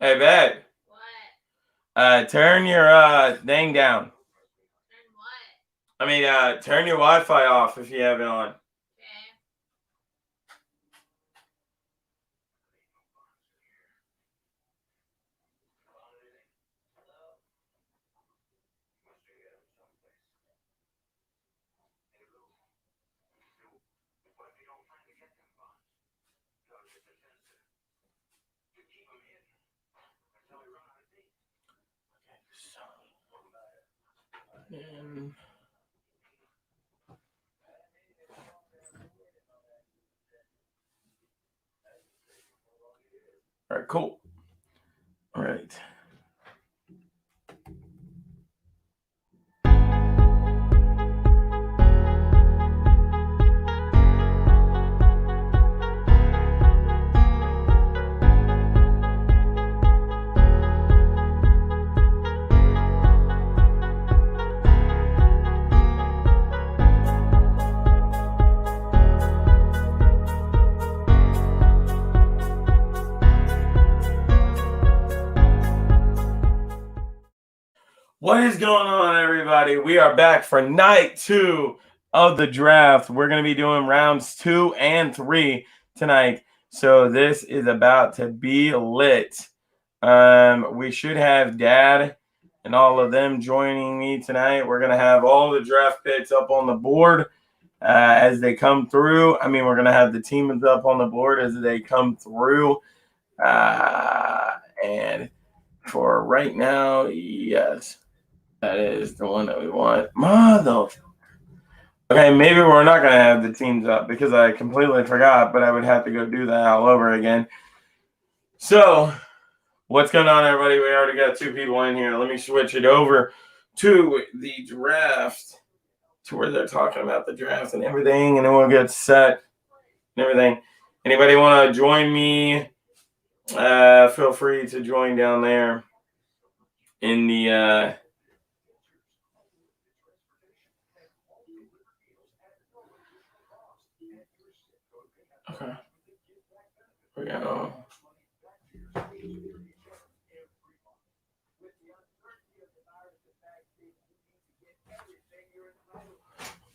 Hey, babe. What? Turn your thing down. Turn what? I mean, turn your Wi-Fi off if you have it on. Okay. All right, cool. All right. What is going on, everybody? We are back for night 2 of the draft. We're going to be doing rounds 2 and 3 tonight. So this is about to be lit. We should have Dad and all of them joining me tonight. We're going to have all the draft picks up on the board as they come through. I mean, we're going to have the teams up on the board as they come through. And for right now, yes. That is the one that we want. Mother. Okay, maybe we're not going to have the teams up because I completely forgot, but I would have to go do that all over again. So, what's going on, everybody? We already got 2 people in here. Let me switch it over to the draft, to where they're talking about the draft and everything, and then we'll get set and everything. Anybody want to join me? Feel free to join down there in the okay. We got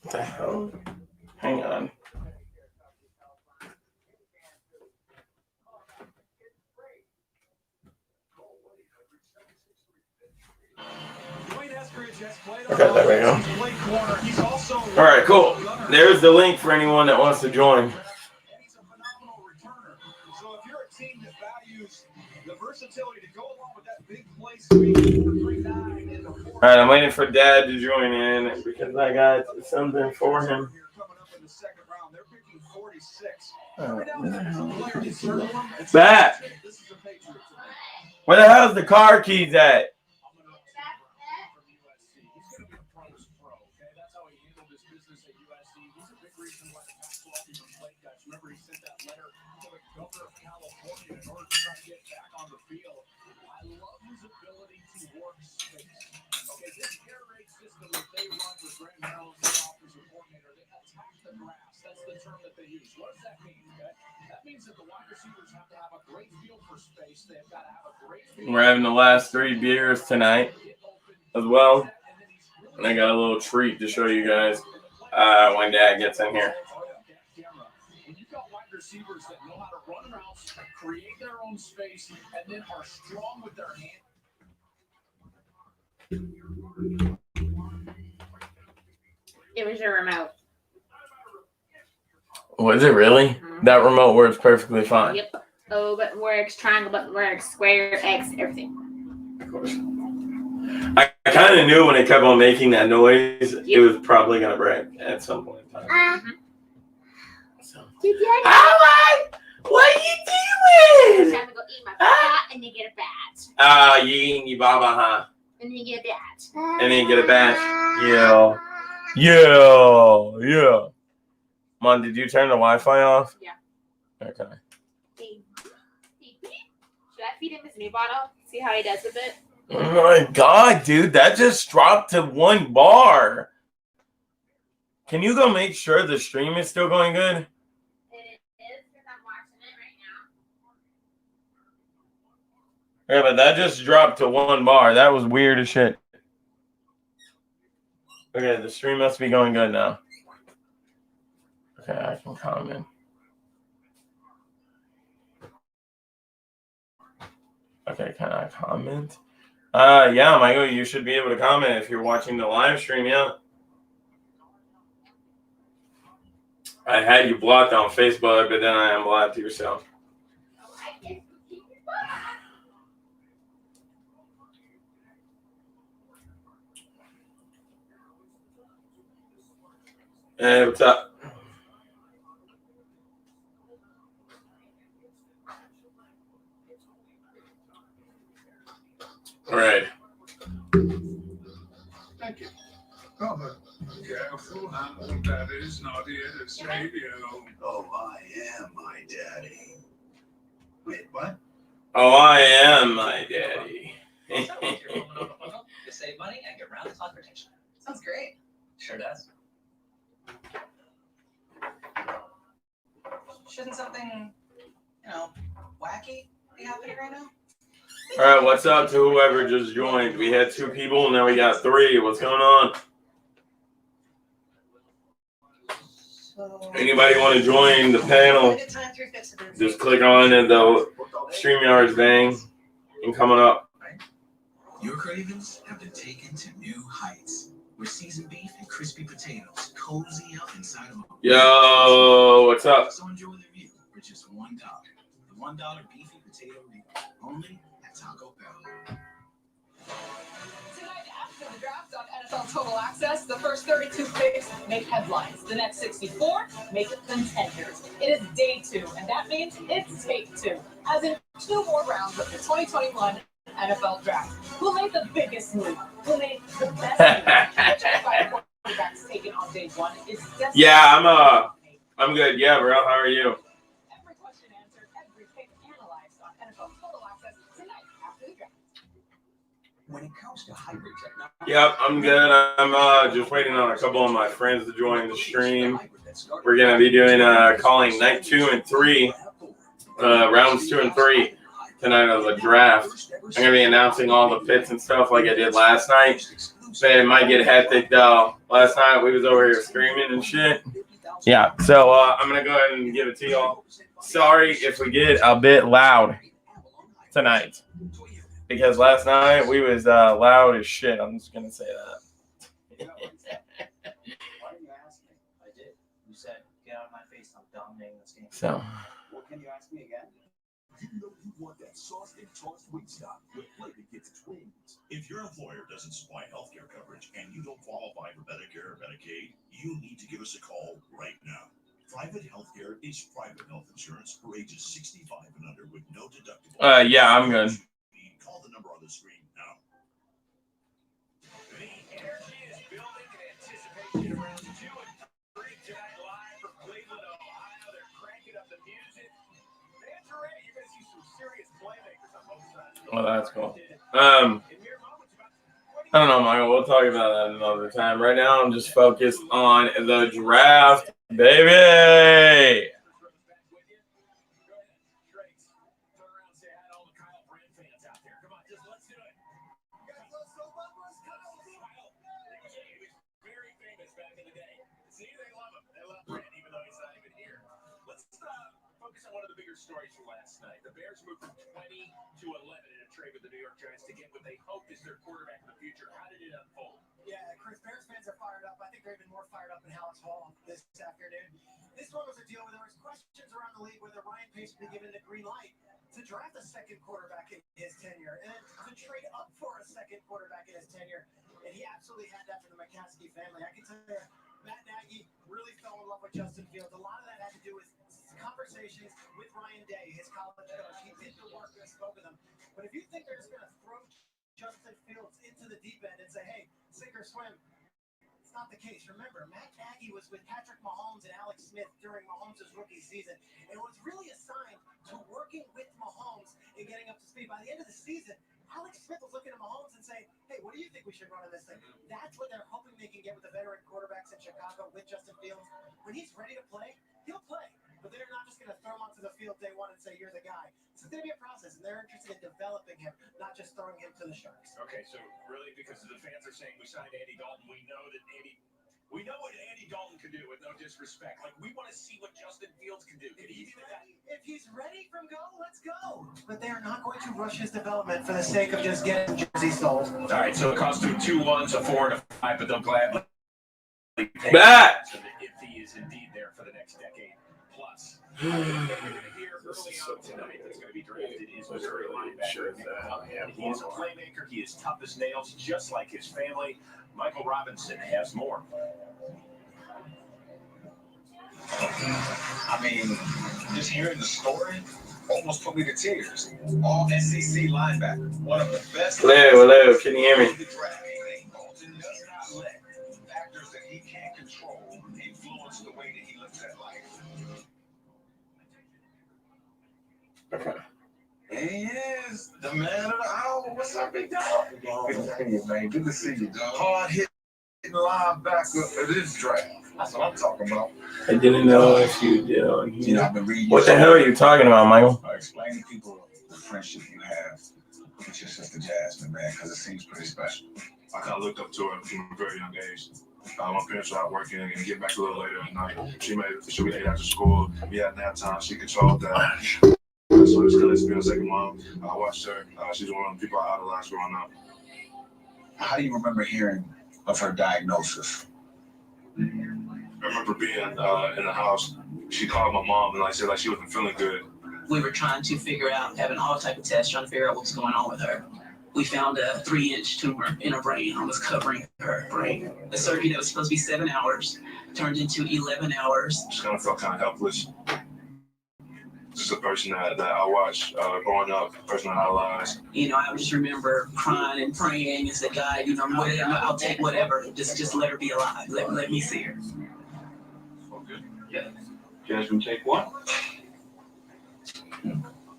what the hell? Hang on. Okay, there we go. All right, cool. There's the link for anyone that wants to join. So if you're a team that values the versatility to go along with that big play speed, 4-3-9. All right, I'm waiting for Dad to join in because I got something for him. Back. Where the hell's the car keys at? Remember, he sent that letter to the governor of California in order to try to get back on the field. I love his ability to work space. Okay, this air raid system that they run with Grant Merrill as the offensive coordinator, they attack the grass. That's the term that they use. What does that mean? Okay? That means that the wide receivers have to have a great feel for space. They've got to have a great feel. We're having the last 3 beers tonight as well. And I got a little treat to show you guys when Dad gets in here. Receivers that know how to run routes, create their own space, and then are strong with their hands. It was your remote. Was it really? Mm-hmm. That remote works perfectly fine. Yep. O button works, triangle button works, square, X, everything. Of course. I kind of knew when it kept on making that noise, it was probably going to break at some point in time. Mm-hmm. What are you doing? I'm gonna go eat my bat and then get a bat. You eating your baba, huh? And then get a bat. And then get a bat. Yeah. Mom, did you turn the Wi-Fi off? Yeah. Okay. Should I feed him his new bottle? See how he does with it? Oh my God, dude, that just dropped to 1 bar. Can you go make sure the stream is still going good? Yeah, but that just dropped to 1 bar. That was weird as shit. Okay, the stream must be going good now. Okay, I can comment. Okay, can I comment? Yeah, Michael, you should be able to comment if you're watching the live stream, yeah. I had you blocked on Facebook, but then I unblocked yourself. Hey, what's up? All right. Thank you. Oh, but careful, I'm daddy's naughty at the stadium. Oh, I am my daddy. Wait, what? Oh, I am my daddy. So, with your phone on the bundle, you save money and get round-the-clock protection. Sounds great. Sure does. Shouldn't something, wacky be happening right now? All right, what's up to whoever just joined? We had 2 people, now we got 3. What's going on? So, Anybody want to join the panel? Just click on the StreamYard thing and coming up. Your cravings have been taken to new heights, where seasoned beef and crispy potatoes cozy up inside of a... Yo, what's up? So enjoy the view for just $1. The $1 beefy potato meal, only at Taco Bell. Tonight, after the draft on NFL Total Access, the first 32 picks make headlines. The next 64 make contenders. It is day 2, and that means it's take 2. As in 2 more rounds of the 2021 NFL Draft. Who made the biggest move? Who made the best move? Which of the 5 quarterbacks taken on day 1 is destined? Yeah, I'm good. Yeah, bro, how are you? Every question answered, every pick analyzed on NFL Total Access tonight after the draft. When it comes to hybrid technology... Yep, I'm good. I'm just waiting on a couple of my friends to join the stream. We're going to be doing calling night 2 and 3, rounds 2 and 3 tonight of the draft. I'm going to be announcing all the picks and stuff like I did last night. But it might get hectic though. Last night we was over here screaming and shit. Yeah, so I'm going to go ahead and give it to y'all. Sorry if we get a bit loud tonight. Because last night we was loud as shit. I'm just going to say that. Why didn't you ask me? I did. You said, get out of my face, I'm dominating this game. So. Well, can you ask me again? You know you want that sauce and tossed Wingstop with flavor gets twins. If your employer doesn't supply healthcare coverage and you don't qualify for Medicare or Medicaid, you need to give us a call right now. Private healthcare is private health insurance for ages 65 and under with no deductible. Yeah, I'm good. Call the number on the screen now. The energy is building in anticipation of rounds 2 and 3 tonight live from Cleveland, Ohio. They're cranking up the music. Fans are ready. You're going to see some serious playmakers on both sides. Well, that's cool. I don't know, Michael. We'll talk about that another time. Right now, I'm just focused on the draft, baby. Stories from last night. The Bears moved from 20 to 11 in a trade with the New York Giants to get what they hoped is their quarterback in the future. How did it unfold? Yeah, Chris, Bears fans are fired up. I think they're even more fired up in Hallis Hall this afternoon. This one was a deal where there was questions around the league whether Ryan Pace would be given the green light to draft a second quarterback in his tenure and to trade up for a second quarterback in his tenure. And he absolutely had that for the McCaskey family. I can tell you, Matt Nagy really fell in love with Justin Fields. A lot of that had to do with conversations with Ryan Day, his college coach. He did the work and spoke with him. But if you think they're just going to throw Justin Fields into the deep end and say, hey, sink or swim, it's not the case. Remember, Matt Nagy was with Patrick Mahomes and Alex Smith during Mahomes' rookie season. And it was really assigned to working with Mahomes and getting up to speed. By the end of the season, Alex Smith was looking at Mahomes and saying, hey, what do you think we should run in this thing? That's what they're hoping they can get with the veteran quarterbacks in Chicago with Justin Fields. When he's ready to play, he'll play. But they're not just going to throw him onto the field day 1 and say, you're the guy. it's going to be a process, and they're interested in developing him, not just throwing him to the Sharks. Okay, so really, because the fans are saying we signed Andy Dalton, we know what Andy Dalton can do, with no disrespect. Like, we want to see what Justin Fields can do. If he's ready from go, let's go. But they are not going to rush his development for the sake of just getting jersey sold. All right, so it costs him 2 1s, a 4 and a 5, but they'll gladly pay Back. so that if he is indeed there for the next decade plus. What we're going to hear early on tonight that's going to be drafted is Missouri linebacker Nick Cunningham. He is a playmaker. He is tough as nails, just like his family. Michael Robinson has more. I mean, just hearing the story almost put me to tears. All SEC linebacker, one of the best. Hello, can you hear me? Dalton does not let factors that he can't control influence the way that he looks at life. Okay. He is the man of the hour. What's up, big dog? Good to see you, man. Good to see you, dog. Hard hitting linebacker of this draft. That's what I'm talking about. I didn't know if you did. You know, I've been reading. What the hell are you talking about, Michael? Explain to people the friendship you have with your sister Jasmine, man, because it seems pretty special. I kind of looked up to her from a very young age. My parents were out working and get back a little later at night. She ate after school. We had nap time. She controlled that. So it's kind of being a second mom. I watched her. She's one of the people I idolized growing up. How do you remember hearing of her diagnosis? I remember being in the house. She called my mom and said she wasn't feeling good. We were trying to figure out, having all type of tests, trying to figure out what was going on with her. We found a 3-inch tumor in her brain, almost covering her brain. The surgery that was supposed to be 7 hours turned into 11 hours. Just kind of felt kind of helpless. Just a person that I watched growing up, a person I idolized. You know, I would just remember crying and praying and said, God, you know, whatever, I'll take whatever. Just let her be alive. Let me see her. Okay. Yeah. Jasmine, take one.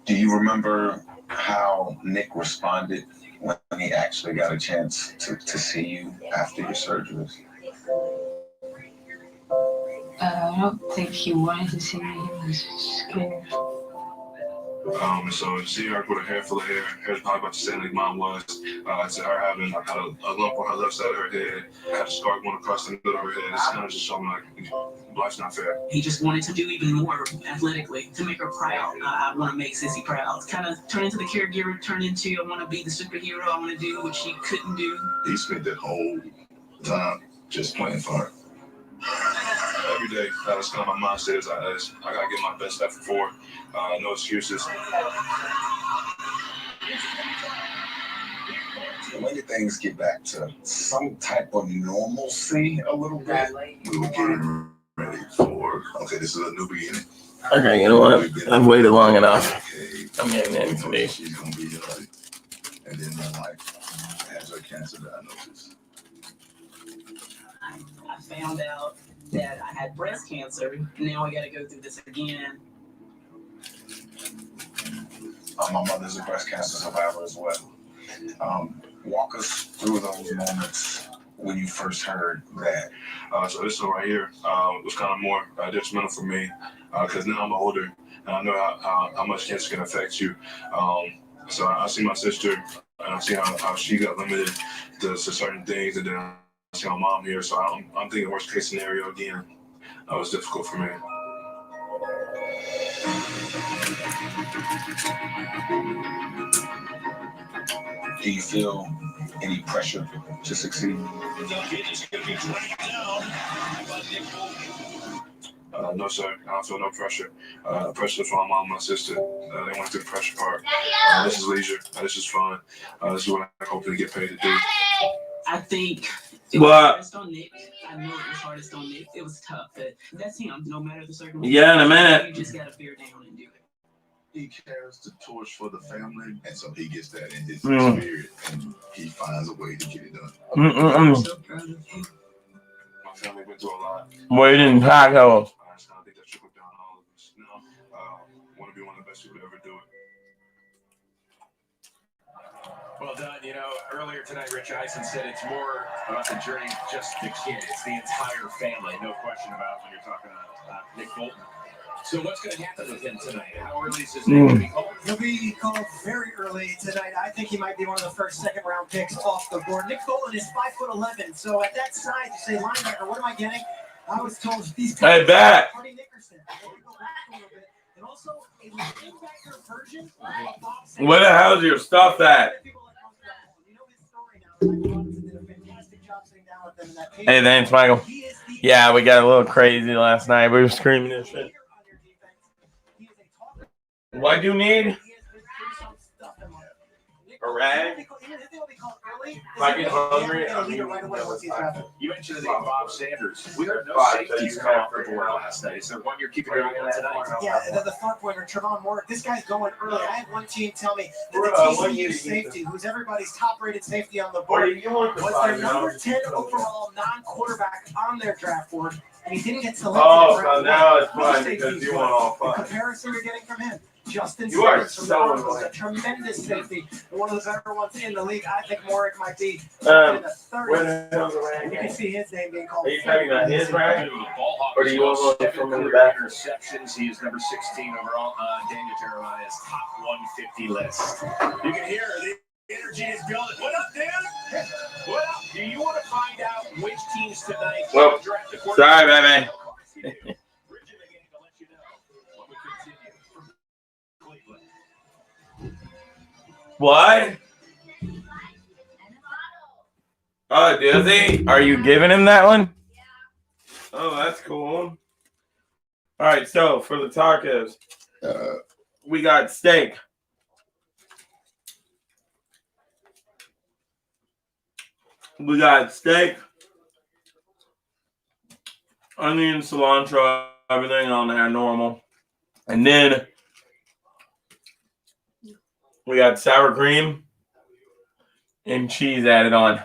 Do you remember how Nick responded when he actually got a chance to see you after your surgery? I don't think he wanted to see me. He was scared. So to see her with her hair full of hair, hair's probably about the same like mine was. To her having a lump on her left side of her head, had a scar going across the middle of her head. It's kind of just showing life's not fair. He just wanted to do even more athletically to make her proud. I want to make Sissy proud. Kind of turn into the caregiver, turn into I want to be the superhero. I want to do what she couldn't do. He spent that whole time just playing for her. Every day, that's kind of my mindset. Is I gotta get my best effort for her. No excuses. When did things get back to some type of normalcy a little bit? We were getting ready for, okay, this is a new beginning. Okay, you know what? I've waited long enough. Okay, I'm getting information. she's gonna be healthy. And then my wife has her cancer diagnosis. I found out that I had breast cancer. Now I got to go through this again. My mother's a breast cancer survivor as well. Walk us through those moments when you first heard that. So this one right here was kind of more detrimental for me because now I'm older and I know how much cancer can affect you. So I see my sister and I see how she got limited to certain things, and then I see my mom here. So I'm thinking worst case scenario again. That was difficult for me. Do you feel any pressure to succeed? No, sir. I don't feel no pressure. Pressure from my mom and my sister. They went through the pressure part. This is leisure. This is fun. This is what I hopefully get paid to do. I think it was hardest on Nick. I know it was hardest on Nick. It was tough, but that's him. No matter the circumstances. Yeah, in a minute. You just got to bear down and do it. He carries the torch for the family, and so he gets that in his spirit, and he finds a way to get it done. I'm so proud of him. My family went through a lot. Waiting tacos. I just kind of think that trickled down all of us. You know, want to be one of the best people to ever do it. Well done. You know, earlier tonight, Rich Eisen said it's more about the journey, just the kid. It's the entire family, no question about when you're talking about Nick Bolton. So what's going to happen with him tonight? How early is his name going to be called? He'll be called very early tonight. I think he might be one of the first second-round picks off the board. Nick Bolton is 5'11", so at that size, you say linebacker. What am I getting? I was told these guys. Hey, back. Freddie Nickerson. Maybe go back a little bit. And also a linebacker version of Bob Sanders. Where the hell's your stuff at? Hey, thanks, Michael. Yeah, we got a little crazy last night. We were screaming and shit. What do you need? A rag? If I get hungry, You mentioned the name Bob Sanders. We heard no safeties come off the board last night. Is there one you're keeping your eye on tonight? Yeah, the front pointer, Trevon Moore. This guy's going early. I had one team tell me that the TCU safety, who's everybody's top-rated safety on the board, was their number 10 overall non-quarterback on their draft board, and he didn't get selected. Oh, so now it's fun because you want all The fun. comparison you're getting from him. Justin You are Simmons from so Broncos, a annoying. tremendous safety, and one of the better ones in the league. I think Moorick might be in the 30s. Where the hell's the And you rag? can see his name being called. Are you talking about his rag? Or do you want one from in the back? Interceptions. He is number 16 overall on Daniel Jeremiah's top 150 list. You can hear the energy is building. What up, Dan? What up? Do you want to find out which teams tonight Well, draft the sorry, baby. What? Oh, does he? Are you giving him that one? Oh, that's cool. All right, so for the tacos, we got steak. We got steak, onion, cilantro, everything on there normal. And then we got sour cream and cheese added on.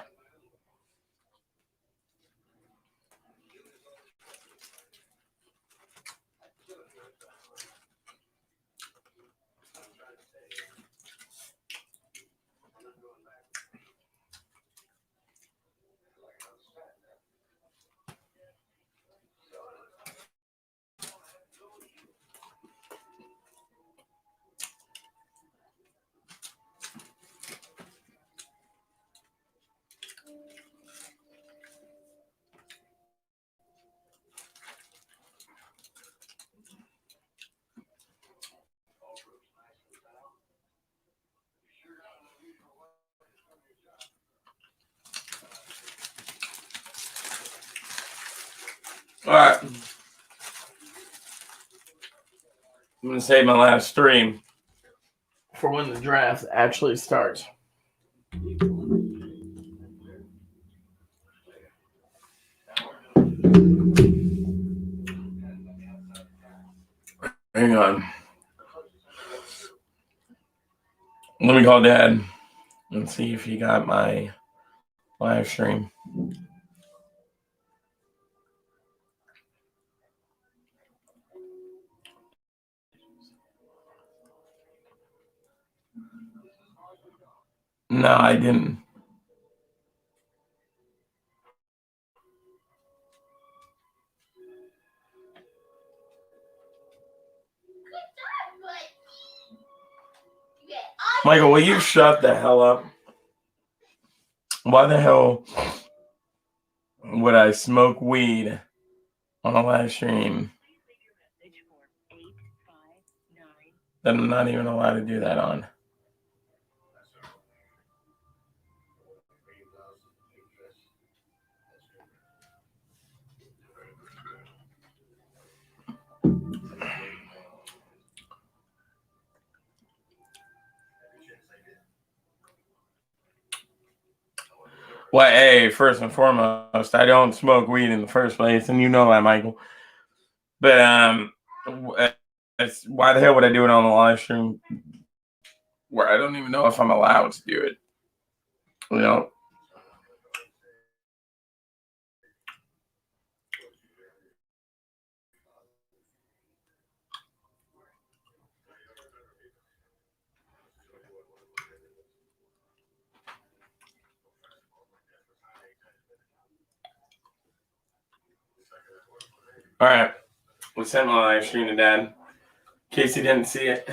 All right. I'm going to save my last stream for when the draft actually starts. Hang on. Let me call Dad and see if he got my live stream. No, I didn't. Michael, will you shut the hell up? Why the hell would I smoke weed on a live stream that I'm not even allowed to do that on? Well, hey, first and foremost, I don't smoke weed in the first place, and you know that, Michael. But why the hell would I do it on the live stream where I don't even know if I'm allowed to do it? You know. All right. We sent my live stream to Dad. In case he didn't see it.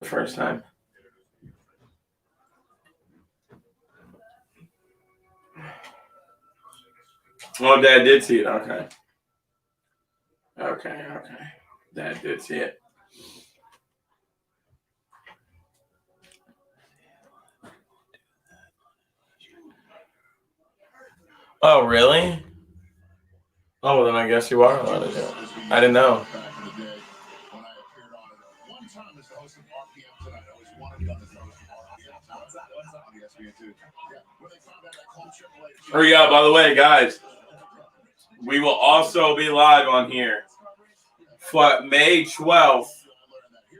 the first time. Oh, Dad did see it. Okay. Dad did see it. Oh, really? Oh, well, then I guess you are allowed to do it. I didn't know. Oh, yeah, by the way, guys, we will also be live on here for May 12th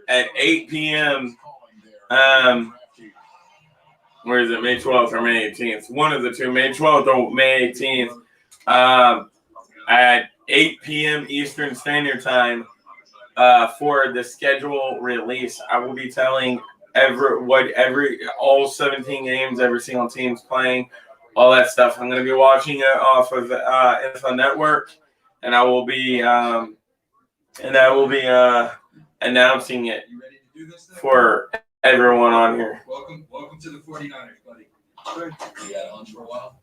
at 8 p.m. Where is it? May 12th or May 18th? One of the two, May 12th or May 18th. At 8 p.m. Eastern Standard Time for the schedule release. I will be telling all 17 games, every single team's playing, all that stuff. I'm going to be watching it off of NFL Network, and I will be announcing it for everyone on here. Welcome to the 49ers, buddy. You had lunch for a while?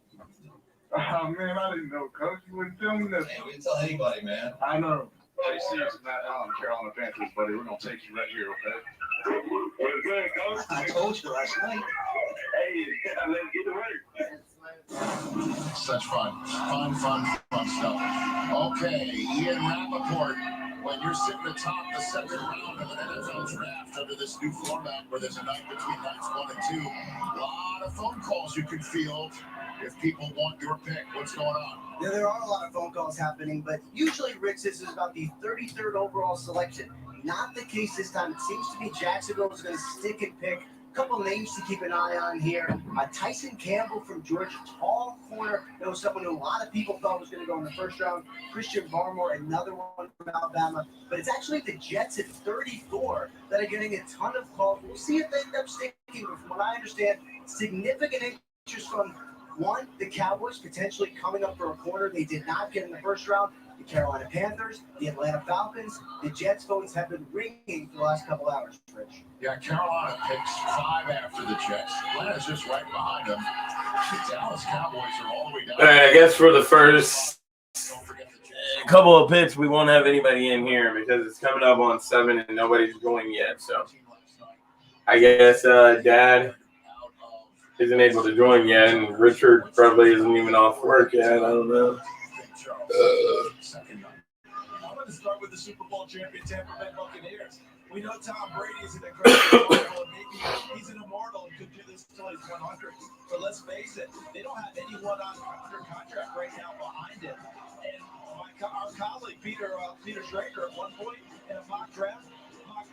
Oh, man, I didn't know, Coach. You wouldn't tell me that. Hey, we didn't tell anybody, man. I know. Hey, seriously, Matt Allen, Carolina Panthers, buddy. We're going to take you right here, okay? What's good, Coach? I told you last night. Hey, let's get to work. Such fun stuff. Okay, Ian Rappaport. When you're sitting atop the second round of an NFL draft under this new format where there's a night between nights 1 and 2, a lot of phone calls you can field if people want your pick. What's going on? Yeah, there are a lot of phone calls happening, but usually, Rick, this is about the 33rd overall selection. Not the case this time. It seems to be Jacksonville is going to stick and pick. A couple names to keep an eye on here. Tyson Campbell from Georgia, tall corner. That was someone who a lot of people thought was going to go in the first round. Christian Barmore, another one from Alabama. But it's actually the Jets at 34 that are getting a ton of calls. We'll see if they end up sticking. But from what I understand, significant interest from one, the Cowboys potentially coming up for a corner they did not get in the first round. The Carolina Panthers, the Atlanta Falcons, the Jets phones have been ringing for the last couple hours, Rich. Yeah, Carolina picks 5 after the Jets. Atlanta's just right behind them. The Dallas Cowboys are all the way down. All right, I guess for the first couple of picks, we won't have anybody in here because it's coming up on 7 and nobody's going yet. So I guess Dad isn't able to join yet, and Richard probably isn't even off work yet. I don't know. I'm going to start with the Super Bowl champion Tampa Bay Buccaneers. We know Tom Brady is an incredible football, and maybe he's an immortal and could do this until he's 100. But let's face it, they don't have anyone under contract right now behind him. And our colleague Peter Schrager at one point in a mock draft,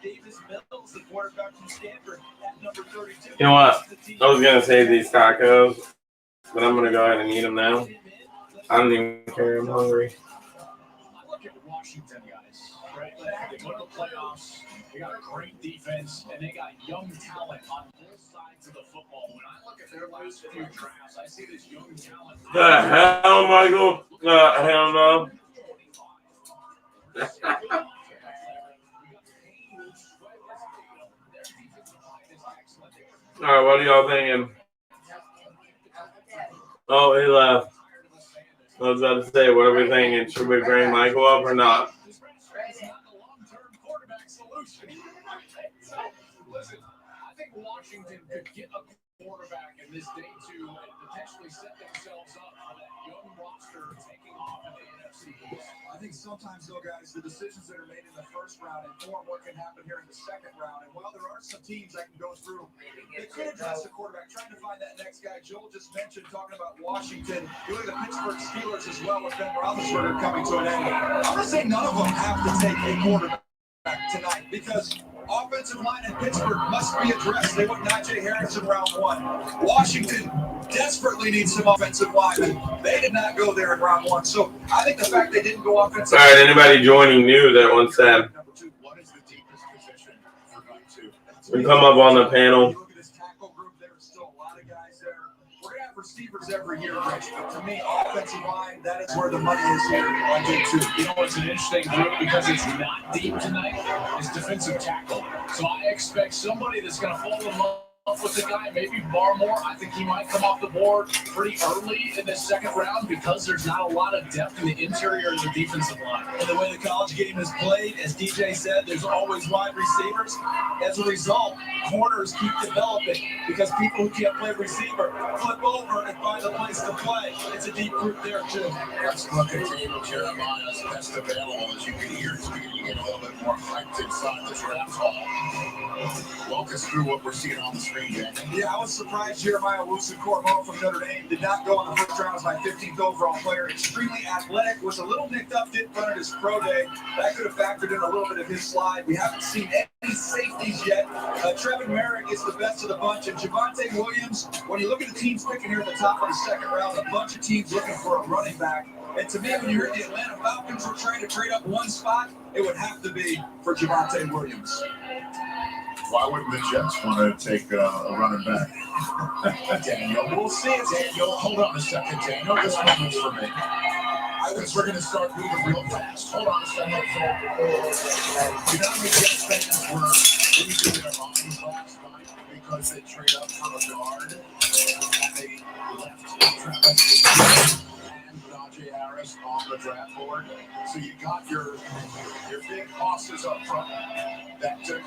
Davis Mills, the quarterback from Stanford, at number 32. You know what? I was going to save these tacos, but I'm going to go ahead and eat them now. I don't even care. I'm hungry. Look at Washington, guys. Right? They go to the playoffs. They got a great defense, and they got young talent on both sides of the football. When I look at their last few drafts, I see this young talent. The hell, Michael? Hell no. All right, what are y'all thinking? Oh, he left. I was about to say, what are we thinking? Should we bring Michael up or not? Listen, I think Washington could get a quarterback in this day 2 and potentially set themselves up for that young roster taking off in the NFC East. I think sometimes, though, guys, the decisions that are made in the first round inform what can happen here in the second round. And while there are some teams I can go through, they could address the quarterback, trying to find that next guy. Joel just mentioned talking about Washington. You look at the Pittsburgh Steelers as well with Ben Roethlisberger coming to an end. I'm going to say none of them have to take a quarterback tonight because offensive line in Pittsburgh must be addressed. They went Najee Harris in round 1. Washington desperately needs some offensive linemen. They did not go there in round 1. So I think the fact they didn't go offensive. All right, anybody joining new that wants that? We come up on the panel. Look at this tackle group. There are still a lot of guys there. We're going to have receivers every year, Rich. But to me, offensive line, that is where the money is here on day 2. You know what's an interesting group because it's not deep tonight? Is defensive tackle. So I expect somebody that's going to fall in love with the guy, maybe Barmore. I think he might come off the board pretty early in this second round because there's not a lot of depth in the interior of the defensive line. And the way the college game is played, as DJ said, there's always wide receivers. As a result, corners keep developing because people who can't play receiver flip over and find a place to play. It's a deep group there, too. Let's look at Daniel Jeremiah's best available. As you can hear, he's beginning to get a little bit more hyped inside the draft hall. Walk us through what we're seeing on the screen. Yeah, I was surprised Jeremiah Wilson-Cormo from Notre Dame did not go in the first round as my 15th overall player. Extremely athletic, was a little nicked up, didn't run at his pro day. That could have factored in a little bit of his slide. We haven't seen any safeties yet. Trevin Merrick is the best of the bunch. And Javonte Williams, when you look at the teams picking here at the top of the second round, a bunch of teams looking for a running back. And to me, when you heard the Atlanta Falcons were trying to trade up one spot, it would have to be for Javonte Williams. Why wouldn't the Jets want to take a running back? Daniel, we'll see it. Daniel, hold on a second, Daniel. This moment's for me. I think we're going to start moving real fast. Hold on a second. You know how many Jets fans were losing their minds last night because they trade up for a guard and they left Travis and Najee Harris on the draft board? So you got your big bosses up front. That took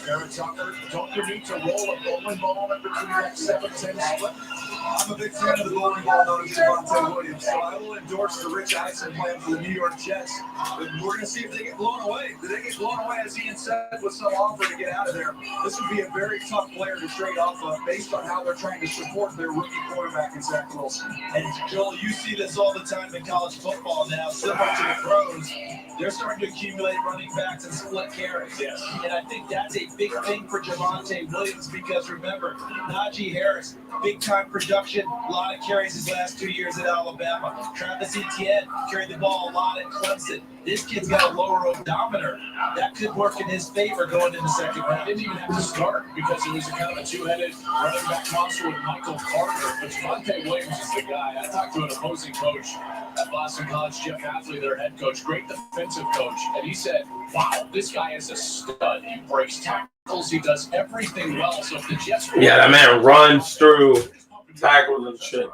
Barrett Tucker. Don't you need to roll a bowling ball in between that 7-10 split? I'm a big fan of the bowling ball known as Javonte Williams, so I will endorse the Rich Eisen plan for the New York Jets. We're going to see if they get blown away. Did they get blown away, as Ian said, with some offer to get out of there? This would be a very tough player to trade off of based on how they're trying to support their rookie quarterback in Zach Wilson. And Joel, you see this all the time in college football now, similar to the pros. They're starting to accumulate running backs and split carries. Yes. And I think that's a big thing for Javonte Williams because remember, Najee Harris, big-time production, a lot of carries his last 2 years at Alabama. Travis Etienne carried the ball a lot at Clemson. This kid's got a lower odometer. That could work in his favor going into second round. Didn't even have to start because it was a kind of a two-headed running back monster with Michael Carter. But Javonte Williams is the guy. I talked to an opposing coach at Boston College, Jeff Athley, their head coach, great defensive coach, and he said, wow, this guy is a stud. He breaks tackles. He does everything well. So if the Jets... Yeah, that man runs through tackles and shit. I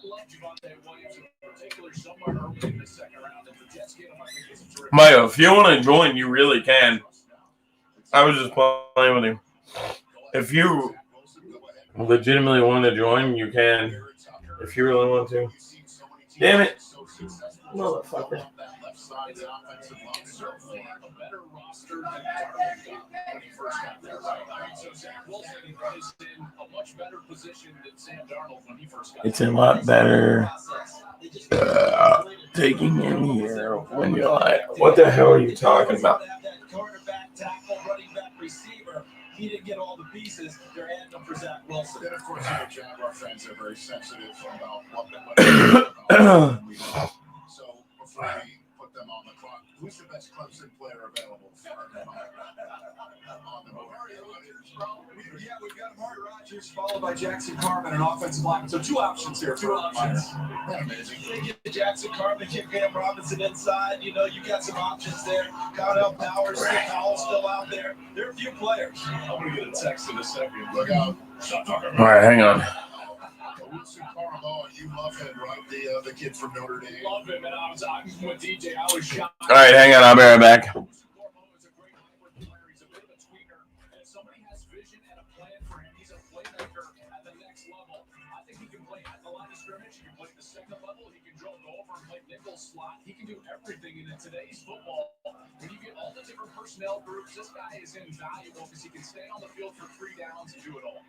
love Javonte Williams in particular somewhere early in the second round. If the Jets get him, I think it's a terrific... Mayo, if you want to join, you really can. I was just playing with him. If you legitimately want to join, you can. If you really want to. Damn it. Motherfucker. It's a better roster than Darnold got when he first got there. So Zach Wilson is in a much better position than Sam Darnold when he first got there. It's a lot better taking in here when you're like, what the hell are you talking about? Quarterback, tackle, running back, receiver. He didn't get all the pieces. They're adding them for Zach Wilson. Then, of course, the Jaguar fans are very sensitive about what So, before we put them on the clock, who's the best Clemson player available on the board? Yeah, we've got Amari Rodgers followed by Jackson Carman, an offensive lineman. So two options here. Two options. Amazing. They get Jackson Carman, kick Cam Robinson inside. You know, you got some options there. Connell Powers, Nick Hall still out there. There are a few players. I'm going to get a text in a second. Look out. Stop talking All right, hang on. Wilson Carmelo, you love him, right? The kid from Notre Dame. Love him, and I was with DJ. I was shocked. All right, hang on. I'll be right back. Slot. He can do everything in today's football. When you get all the different personnel groups, this guy is invaluable because he can stay on the field for 3 downs and do it all.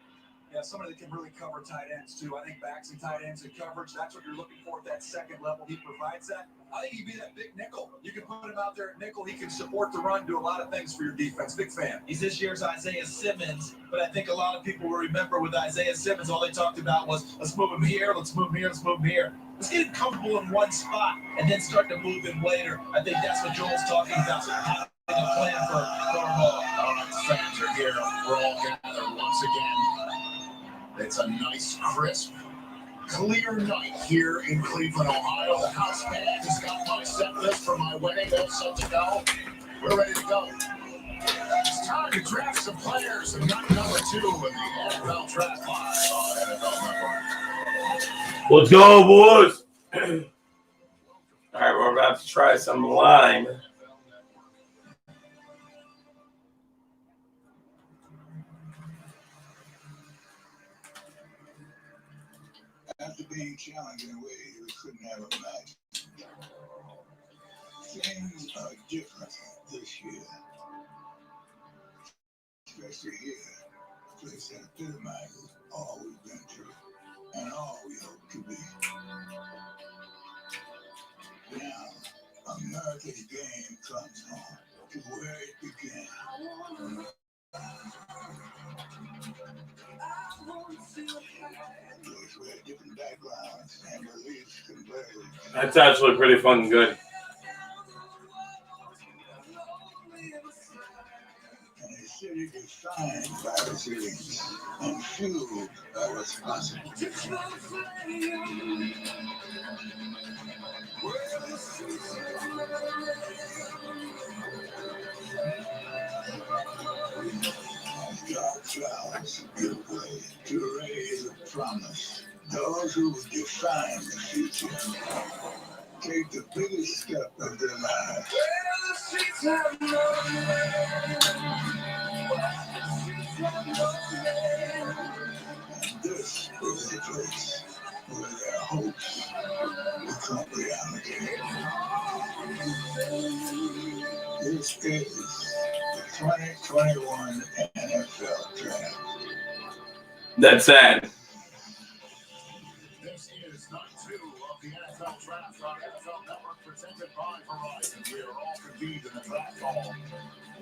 Yeah, somebody that can really cover tight ends, too. I think backs and tight ends and coverage, that's what you're looking for at that second level. He provides that. I think he'd be that big nickel. You can put him out there at nickel. He can support the run, do a lot of things for your defense. Big fan. He's this year's Isaiah Simmons, but I think a lot of people will remember with Isaiah Simmons, all they talked about was, let's move him here, let's move him here, let's move him here. Let's get him comfortable in one spot and then start to move him later. I think that's what Joel's talking about. Having a plan for Darnold. All right, fans are here. We're all gathered once again. It's a nice, crisp, clear night here in Cleveland, Ohio. The house band has got my set list for my wedding. They're set to go. We're ready to go. It's time to draft some players in night number 2 in the NFL Draft Live on NFL Network. Let's go, boys. All right, we're about to try some lime. After being challenged in ways we couldn't have imagined, things are different this year. Especially here, a place that epitomizes all we've been through and all we hope to be. Now, America's game comes home to where it began. Different backgrounds and beliefs converge. That's actually pretty fucking good. And a city defined by resilience and fueled by responsibility. Dark clouds give way to rays of promise. Those who define the future take the biggest step of their lives. The streets have no and this is the place where their hopes become reality. This is the 2021 NFL Draft. That's sad. This is night 2 of the NFL Draft on NFL Network, presented by Verizon. We are all convened in the draft hall,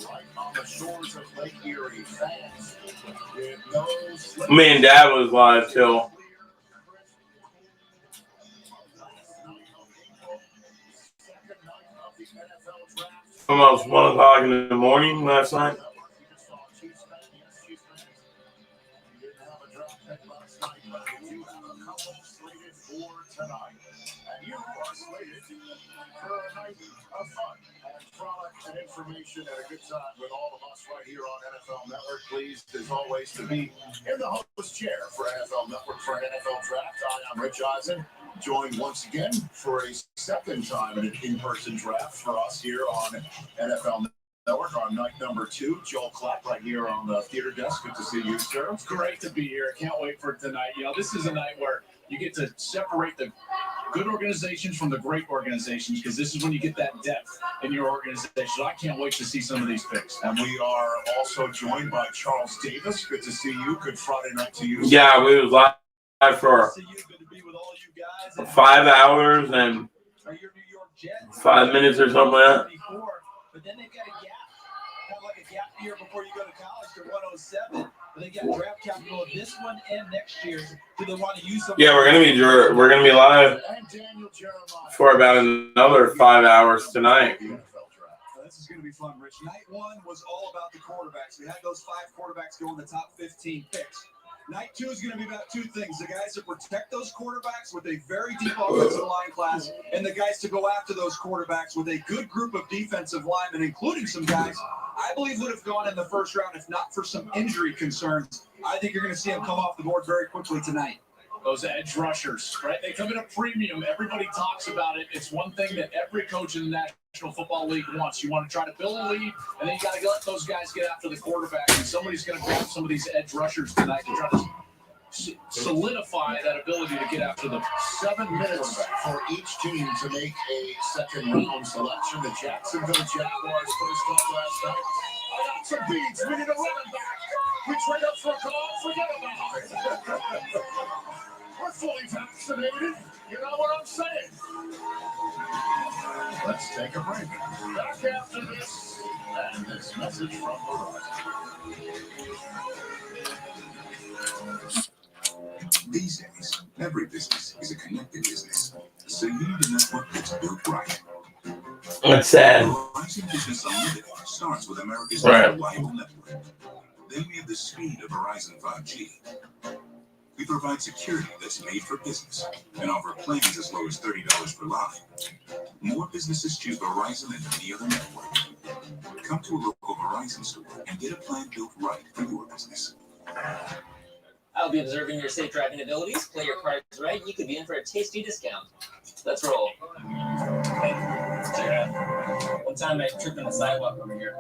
right on the shores of Lake Erie. Fans with no slip. Me and Dad was live till almost 1 o'clock in the morning last night. Tonight, and you are slated for a night of fun and frolic and information and a good time with all of us right here on NFL Network. Pleased, as always, to be in the host chair for NFL Network for an NFL Draft. I am Rich Eisen, joined once again for a second time in an in-person draft for us here on NFL Network on night number 2. Joel Clapp right here on the theater desk. Good to see you, sir. It's great to be here. Can't wait for tonight. You know, this is a night where you get to separate the good organizations from the great organizations, because this is when you get that depth in your organization. I can't wait to see some of these picks. And we are also joined by Charles Davis. Good to see you. Good Friday night to you. Yeah, we was live for 5 hours and 5 minutes or something like that. But then they've got a gap. Kind of like a gap year before you go to college to 107. But they got draft capital this one and next year. Do they want to use them? Yeah, we're gonna be live for about another 5 hours tonight. This is going to be fun, Rich. Night 1 was all about the quarterbacks. We had those 5 quarterbacks go in the top 15 picks. Night 2 is going to be about 2 things. The guys that protect those quarterbacks with a very deep offensive line class, and the guys to go after those quarterbacks with a good group of defensive linemen, including some guys I believe would have gone in the first round if not for some injury concerns. I think you're going to see them come off the board very quickly tonight. Those edge rushers, right? They come in a premium. Everybody talks about it. It's one thing that every coach in the National Football League wants. You want to try to build a lead, and then you got to let those guys get after the quarterback. And somebody's going to grab some of these edge rushers tonight to try to solidify that ability to get after them. 7 minutes for each team to make a second round selection. The Jacksonville Jaguars first up last night. I got some beats. We need a running back. We trade up for a call. Forget about it. We're fully vaccinated. You know what I'm saying? Let's take a break. Back after this and this message from Verizon. These days, every business is a connected business. So you need a network that's built right. That's sad. Verizon Business Unlimited starts with America's Right. reliable network. Then we have the speed of Verizon 5G. We provide security that's made for business and offer plans as low as $30 per line. More businesses choose Verizon than any other network. Come to a local Verizon store and get a plan built right for your business. I'll be observing your safe driving abilities. Play your cards right. You could be in for a tasty discount. Let's roll. Hey, check it out. One time I tripped on the sidewalk over here.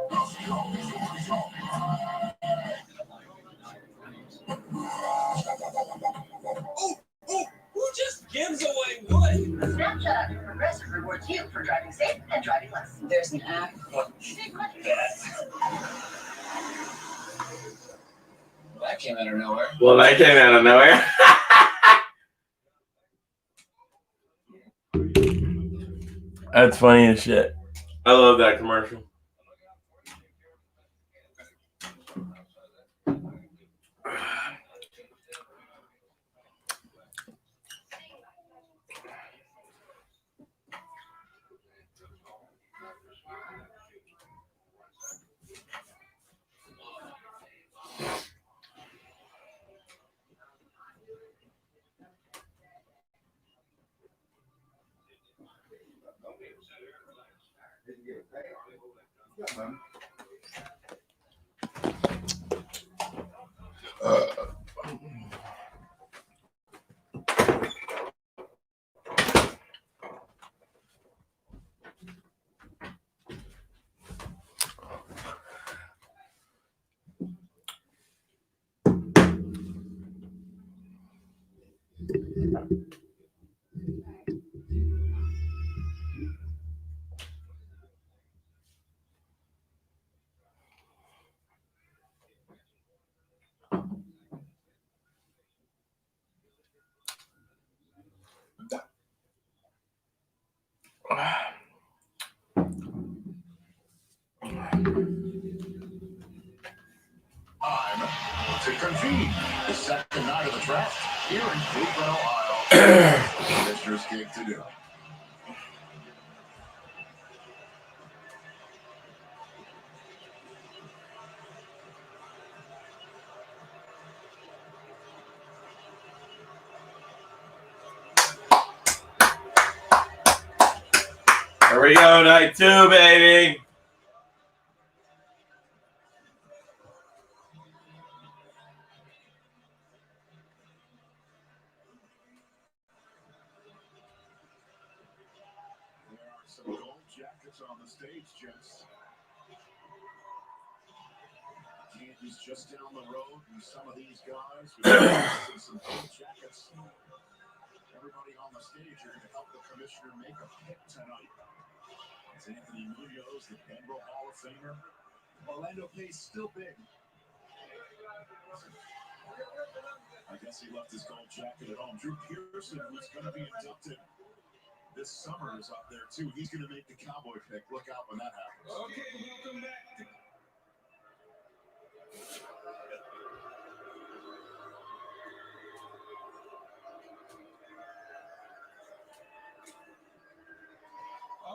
Who just gives away what? Snapchat Auto Progressive rewards you for driving safe and driving less. There's an app. That came out of nowhere. Well, that came out of nowhere. That's funny as shit. I love that commercial. Time to convene the second night of the draft here in Cleveland, Ohio. Commissioner's gig to do. Here we go, night 2, baby. There are some gold jackets on the stage, Jess. Candy's just down the road, and some of these guys with some gold jackets. Everybody on the stage are going to help the commissioner make a pick tonight. It's Anthony Munoz, the Denver Hall of Famer. Orlando Pace still big. I guess he left his gold jacket at home. Drew Pearson, who's going to be inducted this summer, is up there too. He's going to make the Cowboy pick. Look out when that happens. Okay, welcome back.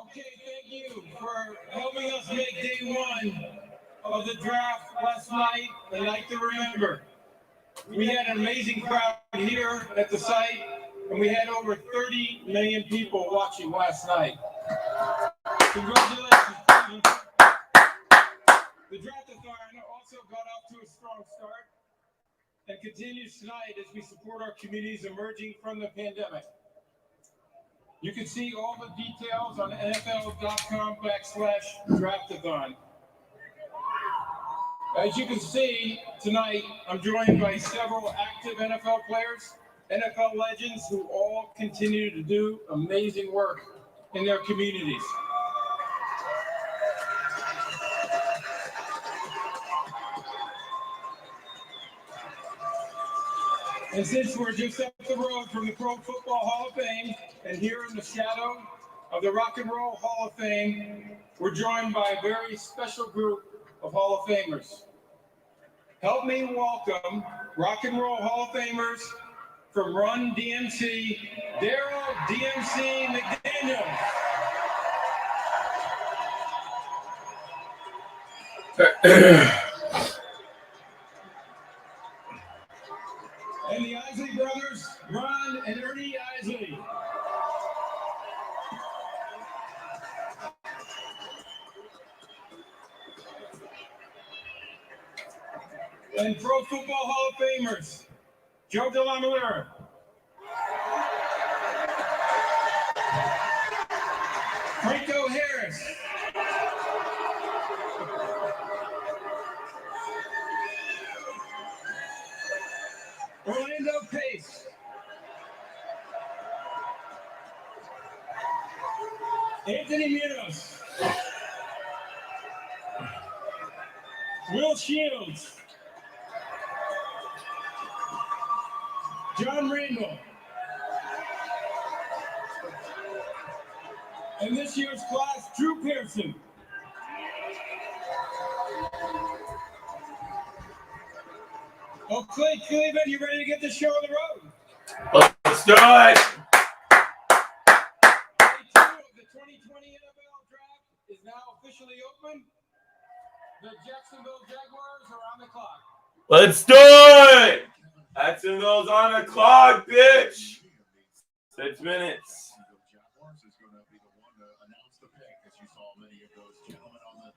Okay, thank you for helping us make day 1 of the draft last night, the night to remember. We had an amazing crowd here at the site, and we had over 30 million people watching last night. Congratulations. The draft-a-thon also got off to a strong start and continues tonight as we support our communities emerging from the pandemic. You can see all the details on NFL.com/draftathon. As you can see tonight, I'm joined by several active NFL players, NFL legends who all continue to do amazing work in their communities. And since we're just up the road from the Pro Football Hall of Fame and here in the shadow of the Rock and Roll Hall of Fame, we're joined by a very special group of Hall of Famers. Help me welcome Rock and Roll Hall of Famers from Run DMC, Daryl DMC McDaniel. And the Isley And Pro Football Hall of Famers, Joe DeLamielleura. Franco Harris. Orlando Pace. Anthony Munoz. Will Shields. John Randall. And this year's class, Drew Pearson. Oh, Clay Cleveland, you ready to get this show on the road? Let's do it. Day 2 of the 2020 NFL Draft is now officially open. The Jacksonville Jaguars are on the clock. Let's do it. Jacksonville's on the clock, bitch. 6 minutes. Jaguars is going to be the one to announce the pick, as you saw many of those gentlemen on the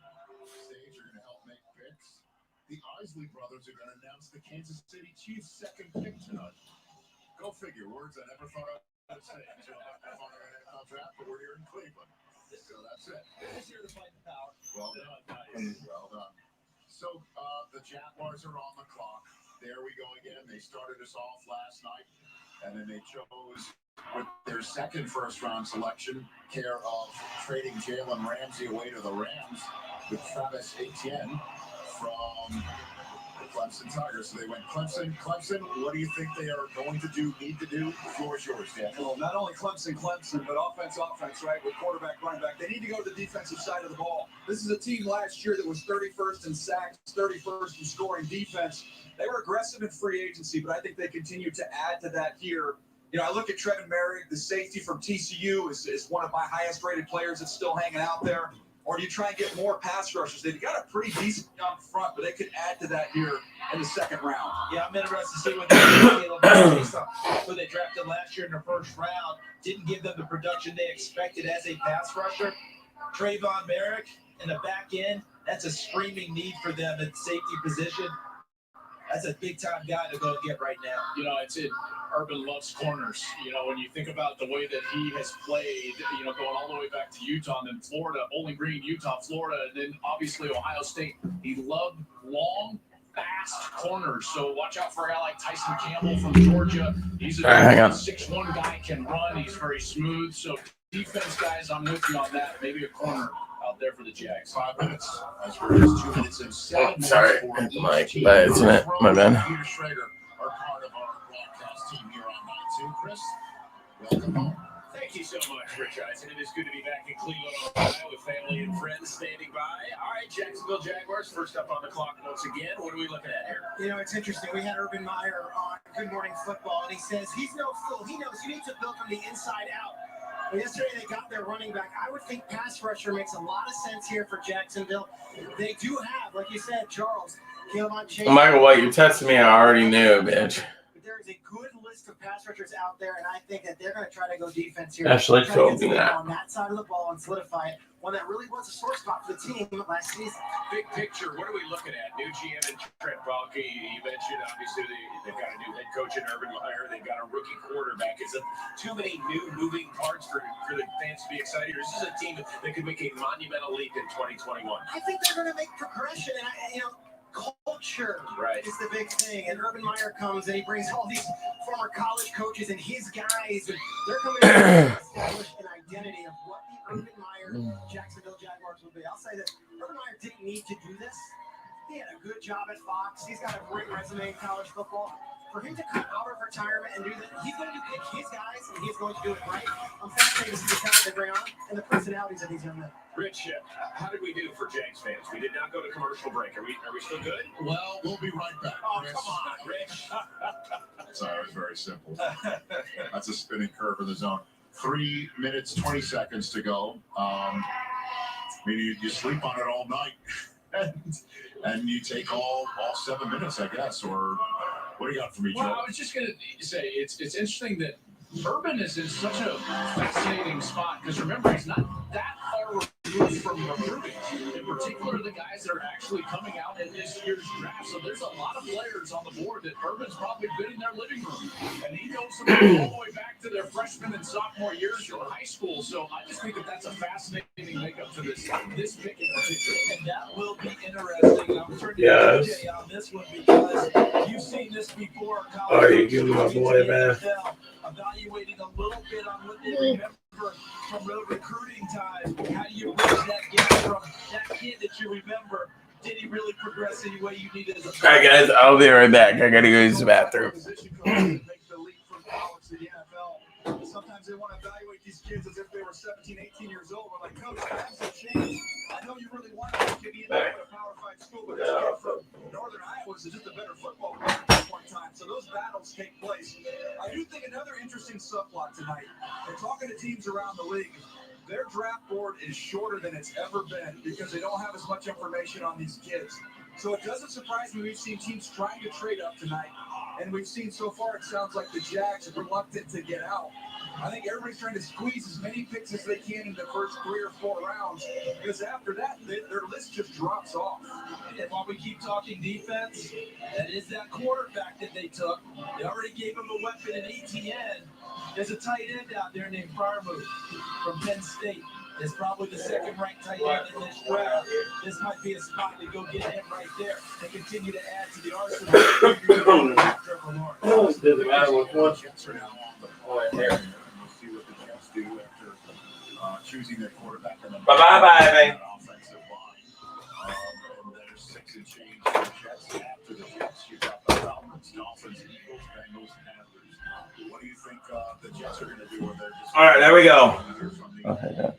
stage are going to help make picks. The Isley brothers are going to announce the Kansas City Chiefs' second pick tonight. Go figure. Words I never thought I'd say until on our NFL draft, but we're here in Cleveland. So that's it. Who's here to fight the power? Well done. Nice. Well done. So the Jaguars are on the clock. There we go again. They started us off last night, and then they chose with their second first-round selection, care of trading Jalen Ramsey away to the Rams with Travis Etienne from the Clemson Tigers. So they went Clemson. Clemson, what do you think they are going to do, need to do? The floor is yours, Dan. Well, not only Clemson, but offense, right? With quarterback, running back. They need to go to the defensive side of the ball. This is a team last year that was 31st in sacks, 31st in scoring defense. They were aggressive in free agency, but I think they continue to add to that here. You know, I look at Trevin Merrick, the safety from TCU is one of my highest rated players that's still hanging out there. Or do you try and get more pass rushers? They've got a pretty decent young front, but they could add to that here in the second round. Yeah, I'm interested to see what they do based on who they drafted last year in the first round. Didn't give them the production they expected as a pass rusher. Trayvon Merrick in the back end, that's a screaming need for them at safety position. That's a big-time guy to go get right now. You know, it's it. Urban loves corners. You know, when you think about the way that he has played, you know, going all the way back to Utah and then Florida, Bowling Green, Utah, Florida, and then obviously Ohio State. He loved long, fast corners. So watch out for a guy like Tyson Campbell from Georgia. He's a 6'1" guy, can run. He's very smooth. So defense guys, I'm with you on that. Maybe a corner out there for the Jags. 5 minutes. As we're just 2 minutes and 7 Sorry, minutes for Mike, each but team. isn't it? My bad. Peter Schrader are part of our broadcast team here on Night 2. Chris, welcome home. Thank you so much, Rich Eisen. It is good to be back in Cleveland, Ohio, with family and friends standing by. All right, Jacksonville Jaguars, first up on the clock once again. What are we looking at here? You know, it's interesting. We had Urban Meyer on Good Morning Football, and he says he's no fool. He knows you need to build from the inside out. But yesterday they got their running back. I would think pass rusher makes a lot of sense here for Jacksonville. They do have, like you said, Charles, Keelan Chase. Michael White, you tested me. I already knew, bitch. But there is a good list of pass rushers out there, and I think that they're going to try to go defense here. Ashley Try to told get me something that. on that side of the ball and solidify it. One that really was a sore spot for the team last season. Big picture, what are we looking at? New GM and Trent Baalke. You mentioned, obviously, they've got a new head coach in Urban Meyer. They've got a rookie quarterback. Is it too many new moving parts for the fans to be excited? Or is this a team that could make a monumental leap in 2021? I think they're going to make progression, and culture is the big thing. And Urban Meyer comes and he brings all these former college coaches and his guys, and they're coming to establish an identity of what the Urban Meyer Jacksonville Jaguars will be. I'll say that Urban Meyer didn't need to do this. He had a good job at Fox. He's got a great resume in college football. For him to come out of retirement and do that, he's going to pick his guys, and he's going to do it right. I'm fascinated to see the talent they bring on and the personalities of these young men. Rich, how did we do for Jags fans? We did not go to commercial break. Are we still good? Well, we'll be right back. Oh, Chris. come on, Rich. Sorry, it was very simple. That's a spinning curve in the zone. 3 minutes, 20 seconds to go. You sleep on it all night, and you take all 7 minutes, I guess. Or what do you got for me, Joe? Well, I was just going to say, it's interesting that Urban is in such a fascinating spot because remember, he's not that far removed from recruiting. particular the guys that are actually coming out in this year's draft. So there's a lot of players on the board that Urban's probably been in their living room. And he knows them all the way back to their freshman and sophomore years in high school. So I just think that that's a fascinating makeup to this pick in particular. And that will be interesting. I'm turning Yes. to DJ on this one because you've seen this before. Oh, you give my boy a bath. Evaluating a little bit on what they remember from road recruiting time. How do you bridge that gap from that kid that you remember? Did he really progress any way you needed as a All right, guys, I'll be right back. I gotta go use the bathroom. Sometimes they want to evaluate these kids as if they were 17, 18 years old. We're like, Coach, times have changed. I know you really want to be in a Power 5 school, but this kid from Northern Iowa is just a better football player at this point in time. So those battles take place. I do think another interesting subplot tonight, we're talking to teams around the league. Their draft board is shorter than it's ever been because they don't have as much information on these kids. So it doesn't surprise me we've seen teams trying to trade up tonight. And we've seen so far, it sounds like the Jags are reluctant to get out. I think everybody's trying to squeeze as many picks as they can in the first 3 or 4 rounds because after that, their list just drops off. And while we keep talking defense, that is that quarterback that they took. They already gave him a weapon in ATN. There's a tight end out there named Farmu from Penn State. Is probably the second-ranked tight end in this draft. This might be a spot to go get him right there and continue to add to the arsenal. Doesn't matter which one. See what the Jets do after choosing their quarterback. Bye-bye, baby. And there's 6 and change for the Jets. After the Jets, you got the Falcons, Dolphins, Eagles, Bengals, Panthers. What do you think the Jets are going to do? Or they're just All right, there we go. Okay,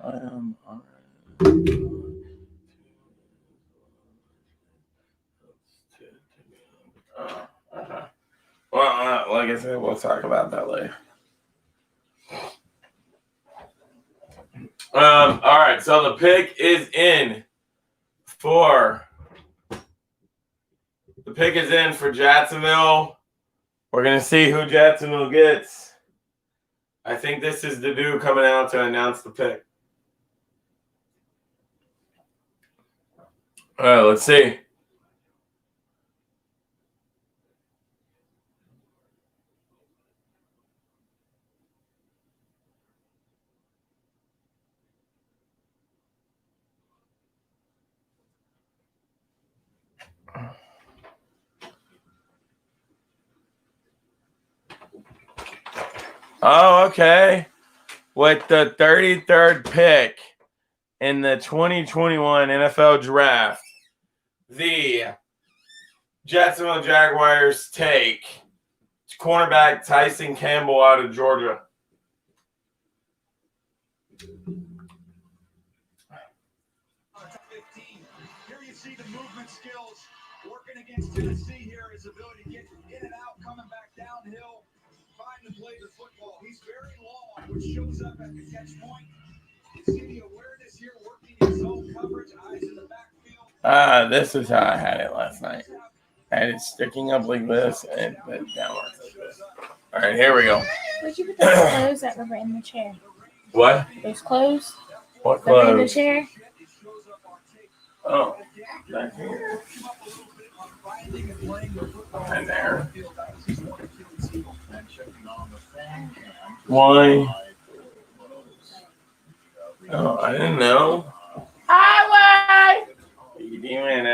I am all right. Well, like I said, we'll talk about that later. All right, so the pick is in for Jacksonville. We're gonna see who Jacksonville gets. I think this is the dude coming out to announce the pick. All right, let's see. Oh, okay. With the 33rd pick in the 2021 NFL Draft, the Jacksonville Jaguars take cornerback Tyson Campbell out of Georgia. Here you see the movement skills working against Tennessee here, his ability to get in and out, coming back downhill, trying to play the football. He's very long, which shows up at the catch point. You see the awareness here working in zone coverage, eyes in the backfield. This is how I had it last night. I had it sticking up like this and then downwards like this. All right, here we go. Where'd you put those clothes that were in the chair? What? Those clothes? What That were in the clothes? chair? Oh, back here. And there. Why? Oh, I didn't know. Highway! What are you doing?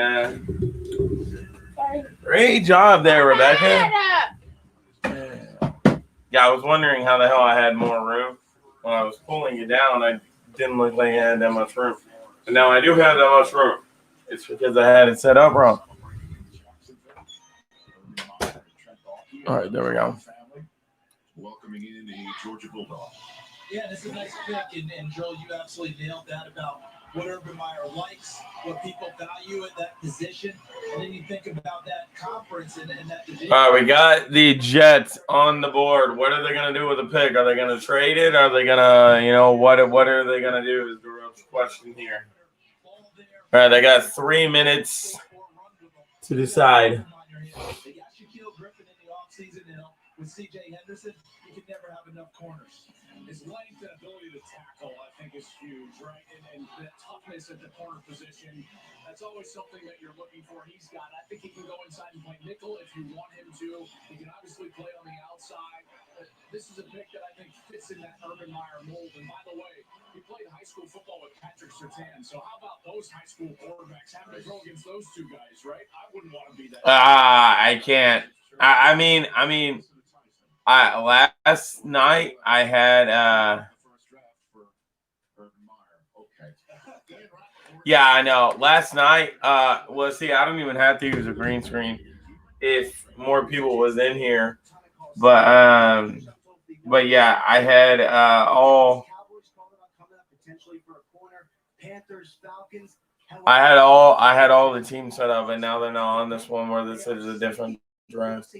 Sorry. Great job there, Rebecca. Yeah, I was wondering how the hell I had more room. When I was pulling you down, I didn't look like I had that much room. But now I do have that much room. It's because I had it set up wrong. All right, there we go. welcoming in the Georgia Bulldogs. Yeah, this is a nice pick, and Joel, you absolutely nailed that about what Urban Meyer likes, what people value at that position, and then you think about that conference and that division. All right, we got the Jets on the board. What are they going to do with the pick? Are they going to trade it? Are they going to, what are they going to do is the real question here. All right, they got 3 minutes to decide. with C.J. Henderson, he could never have enough corners. His length and ability to tackle, I think, is huge, right? And that toughness at the corner position, that's always something that you're looking for. He's got. I think he can go inside and play nickel if you want him to. He can obviously play on the outside. But this is a pick that I think fits in that Urban Meyer mold. And by the way, he played high school football with Patrick Surtain. So how about those high school quarterbacks having to throw against those two guys, right? I wouldn't want to be that. I can't. I mean, last night I had yeah, I know. Last night, well, see, I don't even have to use a green screen if more people was in here, but yeah, I had all the teams set up, and now they're not on this one where this is a different draft.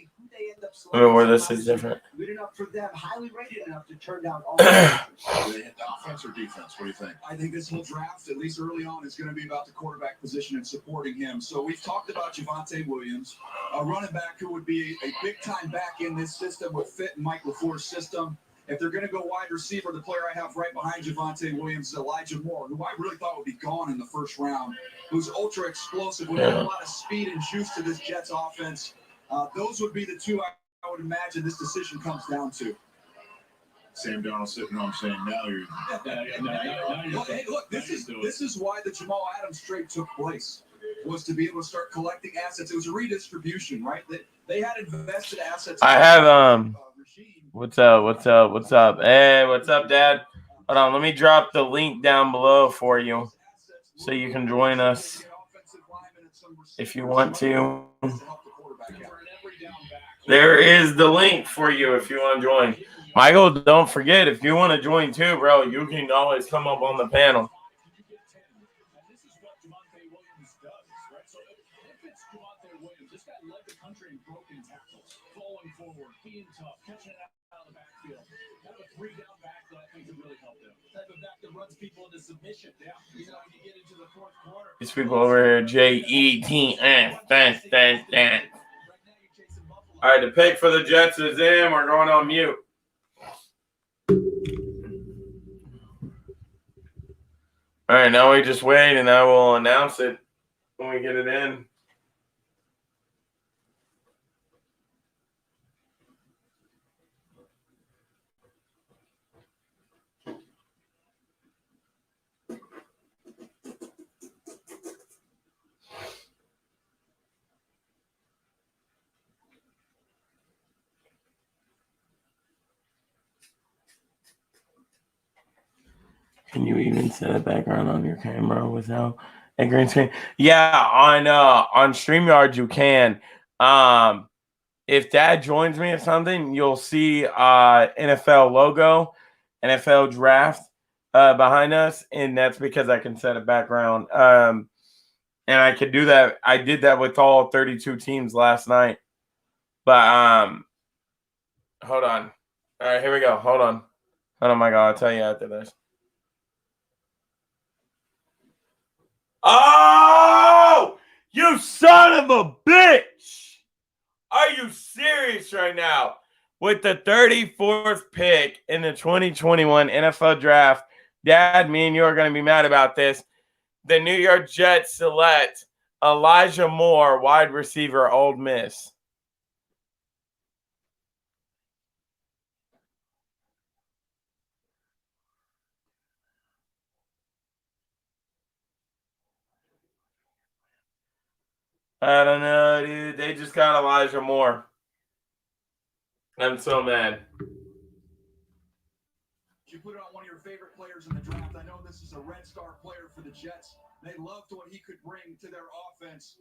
I mean, where this is different. Good enough for them, highly rated enough to turn down all. Offense or defense? What do you think? I think this whole draft, at least early on, is going to be about the quarterback position and supporting him. So we've talked about Javonte Williams, a running back who would be a big-time back in this system, would fit in Mike LaFleur's system. If they're going to go wide receiver, the player I have right behind Javonte Williams is Elijah Moore, who I really thought would be gone in the first round, who's ultra explosive, would have a lot of speed and juice to this Jets offense. Those would be the two I would imagine this decision comes down to. Sam Darnold sitting home saying, now you're. Well, hey, look, this is why the Jamal Adams trade took place, was to be able to start collecting assets. It was a redistribution, right? They had invested assets. I have What's up? Hey, what's up, Dad? Hold on, let me drop the link down below for you, so you can join us if you want to. There is the link for you if you want to join. Michael, don't forget, if you want to join too, bro, you can always come up on the panel. These people over here, JETN. All right, the pick for the Jets is in. We're going on mute. All right, now we just wait, and I will announce it when we get it in. Can you even set a background on your camera without a green screen? Yeah, on StreamYard you can. If Dad joins me or something, you'll see NFL logo, NFL draft behind us, and that's because I can set a background. And I could do that. I did that with all 32 teams last night. But hold on. All right, here we go. Hold on, Michael. I'll tell you after this. Oh, you son of a bitch. Are you serious right now? With the 34th pick in the 2021 NFL Draft, Dad, me and you are going to be mad about this. The New York Jets select Elijah Moore, wide receiver, Ole Miss. I don't know, dude. They just got Elijah Moore. I'm so mad. You put it on one of your favorite players in the draft. I know this is a red star player for the Jets. They loved what he could bring to their offense.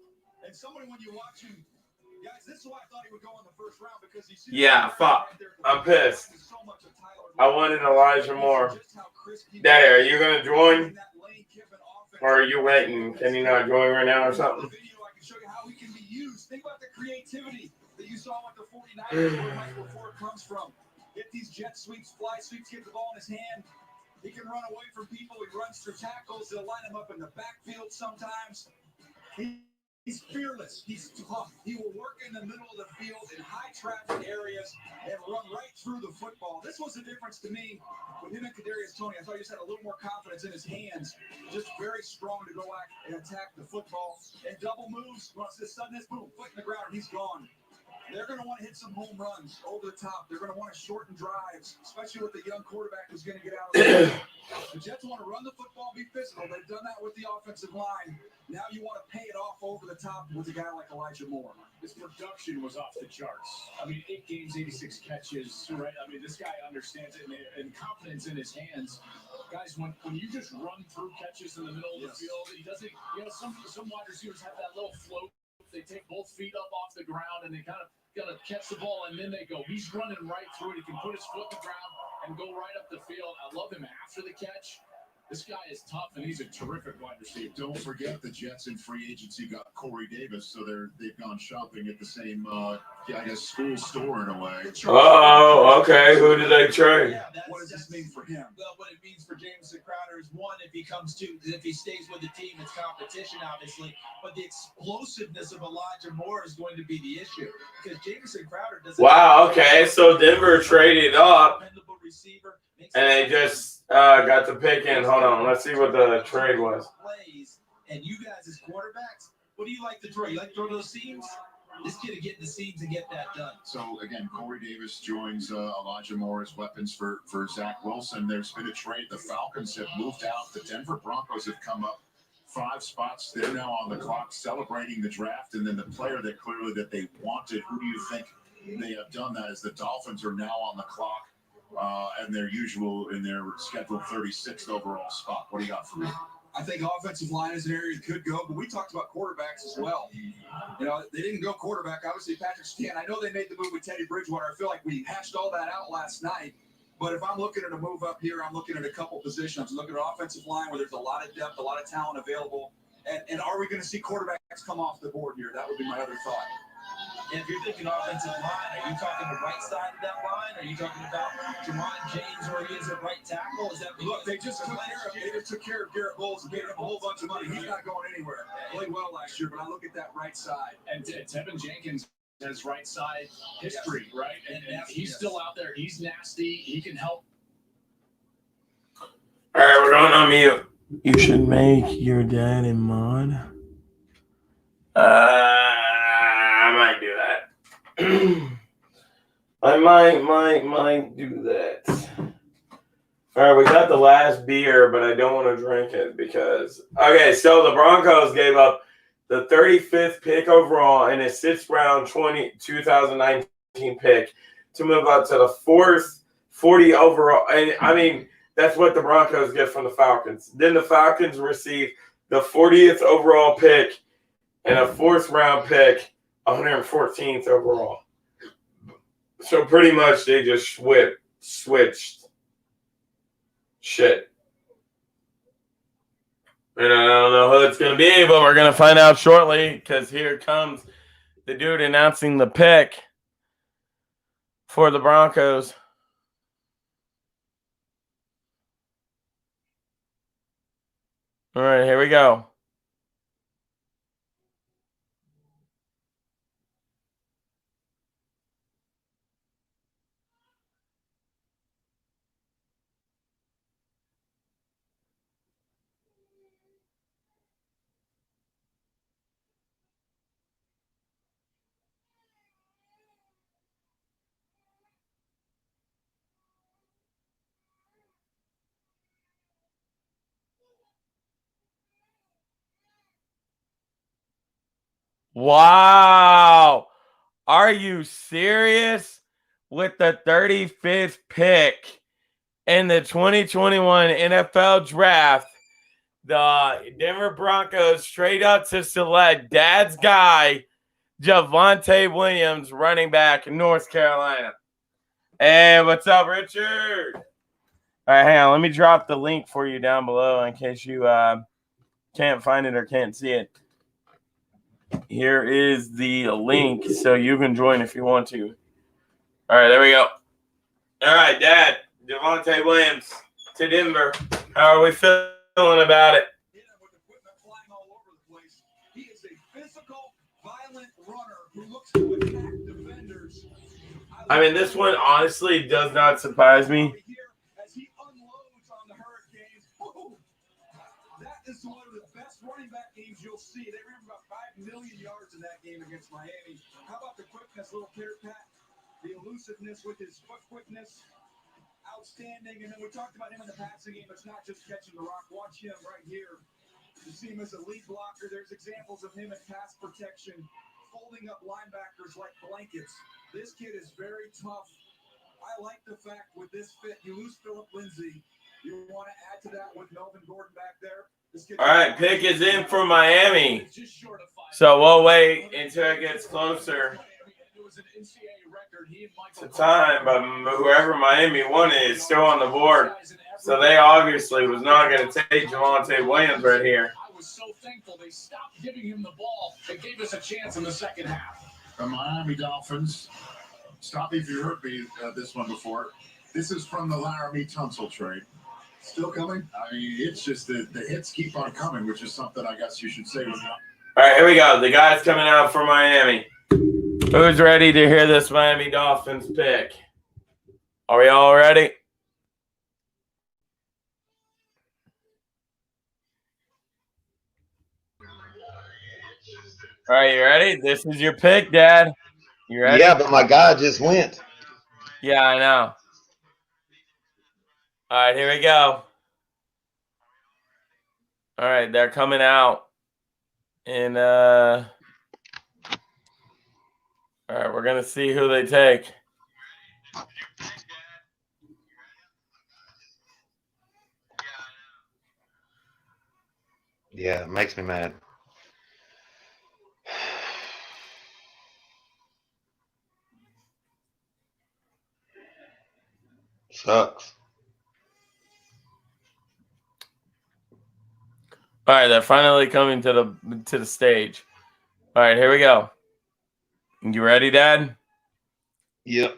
And somebody, when you watch him, guys, this is why I thought he would go in the first round, because he's fuck. I'm pissed. I wanted Elijah Moore. Daddy, are you going to join? Or are you waiting? Can you not join right now or something? Show you how he can be used. Think about the creativity that you saw with the 49ers, where Mike LaFleur comes from. Get these jet sweeps, fly sweeps, get the ball in his hand. He can run away from people. He runs through tackles. They'll line him up in the backfield sometimes. He's fearless. He's tough. He will work in the middle of the field in high traffic areas and run right through the football. This was the difference to me with him and Kadarius Toney. I thought he just had a little more confidence in his hands. Just very strong to go back and attack the football. And double moves. Once this sudden this boom, foot in the ground, he's gone. They're going to want to hit some home runs over the top. They're going to want to shorten drives, especially with the young quarterback who's going to get out of the way. The Jets want to run the football, be physical. They've done that with the offensive line. Now you want to pay it off over the top with a guy like Elijah Moore. His production was off the charts. I mean, 8 games, 86 catches, right? I mean, this guy understands it and confidence in his hands. Guys, when you just run through catches in the middle of the field, he doesn't, some wide receivers have that little float. They take both feet up off the ground and they kind of catch the ball and then they go. He's running right through it. He can put his foot in the ground and go right up the field. I love him after the catch. This guy is tough, and he's a terrific wide receiver. Don't forget the Jets in free agency got Corey Davis, so they've gone shopping at the same, school store in a way. Oh, okay. Who did they trade? Yeah, What does this mean for him? Well, what it means for Jamison Crowder is one, if he stays with the team, it's competition, obviously. But the explosiveness of Elijah Moore is going to be the issue because Jamison Crowder doesn't. Wow. Okay. So Denver traded up, Dependable receiver, and they just got the pick in. Hold on. Let's see what the trade was. plays, and you guys as quarterbacks, what do you like to throw? You like to throw those seams? This kid will get in the seams and get that done. So, again, Corey Davis joins Elijah Moore as weapons for Zach Wilson. There's been a trade. The Falcons have moved out. The Denver Broncos have come up 5 spots. They're now on the clock celebrating the draft. And then the player that clearly that they wanted, who do you think they have done that? Is the Dolphins are now on the clock and their scheduled 36th overall spot. What do you got for me? I think offensive line is an area that could go, but we talked about quarterbacks as well. They didn't go quarterback. Obviously, Patrick Surtain. I know they made the move with Teddy Bridgewater. I feel like we hashed all that out last night. But if I'm looking at a move up here, I'm looking at a couple positions. I'm looking at offensive line where there's a lot of depth, a lot of talent available. And are we going to see quarterbacks come off the board here? That would be my other thought. And if you're thinking offensive line, are you talking the right side of that line? Are you talking about Jamon James where he is at right tackle? Is that Look, they just took care of Garrett Bowles and gave him a whole bunch of money. He's not going anywhere. Played well last year, but I look at that right side. And Tevin Jenkins has right side history, right? And he's still out there. He's nasty. He can help. All right, we're going on mute. You should make your dad a mod. I might do that. I might do that. All right, we got the last beer, but I don't want to drink it because... Okay, so the Broncos gave up the 35th pick overall and a 6th round 2019 pick to move up to the 4th 40 overall. And, I mean, that's what the Broncos get from the Falcons. Then the Falcons receive the 40th overall pick and a 4th round pick, 114th overall. So pretty much they just switched shit. And I don't know who it's going to be, but we're going to find out shortly because here comes the dude announcing the pick for the Broncos. All right, here we go. Wow. Are you serious? With the 35th pick in the 2021 NFL Draft, the Denver Broncos trade up to select Dad's guy, Javonte Williams, running back in North Carolina. Hey, what's up, Richard? All right, hang on. Let me drop the link for you down below in case you can't find it or can't see it. Here is the link so you can join if you want to. All right, there we go. All right, Dad, Javonte Williams to Denver. How are we feeling about it? He is a physical I mean, this one honestly does not surprise me. That is one of the best running back games you'll see. They ran about 5 million yards in that game against Miami. How about the quickness, little pitter pat, the elusiveness with his foot quickness, outstanding. And then we talked about him in the passing game. It's not just catching the rock. Watch him right here. You see him as a lead blocker. There's examples of him in pass protection, folding up linebackers like blankets. This kid is very tough. I like the fact with this fit, you lose Philip Lindsay. You want to add to that with Melvin Gordon back there. All right, pick is in for Miami. So we'll wait until it gets closer to time, but whoever Miami wanted is still on the board. So they obviously was not going to take Javonte Williams right here. I was so thankful they stopped giving him the ball. It gave us a chance in the second half. The Miami Dolphins. Stop me if you heard me this one before. This is from the Laramie Tunsil trade. Still coming? I mean, it's just the hits keep on coming, which is something I guess you should say. All right, here we go. The guy's coming out for Miami. Who's ready to hear this Miami Dolphins pick? Are we all ready? All right, you ready? This is your pick, Dad. You ready? Yeah, but my guy just went. Yeah, I know. All right, here we go. All right, they're coming out. And all right, we're going to see who they take. Yeah, it makes me mad. Sucks. All right, they're finally coming to the stage. All right, here we go. You ready, Dad? Yep.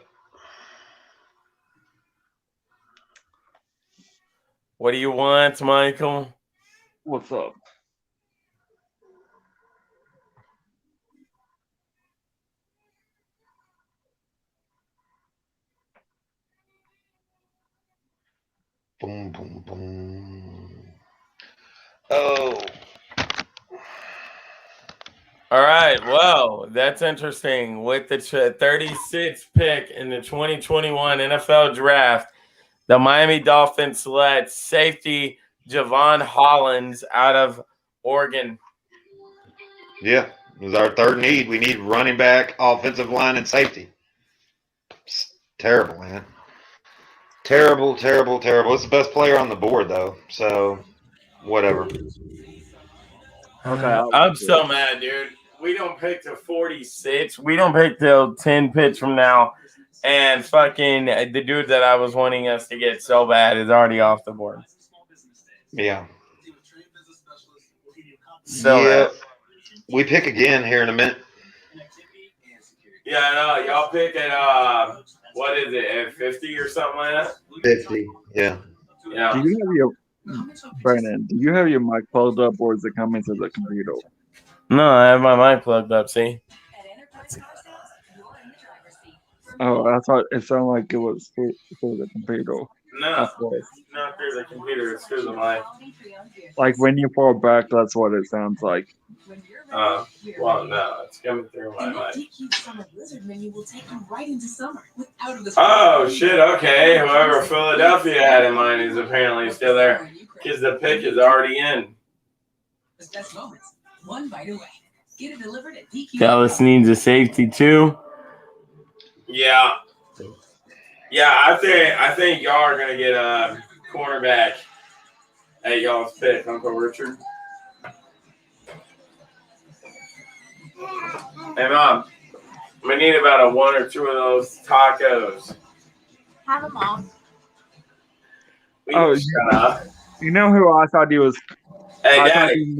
What do you want, Michael? What's up? Boom, boom, boom. Oh. All right, well, that's interesting. With the 36th pick in the 2021 NFL Draft, the Miami Dolphins select safety Javon Hollins out of Oregon. Yeah, it was our third need. We need running back, offensive line, and safety. It's terrible, man. Terrible, terrible, terrible. It's the best player on the board, though, so whatever. Okay, I'm so mad, dude. We don't pick till 46. We don't pick till 10 picks from now. And fucking the dude that I was wanting us to get so bad is already off the board. Yeah. So yeah. We pick again here in a minute. Yeah, I know. Y'all pick at what is it, at 50 or something like that? 50, yeah. Yeah. Do you have your Brandon? Do you have your mic plugged up, or is it coming to the computer? No, I have my mic plugged up. See? Oh, I thought it sounded like it was through the computer. No, not through the computer. It's through the mic. Like when you fall back, that's what it sounds like. Well, no, it's coming through my mic. Oh, shit, okay. Whoever Philadelphia had in mind is apparently still there because the pick is already in. Dallas needs a safety, too. Yeah. Yeah, I think y'all are going to get a cornerback at y'all's pick, Uncle Richard. Hey, Mom, we need about one or two of those tacos. Have them all. Oh, you know who I thought he was? Hey, Daddy.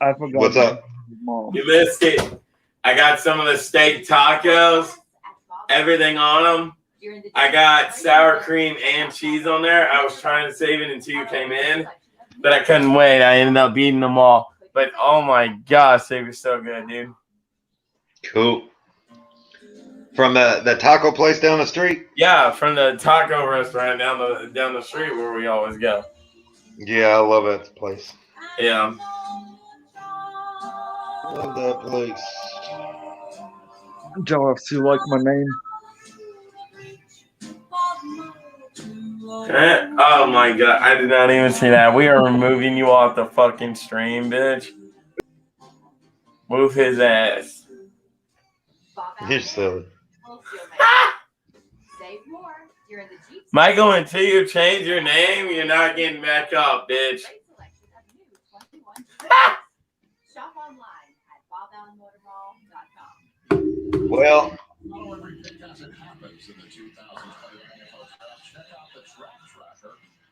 I forgot. What's up? Mom. You missed it. I got some of the steak tacos, everything on them. I got sour cream and cheese on there. I was trying to save it until you came in, but I couldn't wait. I ended up eating them all. But, oh, my gosh, they were so good, dude. Cool. From the taco place down the street? Yeah, from the taco restaurant down the street where we always go. Yeah, I love that place. Yeah. Love that place. Joe, if you like my name. Oh my god, I did not even see that. We are removing you off the fucking stream, bitch. Move his ass. You're silly. Michael, until you change your name, you're not getting back up, bitch. Shop online at boballenmotormall.com. Well,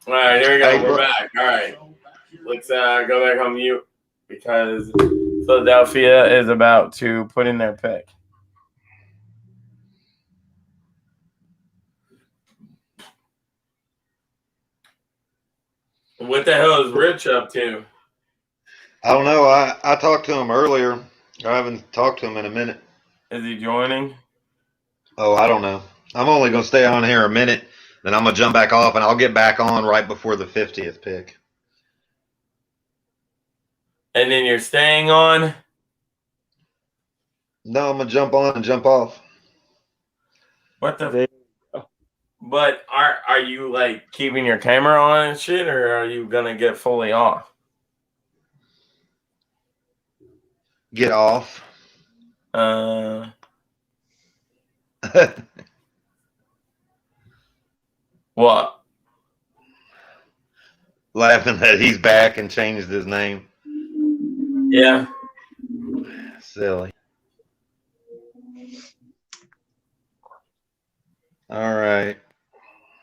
all right, here we go. We're back. All right. Let's go back on mute because Philadelphia is about to put in their pick. What the hell is Rich up to? I don't know. I talked to him earlier. I haven't talked to him in a minute. Is he joining? Oh, I don't know. I'm only going to stay on here a minute, then I'm going to jump back off, and I'll get back on right before the 50th pick. And then you're staying on? No, I'm going to jump on and jump off. What the? But are you like keeping your camera on and shit, or are you going to get fully off? Get off. What? Laughing that he's back and changed his name. Yeah. Silly. All right.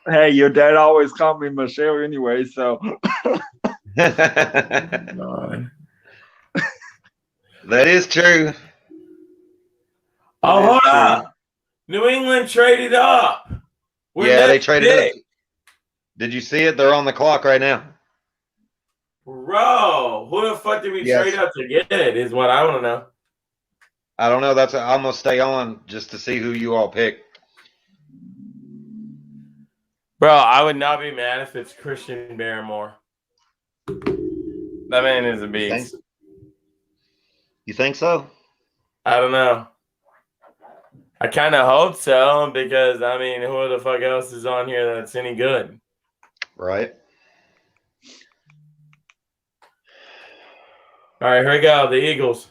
Hey, your dad always called me Michelle anyway, so. That is true. Oh, hold up. New England traded up. Yeah, they traded up. Did you see it? They're on the clock right now. Bro, who the fuck did we trade up to get it is what I want to know. I don't know. I'm going to stay on just to see who you all pick. Bro, I would not be mad if it's Christian Barrymore. That man is a beast. You think so? I don't know. I kind of hope so because, I mean, who the fuck else is on here that's any good? Right. All right, here we go. The Eagles.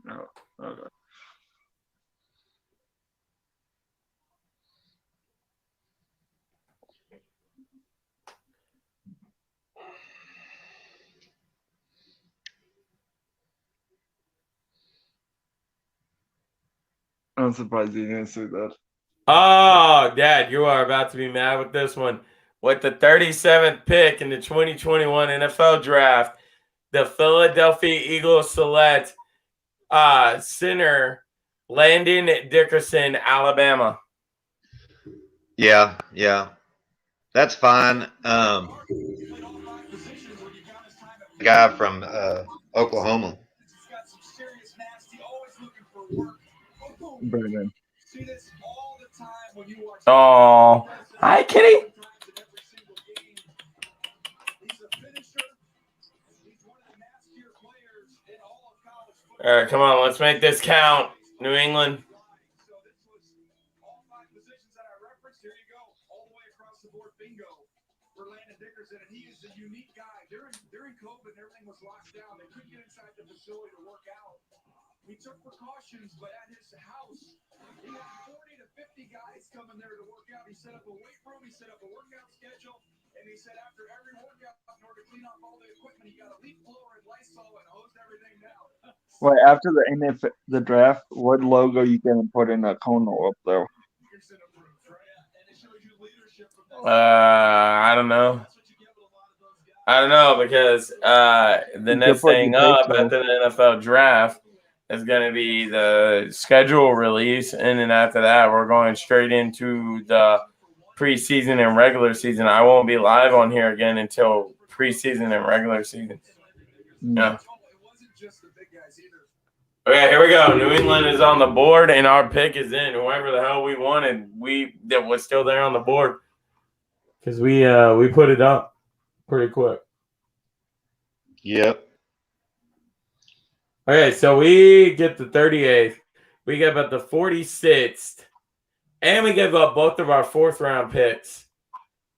No. Okay. I'm surprised you didn't see that. Oh, Dad, you are about to be mad with this one. With the 37th pick in the 2021 NFL Draft, the Philadelphia Eagles select center Landon Dickerson, Alabama. Yeah. That's fine. Guy from Oklahoma. Brandon. Oh, hi, Kitty. All right, come on, let's make this count. New England. During COVID, everything was locked down. They couldn't get inside the facility to work out. He took precautions, but at his house, he had 40 to 50 guys coming there to work out. He set up a weight room, he set up a workout schedule, and he said after every workout, in order to clean up all the equipment, he got a leaf blower and Lysol and hosed everything down. Wait, after the draft, what logo you gonna put in a Kono up there? I don't know. I don't know because the next thing up after the NFL draft is going to be the schedule release, and then after that, we're going straight into the preseason and regular season. I won't be live on here again until preseason and regular season. Yeah. Okay, here we go. New England is on the board, and our pick is in. Whoever the hell we wanted, that was still there on the board because we put it up pretty quick. Yep. Okay, so we get the 38th. We give up the 46th. And we give up both of our fourth-round picks,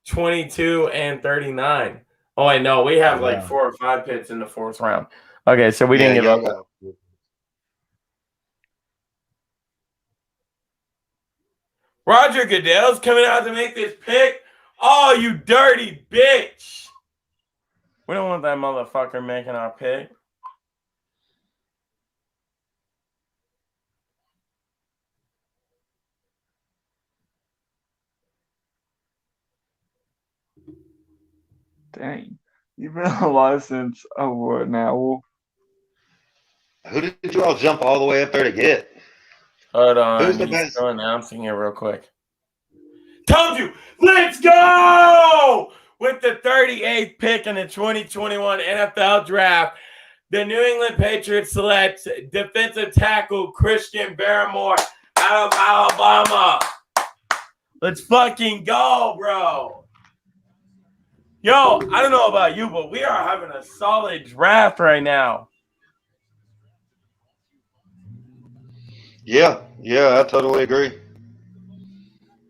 22 and 39. Oh, I know. We have like 4 or 5 picks in the fourth round. Okay, so we didn't give up that. Roger Goodell's coming out to make this pick. Oh, you dirty bitch. We don't want that motherfucker making our pick. Dang. You've been alive since what now? Who did you all jump all the way up there to get? Hold on. Who's the He's best? still announcing it real quick. Told you. Let's go! With the 38th pick in the 2021 NFL Draft, the New England Patriots select defensive tackle Christian Barmore out of Alabama. Let's fucking go, bro. Yo, I don't know about you, but we are having a solid draft right now. Yeah, I totally agree.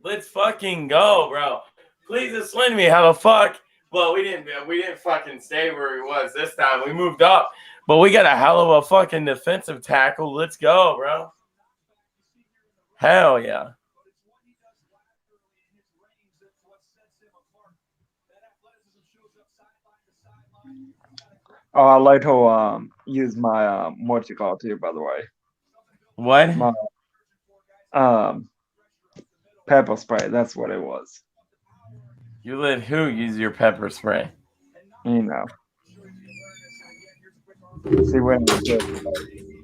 Let's fucking go, bro. Please explain to me how the fuck. Well, we didn't fucking stay where he was this time. We moved up, but we got a hell of a fucking defensive tackle. Let's go, bro. Hell yeah. Oh, I like to use my what you call it too, by the way. What? My pepper spray. That's what it was. You let who use your pepper spray? You know. See when.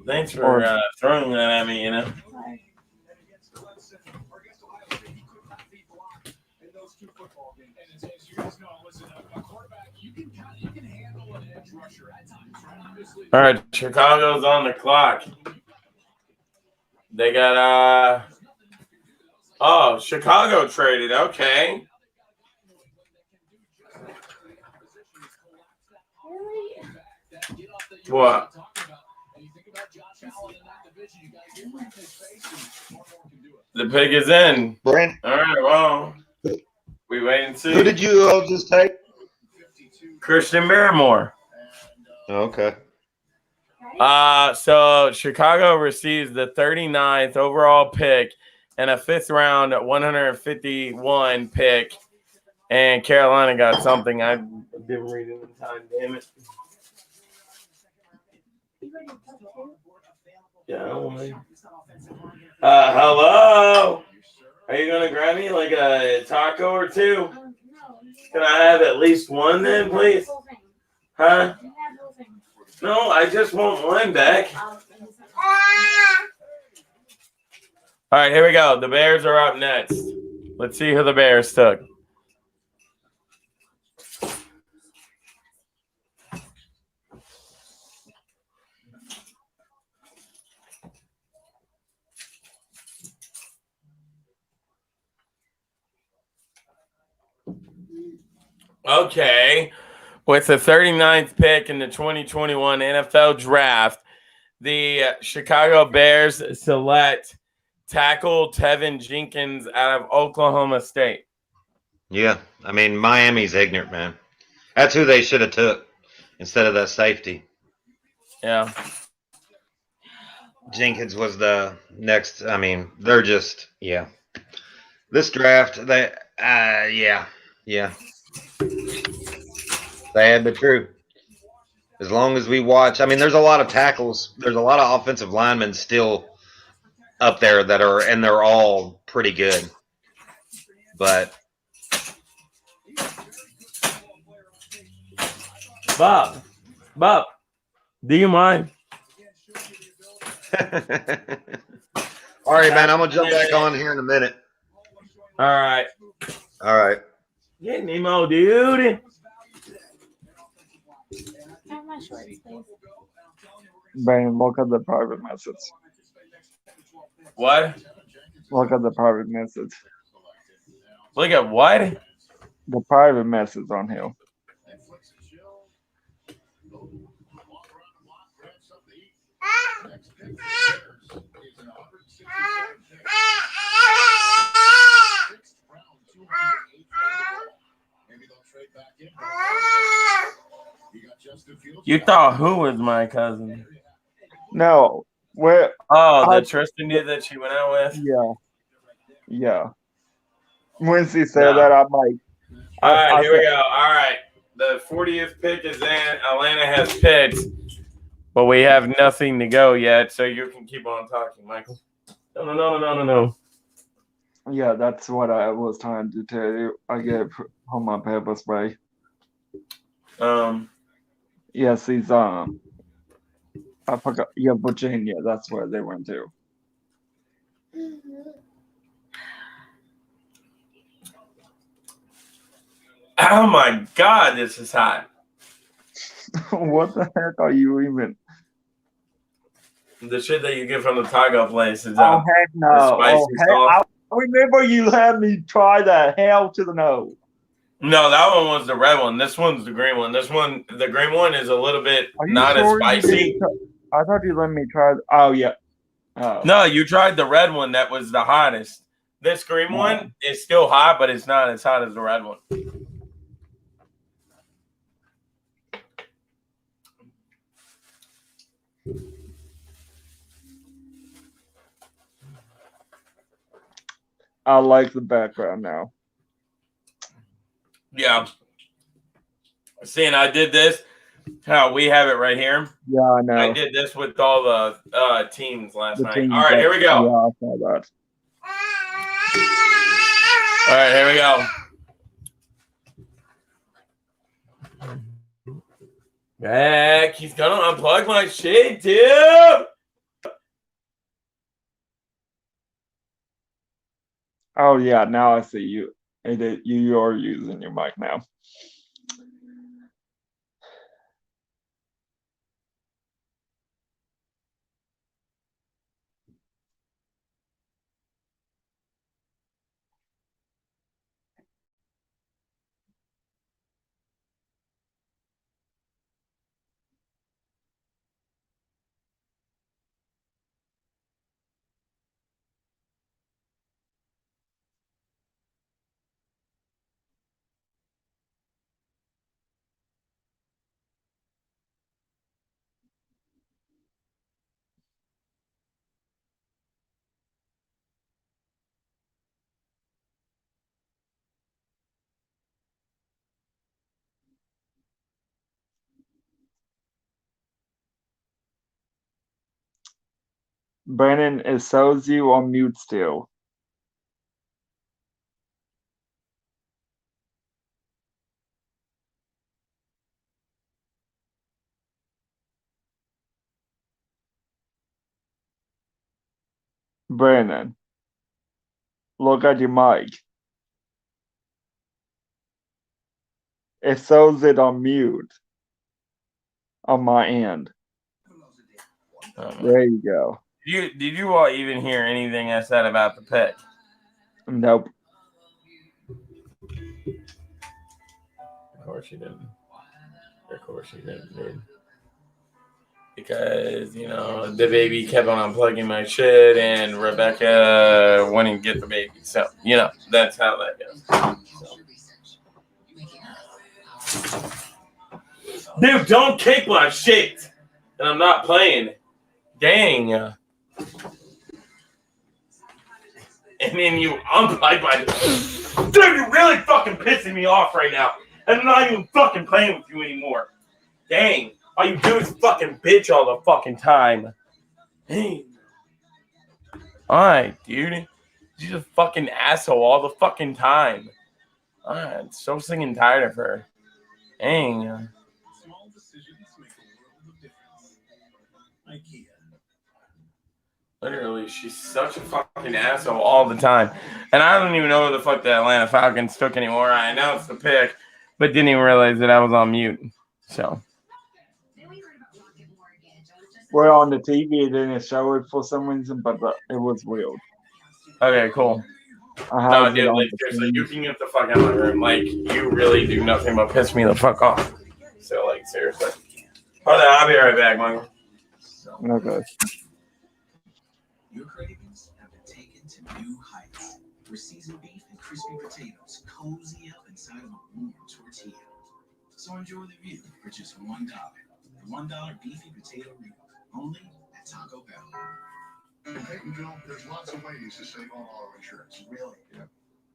Thanks for throwing that at me. You know. All right, Chicago's on the clock. They got Chicago traded. Okay. What? The pick is in. Brandon. All right, well, we wait and see. Who did you all just take? Christian Barmore. Okay. So Chicago receives the 39th overall pick and a 5th round 151 pick. And Carolina got something. I didn't read it in time, damn it. Yeah, hello? Are you going to grab me like a taco or two? Can I have at least one then, please? Huh? No, I just want one back. All right, here we go. The Bears are up next. Let's see who the Bears took. Okay. With the 39th pick in the 2021 NFL Draft, the Chicago Bears select tackle Tevin Jenkins out of Oklahoma State. Yeah, I mean, Miami's ignorant, man. That's who they should have took instead of that safety. Yeah. Jenkins was the next. I mean, they're just, yeah. This draft, they, yeah. Sad but true. As long as we watch, I mean, there's a lot of tackles. There's a lot of offensive linemen still up there that are, and they're all pretty good. But Bob, do you mind? All right, man. I'm gonna jump back on here in a minute. All right. All right. Get Nemo, dude. Have my shorts, please. Brandon, look at the private message. What? Look at the private message. Look at what? The private message on here. You thought who was my cousin? No. Where? Oh, the Tristan dude that she went out with? Yeah. Yeah. When she said that, I'm like, all right, here we go. All right. The 40th pick is in. Atlanta has picked, but we have nothing to go yet, so you can keep on talking, Michael. No. Yeah, that's what I was trying to tell you. I get on my pepper spray. Yes, he's I forgot. Yeah, Virginia. That's where they went to. Oh my God, this is hot. What the heck are you even? The shit that you get from the taco place is Oh heck no! the spicy sauce. I remember you had me try that. Hell to the no. No, that one was the red one. This one's the green one. This one, the green one, is a little bit not as spicy. I thought you let me try. Oh yeah. Oh. No, you tried the red one. That was the hottest. This green one is still hot, but it's not as hot as the red one. I like the background now. Yeah. See, and I did this. How we have it right here. Yeah, I know. I did this with all the teams last night. Teams All right, here we go. Yeah, I saw that. All right, here we go. Back. He's gonna unplug my shit, dude. Oh yeah, now I see you. You are using your mic now. Brandon, is Sozu on mute still? Brandon, look at your mic. It shows it on mute on my end. There you go. Did you all even hear anything I said about the pick? Nope. Of course you didn't. Of course you didn't, dude. Because, you know, the baby kept on unplugging my shit and Rebecca wouldn't get the baby. So, you know, that's how that goes. So. Dude, don't kick my shit. And I'm not playing. Dang. And then you unplug my... Dude, you're really fucking pissing me off right now. I'm not even fucking playing with you anymore. Dang. All you do is fucking bitch all the fucking time. Hey. Alright, dude. She's a fucking asshole all the fucking time. Alright, so sick and tired of her. Dang. IKEA. Literally, she's such a fucking asshole all the time. And I don't even know where the fuck the Atlanta Falcons took anymore. I announced the pick, but didn't even realize that I was on mute. So. We're on the TV didn't show it for some reason, but it was weird. Okay, cool. No, dude, like, seriously, you can get the fuck out of my room. Like, you really do nothing but piss me the fuck off. So, like, seriously. Hold on, I'll be right back, Michael. Okay. Your cravings have been taken to new heights, where seasoned beef and crispy potatoes cozy up inside of a warm tortilla. So enjoy the view for just $1. The $1 beefy potato meal, only at Taco Bell. In Peytonville, there's lots of ways to save on auto insurance. Really? Yep.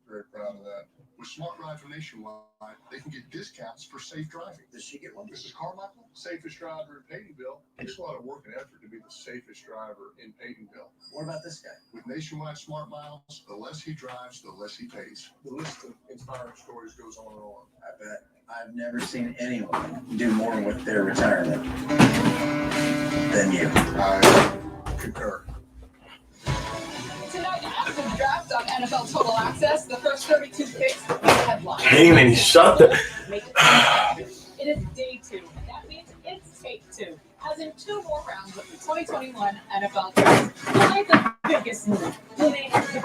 Very proud of that. With Smart Ride from Nationwide, they can get discounts for safe driving. Does she get one? This is Carmichael, safest driver in Peytonville. Takes a lot of work and effort to be the safest driver in Peytonville. What about this guy? With Nationwide Smart Miles, the less he drives, the less he pays. The list of inspiring stories goes on and on. I bet. I've never seen anyone do more with their retirement than you. I concur. Tonight, active draft on NFL Total Access. The first 32 picks make headlines. Damon, shut the. It is day 2, and that means it's take 2. As in 2 more rounds of the 2021 NFL Draft. Tonight, the biggest move, the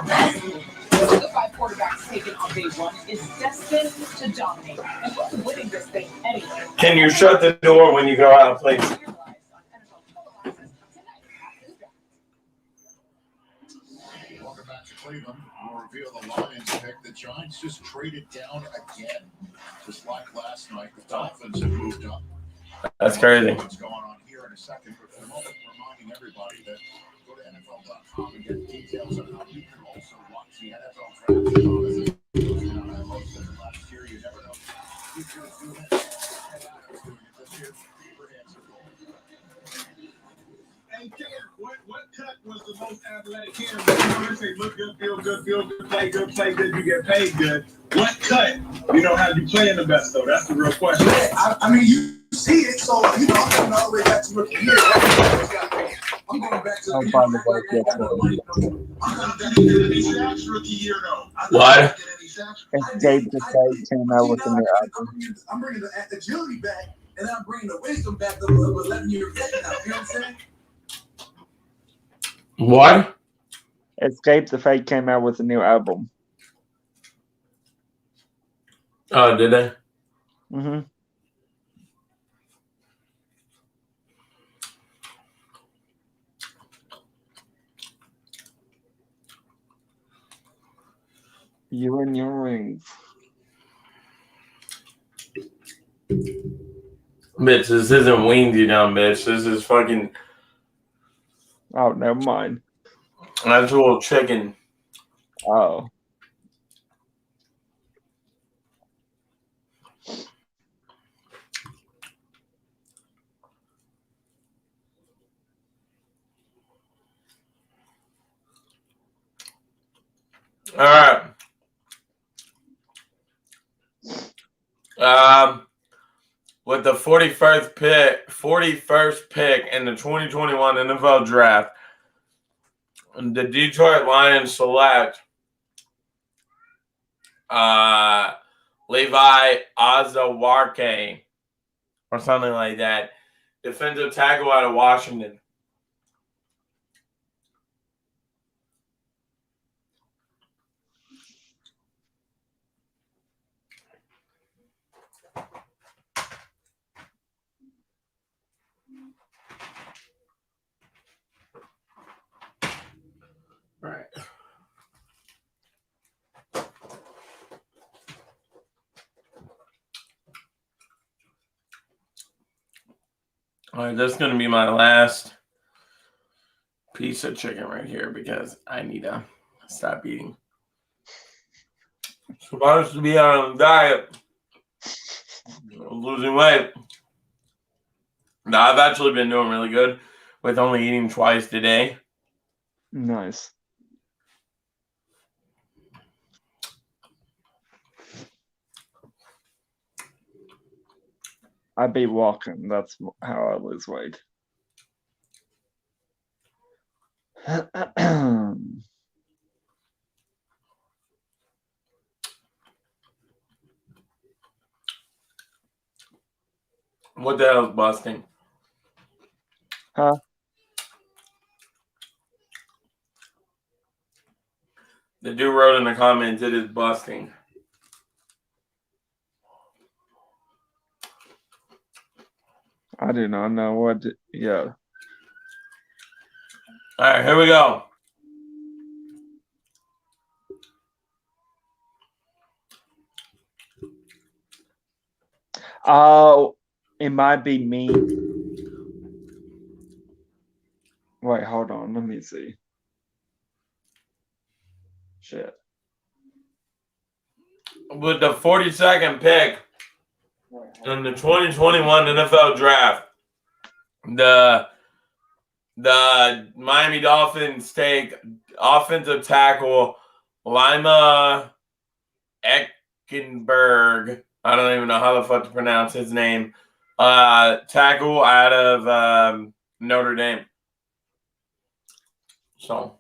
best move. Each of the 5 quarterbacks taken on day 1 is destined to dominate. And who's winning this thing anyway? Can you shut the door when you go out, please? Welcome back to Cleveland. We'll reveal the Lions pick. The Giants just traded down again. Just like last night, the Dolphins have moved up. That's crazy. What's going on here in a second, but for the moment, reminding everybody that go to NFL.com and get details on how you can also watch the NFL draft. Last year, you never know. You could do it. This year, your hands are full. Hey, Cam, what cut was the most athletic Cam? You know, they say look good, feel good, play good, you get paid good. What cut, have you playing the best, though? That's the real question. Yeah, I mean, you see it, so, I'm going all the way back to rookie year. I'm going back to I'm fine with rookie year, though. What? Escape the Fate came out with a new album. I'm bringing the agility back, and then I'm bringing the wisdom back of 11-year vet now. You know what I'm saying? What? Escape the Fate came out with a new album. Oh, did they? Mm-hmm. You and your rings. Bitch, this isn't wings, you dumb bitch. This is fucking Oh, never mind. actual chicken. Oh. All right. With the 41st pick in the 2021 NFL Draft, the Detroit Lions select Levi Azawarke or something like that, defensive tackle out of Washington. Right. All right, that's going to be my last piece of chicken right here because I need to stop eating. Supposed to be on a diet, losing weight. Now, I've actually been doing really good with only eating twice today. Nice. I be walking. That's how I lose weight. What the hell is busting? Huh? The dude wrote in the comments, it is busting. I do not know what. Yeah. All right, here we go. Oh, it might be me. Wait, hold on. Let me see. Shit. With the 42nd pick in the 2021 NFL Draft, the Miami Dolphins take offensive tackle Lima Eckenberg. I don't even know how the fuck to pronounce his name. Tackle out of Notre Dame. So.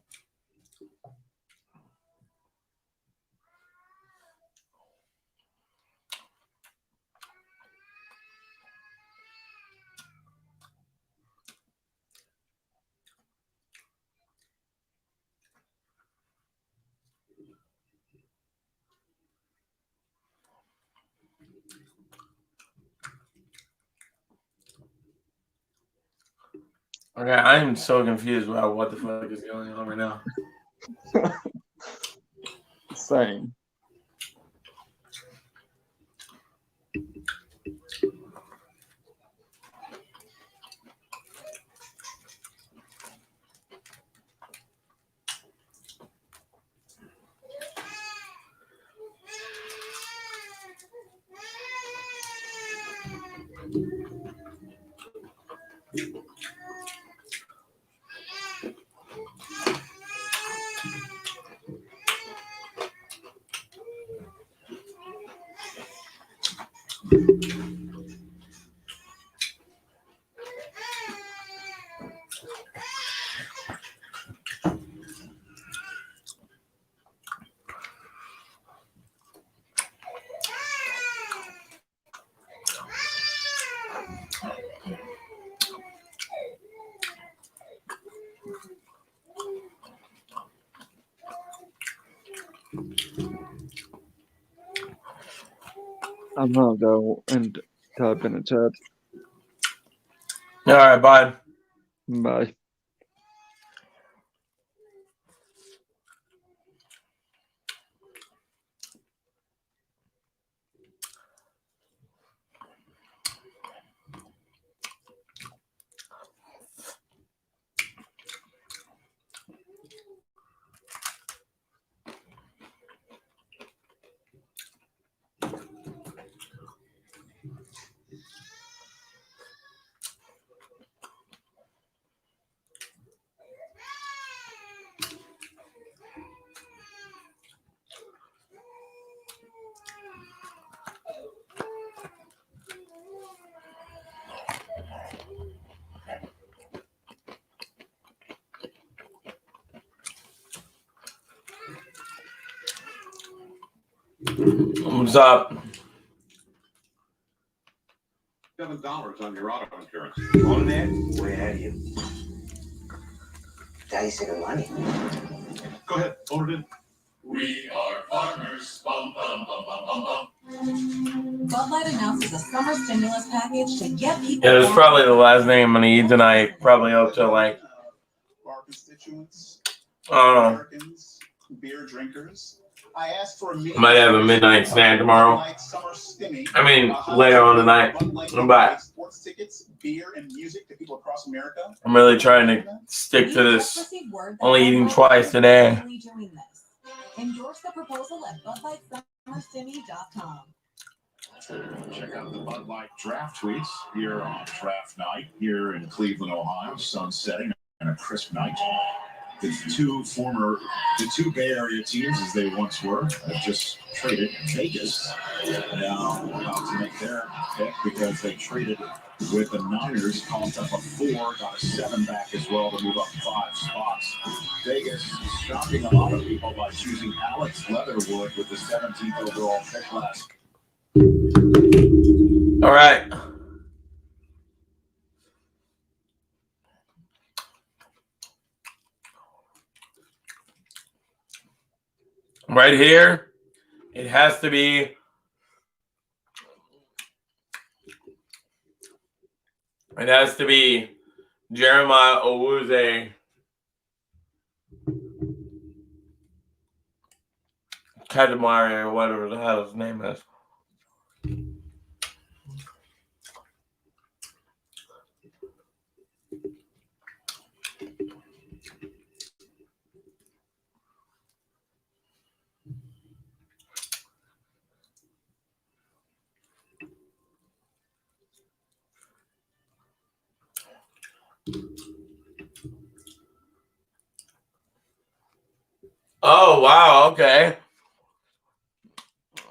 Okay, I'm so confused about what the fuck is going on right now. Same. I'm gonna go and type in the chat. All right, bye. Bye. What's up? $7 on your auto insurance. On there? Where are you? Daddy said money. Go ahead, hold it in. We are partners. Bum, bum, bum, bum, bum, bum. Bud Light announces a summer stimulus package to get people. Yeah, it's probably the last thing I'm gonna eat tonight. Probably up to like, Our constituents, I don't know. Americans, beer drinkers. I asked for a meeting. Might have a midnight snack tomorrow. I mean, later on tonight. I'm back. Sports tickets, beer, and music to people across America. I'm really trying to stick to this. Only eating twice today. Endorse the proposal at BudLightSummerStimmy.com. Check out the Bud Light draft tweets here on draft night here in Cleveland, Ohio. Sun setting and a crisp night. The two Bay Area teams, as they once were, have just traded. Vegas now about to make their pick because they traded with the Niners, cost up a 4, got a 7 back as well to move up 5 spots. Vegas shocking a lot of people by choosing Alex Leatherwood with the 17th overall pick last. All right. Right here, it has to be Jeremiah Owuzie Kadamari or whatever the hell his name is. Oh, wow. Okay.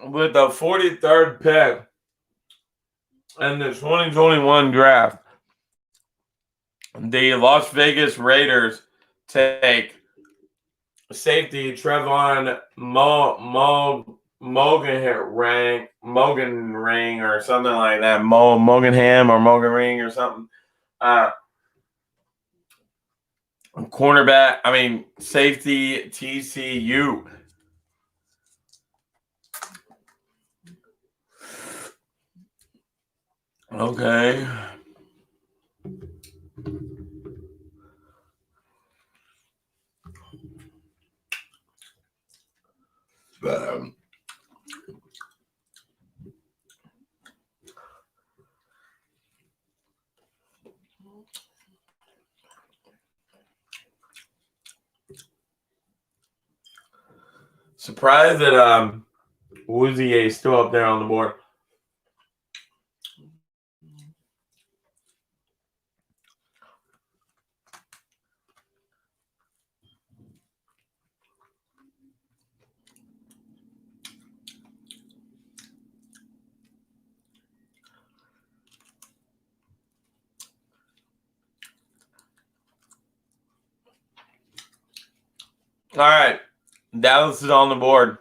With the 43rd pick in the 2021 draft, the Las Vegas Raiders take safety Trevon Mogan Ring or something like that. Moganham or Mogan Ring or something. Safety TCU. Okay. But surprised that Woozier is still up there on the board. All right. Dallas is on the board.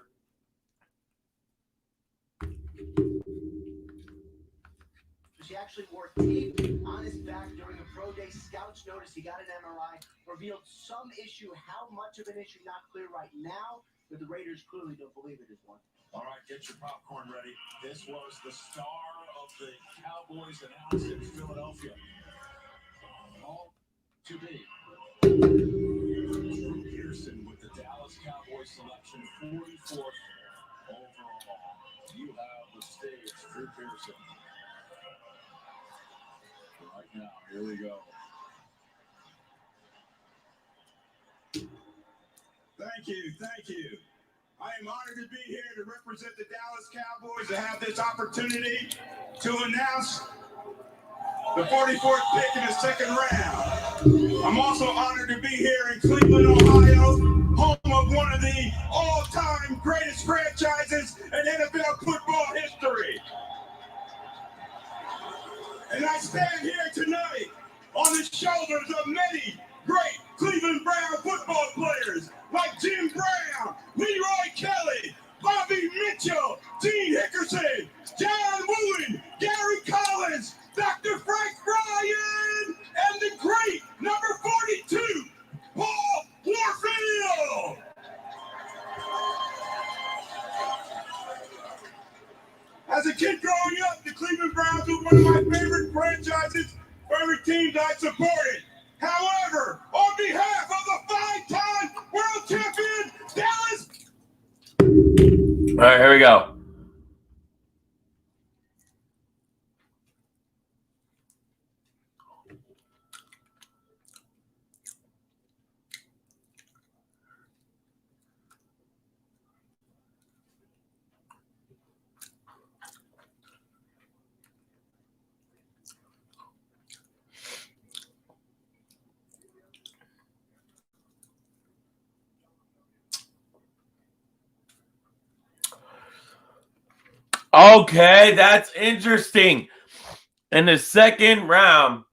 She actually wore tape on his back during a pro day. Scouts noticed he got an MRI, revealed some issue. How much of an issue, not clear right now, but the Raiders clearly don't believe it is one. All right, get your popcorn ready. This was the star of the Cowboys announced in Philadelphia. All to be. Drew Pearson with the Dallas Cowboys selection, 44th overall. You have the stage, Drew Pearson. Right now, here we go. Thank you. I am honored to be here to represent the Dallas Cowboys, to have this opportunity to announce the 44th pick in the second round. I'm also honored to be here in Cleveland, Ohio, home of one of the all-time greatest franchises in NFL football history. And I stand here tonight on the shoulders of many great Cleveland Brown football players like Jim Brown, Leroy Kelly, Bobby Mitchell, Dean Hickerson, John Woolen, Gary Collins, Dr. Frank Ryan, and the great number 42, Paul Warfield. As a kid growing up, the Cleveland Browns were one of my favorite franchises, favorite teams I supported. However, on behalf of the 5-time world champion, Dallas. All right, here we go. Okay, that's interesting. In the second round,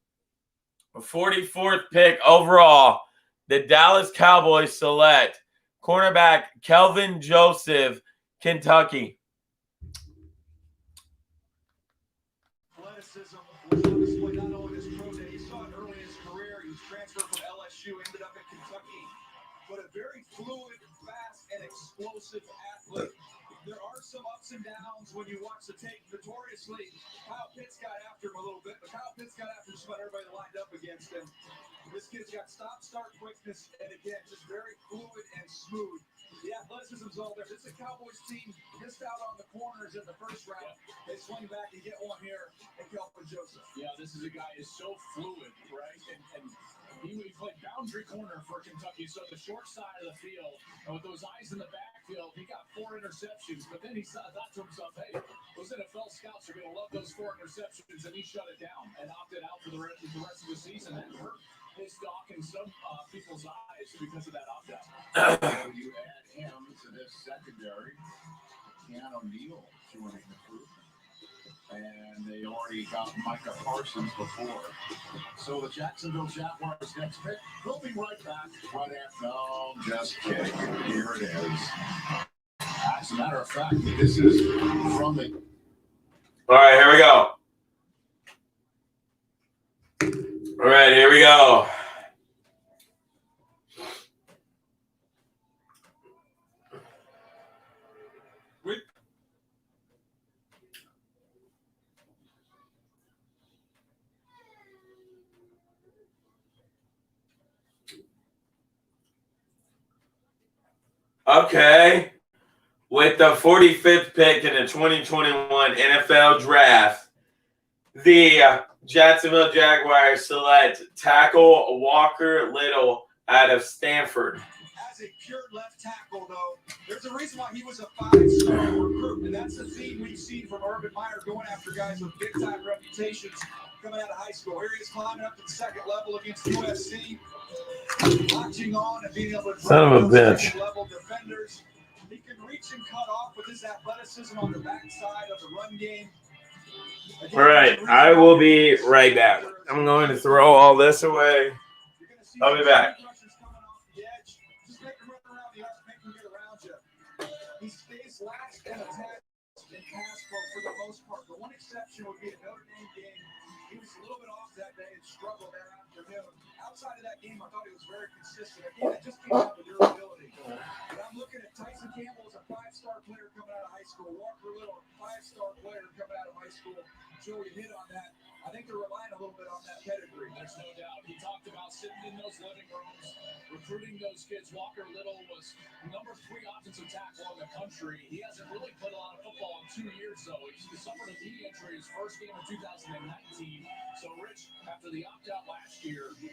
44th pick overall, The Dallas Cowboys select cornerback Kelvin Joseph, Kentucky. Athleticism was on display not only in his pro day, you saw it early in his career. He was transferred from LSU, ended up in Kentucky, but a very fluid, fast, and explosive athlete. There are some ups and downs when you watch the tape. Notoriously, Kyle Pitts got after him a little bit, but Kyle Pitts got after just about everybody that lined up against him. This kid's got stop-start quickness, and again, just very fluid and smooth. The athleticism's all there. This is a Cowboys team missed out on the corners in the first round. They swing back and get one here in Kelvin Joseph. Yeah, this is a guy who's so fluid, right? And he played boundary corner for Kentucky, so the short side of the field, and with those eyes in the backfield, he got 4 interceptions, but then he thought to himself, hey, those NFL scouts are going to love those 4 interceptions, and he shut it down and opted out for the rest of the season. That hurt his stock in some people's eyes because of that opt-out. You add him to this secondary, Keanu Neal joining the group. And they already got Micah Parsons before. So the Jacksonville Jaguars next pick. We'll be right back. Right after. No, just kidding. Here it is. As a matter of fact, this is from the. All right, here we go. All right, here we go. Okay. With the 45th pick in the 2021 NFL Draft, the Jacksonville Jaguars select tackle Walker Little out of Stanford. As a pure left tackle, though, there's a reason why he was a 5-star recruit, and that's the theme we've seen from Urban Meyer going after guys with big-time reputations coming out of high school. Here he is climbing up to the second level against USC, latching on and being able to Son of a bitch. level defenders. He can reach and cut off with his athleticism on the backside of the run game. All right, I will be right back. I'm going to throw all this away. I'll be back. He stays latched and attached in pass for the most part. The one exception would be a Notre Dame game. He was a little bit off that day and struggled that afternoon. Outside of that game, I thought he was very consistent. Again, it just came out with durability. But I'm looking at Tyson Campbell as a 5-star player coming out of high school. Walker Little, a 5-star player coming out of high school. Joe, you hit on that. I think they're relying a little bit on that pedigree. There's no doubt. He talked about sitting in those living rooms, recruiting those kids. Walker Little was number 3 offensive tackle in the country. He hasn't really played a lot of football in 2 years, though. He suffered a knee injury his first game in 2019. So, Rich, after the opt-out last year, you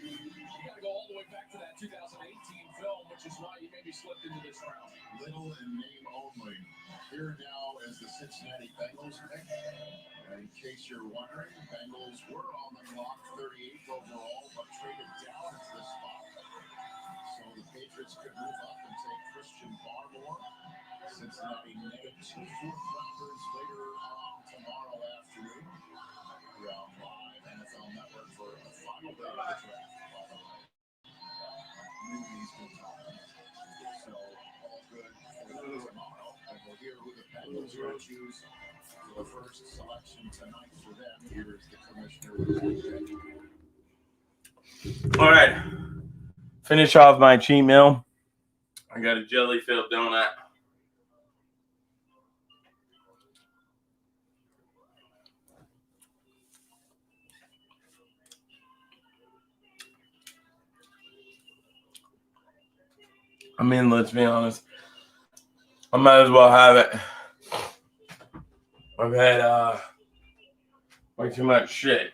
got to go all the way back to that 2018 film, which is why you maybe slipped into this round. Little in name only. Here now is the Cincinnati Bengals pick. In case you're wondering, Bengals were on the clock 38th overall, but traded down to this spot. So the Patriots could move up and take Christian Barmore. Cincinnati named 2 fourth-rounders later on tomorrow afternoon. We're on live NFL Network for the final day of the draft, by the way. Movies will talk. So all good for tomorrow. And we'll hear who the Bengals will choose. The first selection tonight for them. Here is the commissioner. All right. Finish off my cheat meal. I got a jelly-filled donut. I mean, let's be honest. I might as well have it. I've had way too much shit.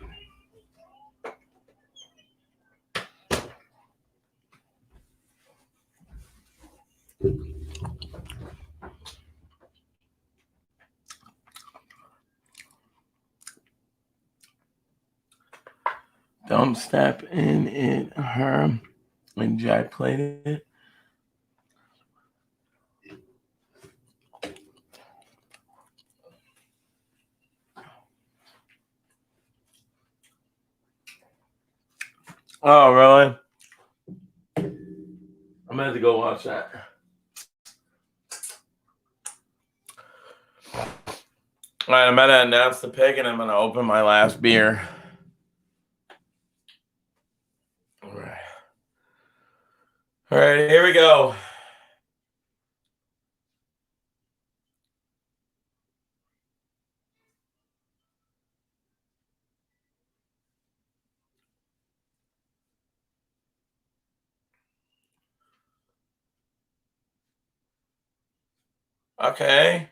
Don't step in it, her. When Jack played it. Oh, really? I'm going to have to go watch that. All right, I'm going to announce the pick, and I'm going to open my last beer. All right, here we go. Okay.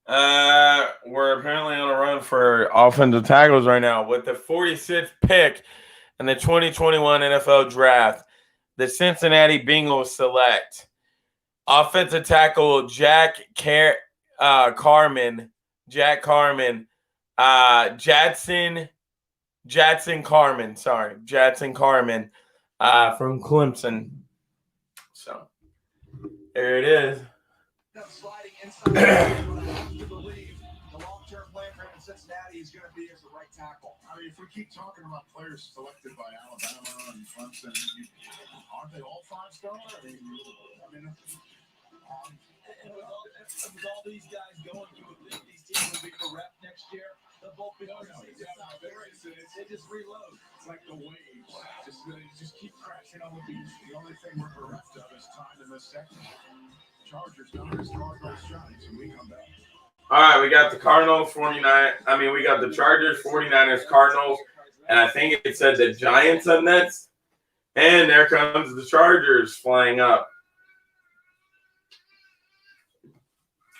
We're apparently on a run for offensive tackles right now. With the 46th pick in the 2021 NFL Draft, the Cincinnati Bengals select offensive tackle Jack Carman, Jadson Carman from Clemson. So there it is. Sliding inside the believe the long-term plan for him in Cincinnati is going to be as the right tackle. I mean, if we keep talking about players selected by Alabama and Clemson, aren't they all five-star? And with all these guys going, you would think these teams would be bereft next year. They'll both be they just reload. It's like the waves. Just keep crashing on the beach. The only thing we're bereft of is time in this section. Chargers numbers, Cardinals Giants, and we come back. All right, we got the Cardinals, we got the Chargers, 49ers, Cardinals, and I think it said the Giants up next. And there comes the Chargers flying up.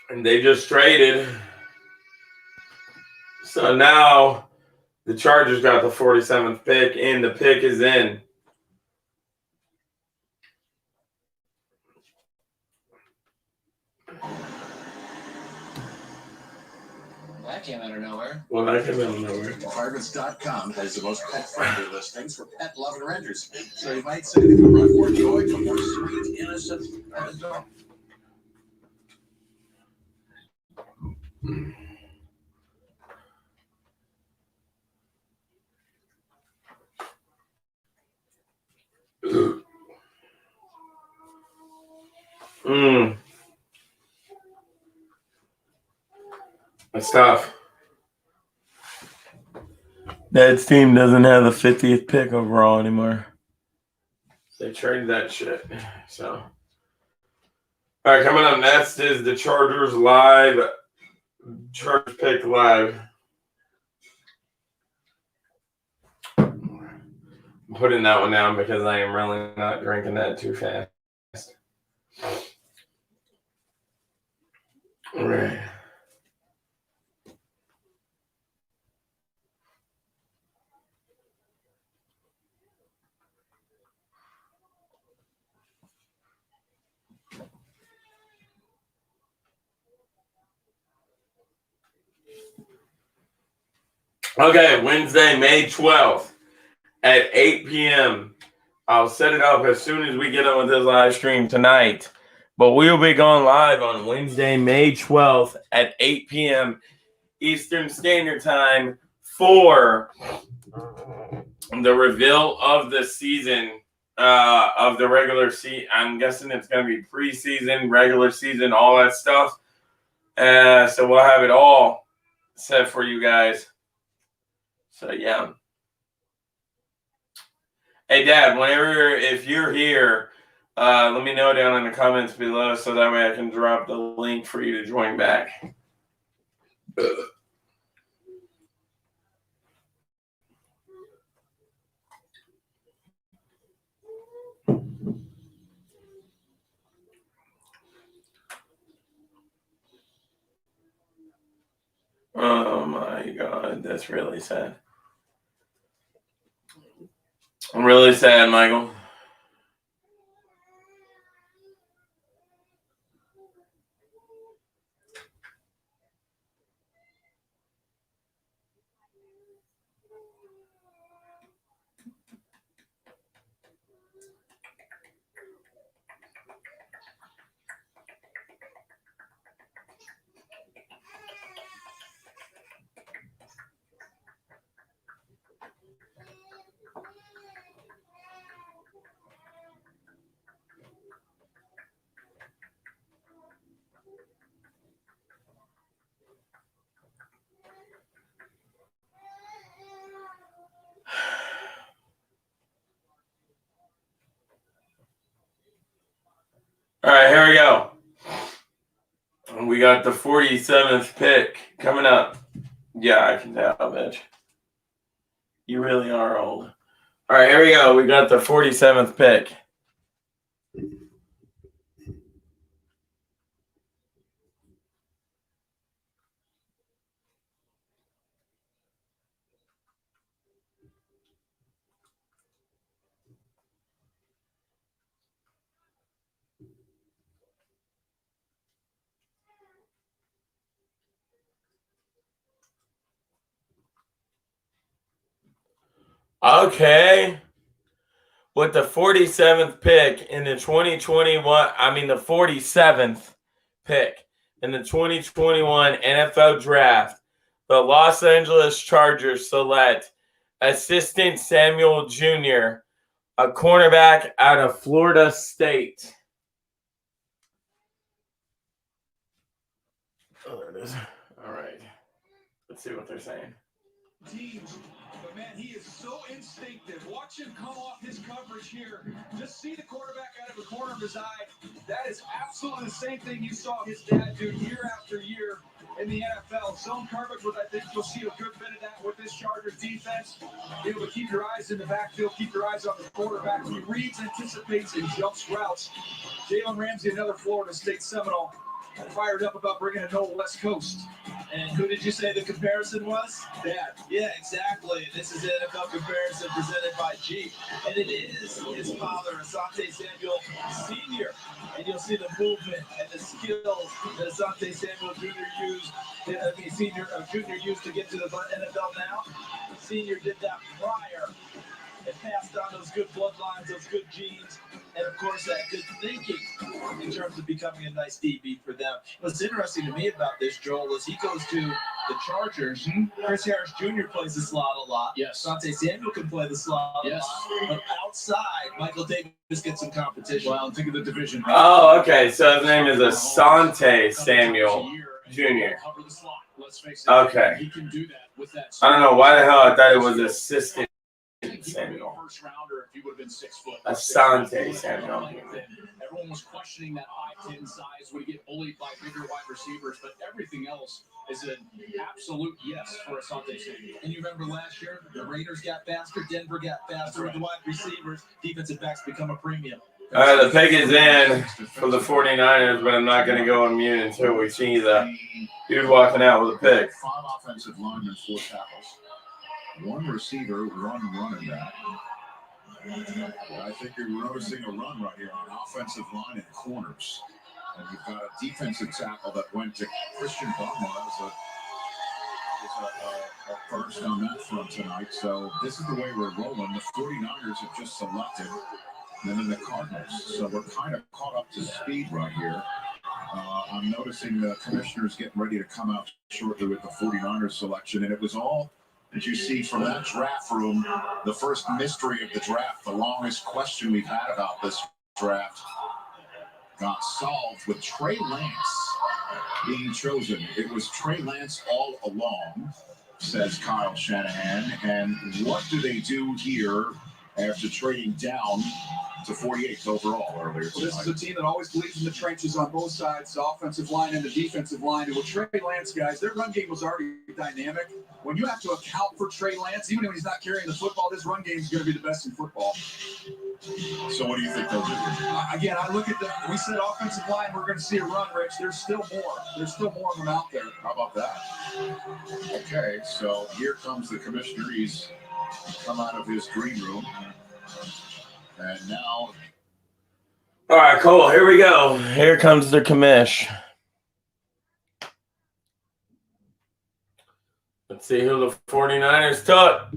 And they just traded. So now the Chargers got the 47th pick, and the pick is in. That came out of nowhere. Well, that came out of nowhere. Harvest.com has the most pet-friendly listings for pet-loving renters. So you might say they can run more joy for more sweet, innocent dog. That's tough. Dad's team doesn't have the 50th pick overall anymore. They traded that shit. So, all right, coming up next is the Chargers live. Chargers pick live. I'm putting that one down because I am really not drinking that too fast. All right. Okay, Wednesday, May 12th at 8 p.m. I'll set it up as soon as we get on with this live stream tonight. But we'll be going live on Wednesday, May 12th at 8 p.m. Eastern Standard Time for the reveal of the season, of the regular season. I'm guessing it's going to be preseason, regular season, all that stuff. So we'll have it all set for you guys. So, yeah. Hey, Dad, if you're here, let me know down in the comments below so that way I can drop the link for you to join back. Oh, my God. That's really sad. I'm really sad, Michael. All right, here we go. We got the 47th pick coming up. Yeah, I can tell, bitch. You really are old. All right, here we go. We got the 47th pick. Okay. With the 47th pick in the 2021, the 47th pick in the 2021 NFL Draft, the Los Angeles Chargers select Assistant Samuel Jr., a cornerback out of Florida State. Oh, there it is. All right. Let's see what they're saying. Teams, but man, he is so instinctive. Watch him come off his coverage here. Just see the quarterback out of the corner of his eye. That is absolutely the same thing you saw his dad do year after year in the NFL. Zone coverage, but I think you'll see a good bit of that with this Chargers defense. Be able to keep your eyes in the backfield, keep your eyes on the quarterback. He reads, anticipates, and jumps routes. Jalen Ramsey, another Florida State Seminole, fired up about bringing it home West Coast. And who did you say the comparison was? Dad. Yeah, exactly. This is an NFL comparison presented by G. And it is his father, Asante Samuel Sr. And you'll see the movement and the skills that Asante Samuel Jr. used to get to the NFL now. Senior did that prior and passed on those good bloodlines, those good genes, and of course that good thinking in terms of becoming a nice DB for them. What's interesting to me about this, Joel, is he goes to the Chargers. Chris Harris Jr. plays the slot a lot. Yes. Asante Samuel can play the slot a lot. But outside, Michael Davis gets some competition. Well, think of the division. Oh, okay. So his name is Asante Samuel Jr. Let's face it. Okay. He can do that with that. I don't know why the hell I thought it was Assistant Samuel. First rounder if he would have been 6 foot. Asante Samuel. Everyone was questioning that 5'10" size. Would he get bullied by bigger wide receivers? But everything else is an absolute yes for Asante Samuel. And you remember last year, the Raiders got faster, Denver got faster with the wide receivers. Defensive backs become a premium. All right, the pick is in for the 49ers, but I'm not going to go on mute until we see the dude walking out with a pick. 5 offensive linemen, 4 tackles. 1 receiver, 1 running back. I think you're noticing a run right here on offensive line and corners. And you've got a defensive tackle that went to Christian Barmore as a first on that front tonight. So this is the way we're rolling. The 49ers have just selected, and then the Cardinals. So we're kind of caught up to speed right here. I'm noticing the commissioner's getting ready to come out shortly with the 49ers selection, and it was all, as you see from that draft room, the first mystery of the draft, the longest question we've had about this draft got solved with Trey Lance being chosen. It was Trey Lance all along, says Kyle Shanahan. And what do they do here after trading down to 48th overall earlier tonight? Well, this is a team that always believes in the trenches on both sides, the offensive line and the defensive line. And with Trey Lance, guys, their run game was already dynamic. When you have to account for Trey Lance, even when he's not carrying the football, this run game is going to be the best in football. So what do you think they'll do? Again, I look at we said offensive line, we're going to see a run, Rich. There's still more. There's still more of them out there. How about that? Okay, so here comes the commissioner. He's come out of his green room. And now... All right, cool. Here we go. Here comes the commish. Let's see who the 49ers took.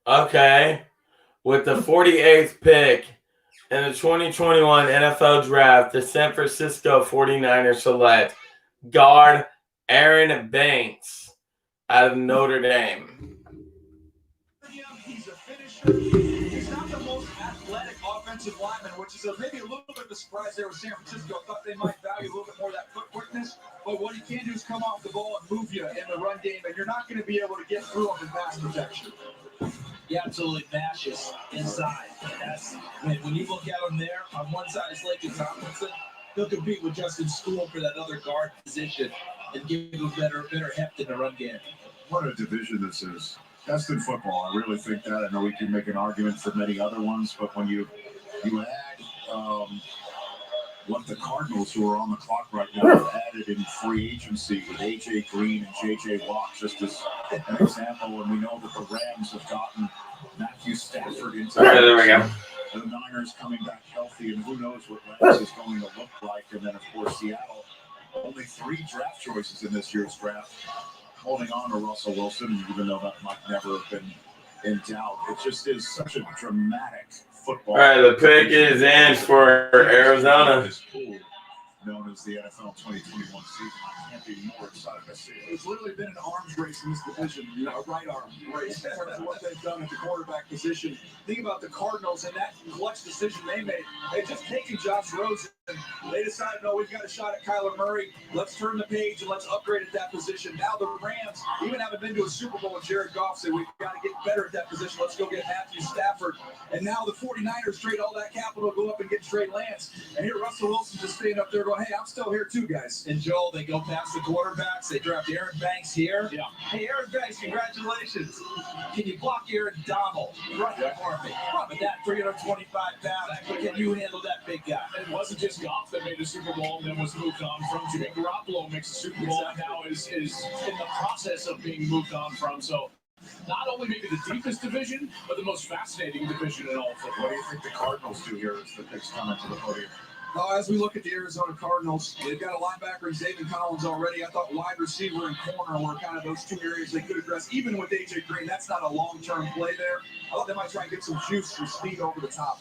Okay. With the 48th pick in the 2021 NFL Draft, the San Francisco 49ers select guard Aaron Banks out of Notre Dame. He's a finisher. He's not the most athletic offensive lineman, which is maybe a little bit of a surprise there with San Francisco. I thought they might value a little bit more of that foot quickness. But what he can do is come off the ball and move you in the run game, and you're not going to be able to get through him in pass protection. He absolutely bashes inside. That's when you look at him there, on one side is Laken Tomlinson. He'll compete with Justin School for that other guard position and give him better heft in the run game. What a division this is. Best in football. I really think that. I know we can make an argument for many other ones, but when you add what the Cardinals, who are on the clock right now, have added in free agency with A.J. Green and J.J. Watt, just as an example, and we know that the Rams have gotten Matthew Stafford into there we go. The Niners coming back healthy, and who knows what Rams is going to look like. And then, of course, Seattle, only 3 draft choices in this year's draft, holding on to Russell Wilson, even though that might never have been in doubt. It just is such a dramatic football. All right, the pick is in for Arizona. This pool, known as the NFL 2021 season. I can't be more excited to see it. It's literally been an arms race in this division, a right arm race in terms of what they've done at the quarterback position. Think about the Cardinals and that clutch decision they made. They've just taken Josh Rosen. They decided, no, we've got a shot at Kyler Murray. Let's turn the page and let's upgrade at that position. Now the Rams, even having been to a Super Bowl with Jared Goff, say we've got to get better at that position. Let's go get Matthew Stafford. And now the 49ers trade all that capital, go up and get Trey Lance. And here Russell Wilson just staying up there going, hey, I'm still here too, guys. And Joel, they go past the quarterbacks. They draft Aaron Banks here. Yeah. Hey, Aaron Banks, congratulations. Can you block Aaron Donald? Run it for me. Run with that 325 pounds. Can you handle that big guy? It wasn't just Goff that made the Super Bowl and then was moved on from. Jimmy Garoppolo makes the Super Bowl and now is in the process of being moved on from. So not only maybe the deepest division, but the most fascinating division in all of football. What do you think the Cardinals do here as the picks come into the podium? As we look at the Arizona Cardinals, they've got a linebacker in Zayvon Collins already. I thought wide receiver and corner were kind of those 2 areas they could address. Even with A.J. Green, that's not a long-term play there. I thought they might try and get some juice or speed over the top.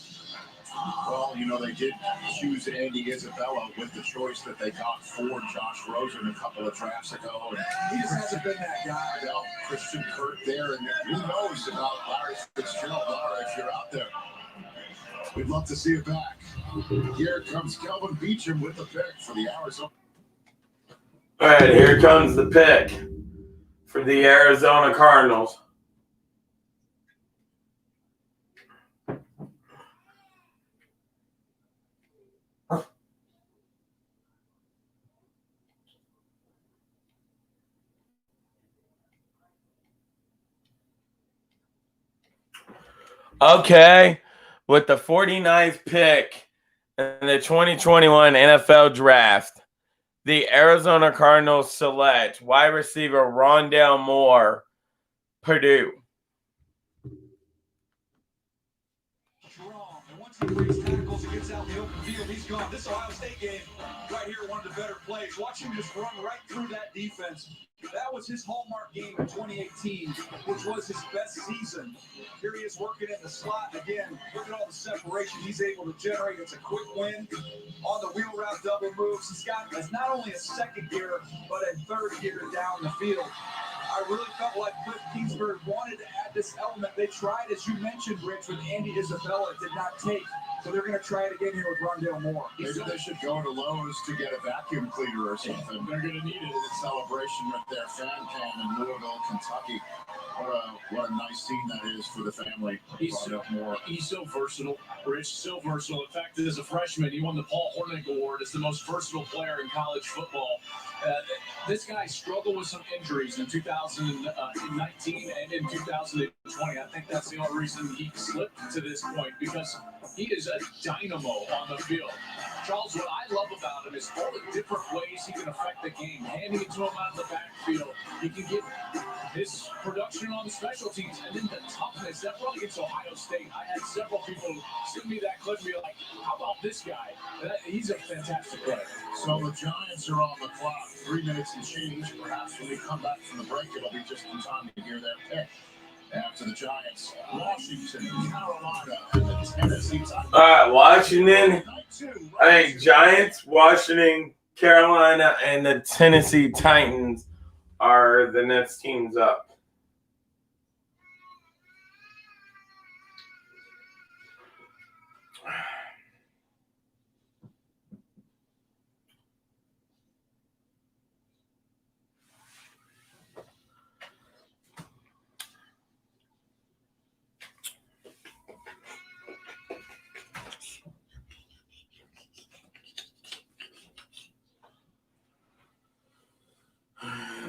Well, they did choose Andy Isabella with the choice that they got for Josh Rosen a couple of drafts ago. And he just hasn't been that guy. Well, Christian Kirk there, and who knows about Larry Fitzgerald. Larry, if you're out there, we'd love to see it back. Here comes Kelvin Beachum with the pick for the Arizona. All right, here comes the pick for the Arizona Cardinals. Okay, with the 49th pick in the 2021 NFL Draft, the Arizona Cardinals select wide receiver Rondale Moore, Purdue. And once he breaks tackles and gets out in the open field, he's gone. This Ohio State game right here, one of the better plays. Watch him just run right through that defense. That was his hallmark game in 2018, which was his best season. Here he is working in the slot. Again, look at all the separation he's able to generate. It's a quick win on the wheel route double moves. He's got not only a second gear, but a third gear down the field. I really felt like Cliff Kingsbury wanted to add this element. They tried, as you mentioned, Rich, with Andy Isabella. It did not take. So they're going to try it again here with Rondale Moore. Maybe they should go to Lowe's to get a vacuum cleaner or something. They're going to need it in a celebration with their fan cam in Louisville, Kentucky. What a nice scene that is for the family. He's so versatile, Rich, so versatile. In fact, as a freshman, he won the Paul Hornung Award as the most versatile player in college football. This guy struggled with some injuries in 2019 and in 2020. I think that's the only reason he slipped to this point, because he is a dynamo on the field. Charles, what I love about him is all the different ways he can affect the game. Handing it to him out of the backfield, he can get his production on the special teams, and then the toughness. That run against Ohio State, I had several people send me that clip and be like, how about this guy? He's a fantastic player. So the Giants are on the clock. 3 minutes and change. Perhaps when we come back from the break, it'll be just in time to hear their pick. After the Giants, Washington, Carolina, and the Tennessee Titans. All right, Washington. Hey, Giants, Washington, Carolina, and the Tennessee Titans are the next teams up.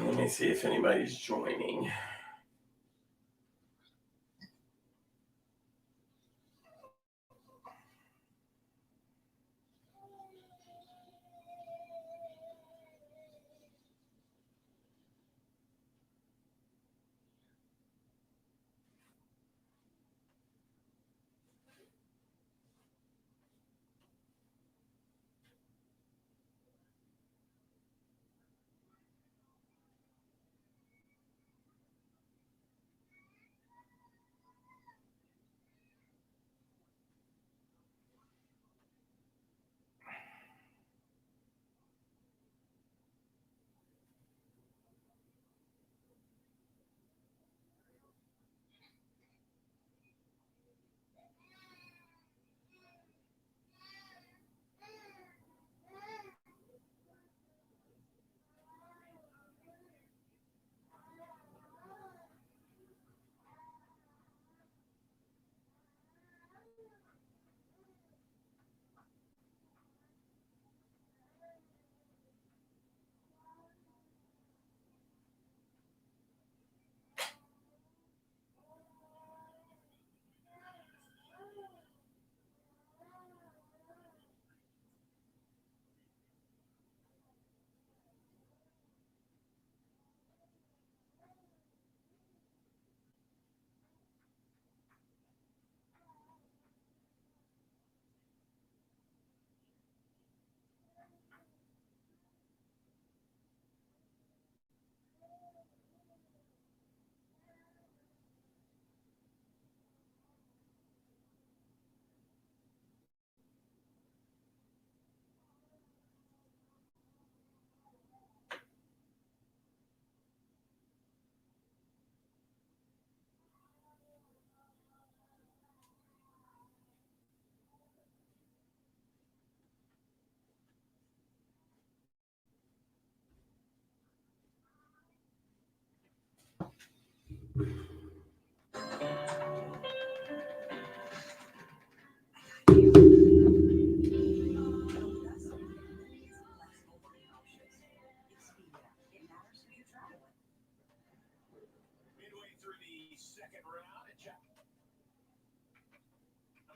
Let me see if anybody's joining.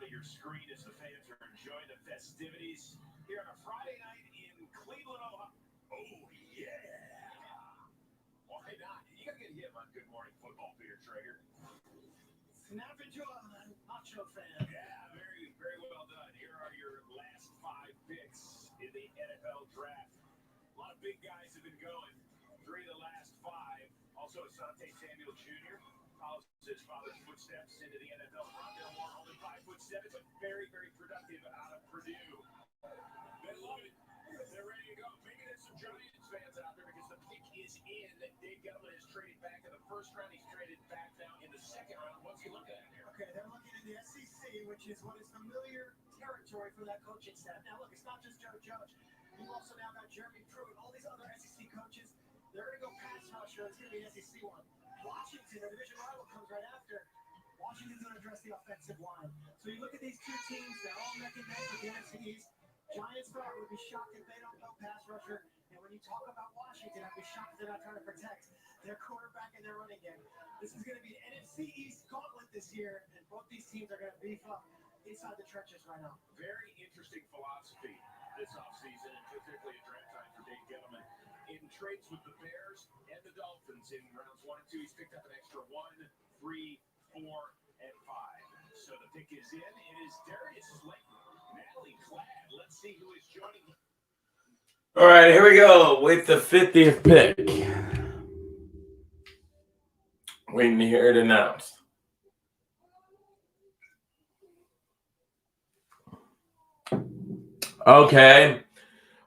Your screen as the fans are enjoying the festivities here on a Friday night in Cleveland, Ohio. Oh, yeah. Why not? You got to get him on Good Morning Football, Peter Traeger. Snap into a macho fan. Yeah, very, very well done. Here are your last 5 picks in the NFL draft. A lot of big guys have been going. 3 of the last 5. Also, Asante Samuel Jr. follows his father's footsteps into the NFL. Rondale Moore, only 5'7", but very, very productive out of Purdue. They love it. They're ready to go. Maybe there's some Giants fans out there because the pick is in. Dave Gettleman has traded back in the first round. He's traded back now in the second round. What's he looking at here? Okay, they're looking in the SEC, which is what is familiar territory for that coaching staff. Now, look, it's not just Joe Judge. You've also now got Jeremy Pruitt, all these other SEC coaches. They're going to go pass rusher. It's going to be an SEC one. Washington, the division rival, comes right after. Washington's going to address the offensive line. So you look at these 2 teams, they're all neck and neck with the NFC East. Giants would be shocked if they don't go pass rusher. And when you talk about Washington, I'd be shocked if they're not trying to protect their quarterback and their running game. This is going to be an NFC East gauntlet this year, and both these teams are going to beef up inside the trenches right now. Very interesting philosophy this offseason, and particularly at draft time for Dave Gettleman. In trades with the Bears and the Dolphins in rounds 1 and 2, he's picked up an extra 1, 3, 4, and 5. So the pick is in. It is Darius Slayton, Natalie Cladd. Let's see who is joining him. All right, here we go with the 50th pick. Waiting to hear it announced. Okay.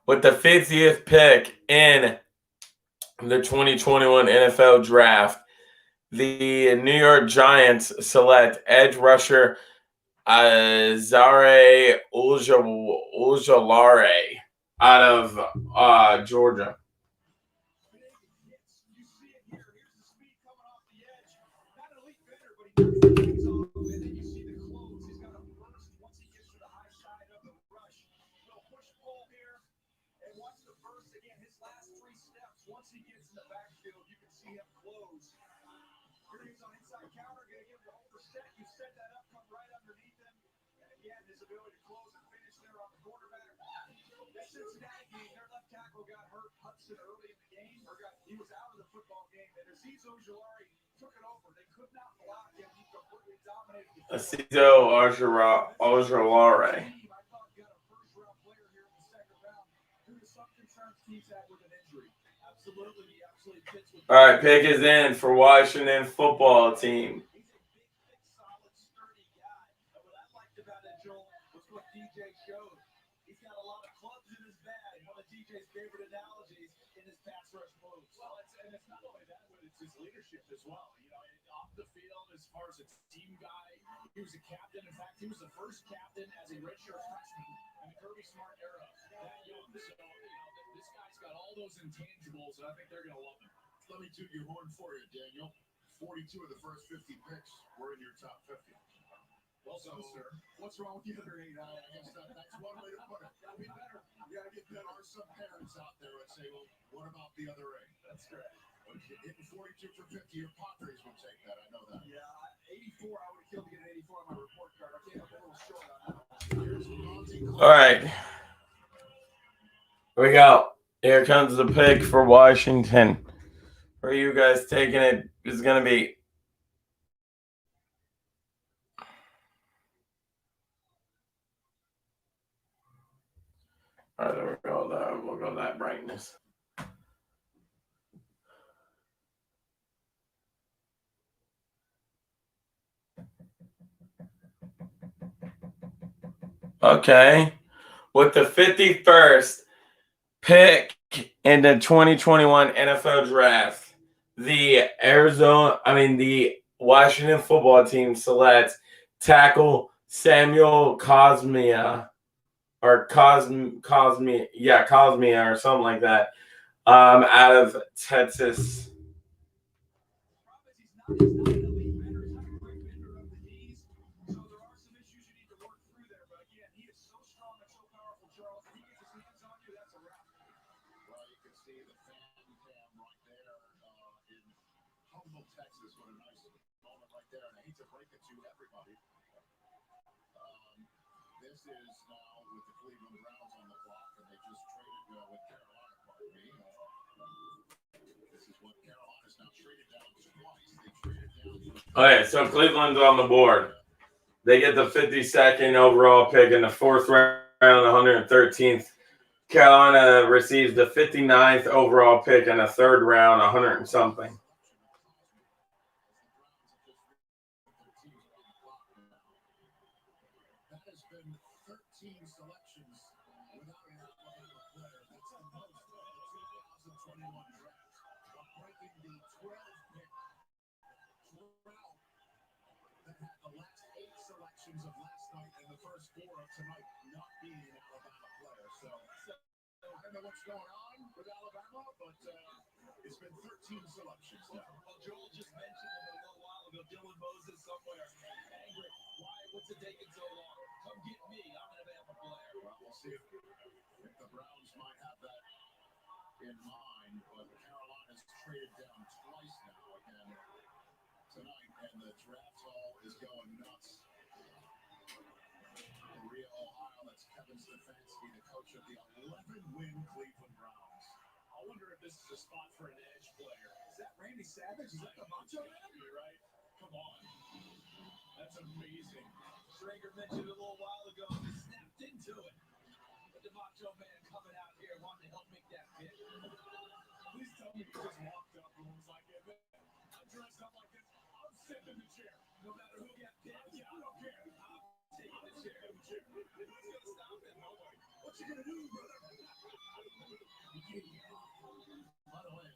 With the 50th pick in the 2021 NFL Draft, the New York Giants select edge rusher Zare Ojulari out of Georgia. Once he gets in the backfield, you can see him close. Here he's on inside counter, going to give him the over set. You set that up, come right underneath him. And again, his ability to close and finish there on the quarterback. That Cincinnati game, their left tackle got hurt Hudson early in the game, he was out of the football game. And Azeez Ojulari took it over. They could not block him. He completely dominated the Azeez Ojulari. I thought got a first-round player here in the second round due to some concerns he's had with an injury. Absolutely, he absolutely fits with. All right, pick is in for Washington football team. He's a big, solid, sturdy guy. And what I liked about it, Joel, was what DJ showed. He's got a lot of clubs in his bag. One of DJ's favorite analogies in his pass rush moves. Well, it's not only that, but it's his leadership as well. You know, off the field, as far as a team guy, he was a captain. In fact, he was the first captain as a redshirt freshman in the Kirby Smart era. That young. So, you know, this guy's got all those intangibles, and I think they're going to love him. Let me toot your horn for you, Daniel. 42 of the first 50 picks were in your top 50. Well done, sir. What's wrong with the other 8? I guess that's one way to put it. Gotta be better. You gotta get better. There are some parents out there that say, well, what about the other 8? That's correct. Hitting 42 for 50, your Padres would take that. I know that. Yeah, 84. I would have killed to get an 84 on my report card. I came up a little short on that. All right. Here we go. Here comes the pick for Washington. Where you guys taking it is going to be. All right, there we go. We'll go that brightness. Okay. With the 51st pick in the 2021 NFL Draft, the Washington football team selects tackle Samuel Cosmia or Cosmia or something like that out of Texas. Texas, what a nice moment right there. And I hate to break it to everybody. This is now with the Cleveland Browns on the clock, and they just traded with Carolina, pardon me. This is what Carolina's now traded down twice. They traded down. Okay, so Cleveland's on the board. They get the 52nd overall pick in the 4th round, 113th. Carolina receives the 59th overall pick in the 3rd round, 100 and something. Of last night and the first 4 of tonight not being an Alabama player. So I don't know what's going on with Alabama, but it's been 13 selections now. Well, Joel just mentioned it a little while ago. Dylan Moses somewhere angry. What's it taking so long? Come get me. I'm an Alabama player. Well, we'll see if the Browns might have that in mind, but Carolina's traded down twice now again tonight, and the draft hall is going nuts. Berea, Ohio, that's Kevin Stefanski, the coach of the 11-win Cleveland Browns. I wonder if this is a spot for an edge player. Is that Randy Savage? Is that the Macho Man? You're right. Come on. That's amazing. Schrager mentioned it a little while ago. He snapped into it. But the Macho Man coming out here wanting to help make that pick. Please tell me you just walked up and was like, hey, man, I'm dressed up like this. I'm sitting in the chair. No matter who gets picked, I don't care. I'm taking the chair. Who's going to stop it? Nobody. you gonna do, brother? By the way,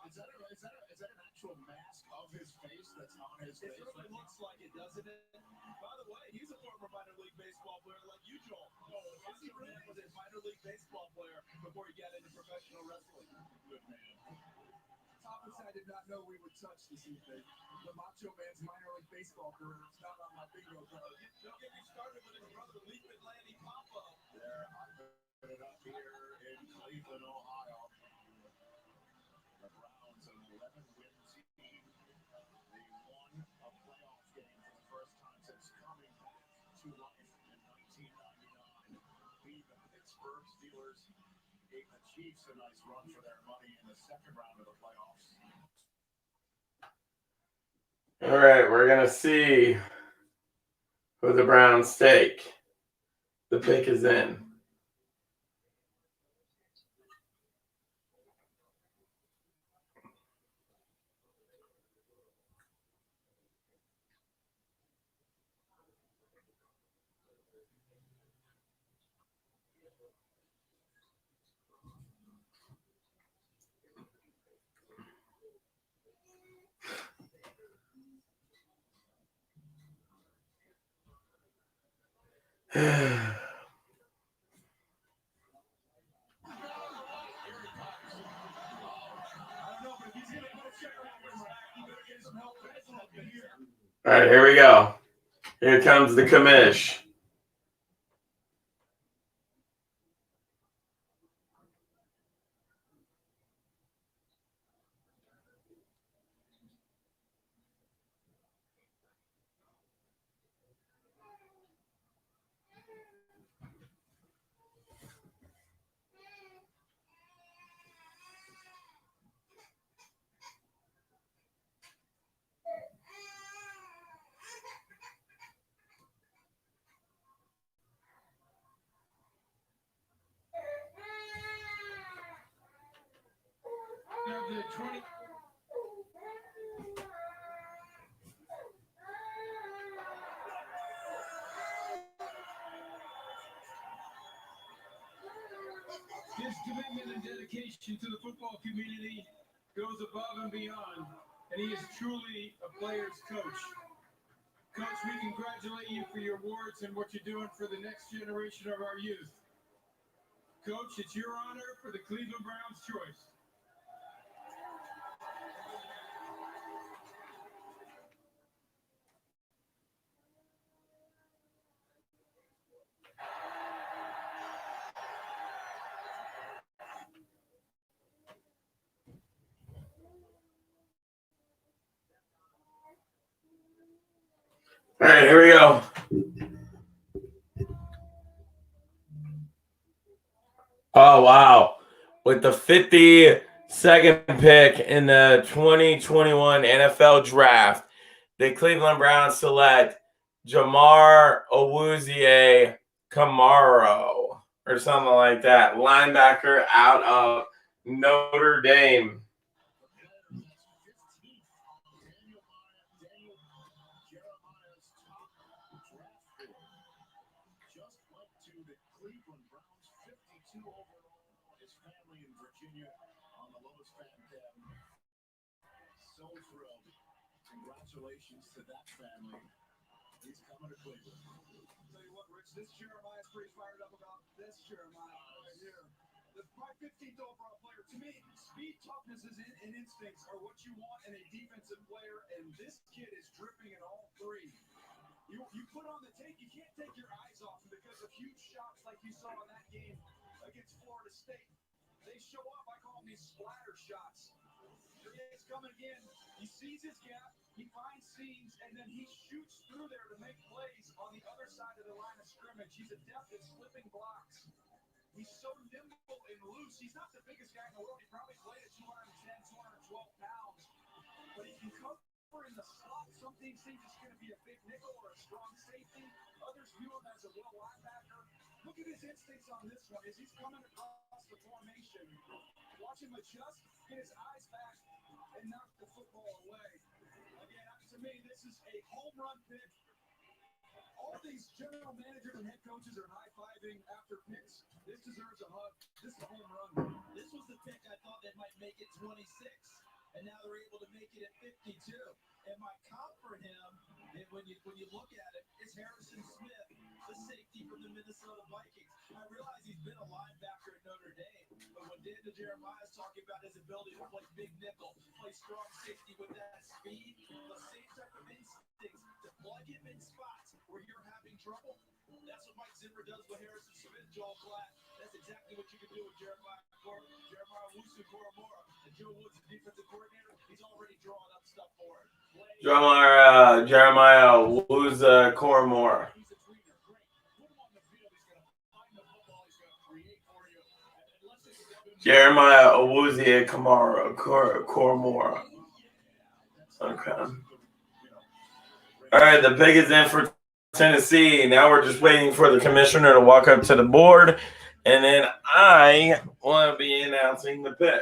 is that an actual mask of his face that's on his face? It really looks like it, doesn't it? By the way, he's a former minor league baseball player like you, Joel. Ozzie Smith was a minor league baseball player before he got into professional wrestling. Good man. Thomas, I did not know we would touch this evening. The Macho Man's minor league baseball career is not on my bingo card. Don't get me started with his brother, Leapin' Lanny Papa. There, I put it up here in Cleveland, Ohio. The Browns, an 11-win team. They won a playoff game for the first time since coming back to life in 1999. Beat the Pittsburgh Steelers. Gave the Chiefs a nice run for their money in the second round of the playoffs. All right, we're going to see who the Browns take. The pick is in. All right, here we go. Here comes the commish. The 20. His commitment and dedication to the football community goes above and beyond, and he is truly a player's coach. Coach, we congratulate you for your awards and what you're doing for the next generation of our youth. Coach, it's your honor for the Cleveland Browns choice. All right, here we go. Oh, wow. With the 52nd pick in the 2021 NFL Draft, the Cleveland Browns select Jamar Owuzie Camaro or something like that, linebacker out of Notre Dame. Congratulations to that family. He's coming to Cleveland. I'll tell you what, Rich, this Jeremiah's pretty fired up about this Jeremiah right here. My 15th overall player. To me, speed, toughness, and instincts are what you want in a defensive player, and this kid is dripping in all three. You put on the tape, you can't take your eyes off him because of huge shots like you saw in that game against Florida State. They show up, I call them these splatter shots. Here he is coming again. He sees his gap. He finds seams, and then he shoots through there to make plays on the other side of the line of scrimmage. He's adept at slipping blocks. He's so nimble and loose. He's not the biggest guy in the world. He probably played at 210, 212 pounds. But he can cover in the slot. Some teams think it's going to be a big nickel or a strong safety. Others view him as a will linebacker. Look at his instincts on this one as he's coming across the formation. Watch him adjust, get his eyes back, and knock the football away. Again, to me, this is a home run pick All these general managers and head coaches are high-fiving after picks. This deserves a hug. This is a home run. This was the pick I thought that might make it 26, and now they're able to make it at 52. And my comp for him, and when you look at it, is Harrison Smith, the safety from the Minnesota Vikings. I realize he's been a linebacker at Notre Dame, but when Dan Jeremiah is talking about his ability to play big nickel, play strong safety with that speed, the same type of instincts to plug him in spots where you're having trouble. That's what Mike Zimmer does with Harrison Smith, Joel Klatt. That's exactly what you can do with Jeremiah Owusu-Koramoah. And Joe Woods, the defensive coordinator, he's already drawing up stuff for it. Jeremiah Owusu-Koramoah. Jeremiah Owusu-Koramoah. Okay. All right, the pick is in for Tennessee. Now we're just waiting for the commissioner to walk up to the board, and then I want to be announcing the pick.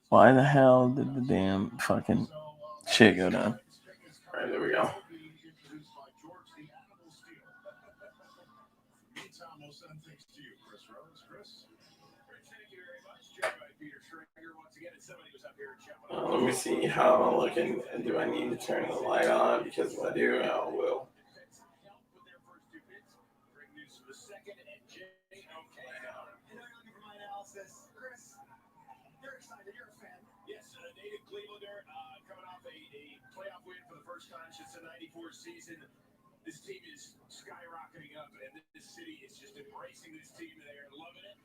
Why the hell did the damn fucking shit go down? All right, there we go. Let me see how I'm looking. Do I need to turn the light on? Because if I do, I will. Native Clevelander coming off a playoff win for the first time since the '94 season. This team is skyrocketing up, and this city is just embracing this team. They're loving it.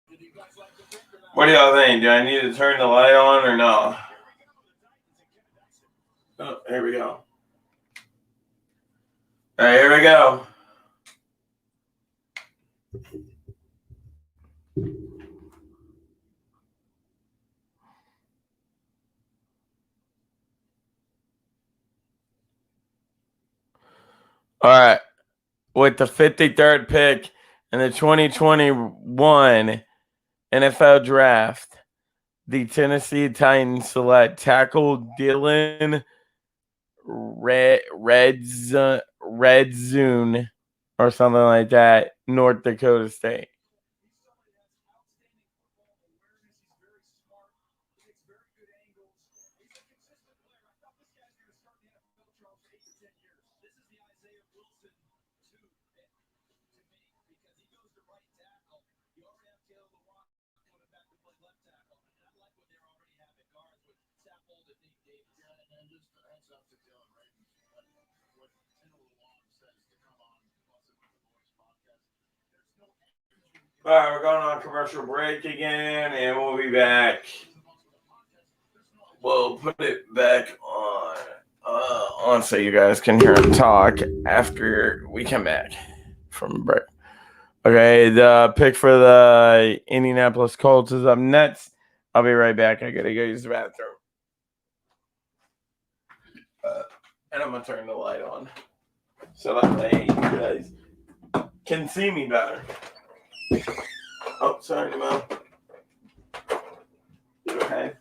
Do you guys like the pick or not? What do y'all think? Do I need to turn the light on or no? Oh, here we go. All right, here we go. All right. With the 53rd pick in the 2021 NFL Draft, the Tennessee Titans select tackle Dylan Redzune or something like that, North Dakota State. All right, we're going on commercial break again, and we'll be back. We'll put it back on so you guys can hear him talk after we come back from break. Okay, the pick for the Indianapolis Colts is up next. I'll be right back. I gotta go use the bathroom. And I'm gonna turn the light on so that way you guys can see me better. Oh, sorry, Mom. You okay?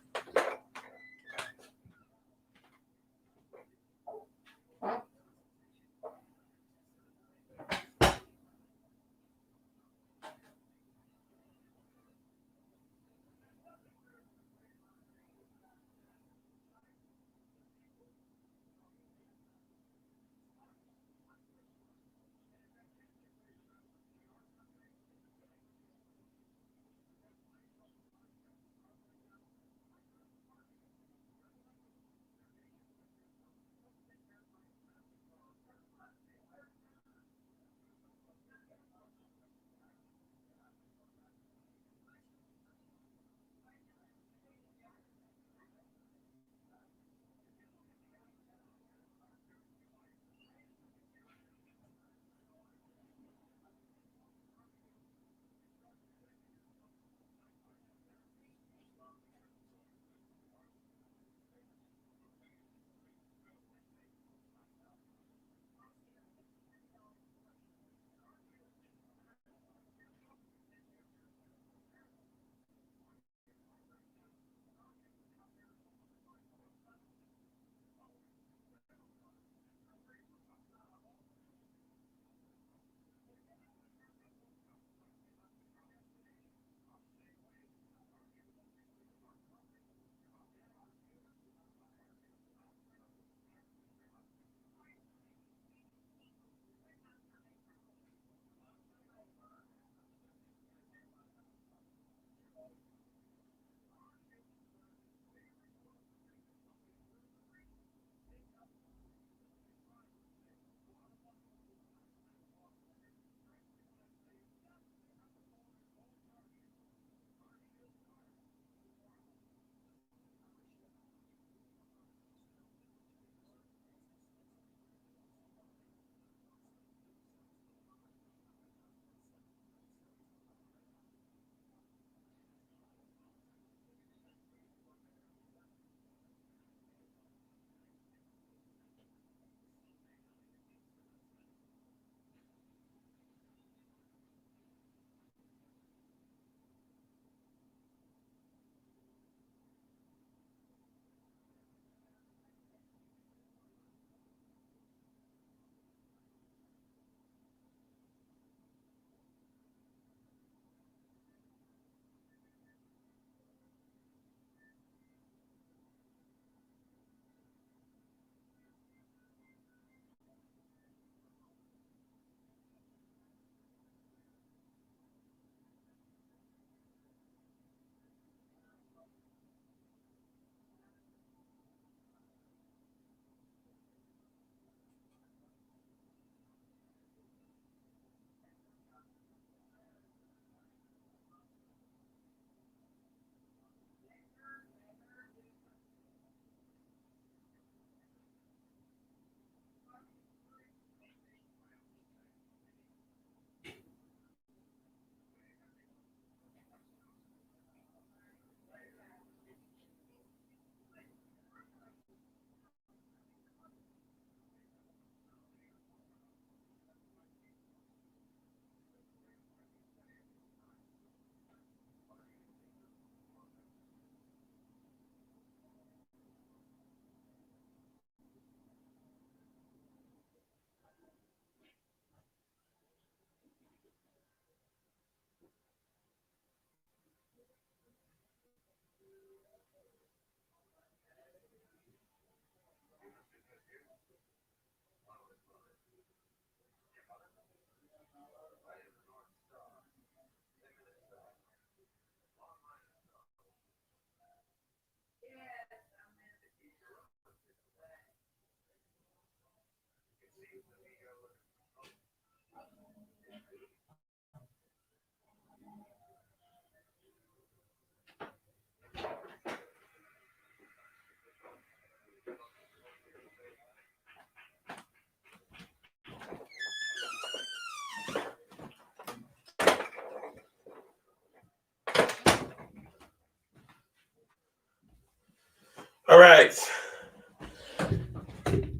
All right.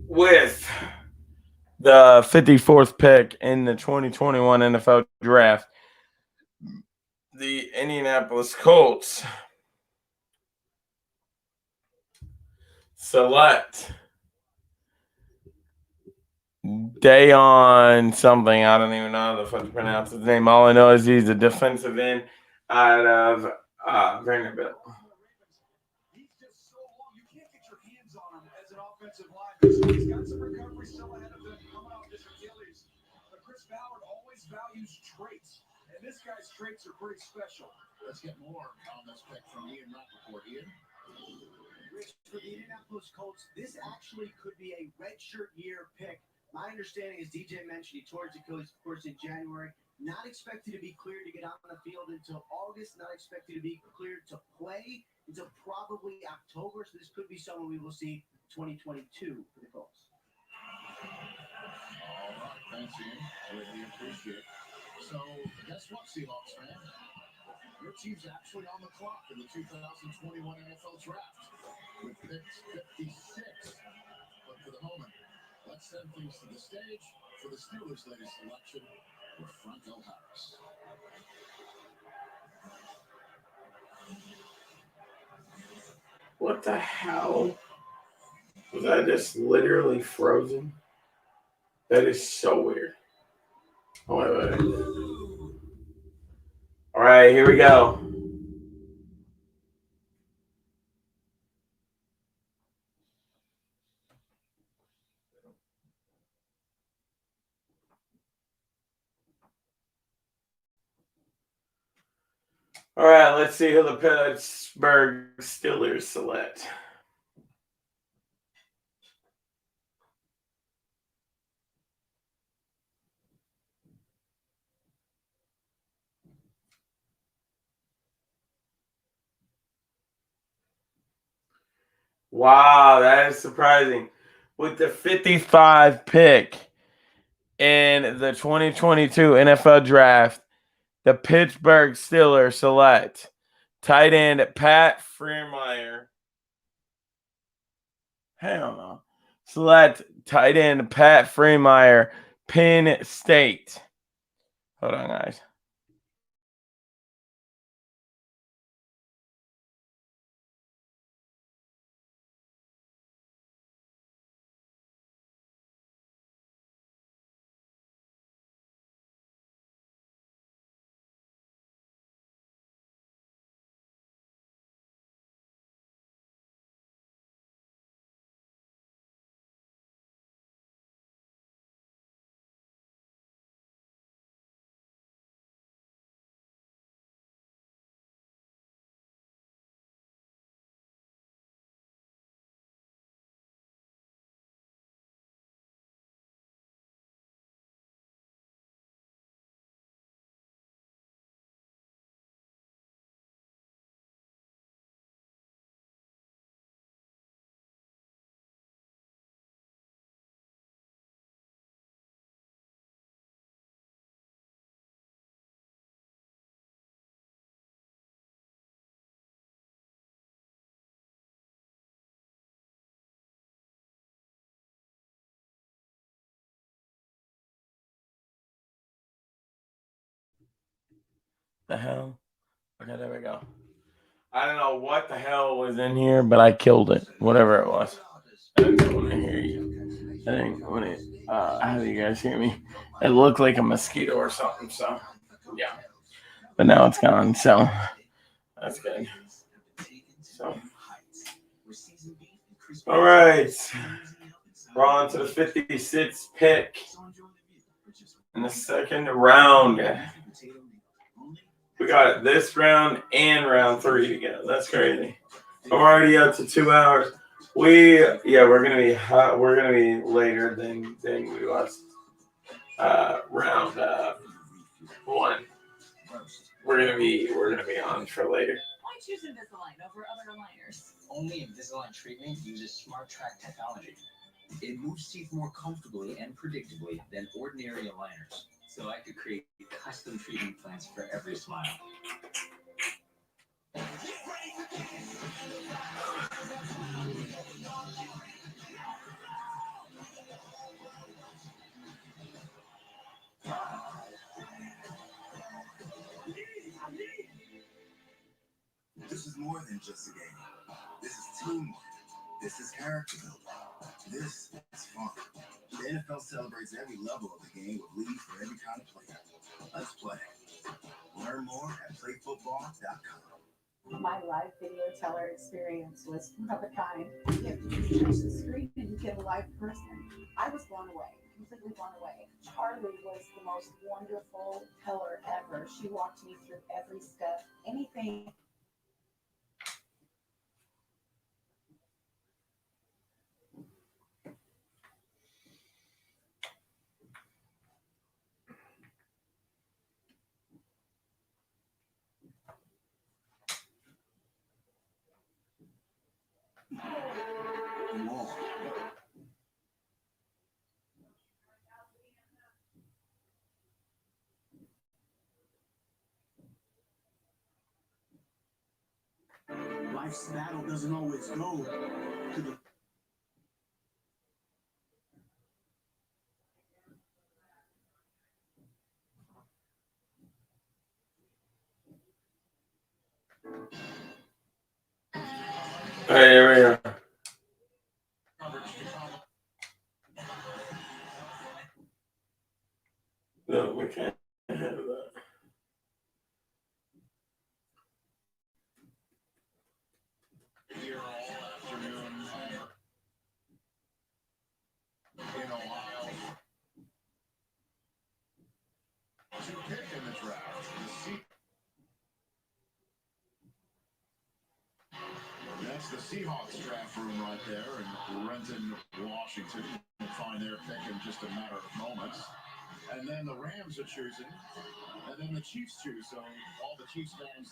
With the 54th pick in the 2021 NFL Draft, the Indianapolis Colts select Dayon something. I don't even know how the fuck to pronounce his name. All I know is he's a defensive end out of Vanderbilt. So he's got some recovery still ahead of him coming off this Achilles. But Chris Ballard always values traits, and this guy's traits are pretty special. Let's get more on this pick from Ian Rappaport. Ian? Rich, for the Indianapolis Colts, this actually could be a redshirt year pick. My understanding is DJ mentioned he tore his Achilles, of course, in January. Not expected to be cleared to get on the field until August. Not expected to be cleared to play until probably October. So this could be someone we will see 2022 for the Colts. All right, thanks, Ian. I really appreciate it. So, guess what, Seahawks fan? Your team's actually on the clock in the 2021 NFL Draft with pick 56. But for the moment, let's send things to the stage for the Steelers' latest selection with Franco Harris. What the hell? Was I just literally frozen? That is so weird. Oh, wait. All right, here we go. All right, let's see who the Pittsburgh Steelers select. Wow, that is surprising. With the 55 pick in the 2022 NFL Draft, the Pittsburgh Steelers select tight end Pat Freiermuth. Hell no. Select tight end Pat Freiermuth, Penn State. Hold on, guys. The hell? Okay, there we go. I don't know what the hell was in here, but I killed it. Whatever it was. I didn't want to hear you. I didn't want it. How do you guys hear me? It looked like a mosquito or something, so yeah. But now it's gone, so that's good. So, all right. We're on to the 56th pick in the second round. We got this round and round 3 together. That's crazy. I'm already up to 2 hours. We're gonna be hot. We're gonna be later than we was round 1. We're gonna be on for later. Why choose Invisalign over other aligners? Only Invisalign treatment uses Smart Track technology. It moves teeth more comfortably and predictably than ordinary aligners. So I could create custom treatment plans for every smile. This is more than just a game. This is teamwork. This is character building. This is fun. The NFL celebrates every level of the game with leagues for every kind of player. Let's play. Learn more at playfootball.com. My live video teller experience was one of a kind. You have to touch the screen and you get a live person. I was blown away, completely blown away. Charlie was the most wonderful teller ever. She walked me through every step, anything. More. Life's battle doesn't always go to the All right, here we go. No, we can't have that. Here all afternoon in Ohio. To pick in the draft, that's the Seahawks draft room right there in Renton, Washington. You'll find their pick in just a matter of moments. And then the Rams are choosing, and then the Chiefs choose. So all the Chiefs fans,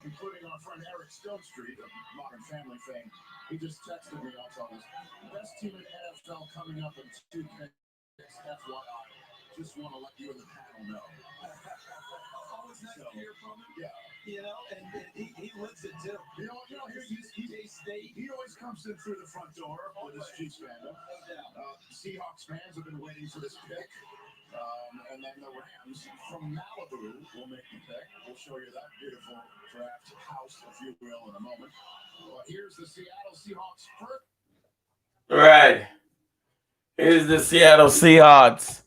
including our friend Eric Stonestreet of Modern Family fame, he just texted me on this. Best team in NFL coming up in 2 picks, FYI. Just want to let you and the panel know. Always nice to hear from him. Yeah. You know, and he lives it too. You know, he always comes in through the front door with his Chiefs fandom. Seahawks fans have been waiting for this pick. And then the Rams from Malibu will make the pick. We'll show you that beautiful draft house, if you will, in a moment. But here's the Seattle Seahawks first. All right. Here's the Seattle Seahawks.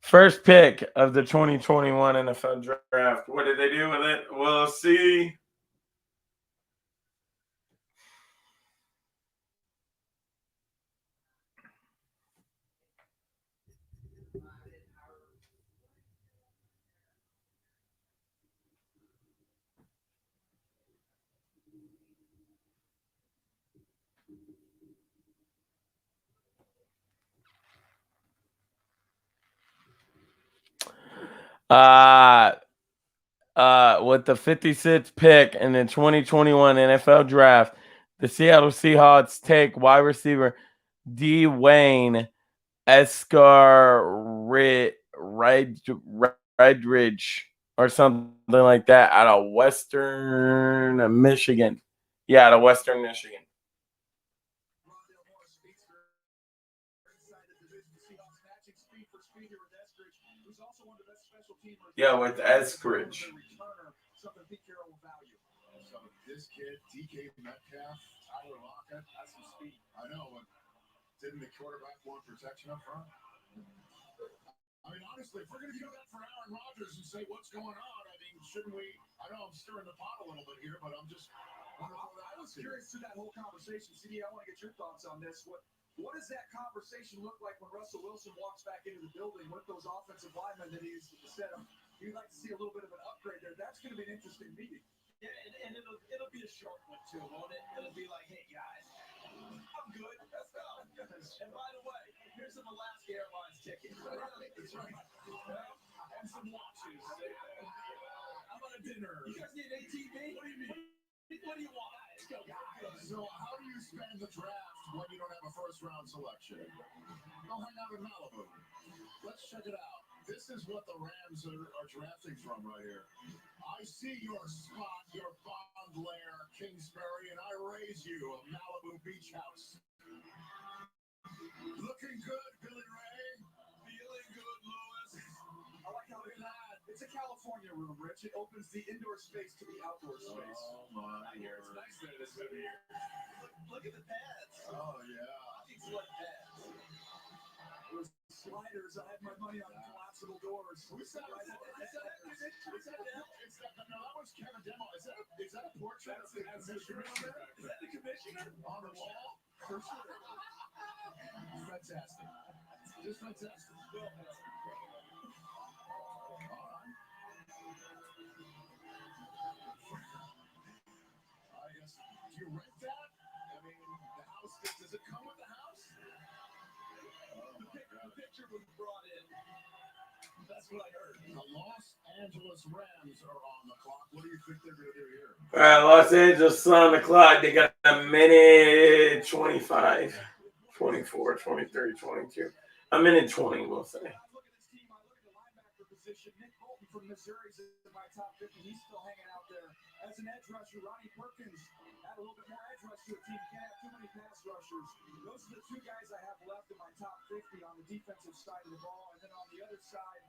First pick of the 2021 NFL Draft. What did they do with it? We'll see. With the 56th pick in the 2021 NFL Draft, the Seattle Seahawks take wide receiver Dwayne Eskridge or something like that out of Western Michigan. Yeah, out of Western Michigan. Yeah, with Eskridge. This kid, DK Metcalf, Tyler Lockett, that's some speed. I know, but didn't the quarterback want protection up front? I mean, honestly, if we're going to do that for Aaron Rodgers and say what's going on, I mean, shouldn't we? I know I'm stirring the pot a little bit here, but I'm just. I was curious to that whole conversation. CD, I want to get your thoughts on this. What does that conversation look like when Russell Wilson walks back into the building with those offensive linemen that he's set up? You'd like to see a little bit of an upgrade there. That's going to be an interesting meeting. Yeah, and it'll be a short one too, won't it? It'll be like, hey guys, And by the way, here's some Alaska Airlines tickets. That's right. And some watches. How about a dinner? You guys need an ATV? What do you mean? What do you want? Let's go, guys. So how do you spend the draft when you don't have a first-round selection? I'll hang out in Malibu. Let's check it out. This is what the Rams are drafting from right here. I see your spot, your bond lair, Kingsbury, and I raise you a Malibu beach house. Looking good, Billy Ray. Feeling good, Lewis. I like how look at that. It's a California room, Rich. It opens the indoor space to the outdoor space. Oh my! I hear it's nice there this time of year. Look at the pads. Oh yeah. It's like pads. Those sliders. I had my money on collapsible doors. Who's that? No, that was Kevin Demo. Is that a portrait of the commissioner? Is that the commissioner On the wall? For sure. Fantastic. Just fantastic. I guess, do you rent that? I mean, the house, does it come with the house? The picture was brought in. That's what I heard. The Los Angeles Rams are on the clock. What do you think they're going to do here? All right, Los Angeles on the clock. They got a minute 25, 24, 23, 22. A minute 20, we'll say. I look at this team. I look at the linebacker position. Nick Bolton from Missouri is in my top 50. He's still hanging out there. As an edge rusher, Ronnie Perkins. Add a little bit more edge rush to a team. You can't have too many pass rushers. Those are the two guys I have left in my top 50 on the defensive side of the ball. And then on the other side,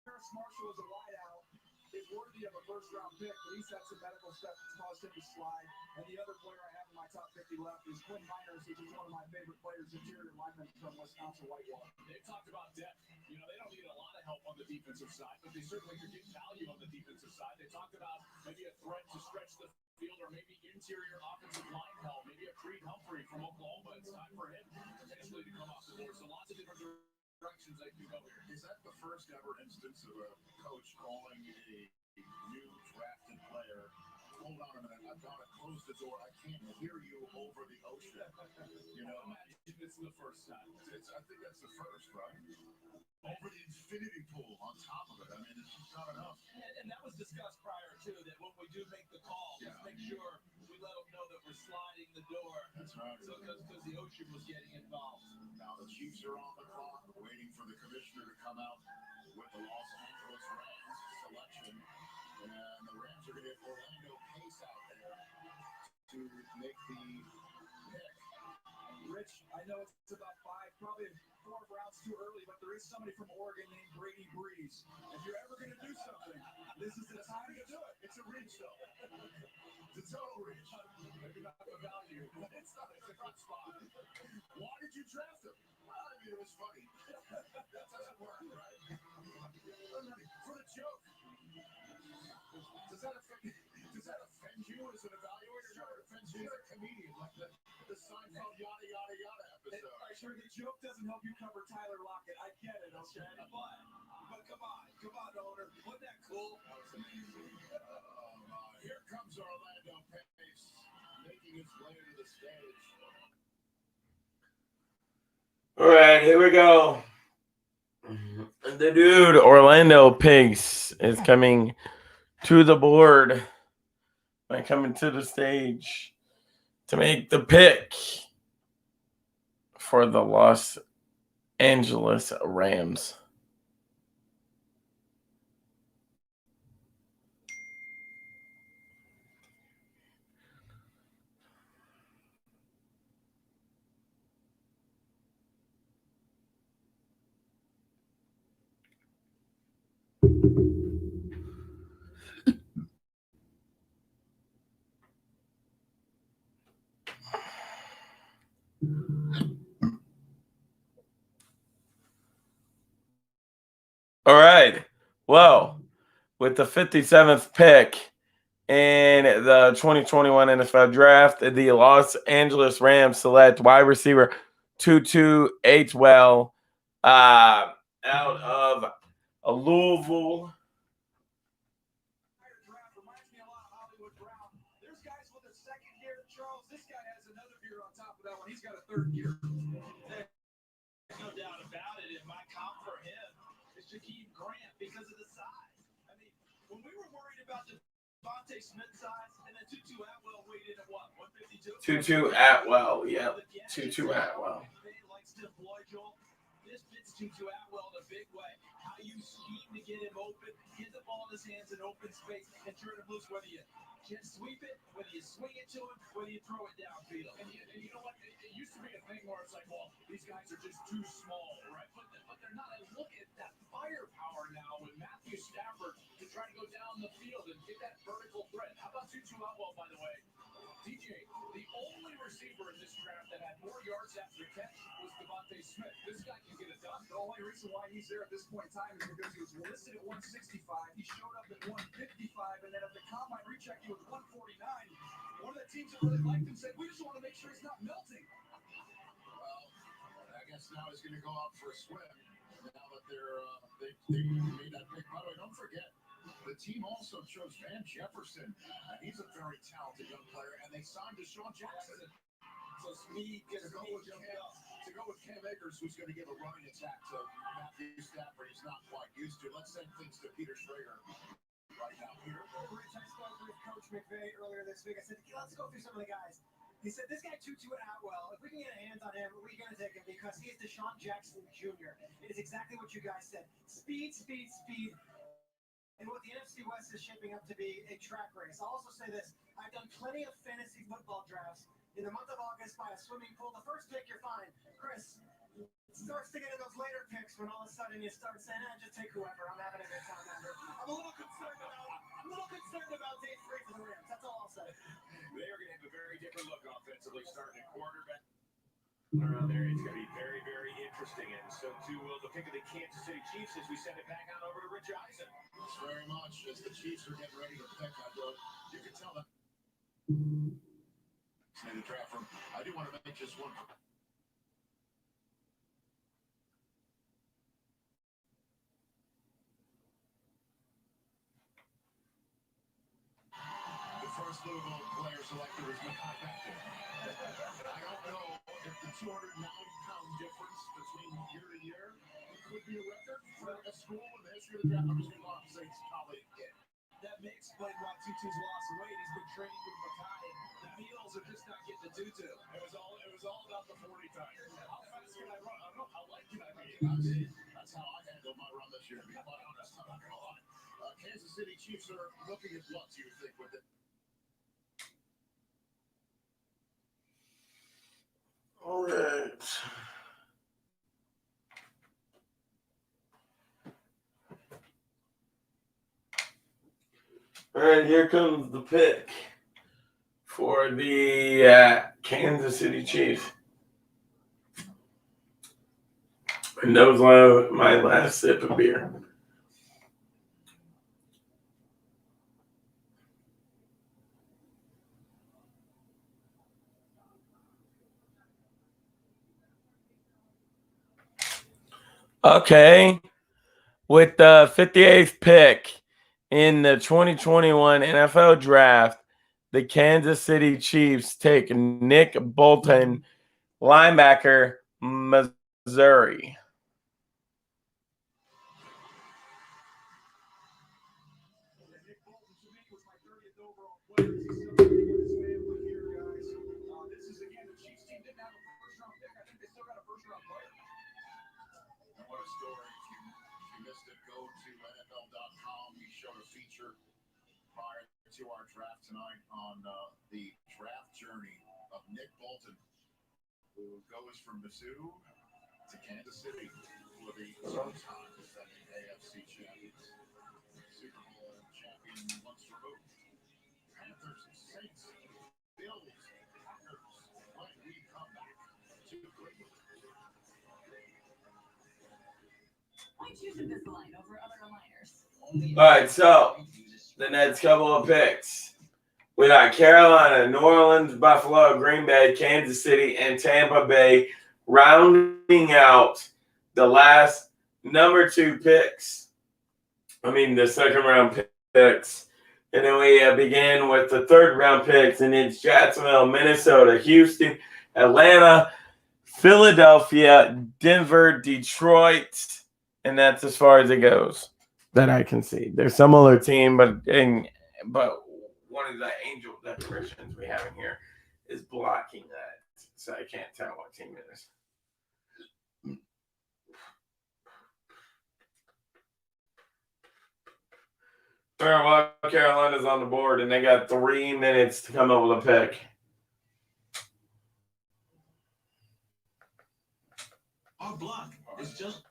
Terrace Marshall is a wideout. Is worthy of a first-round pick, but he's had some medical stuff that's caused him to slide. And the other player I have in my top 50 left is Quinn Miners, which is one of my favorite players, interior lineman from Wisconsin Whitewater. They've talked about depth. You know, they don't need a lot of help on the defensive side, but they certainly could get value on the defensive side. They talked about maybe a threat to stretch the field or maybe interior offensive line help, maybe a Creed Humphrey from Oklahoma. It's time for him potentially to come off the board. So lots of different directions they can go here. Is that the first ever instance of a coach calling a new drafted player, hold on a minute, I've got to close the door, I can't hear you over the ocean? You know, Imagine it's the first time. I think that's the first, right? Over the infinity pool on top of it. I mean, it's just not enough. And that was discussed prior, too, that when we do make the call, let's make sure we let them know that we're sliding the door. That's right. So, because the ocean was getting involved. Now the Chiefs are on the clock, waiting for the commissioner to come out with the Los Angeles Rams selection. And the Rams are going to get Orlando Pace out there to make the pick. Rich, I know it's about 5, probably 4 rounds too early, but there is somebody from Oregon named Brady Breeze. If you're ever going to do something, this is the time to do it. It's a reach, though. It's a total reach. Maybe not the value. It's not a good spot. Why did you draft him? Well, I mean, it was funny. That doesn't work, right? For the joke. Does that offend you as an evaluator? Sure, it offends you as a comedian, like the Seinfeld yada yada yada episode. Sure, the joke doesn't help you cover Tyler Lockett. I get it, okay? But come on, owner. Wasn't that cool? That was amazing. Here comes Orlando Pace, making his way to the stage. All right, here we go. The dude, Orlando Pace, is coming to the board by coming to the stage to make the pick for the Los Angeles Rams. All right. Well, with the 57th pick in the 2021 NFL Draft, the Los Angeles Rams select wide receiver Tutu Atwell out of Louisville. he's got a third gear. There's no doubt about it. And my comp for him is Jakeem Grant because of the size. I mean, when we were worried about the Devontae Smith size, and then Tutu Atwell weighed in at what, 152? Tutu Atwell, yeah. Tutu Atwell. This fits Tutu Atwell in a big way. How you scheme to get him open, get the ball in his hands in open space, and turn him loose, whether you jet sweep it, whether you swing it to him, whether you throw it downfield. And you know what? It used to be a thing where it's like, well, these guys are just too small, right? But they're not. And look at that firepower now with Matthew Stafford to try to go down the field and get that vertical threat. How about Tutu Atwell, by the way? DJ, the only receiver in this draft that had more yards after the catch was Devontae Smith. This guy can get it done. The only reason why he's there at this point in time is because he was listed at 165. He showed up at 155, and then at the combine recheck, he was 149. One of the teams that really liked him said, "We just want to make sure he's not melting." Well, I guess now he's going to go out for a swim. Now that they made that pick. By the way, don't forget, the team also chose Van Jefferson. He's a very talented young player, and they signed Deshaun Jackson. So speed gets to go with Cam Akers, who's going to give a running attack to Matthew Stafford. He's not quite used to. Let's send things to Peter Schrager right now. Peter. Rich, I spoke with Coach McVay earlier this week. I said, let's go through some of the guys. He said, this guy Tutu Atwell, if we can get a hands on him, we're going to take him because he's Deshaun Jackson Jr. It is exactly what you guys said. Speed, speed, speed. And what the NFC West is shaping up to be a track race. I'll also say this. I've done plenty of fantasy football drafts in the month of August by a swimming pool. The first pick, you're fine. Chris, it starts to get in those later picks when all of a sudden you start saying, just take whoever. I'm having a good time under. I'm a little concerned about day 3 for the Rams. That's all I'll say. They are going to have a very different look offensively, starting at quarterback. Around there, it's going to be very, very interesting. And so, too, will the pick of the Kansas City Chiefs as we send it back on over to Rich Eisen. Thanks very much. As the Chiefs are getting ready to pick, you can tell them. In the draft room, I do want to make just one. The first Louisville player selected was Mekhi Becton. I don't know if the 290-pound difference between year to year could be a record for a school in the history of the draft. I'm just going to go out and say it's probably it. That may explain why Tutu's lost weight. He's been training with Mekhi. The meals are just not getting the Tutu. It was all about the 40 time. How fast can I run? I don't know. How light can I be? That's how I handled my run this year. To be quite honest, I'm not going to lie. Kansas City Chiefs are looking at what do you think with it? All right. All right, here comes the pick for the Kansas City Chiefs. And that was my last sip of beer. Okay, with the 58th pick in the 2021 NFL Draft, the Kansas City Chiefs take Nick Bolton, linebacker, Missouri. To our draft tonight on the draft journey of Nick Bolton, who goes from Mizzou to Kansas City for the two-time defending AFC champions, Super Bowl champion once removed. Panthers, Saints, Bills, Packers. When we come back to Cleveland. Why choose Invisalign over other aligners? All right, so the next couple of picks. We got Carolina, New Orleans, Buffalo, Green Bay, Kansas City, and Tampa Bay rounding out the last number 2 picks. The second round picks. And then we begin with the third round picks, and it's Jacksonville, Minnesota, Houston, Atlanta, Philadelphia, Denver, Detroit, and that's as far as it goes that I can see. There's some other team, but one of the angel decorations we have in here is blocking that, so I can't tell what team it is. Well, Carolina's on the board, and they got 3 minutes to come up with a pick. Our block is just.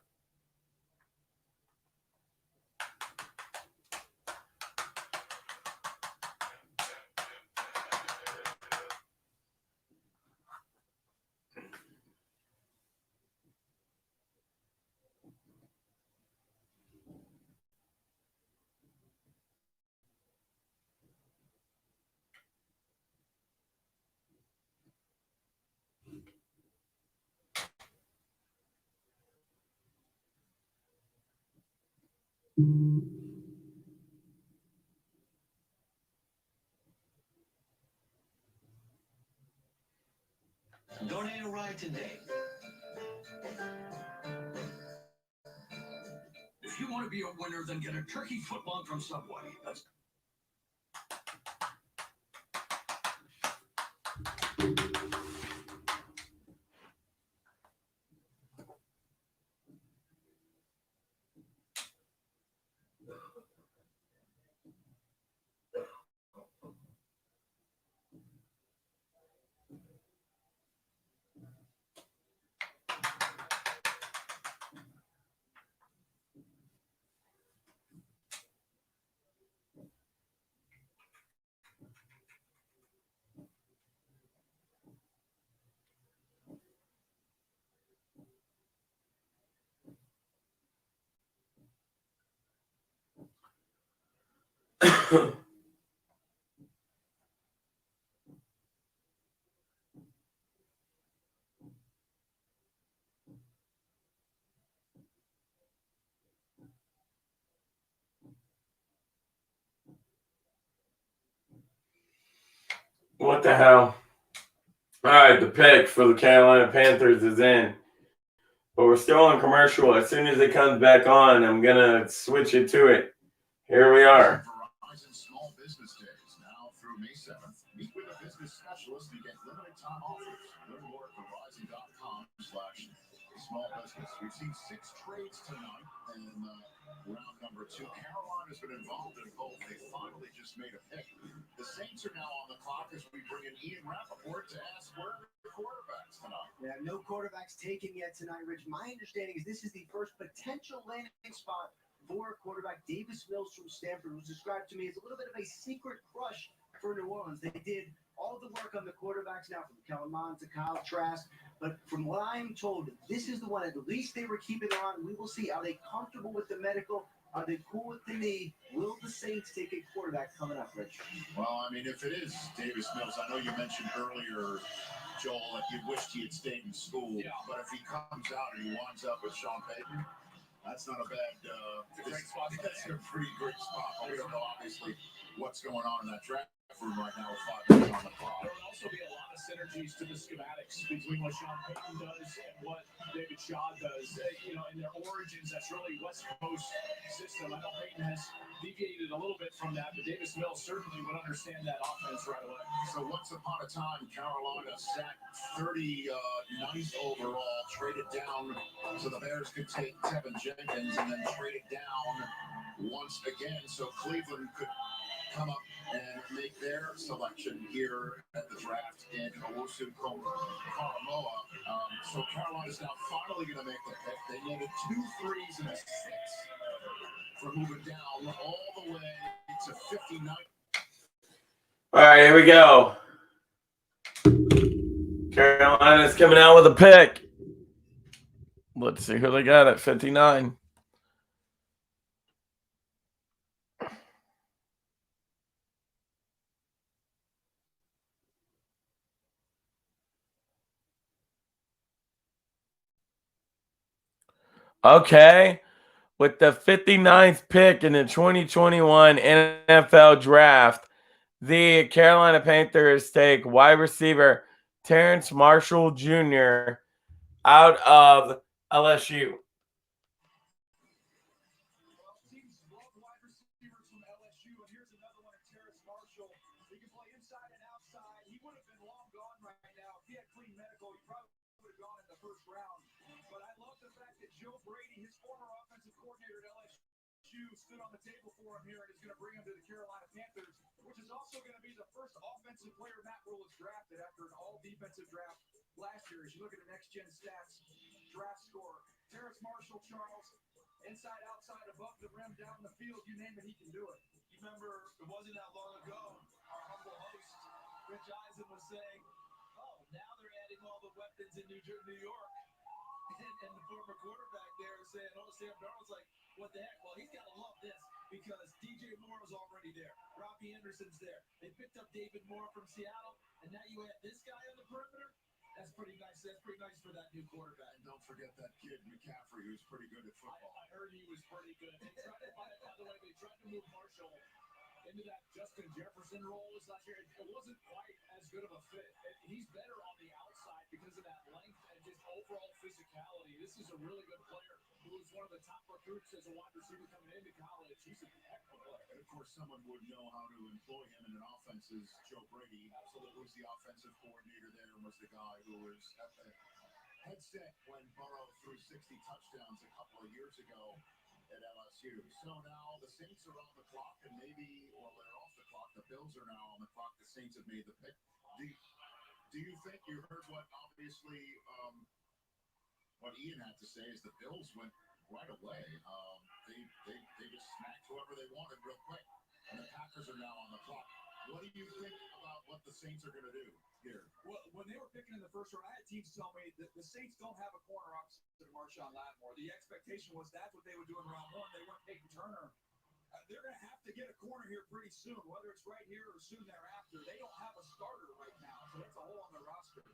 Donate a ride today. If you want to be a winner, then get a turkey footlong from Subway. That's What the hell? All right, the pick for the Carolina Panthers is in. But we're still on commercial. As soon as it comes back on, I'm going to switch it to it. Here we are. Verizon Small Business Days now through May 7th. Meet with a business specialist and get limited time offers. Learn more at Verizon.com/small business. We've seen 6 trades tonight, and round number 2. Carolina's been involved in both. They finally just made a pick. The Saints are now on the clock as we bring in Ian Rappaport to ask where are the quarterbacks tonight. Yeah, no quarterbacks taken yet tonight, Rich. My understanding is this is the first potential landing spot for quarterback Davis Mills from Stanford, who's described to me as a little bit of a secret crush for New Orleans. They did all the work on the quarterbacks now, from Kellen Mond to Kyle Trask. But from what I'm told, this is the one at least they were keeping on. We will see. Are they comfortable with the medical? Are they cool with the knee? Will the Saints take a quarterback coming up, Rich? Well, I mean, if it is Davis Mills, I know you mentioned earlier, Joel, that you wished he had stayed in school. Yeah. But if he comes out and he winds up with Sean Payton, that's not a bad. Great spot. That's a pretty great spot. We don't know, obviously, what's going on in that draft room right now with 5 minutes on the clock. There would also be a lot of synergies to the schematics between what Sean Payton does and what David Shaw does. You know, in their origins, that's really West Coast system. I know Payton has deviated a little bit from that, but Davis Mills certainly would understand that offense right away. So once upon a time, Carolina sat 39th overall, traded down so the Bears could take Tevin Jenkins, and then traded down once again so Cleveland could come up and make their selection here at the draft in Owusu Karamoa. So Carolina's now finally going to make the pick. They needed 2 3s and a 6 for moving down all the way to 59. All right, here we go. Carolina's coming out with a pick. Let's see who they got at 59. Okay, with the 59th pick in the 2021 NFL Draft, the Carolina Panthers take wide receiver Terrence Marshall Jr. out of LSU. Joe Brady, his former offensive coordinator at LSU, stood on the table for him here and is going to bring him to the Carolina Panthers, which is also going to be the first offensive player Matt Rhule has drafted after an all-defensive draft last year. As you look at the next-gen stats, draft score, Terrence Marshall, Charles, inside, outside, above the rim, down the field, you name it, he can do it. You remember, it wasn't that long ago, our humble host, Rich Eisen, was saying, oh, now they're adding all the weapons in New York. And the former quarterback there is saying, oh, Sam Darnold's like, what the heck? Well, he's got to love this because DJ Moore was already there. Robbie Anderson's there. They picked up David Moore from Seattle, and now you add this guy on the perimeter. That's pretty nice. That's pretty nice for that new quarterback. And don't forget that kid, McCaffrey, who's pretty good at football. I heard he was pretty good. They tried to, by the way, they tried to move Marshall into that Justin Jefferson role this last year. It wasn't quite as good of a fit. He's better on the outside because of that length and just overall physicality. This is a really good player who was one of the top recruits as a wide receiver coming into college. He's a heck of a player. And of course, someone would know how to employ him in an offense is Joe Brady. Absolutely, was the offensive coordinator there and was the guy who was at the headset when Burrow threw 60 touchdowns a couple of years ago at LSU. So now the Saints are on the clock, and maybe, well, they're off the clock. The Bills are now on the clock. The Saints have made the pick. Do you think you heard what obviously what Ian had to say is the Bills went right away. They just smacked whoever they wanted real quick, and the Packers are now on the clock. What do you think about what the Saints are going to do here? Well, when they were picking in the first round, I had teams tell me that the Saints don't have a corner opposite of Marshawn Lattimore. The expectation was that's what they would do in round one. They weren't taking Turner. They're going to have to get a corner here pretty soon, whether it's right here or soon thereafter. They don't have a starter right now, so that's a hole on their roster.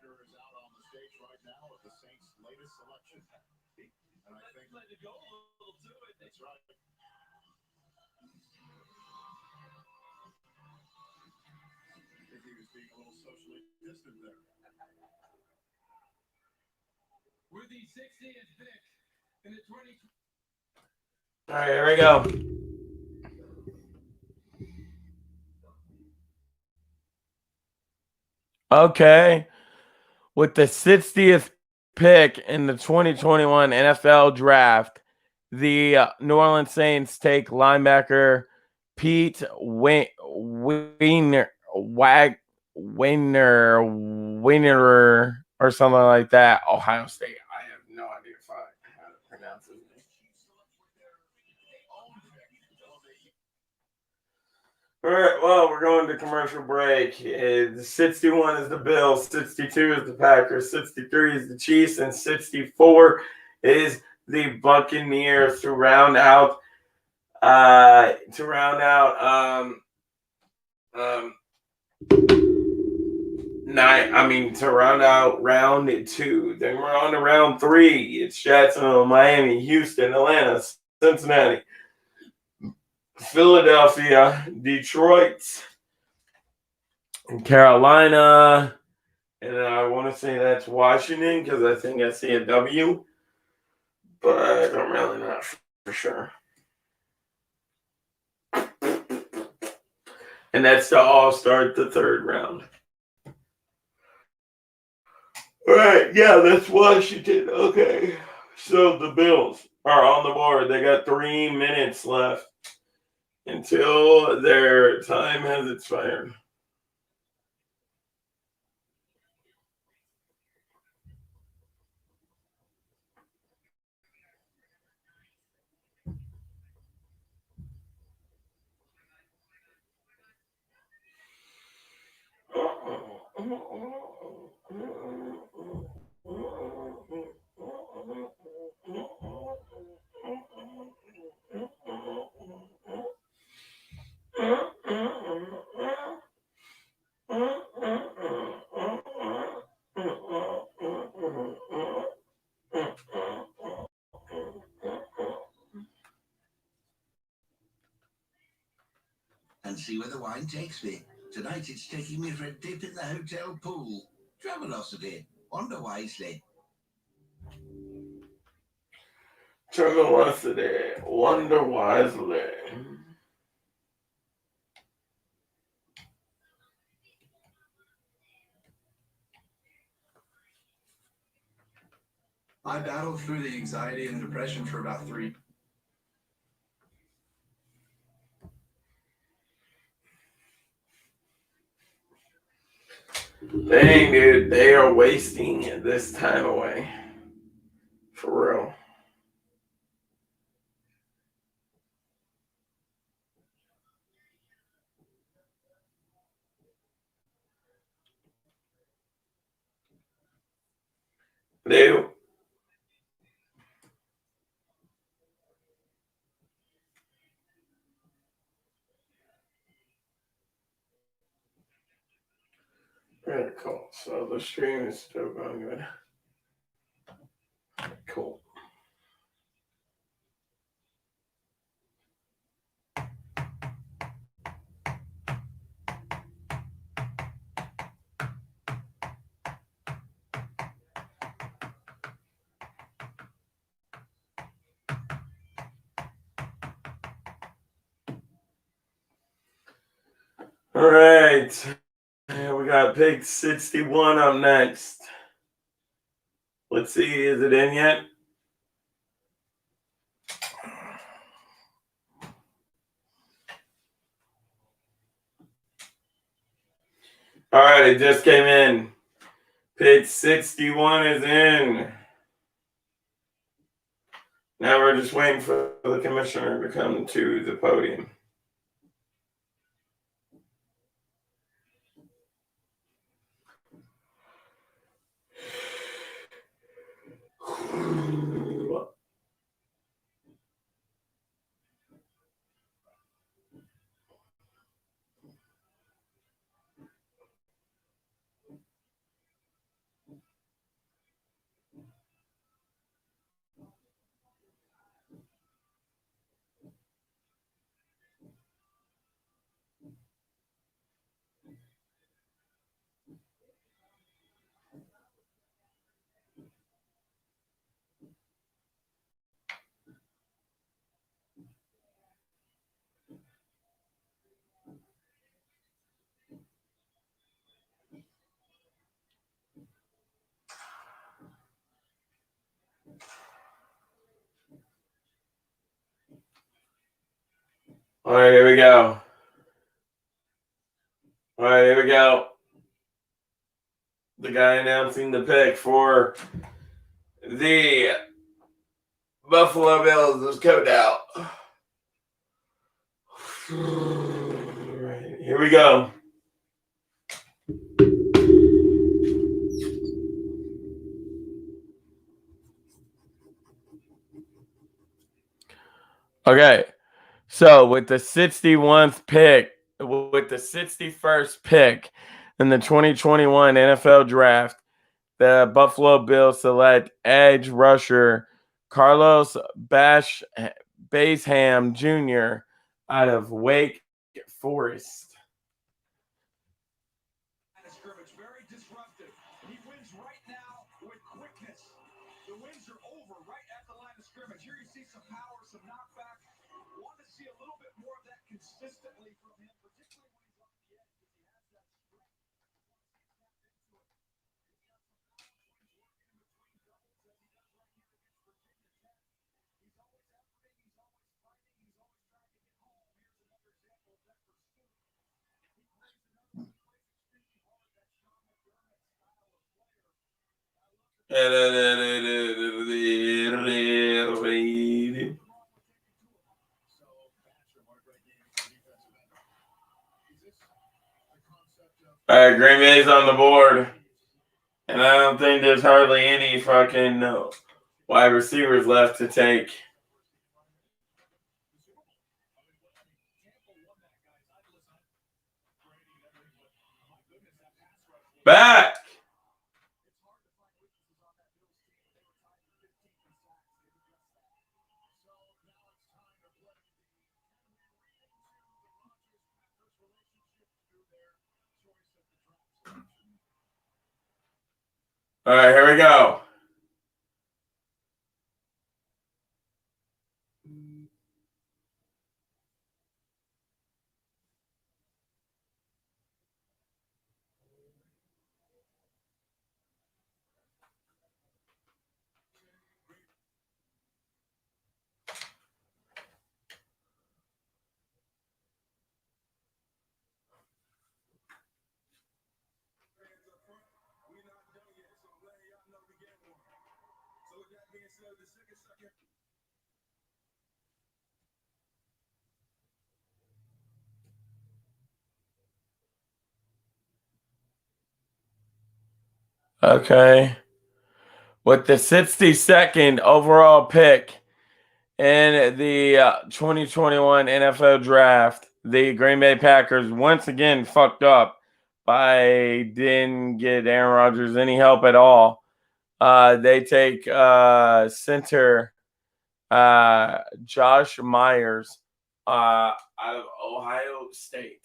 Is out on the stage right now with the Saints' latest selection. And I think let it go a little to it. That's right. I think he was being a little socially distant there. We're the 60th pick in the 20. All right, here we go. Okay. With the 60th pick in the 2021 NFL Draft, the New Orleans Saints take linebacker Pete Wiener or something like that. Ohio State. I have no idea how to pronounce his name. All right, well, we're going to commercial break. 61 is the Bills, 62 is the Packers, 63 is the Chiefs, and 64 is the Buccaneers to round out round two. Then we're on to round three. It's Jacksonville, Miami, Houston, Atlanta, Cincinnati, Philadelphia, Detroit, and Carolina. And I want to say that's Washington because I think I see a W, but I'm really not for sure. And that's to all start the third round. All right, yeah, that's Washington. Okay, so the Bills are on the board. They got 3 minutes left until their time has expired. see where the wine takes me. Tonight it's taking me for a dip in the hotel pool. Travelocity. Wander wisely. Travelocity. Wonder wisely. I battled through the anxiety and depression for about 3. Dang, dude, they are wasting this time away. For real. They Very cool. So the stream is still going good. Cool. All right. We got pick 61 up next. Let's see, is it in yet? All right, it just came in. Pick 61 is in. Now we're just waiting for the commissioner to come to the podium. All right, here we go. All right, here we go. The guy announcing the pick for the Buffalo Bills is coded out. All right, here we go. Okay, so with the 61st pick, with the 61st pick in the 2021 NFL Draft, the Buffalo Bills select edge rusher Carlos Basham Jr. out of Wake Forest. Very disruptive. He wins right now with quickness. The wins are over right at the line of scrimmage. Here you see some power, some knockback. Want to see a little bit more of that consistently from him, particularly when he's on the edge, because he has that strength. All right, Green Bay's on the board. And I don't think there's hardly any fucking wide receivers left to take. Back. All right, here we go. Okay. With the 62nd overall pick in the 2021 NFL Draft, the Green Bay Packers once again fucked up by didn't get Aaron Rodgers any help at all. They take center Josh Myers out of Ohio State.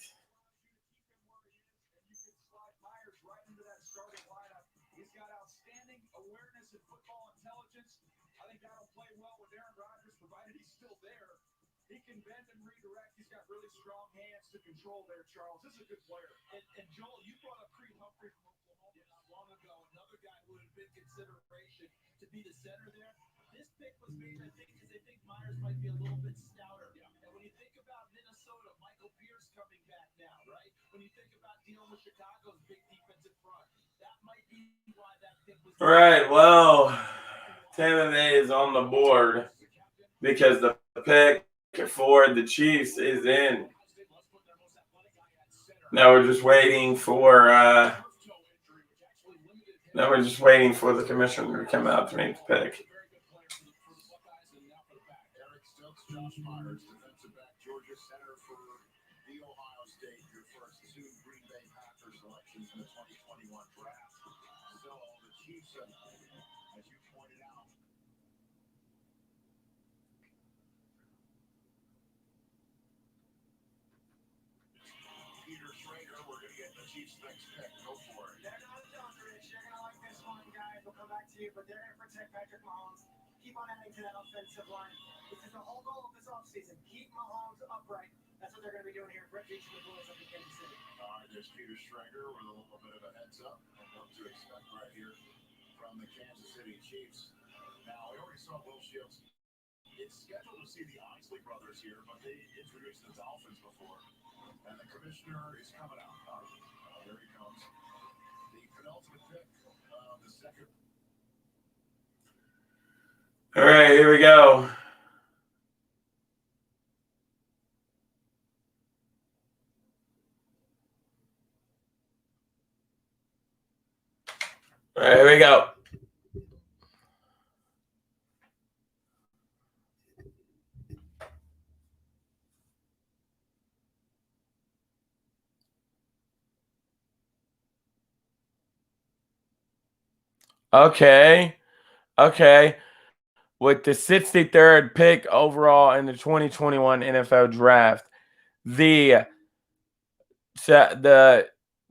Control there, Charles. This is a good player. And Joel, you brought up Creed Humphrey from Oklahoma not long ago. Another guy who had been consideration to be the center there. This pick was made, I think, because they think Myers might be a little bit stouter. And when you think about Minnesota, Michael Pierce coming back now, right? When you think about dealing with Chicago's big defensive front, that might be why that pick was. All right, well, Tampa Bay is on the board because the pick for the Chiefs is in. Now we're just waiting for the commissioner to come out to make the pick. Josh Myers, defensive back, Georgia center for the Ohio State, your first two Green Bay Packers selections in the 2021 draft. So the Chiefs, as you pointed out, Peter Schrager, we're going to get the Chiefs' next pick. Go for it. They're not done, Rich. You're going to like this one, guys. We'll come back to you, but they're going to protect Patrick Mahomes. Keep on adding to that offensive line. This is the whole goal of this offseason. Keep Mahomes upright. That's what they're going to be doing here. Brett Veach and the boys up in Kansas City. All right, there's Peter Schrager with a little bit of a heads up on what to expect right here from the Kansas City Chiefs. Now, we already saw Will Shields. It's scheduled to see the Isley brothers here, but they introduced the Dolphins before. And the commissioner is coming out. There he comes. The penultimate pick of the second. All right, here we go. All right, here we go. Okay. With the 63rd pick overall in the 2021 NFL Draft, the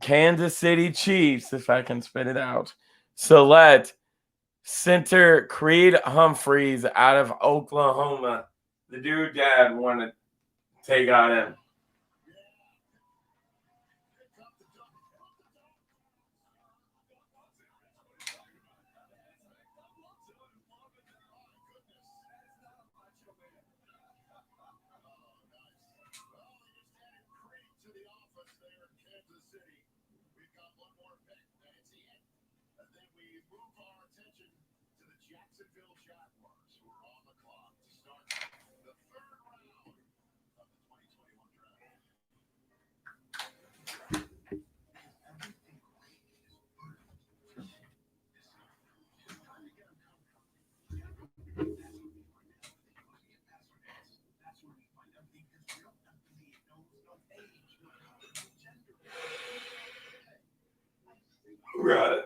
Kansas City Chiefs, if I can spit it out, select center Creed Humphreys out of Oklahoma. The dude dad wanted to take on him. Jacksonville Jaguars, who are on the clock to start the third round of the 2021 draft. Who got it?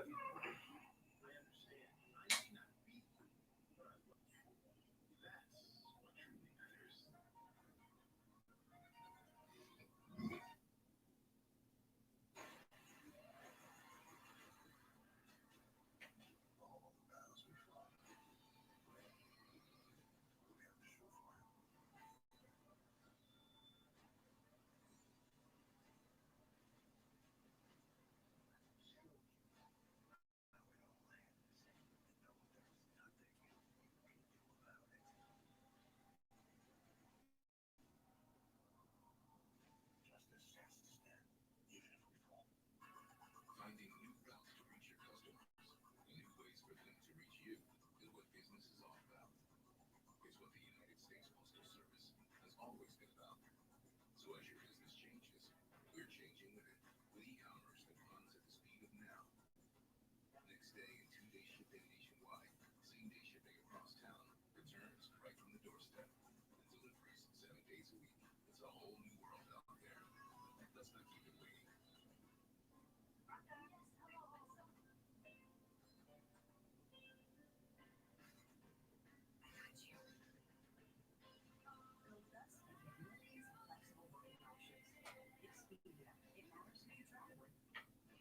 So as your business changes, we're changing with it. With e-commerce that runs at the speed of now. Next day and 2-day shipping nationwide. Same-day shipping across town. Returns right from the doorstep. And deliveries 7 days a week. It's a whole new world out there. Let's not keep it waiting.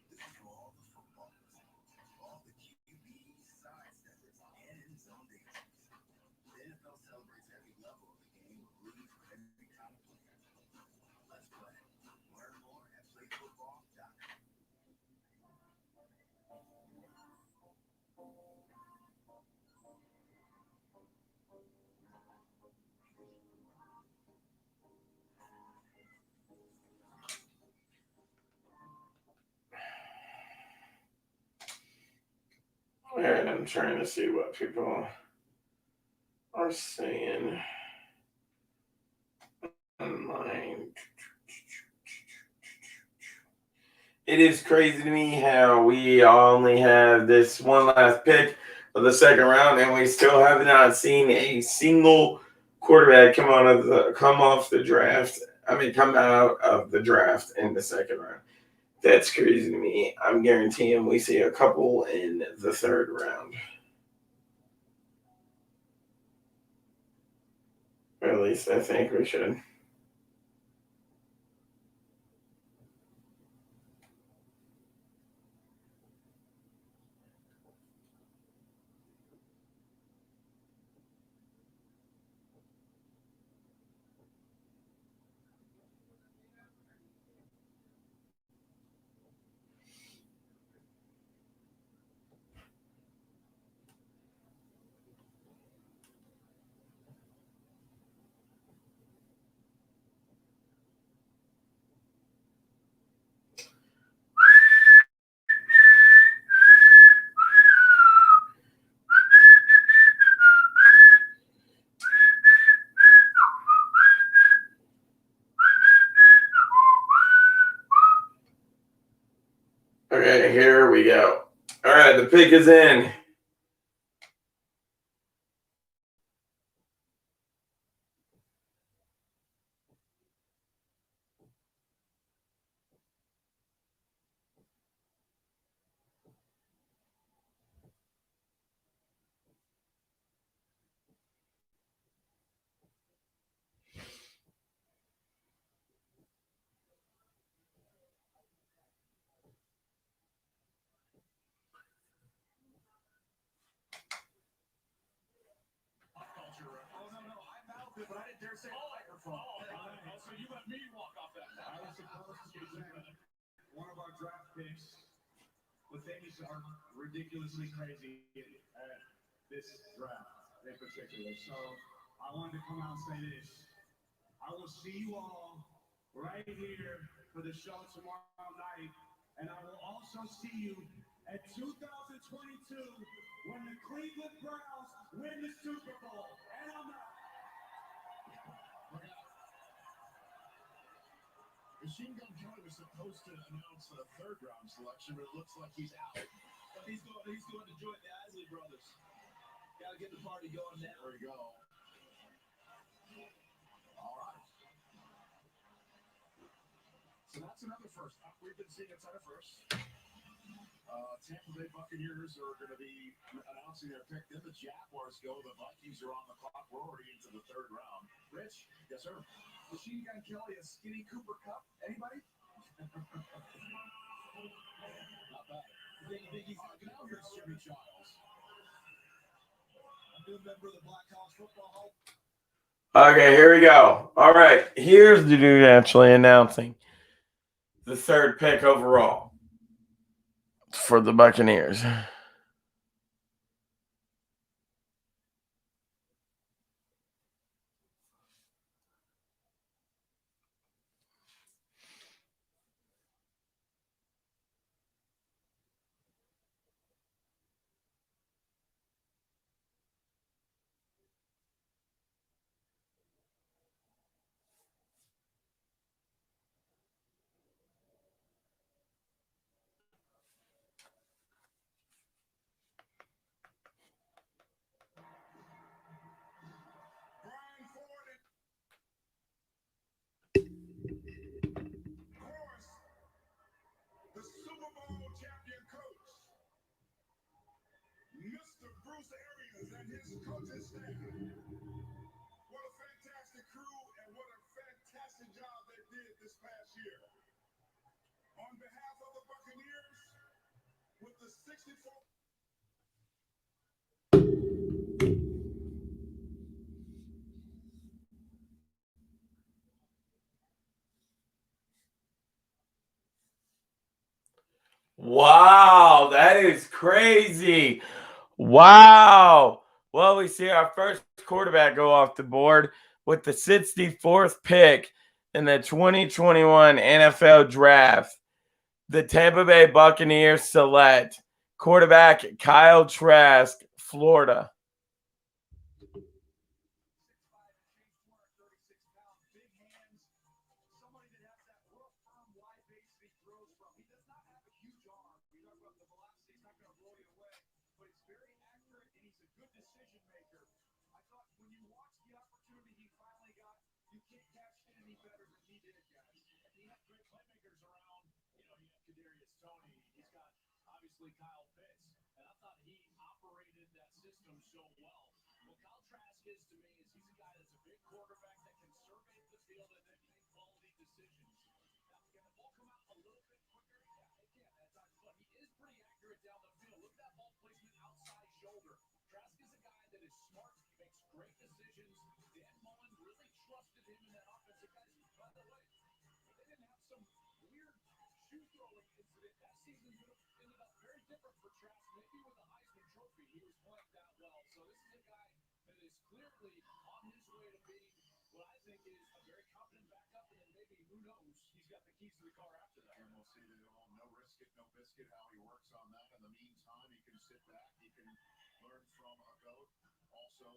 This is for all the footballers, all the QBs, sidesteppers, and end zone dancers. The NFL celebrates every level of the game with rooting for every kind of player. Let's play. Learn more at playfootball.com. All right, I'm trying to see what people are saying online. It is crazy to me how we only have this one last pick of the second round, and we still have not seen a single quarterback come out of the come off the draft. I mean, come out of the draft in the second round. That's crazy to me. I'm guaranteeing we see a couple in the third round. Or at least I think we should. Okay, here we go. All right, the pick is in. But I didn't dare say the microphone. So you let me walk off that. I was supposed to say one of our draft picks. But things are ridiculously crazy at this draft in particular. So I wanted to come out and say this. I will see you all right here for the show tomorrow night. And I will also see you at 2022 when the Cleveland Browns win the Super Bowl. And I'm not. Machine Gun Kelly was supposed to announce the third round selection, but it looks like he's out. But he's going to join the Isley brothers. Got to get the party going now. There we go. All right. So that's another first. We've been seeing a ton of firsts. Tampa Bay Buccaneers are going to be announcing their pick. Then the Jaguars go. The Vikings are on the clock. We're already into the third round. Rich? Yes, sir. Machine Gun Kelly, a skinny Cooper Kupp. Anybody? Not bad. Think he's now here's Jimmy Childs. A new member of the Blackhawks football Hall. Okay, here we go. All right, here's the dude actually announcing the third pick overall for the Buccaneers. Mr. Bruce Arians and his coaching staff. What a fantastic crew and what a fantastic job they did this past year. On behalf of the Buccaneers, with the 64. Wow, that is crazy. Wow. Well, we see our first quarterback go off the board with the 64th pick in the 2021 NFL Draft. The Tampa Bay Buccaneers select quarterback Kyle Trask, Florida. Kyle Pitts, and I thought he operated that system so well. What Kyle Trask is to me is he's a guy that's a big quarterback that can survey the field and then make quality decisions. Now, can the ball come out a little bit quicker? Yeah, it can at times, but he is pretty accurate down the field. Look at that ball placement outside shoulder. Trask is a guy that is smart. He makes great decisions. Dan Mullen really trusted him in that offensive guy. By the way, they didn't have some weird shoe throwing incident. That season ended up very different for Trask. Maybe with a Heisman Trophy, he was playing that well. So this is a guy that is clearly on his way to being what I think is a very competent backup, and then maybe, who knows, he's got the keys to the car after that. And we'll see the old no risk it, no biscuit, how he works on that. In the meantime, he can sit back, he can learn from a goat. Also,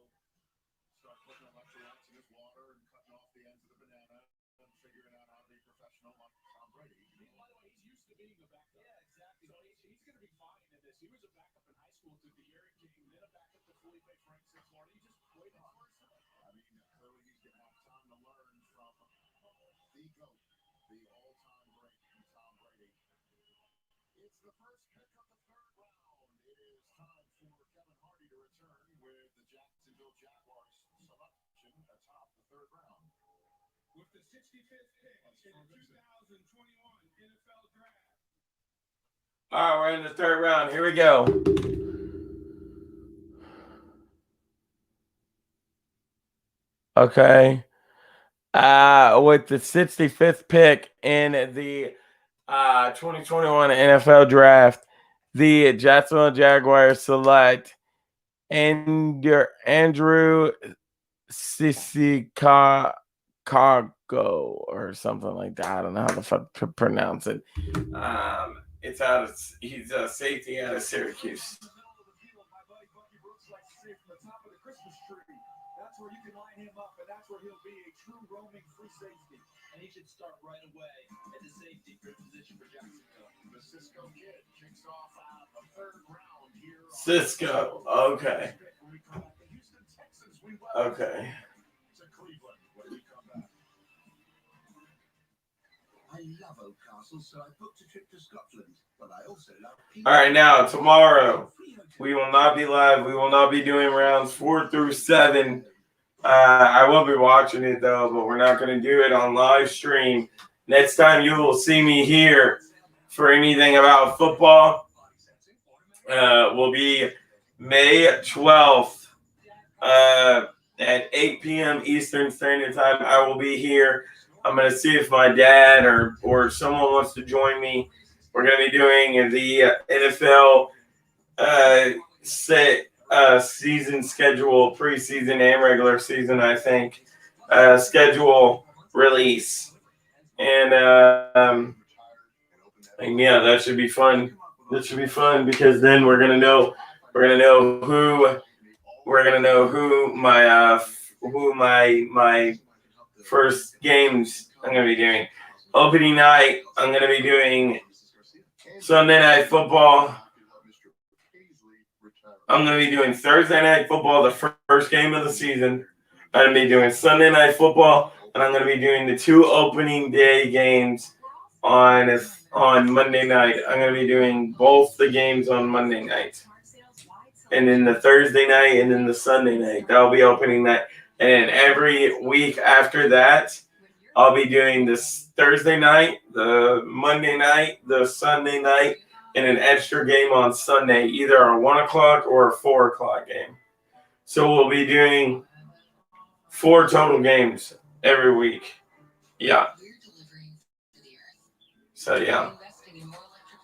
start putting electrolytes in his water and cutting off the ends of the banana and figuring out how to be professional like Tom Brady. By the way, he's used to being a backup. Yeah, exactly. So he's going to be fine in this. He was a backup in high school to De'Aaron King, then a backup to Felipe Franks in Florida. He just waited for his time. I mean, clearly he's going to have time to learn from the GOAT, the all-time great Tom Brady. It's the first pick of the third round. It is time for Kevin Hardy to return with the Jacksonville Jaguars selection atop the third round. With the 65th pick in the 2021 NFL Draft. All right, we're in the third round. Here we go. Okay. With the 65th pick in the 2021 NFL Draft, the Jacksonville Jaguars select Andrew Sissikago or something like that. I don't know how the fuck to pronounce it. He's a safety out of Syracuse. That's where you can line him up, and that's where he'll be a true roaming free safety. And he should start right away at the safety position for Jacksonville. The Cisco kid kicks off a third round here. Cisco. Okay. Okay. To Cleveland when we come back. I love Oldcastle, so I booked a trip to Scotland, but I also love All right, now tomorrow we will not be live. We will not be doing rounds 4 through 7. I will be watching it though, but we're not going to do it on live stream. Next time you will see me here for anything about football will be May 12th at 8 p.m. Eastern Standard Time. I will be here. I'm going to see if my dad or someone wants to join me. We're going to be doing the NFL season schedule, preseason and regular season, I think, schedule release. And yeah, that should be fun. That should be fun because then we're gonna know who my first games I'm gonna be doing. Opening night, I'm gonna be doing Sunday Night Football. I'm going to be doing Thursday Night Football, the first game of the season. I'm going to be doing Sunday Night Football, and I'm going to be doing the 2 opening day games on Monday night. I'm going to be doing both the games on Monday night. and then the Thursday night, and then the Sunday night. That'll be opening night. And then every week after that, I'll be doing this Thursday night, the Monday night, the Sunday night, and an extra game on Sunday, either a 1 o'clock or a 4 o'clock game. So we'll be doing 4 total games every week. Yeah. So yeah,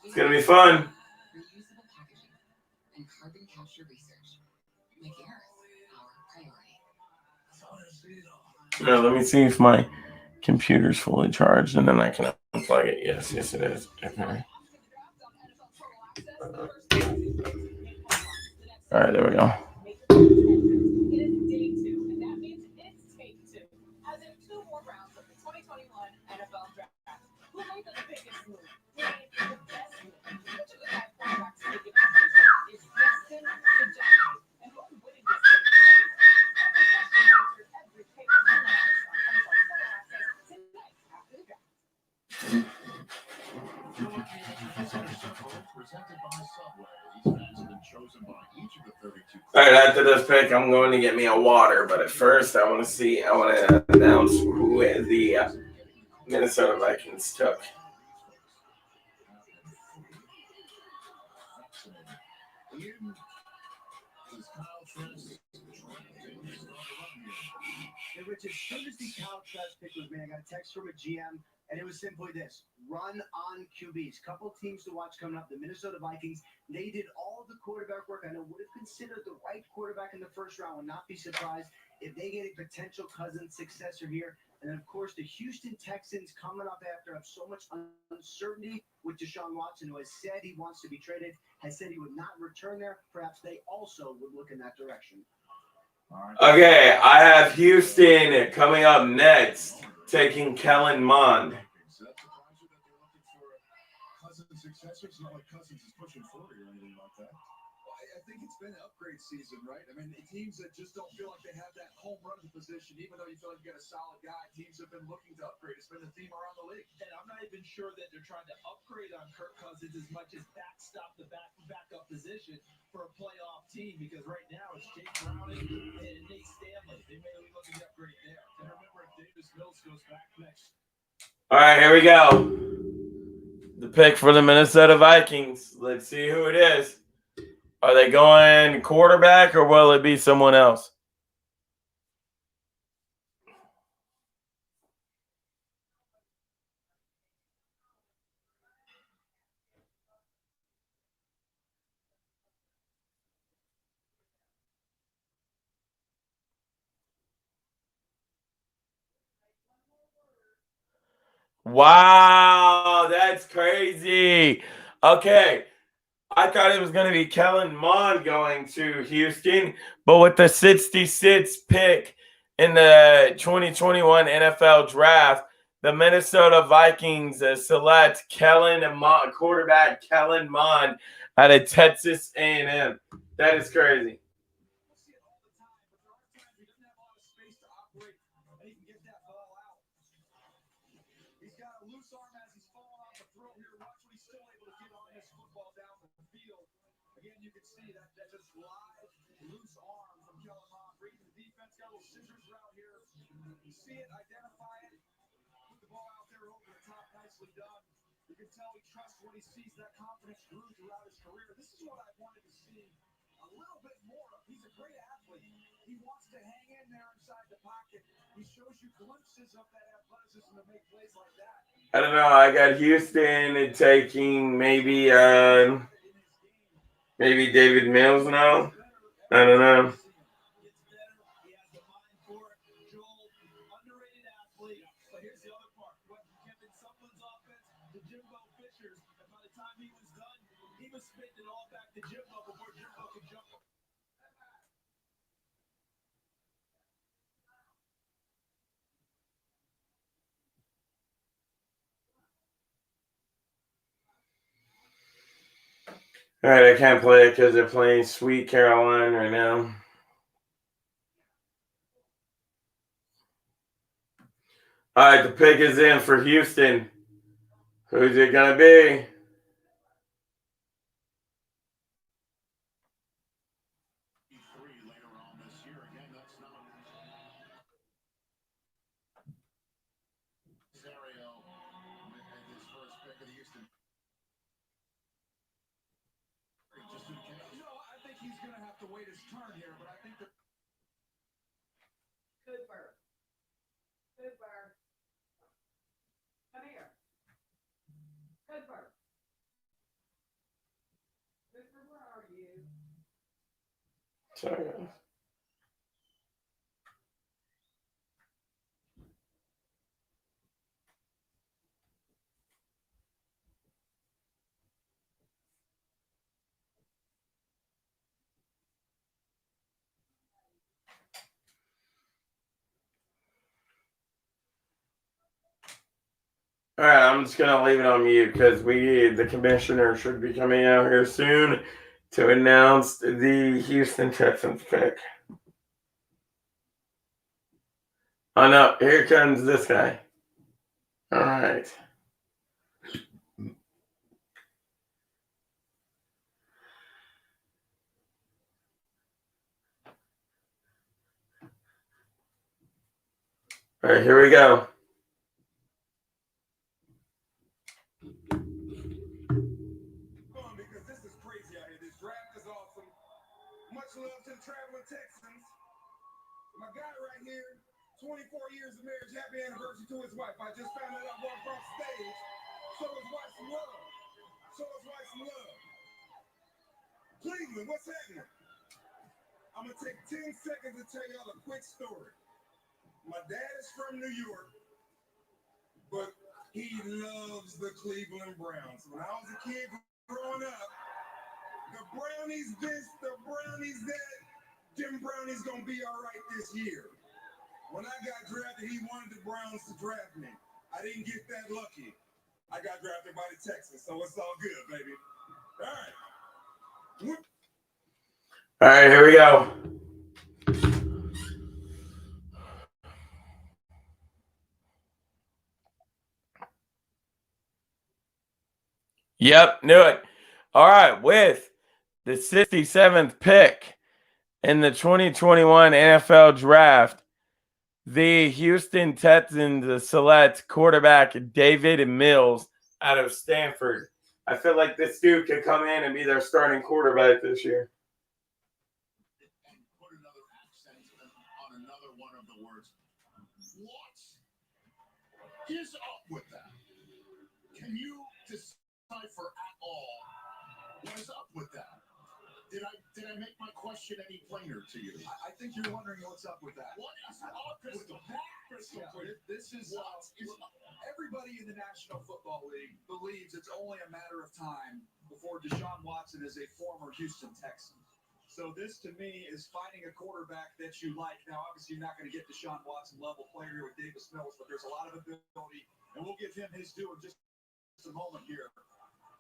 it's gonna be fun. Now, let me see if my computer's fully charged, and then I can unplug it. Yes, it is. Okay. All right, there we go. It is day 2, and that means it's take 2. As in 2 more rounds of the 2021 NFL Draft. Who made the biggest move? Who made the best move? Which of the 5 quarterbacks to make it is destined to dominate? And who's winning this game? Every question answered, every pick analyzed on NFL Total Access tonight after the draft. Presented by Subway. These facts have been chosen by each of the 32. All right, after this pick, I'm going to get me a water. But at first, I want to announce who the Minnesota Vikings took. Hey, Rich, as soon as the Kyle Trask pick was made, I got a text from a GM, and it was simply this: run on QBs. Couple teams to watch coming up. The Minnesota Vikings, they did all of the quarterback work. I know would have considered the right quarterback in the first round. Would not be surprised if they get a potential Cousins successor here. And then, of course, the Houston Texans coming up after have so much uncertainty with Deshaun Watson, who has said he wants to be traded, has said he would not return there. Perhaps they also would look in that direction. Okay, I have Houston coming up next, taking Kellen Mond. Cousins' successor. It's not like Cousins is pushing 40 or anything like that. Well, I think it's been an upgrade season, right? I mean, teams that just don't feel like they have that home run position, even though you feel like you got a solid guy, teams have been looking to upgrade. It's been a theme around the league. And I'm not even sure that they're trying to upgrade on Kirk Cousins as much as backstop the backup position for a playoff team, because right now it's Jake Browning and Nate Stanley. They may be looking to upgrade there. And remember, if Davis Mills goes back next. All right, here we go. The pick for the Minnesota Vikings. Let's see who it is. Are they going quarterback or will it be someone else? Wow, that's crazy. Okay. I thought it was going to be Kellen Mond going to Houston, but with the 66th pick in the 2021 NFL Draft, the Minnesota Vikings select quarterback Kellen Mond out of Texas A&M. That is crazy. See it, identify it, put the ball out there over the top, nicely done. You can tell he trusts what he sees, that confidence grew throughout his career. This is what I wanted to see a little bit more of. He's a great athlete. He wants to hang in there inside the pocket. He shows you glimpses of that athleticism to make plays like that. I don't know. I got Houston taking maybe David Mills now. I don't know. All right, I can't play it because they're playing Sweet Caroline right now. All right, the pick is in for Houston. Who's it going to be? to wait his turn here, but I think that Cooper. Cooper. Come here. Cooper. Cooper, where are you? Sorry, guys. All right, I'm just gonna leave it on mute because the commissioner should be coming out here soon to announce the Houston Texans pick. Oh no, here comes this guy. All right. All right, here we go. Because this is crazy out here. This draft is awesome. Much love to the traveling Texans. My guy right here, 24 years of marriage, happy anniversary to his wife. I just found out I walked off stage. Show his wife some love. Show his wife some love. Cleveland, what's happening? I'm going to take 10 seconds to tell y'all a quick story. My dad is from New York, but he loves the Cleveland Browns. When I was a kid growing up, the Brownies this, the Brownies that, Jim Brownie's going to be all right this year. When I got drafted, he wanted the Browns to draft me. I didn't get that lucky. I got drafted by the Texans, so it's all good, baby. All right. All right, here we go. Yep, knew it. All right, with the 67th pick in the 2021 NFL Draft, the Houston Texans select quarterback David Mills out of Stanford. I feel like this dude could come in and be their starting quarterback this year. Put another accent on another one of the words. What is up with that? Can you decipher at all what is up with that? Did I make my question any plainer to you? I think you're wondering what's up with that. What is up with that? This is everybody in the National Football League believes it's only a matter of time before Deshaun Watson is a former Houston Texan. So this, to me, is finding a quarterback that you like. Now, obviously, you're not going to get Deshaun Watson level player here with Davis Mills, but there's a lot of ability, and we'll give him his due in just a moment here.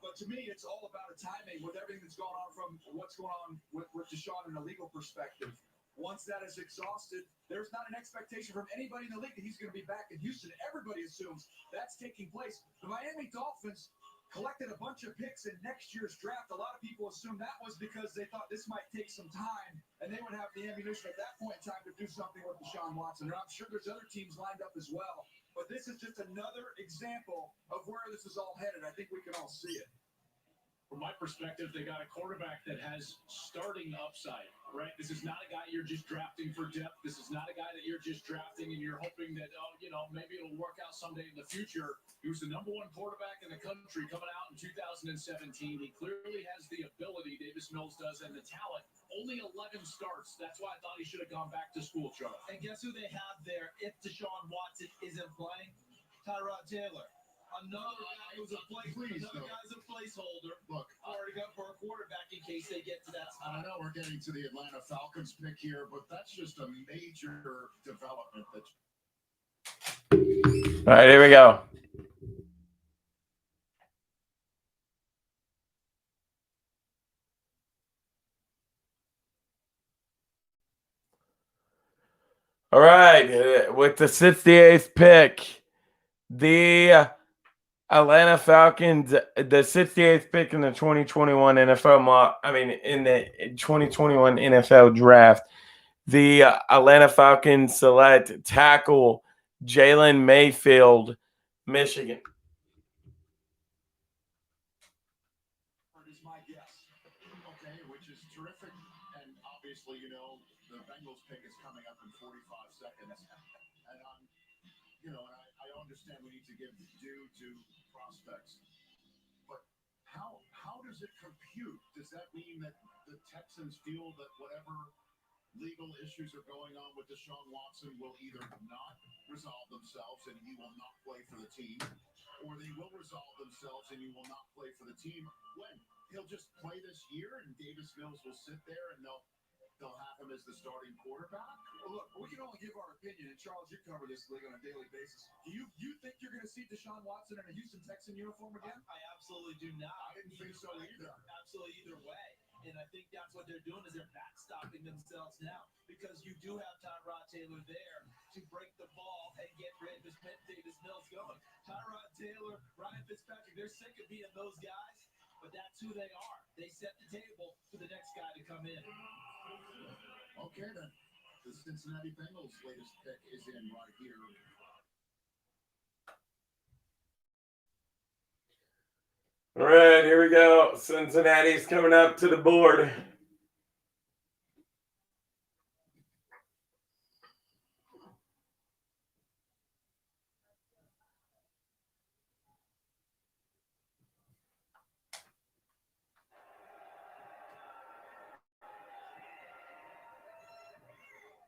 But to me, it's all about a timing with everything that's going on from what's going on with Deshaun in a legal perspective. Once that is exhausted, there's not an expectation from anybody in the league that he's going to be back in Houston. Everybody assumes that's taking place. The Miami Dolphins collected a bunch of picks in next year's draft. A lot of people assume that was because they thought this might take some time, and they would have the ammunition at that point in time to do something with Deshaun Watson. And I'm sure there's other teams lined up as well. But this is just another example of where this is all headed. I think we can all see it. From my perspective, they got a quarterback that has starting upside, right? This is not a guy you're just drafting for depth. This is not a guy that you're just drafting and you're hoping that, maybe it'll work out someday in the future. He was the #1 quarterback in the country coming out in 2017. He clearly has the ability, Davis Mills does, and the talent. Only 11 starts. That's why I thought he should have gone back to school, Charles. And guess who they have there if Deshaun Watson isn't playing? Tyrod Taylor. Another guy who's a guy's a placeholder. Look, already got for a quarterback in case they get to that spot. I know we're getting to the Atlanta Falcons pick here, but that's just a major development. All right, here we go. All right, with the 68th pick, the Atlanta Falcons, the 68th pick in the 2021 in the 2021 NFL Draft, the Atlanta Falcons select tackle Jalen Mayfield, Michigan. is my guess. Okay, which is terrific. And obviously, you know, the Bengals pick is coming up in 45 seconds. And I understand we need to give due to prospects. But how does it compute? Does that mean that the Texans feel that whatever legal issues are going on with Deshaun Watson will either not resolve themselves and he will not play for the team, or they will resolve themselves and he will not play for the team when he'll just play this year and Davis Mills will sit there and they'll have him as the starting quarterback? Well, look, we can only give our opinion, and Charles, you cover this league on a daily basis. Do you think you're going to see Deshaun Watson in a Houston Texan uniform again? I absolutely do not. I didn't think so either. Absolutely either way. And I think that's what they're doing is they're backstopping themselves now because you do have Tyrod Taylor there to break the ball and get Davis Mills going. Tyrod Taylor, Ryan Fitzpatrick, they're sick of being those guys, but that's who they are. They set the table for the next guy to come in. Okay, then. The Cincinnati Bengals' latest pick is in right here. All right, here we go. Cincinnati's coming up to the board.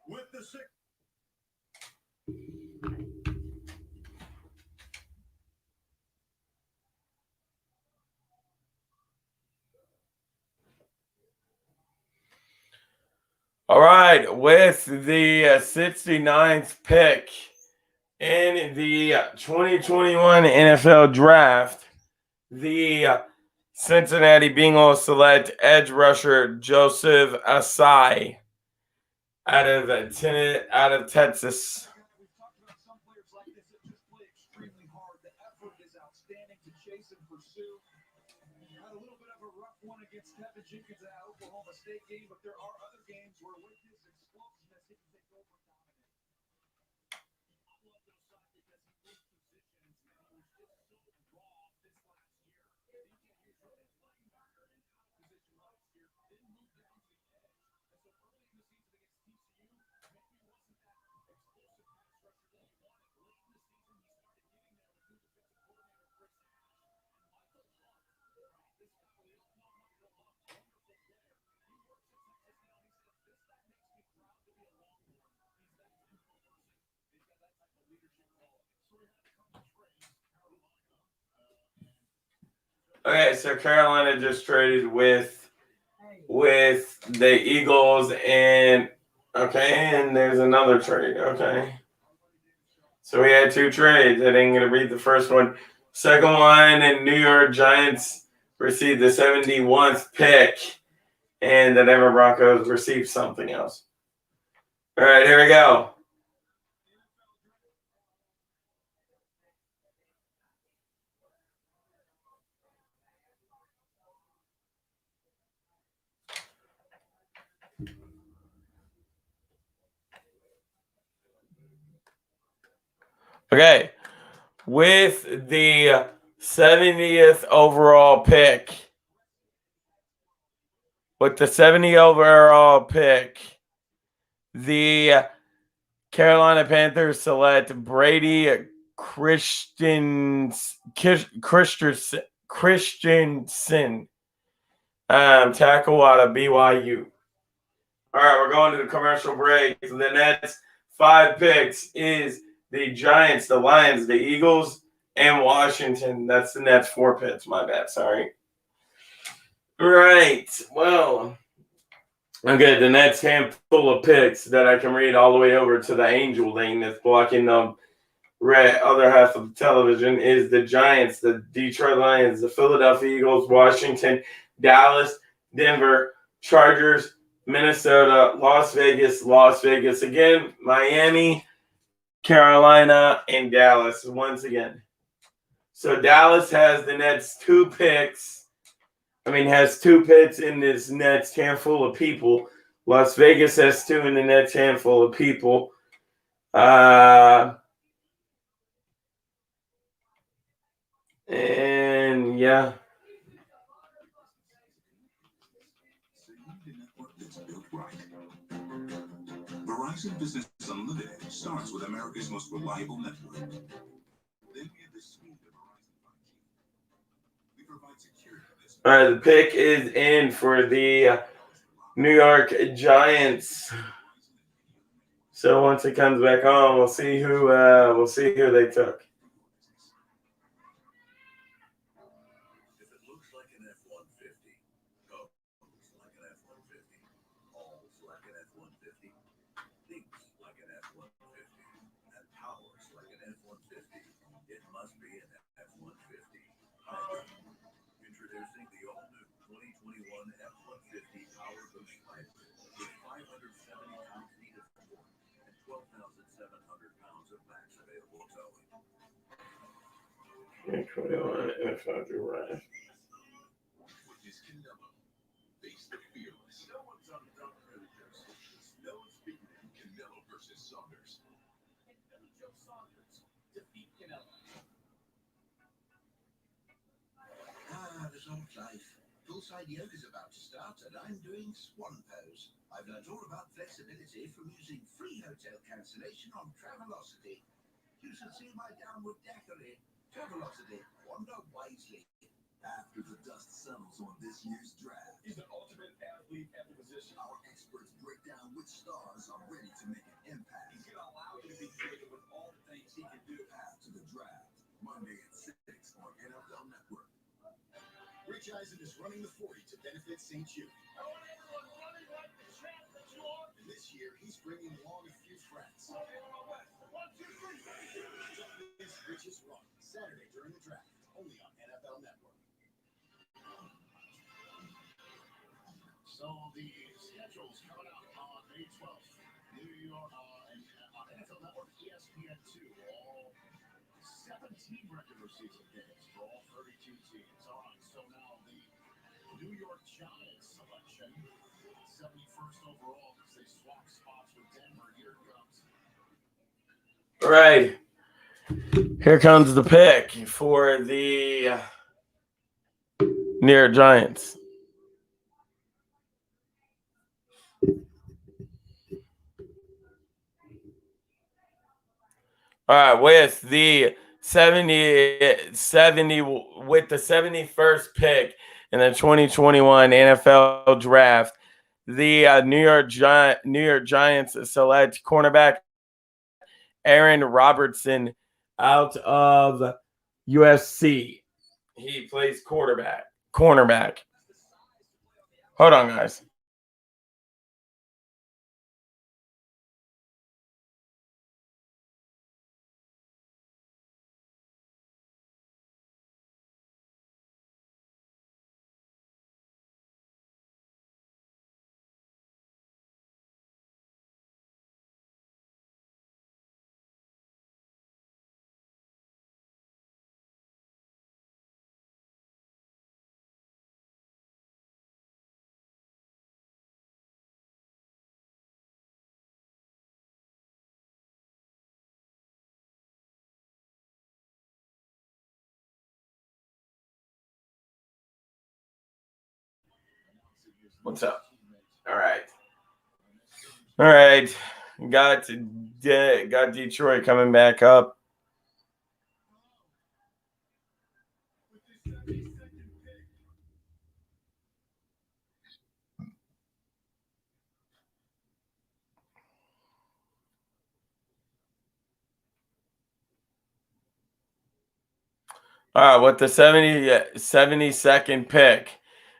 With the sixth. All right, with the 69th pick in the 2021 NFL Draft, the Cincinnati Bengals select edge rusher Joseph Asai out of Texas. We've talked about some players like this that just play extremely hard. The effort is outstanding to chase and pursue. Had a little bit of a rough one against Tevin Jenkins at Oklahoma State game, but there are other games where with his explosiveness, he can take over dominant. I love those shots because he moved positions and he was just so raw this last year. DJ Hughes really playing backer and out of position last year, didn't move down to the edge. And so early in the season against TCU, maybe wasn't that explosive pass rusher that he wanted. Late in the season, he started getting there with new defensive coordinator Chris Ash and Michael Hunt. This guy, we all know Michael Hunt, wonderful player. He works at Texas now. He said, this guy makes me proud to be a Longhorn. He's that type of person. He's got that type of leadership quality. So we had a couple of trades. Okay, so Carolina just traded with the Eagles and there's another trade. Okay. So we had two trades. I didn't get to read the first one. Second one, and New York Giants received the 71st pick, and the Denver Broncos received something else. All right, here we go. Okay, with the 70th overall pick, the Carolina Panthers select Brady Christensen, tackle out of BYU. All right, we're going to the commercial break. The next 5 picks is the Giants, the Lions, the Eagles, and Washington. That's the next 4 picks. My bad. Sorry. Right. Well, okay. The next handful of picks that I can read all the way over to the angel lane that's blocking the other half of the television is the Giants, the Detroit Lions, the Philadelphia Eagles, Washington, Dallas, Denver, Chargers, Minnesota, Las Vegas again, Miami, Carolina, and Dallas once again. So Dallas has the next 2 picks. Has 2 picks in this next handful of people. Las Vegas has 2 in the next handful of people. And yeah. It's built right. Verizon Business Unlimited starts with America's most reliable network. Then we have the speed of Verizon 5G. We provide security. All right, the pick is in for the New York Giants. So once it comes back on, we'll see who they took. If it looks like an F-150, goes like an F-150, hauls like an F-150, thinks like an F-150, and powers like an F-150, it must be an F-150 hybrid. Introducing the all-new 2021 F-150 Power Boost Hybrid with 570 pound-feet of torque and 12,700 pounds of max available towing. 2021 NFL Draft. With his Canelo, face the fearless. No one's on top of Joseph. No one's beating Canelo versus Saunders. And Joe Saunders defeat Canelo. Resort Life. Full-side yoga's about to start, and I'm doing swan pose. I've learned all about flexibility from using free hotel cancellation on Travelocity. You should see my downward daiquiri. Travelocity, wander wisely. After the dust settles on this year's draft, he's the ultimate athlete at the position. Our experts break down which stars are ready to make an impact. He's going to allow you to be creative with all the things he can do. After the draft, Monday at 6 on NFL Network. Rich Eisen is running the 40 to benefit St. Jude. And this year, he's bringing along a few friends. This Rich's Run, Saturday during the draft, only on NFL Network. So the schedule's coming out on May 12th. New York and on NFL Network, ESPN2. All 17 regular season games for all 32 teams. All right, so now the New York Giants selection, 71st overall, as they swap spots with Denver. Here it comes. All right. Here comes the pick for the New York Giants. All right, with the 71st pick in the 2021 NFL Draft, the New York Giants select cornerback Aaron Robertson out of USC. He plays cornerback. Hold on, guys. What's up? All right. Got Detroit coming back up. All right, with the 72nd pick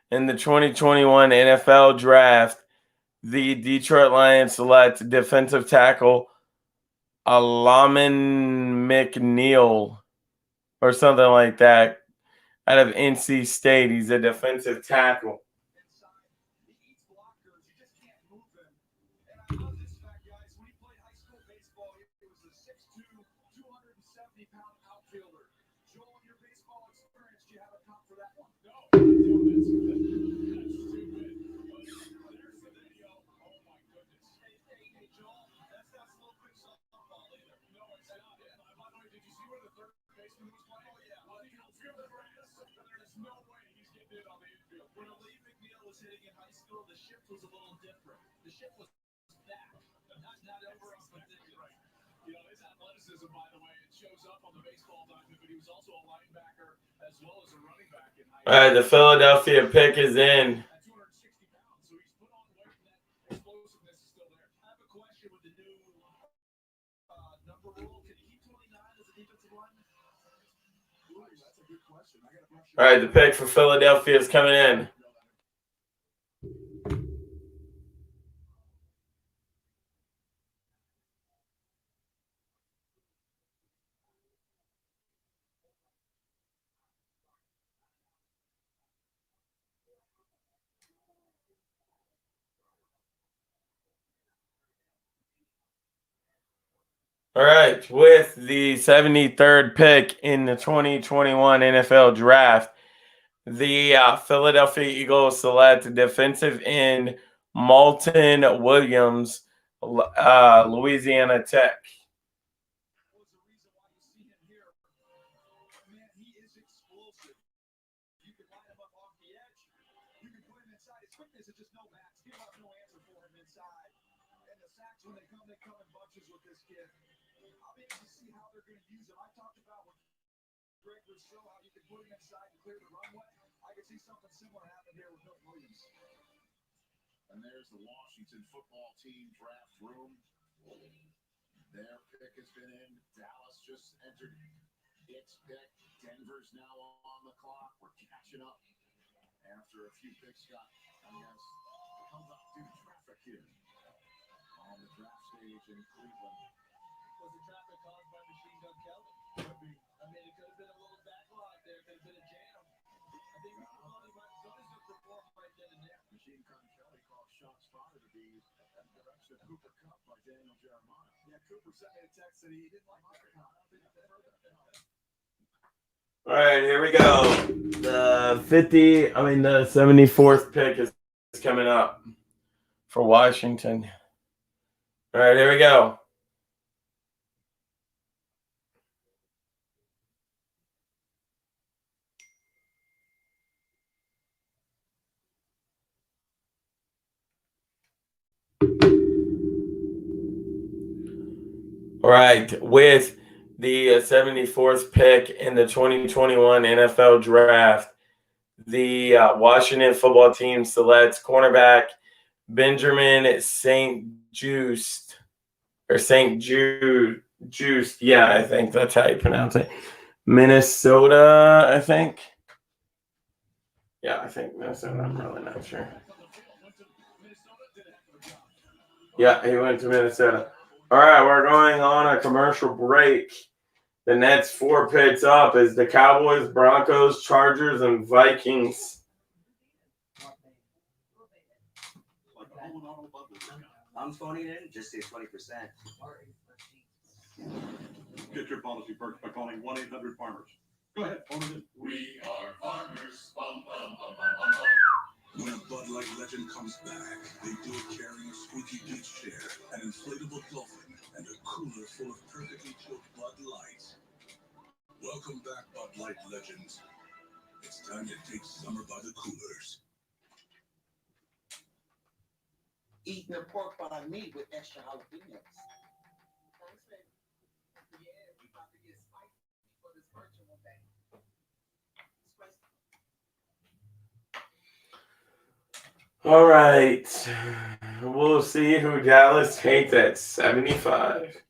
in the 2021 NFL Draft, the Detroit Lions select defensive tackle Alaman McNeil or something like that out of NC State. He's a defensive tackle. was hitting in high school, the shift was a little different. The shift was back, not over on the right. You know, his athleticism, by the way, it shows up on the baseball diamond, but he was also a linebacker as well as a running back in high school. All right, the Philadelphia pick is in. At 260 pounds, so he's put on weight, and that explosiveness is still there. I have a question with the new number rule. Can you keep 29 as a defensive lineman? That's a good question. All right, the pick for Philadelphia is coming in. All right, with the 73rd pick in the 2021 NFL Draft, the Philadelphia Eagles select defensive end Malton Williams, Louisiana Tech. And there's the Washington football team draft room. Their pick has been in. Dallas just entered its pick. Denver's now on the clock. We're catching up after a few picks got, held up due to traffic here on the draft stage in Cleveland. Was the traffic caused by Machine Gun Kelly? Could be. I mean, it could have been a little backlog there. Could have been a jam. I think Sonny's going to perform right then and there. Machine Gun Kelly called shots fired to be at the direction of Cooper Kupp by Daniel Jeremiah. Yeah, Cooper sent me a text that he didn't like Cooper Kupp. I don't think I've heard that. All right, here we go. The 74th pick is coming up for Washington. All right, here we go. All right, with the 74th pick in the 2021 NFL Draft, the Washington football team selects cornerback Benjamin St-Juste. Yeah, I think that's how you pronounce it. Minnesota, I think. Yeah, I think Minnesota. I'm really not sure. Yeah, he went to Minnesota. All right, we're going on a commercial break. The next 4 picks up is the Cowboys, Broncos, Chargers, and Vikings. I'm phoning in, just say 20%. Get your policy perks by calling 1-800-FARMERS. Go ahead, phone it in. We are farmers. Bum, bum, bum, bum, bum, bum. When a Bud Light legend comes back, they do it carrying a squeaky beach chair, an inflatable dolphin, and a cooler full of perfectly chilled Bud Light. Welcome back, Bud Light legends. It's time to take summer by the coolers. Eating a pork bun meat with extra jalapenos. Yeah, we about to get spicy for this virtual thing. All right. We'll see who Dallas takes at 75.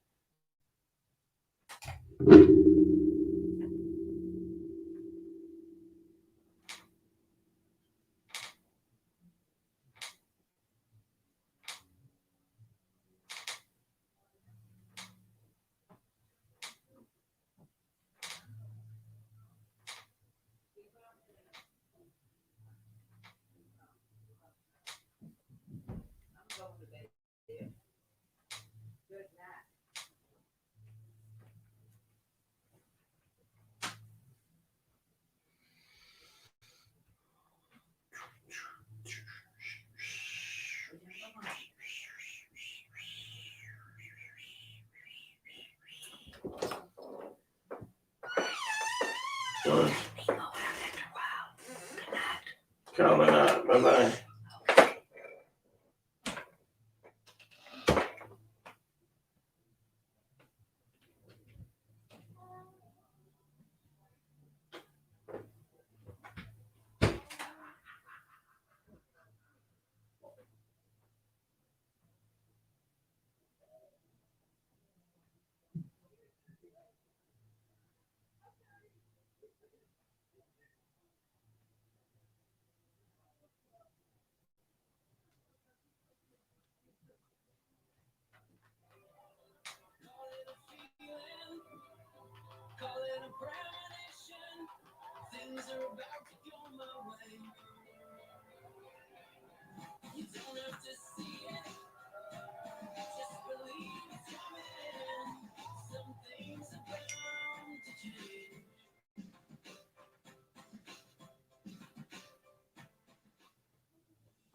Coming up. Bye-bye.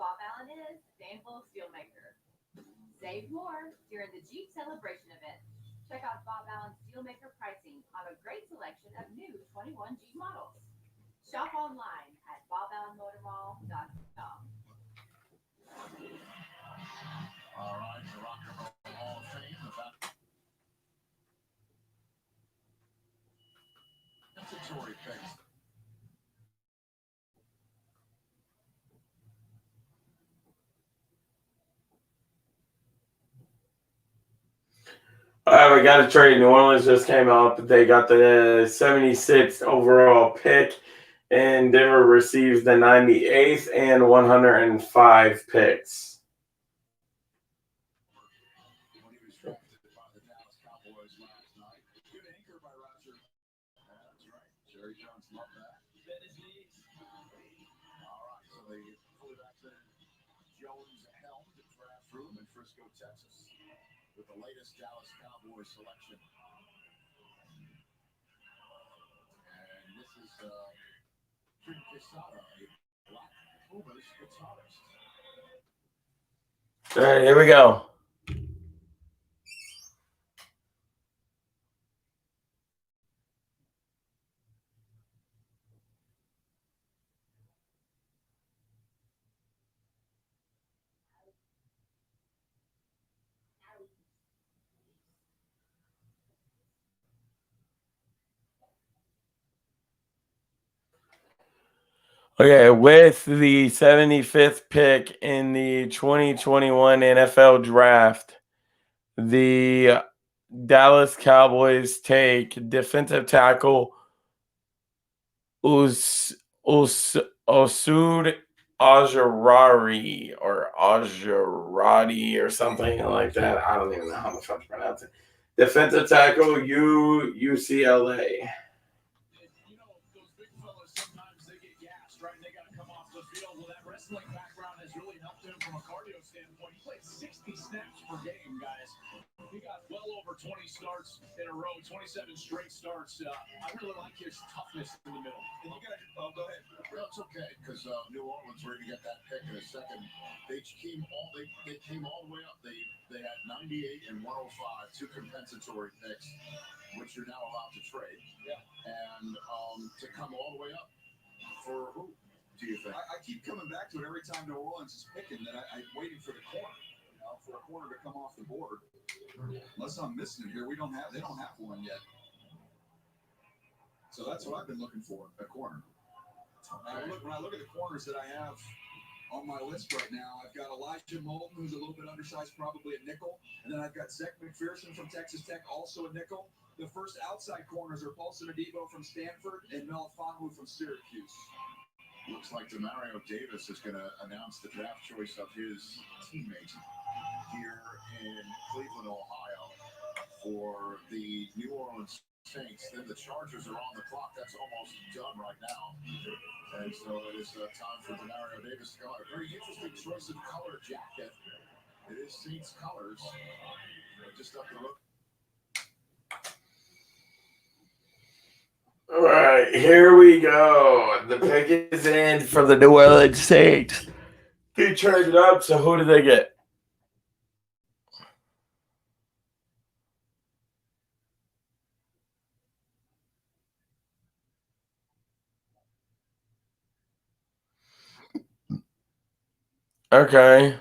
Bob Allen is Danville Steelmaker. Save more during the Jeep Celebration event. Check out Bob Allen Steelmaker pricing on a great selection of new 21 Jeep models. Shop online at boballenmotormall.com. All right, the Rock and Roll Hall of Fame, the compensatory picks. All right, we got a trade. New Orleans just came out. They got the 76th overall pick, and Denver receives the 98th and 105 picks. When he was drafted by the Dallas Cowboys last night. Good anchor by Roger. That's right. Jerry Jones loved that. All right, so they fully vaccinated Jones helmed the draft room in Frisco, Texas, with the latest Dallas Cowboys selection. And this is Jim Quesada, a Black Pumas guitarist. All right, here we go. Okay, with the 75th pick in the 2021 NFL Draft, the Dallas Cowboys take defensive tackle Osud Ajarari or something like that. I don't even know how the fuck to pronounce it. Defensive tackle UCLA. Wrestling background has really helped him from a cardio standpoint. He played 60 snaps per game, guys. He got well over 20 starts in a row, 27 straight starts. I really like his toughness in the middle. And you got to go ahead. Well, it's okay because New Orleans were going to get that pick in a second. They came all the way up. They had 98 and 105, two compensatory picks, which you're now allowed to trade. Yeah. And to come all the way up for who? Do you think? I keep coming back to it every time New Orleans is picking that I'm waiting for the corner, for a corner to come off the board. Unless I'm missing it here, they don't have one yet. So that's what I've been looking for, a corner. When I look at the corners that I have on my list right now, I've got Elijah Molden, who's a little bit undersized, probably a nickel, and then I've got Zech McPherson from Texas Tech, also a nickel. The first outside corners are Paulson Adebo from Stanford and Melifonwu from Syracuse. Looks like Demario Davis is going to announce the draft choice of his teammate here in Cleveland, Ohio, for the New Orleans Saints. Then the Chargers are on the clock. That's almost done right now. And so it is time for Demario Davis to go out. A very interesting choice of color jacket. It is Saints colors. Just up the look. All right, here we go. The pick is in for the New Orleans Saints. He traded up, so who do they get? Okay.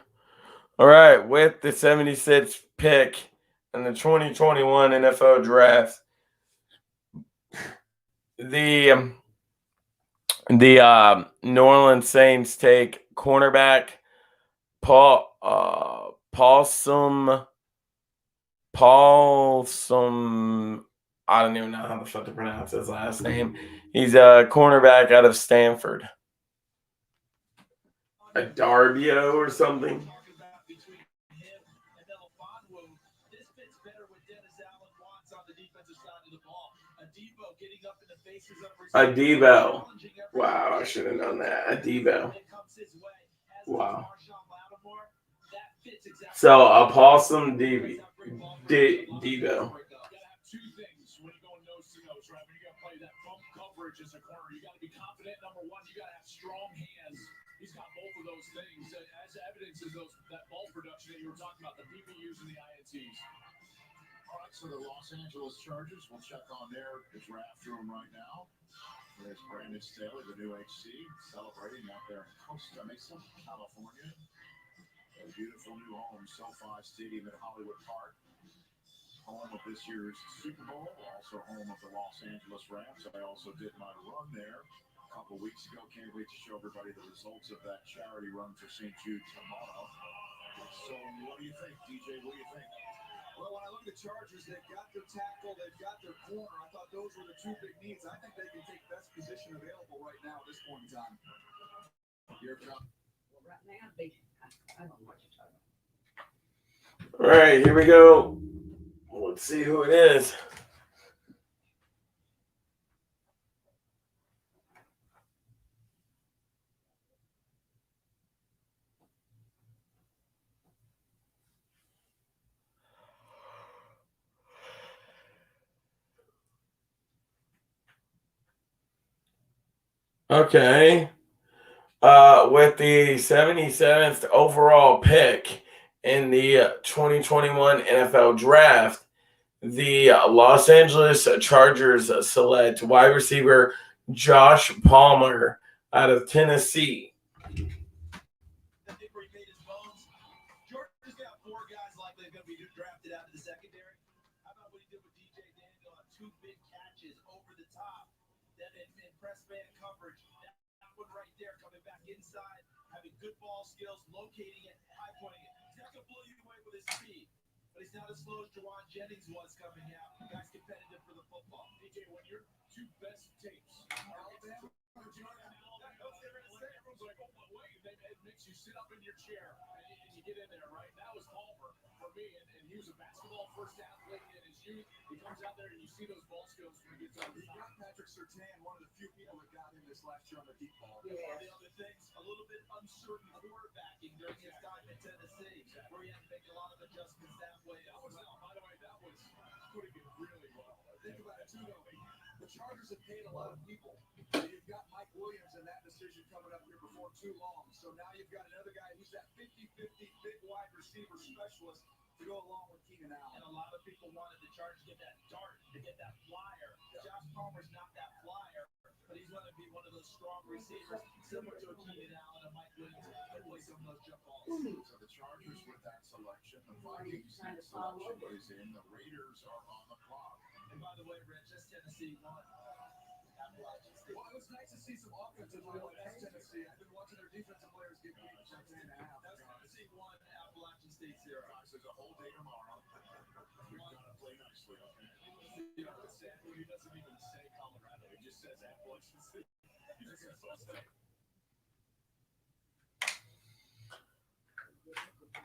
All right, with the 76th pick in the 2021 NFL Draft, the New Orleans Saints take cornerback Paulson. I don't even know how the fuck to pronounce his last name. He's a cornerback out of Stanford. A Darbio or something. Debo. Wow, I should have known that. A Debo. Wow. So a possum Debo. Two things when you go nose to nose, right? When you got to play that bump coverage as a corner, you got to be confident. Number one, you got to have strong hands. He's got both of those things, as evidence is that ball production that you were talking about, the PBUs and the INTs. All right, so the Los Angeles Chargers, we'll check on their draft room right now. There's Brandon Staley, the new HC, celebrating out there in Costa Mesa, California. A beautiful new home, SoFi Stadium at Hollywood Park. Home of this year's Super Bowl, also home of the Los Angeles Rams. I also did my run there a couple weeks ago. Can't wait to show everybody the results of that charity run for St. Jude tomorrow. So what do you think, DJ? What do you think? Well, when I look at the Chargers, they've got their tackle, they've got their corner. I thought those were the two big needs. I think they can take best position available right now at this point in time. Here it comes. Well, right now, I don't know what you're talking about. All right, here we go. Let's see who it is. Okay. With the 77th overall pick in the 2021 NFL Draft, the Los Angeles Chargers select wide receiver Josh Palmer out of Tennessee. Georgia's got four guys likely going to be drafted out of the secondary. How about what he did with DJ Daniel on two big catches over the top? Then in press man coverage, that one right there coming back inside, having good ball skills, locating it, high pointing it. He's not going to blow you away with his speed, but he's not as slow as Jawan Jennings was coming out. The guy's competitive for the football. DJ, when your two best tapes are Alabama or Georgia, everyone's like, oh, wait, it makes you sit up in your chair and you get in there, right? That was Palmer for me, and he was a basketball first athlete in his youth. He comes out there and you see those ball skills when he gets on the He got Patrick Surtain, one of the few people that got him this last year on the deep ball. One of the other things, a little bit uncertain quarterbacking during his time in Tennessee, where he had to make a lot of adjustments that way. By the way, that was putting it really well. Think about it, too, though. The Chargers have paid a lot of people. You've got Mike Williams in that decision coming up here before too long. So now you've got another guy who's that 50-50 big wide receiver specialist to go along with Keenan Allen. And a lot of people wanted the Chargers to get that dart, to get that flyer. Josh Palmer's not that flyer, but he's going to be one of those strong receivers, similar to a Keenan Allen and Mike Williams, that play some of those jump balls. So the Chargers with that selection, the Vikings selection is in, the Raiders are on the clock. And by the way, Rich, that's Tennessee won. Well, it was nice to see some offensive play against Tennessee. I've been watching their defensive players get beat 10.5. That's Tennessee 1, Appalachian State 0. Guys, there's a whole day tomorrow. We've got to play nicely, okay? You know, it's sad when he doesn't even say Colorado. He just says Appalachian State. He just says West State.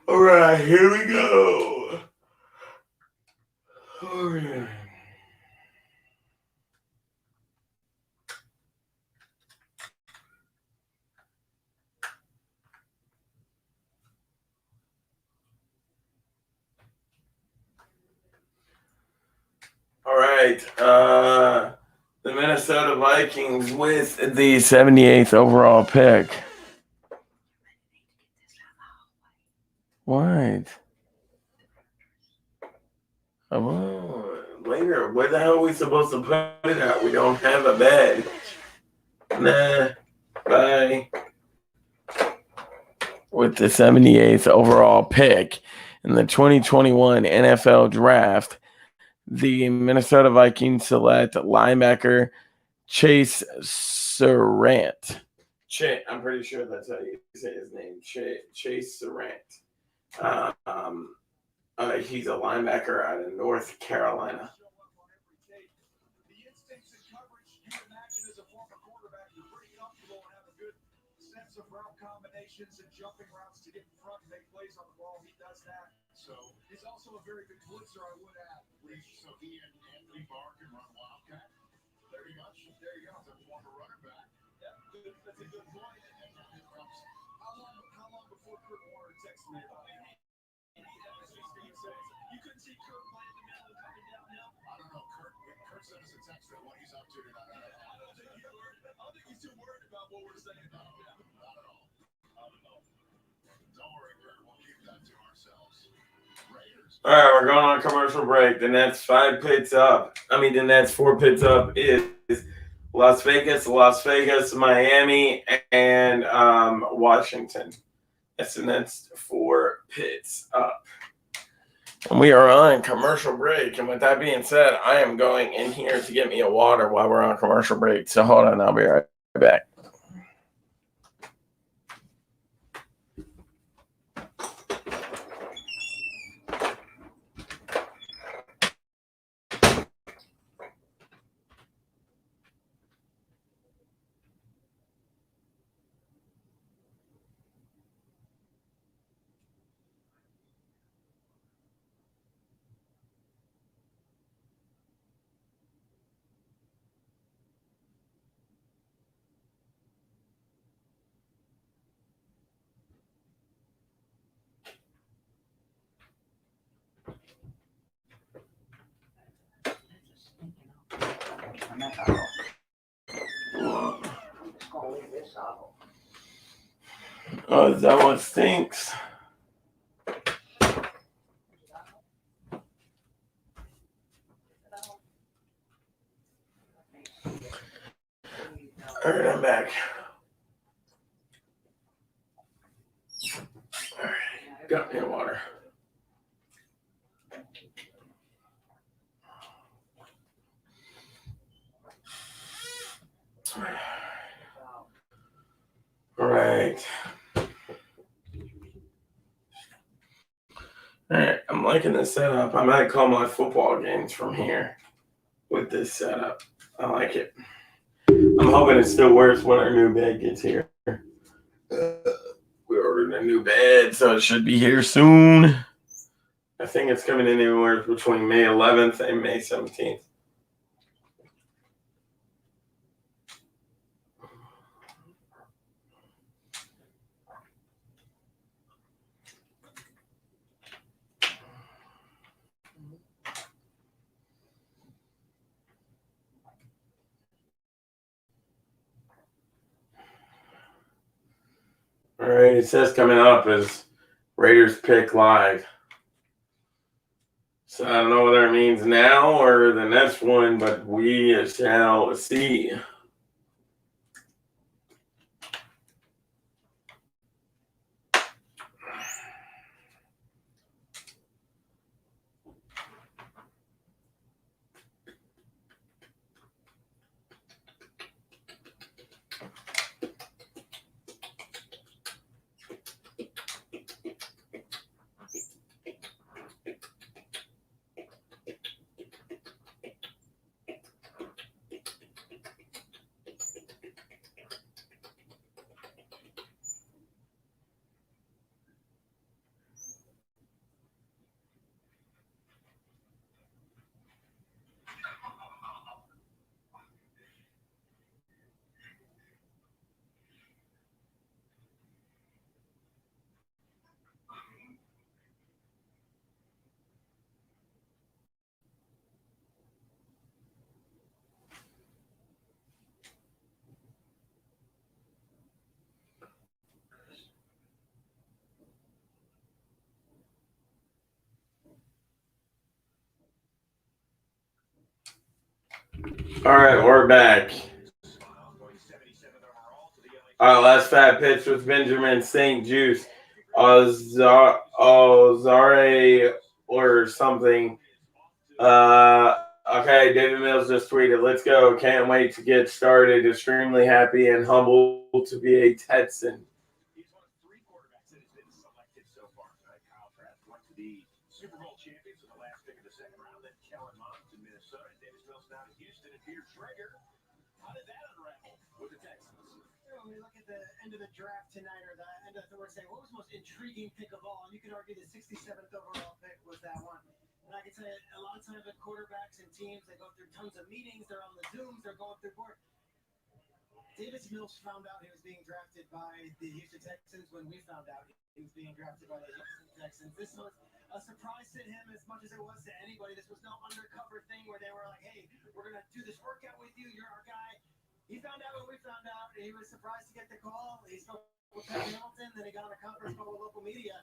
All right, here we go. All right. All right. The Minnesota Vikings with the 78th overall pick. What? Oh, later. Where the hell are we supposed to put it at? We don't have a bed. Nah. Bye. With the 78th overall pick in the 2021 NFL Draft, the Minnesota Vikings select linebacker Chase Surratt. I'm pretty sure that's how you say his name. Chase Surratt. He's a linebacker out of North Carolina. The instincts and coverage, you imagine as a former quarterback, you're pretty comfortable and have a good sense of route combinations and jumping routes to get in front and make plays on the ball. He does that. So he's also a very good blitzer, I would add. So he and Anthony Barr can run Wildcat. Very much. There you go. That's one for running back. Yeah, that's a good point. And how long before Kurt Warner texted me about it? You couldn't see Kurt playing in the middle and coming downhill. I don't know. Kurt sent us a text that what he's up to tonight. I don't think he's too worried about what we're saying. No, not at all. Don't worry, Kurt. We'll keep that to ourselves. Raiders. All right, we're going on a commercial break. The next 5 pits up. The next 4 pits up is Las Vegas, Miami, and Washington. That's the next 4 pits up. And we are on commercial break. And with that being said, I am going in here to get me a water while we're on commercial break. So hold on, I'll be right back. Oh, is that what stinks? All right, I'm back. All right, got me a water. All right. All right, I'm liking this setup. I might call my football games from here with this setup. I like it. I'm hoping it still works when our new bed gets here. We ordered a new bed, so it should be here soon. I think it's coming in anywhere between May 11th and May 17th. All right, it says coming up is Raiders Pick Live. So I don't know whether it means now or the next one, but we shall see. All right, we're back. All right, last 5 pitch was Benjamin St. Juice, Ozare or something. Okay, David Mills just tweeted, "Let's go. Can't wait to get started. Extremely happy and humbled to be a Texan." He's one of 3 quarterbacks that has been selected so far. Kyle Trask went to the Super Bowl champions in the last pick of the 2nd round. Then Kellen Mond in Minnesota. Davis Mills down in Houston. And Peter Schrager. How did that unravel with the Texans? When we look at the end of the draft tonight, or the end of Thursday, what was the most intriguing pick of all? And you can argue the 67th overall pick was that one. And I can tell you, a lot of times with quarterbacks and teams, they go through tons of meetings, they're on the Zooms, they're going through board. Davis Mills found out he was being drafted by the Houston Texans when we found out he was being drafted by the Houston Texans. This was a surprise to him as much as it was to anybody. This was no undercover thing where they were like, hey, we're going to do this workout with you, you're our guy. He found out what we found out, and he was surprised to get the call. He spoke with Pat Hamilton, then he got on a conference call with local media.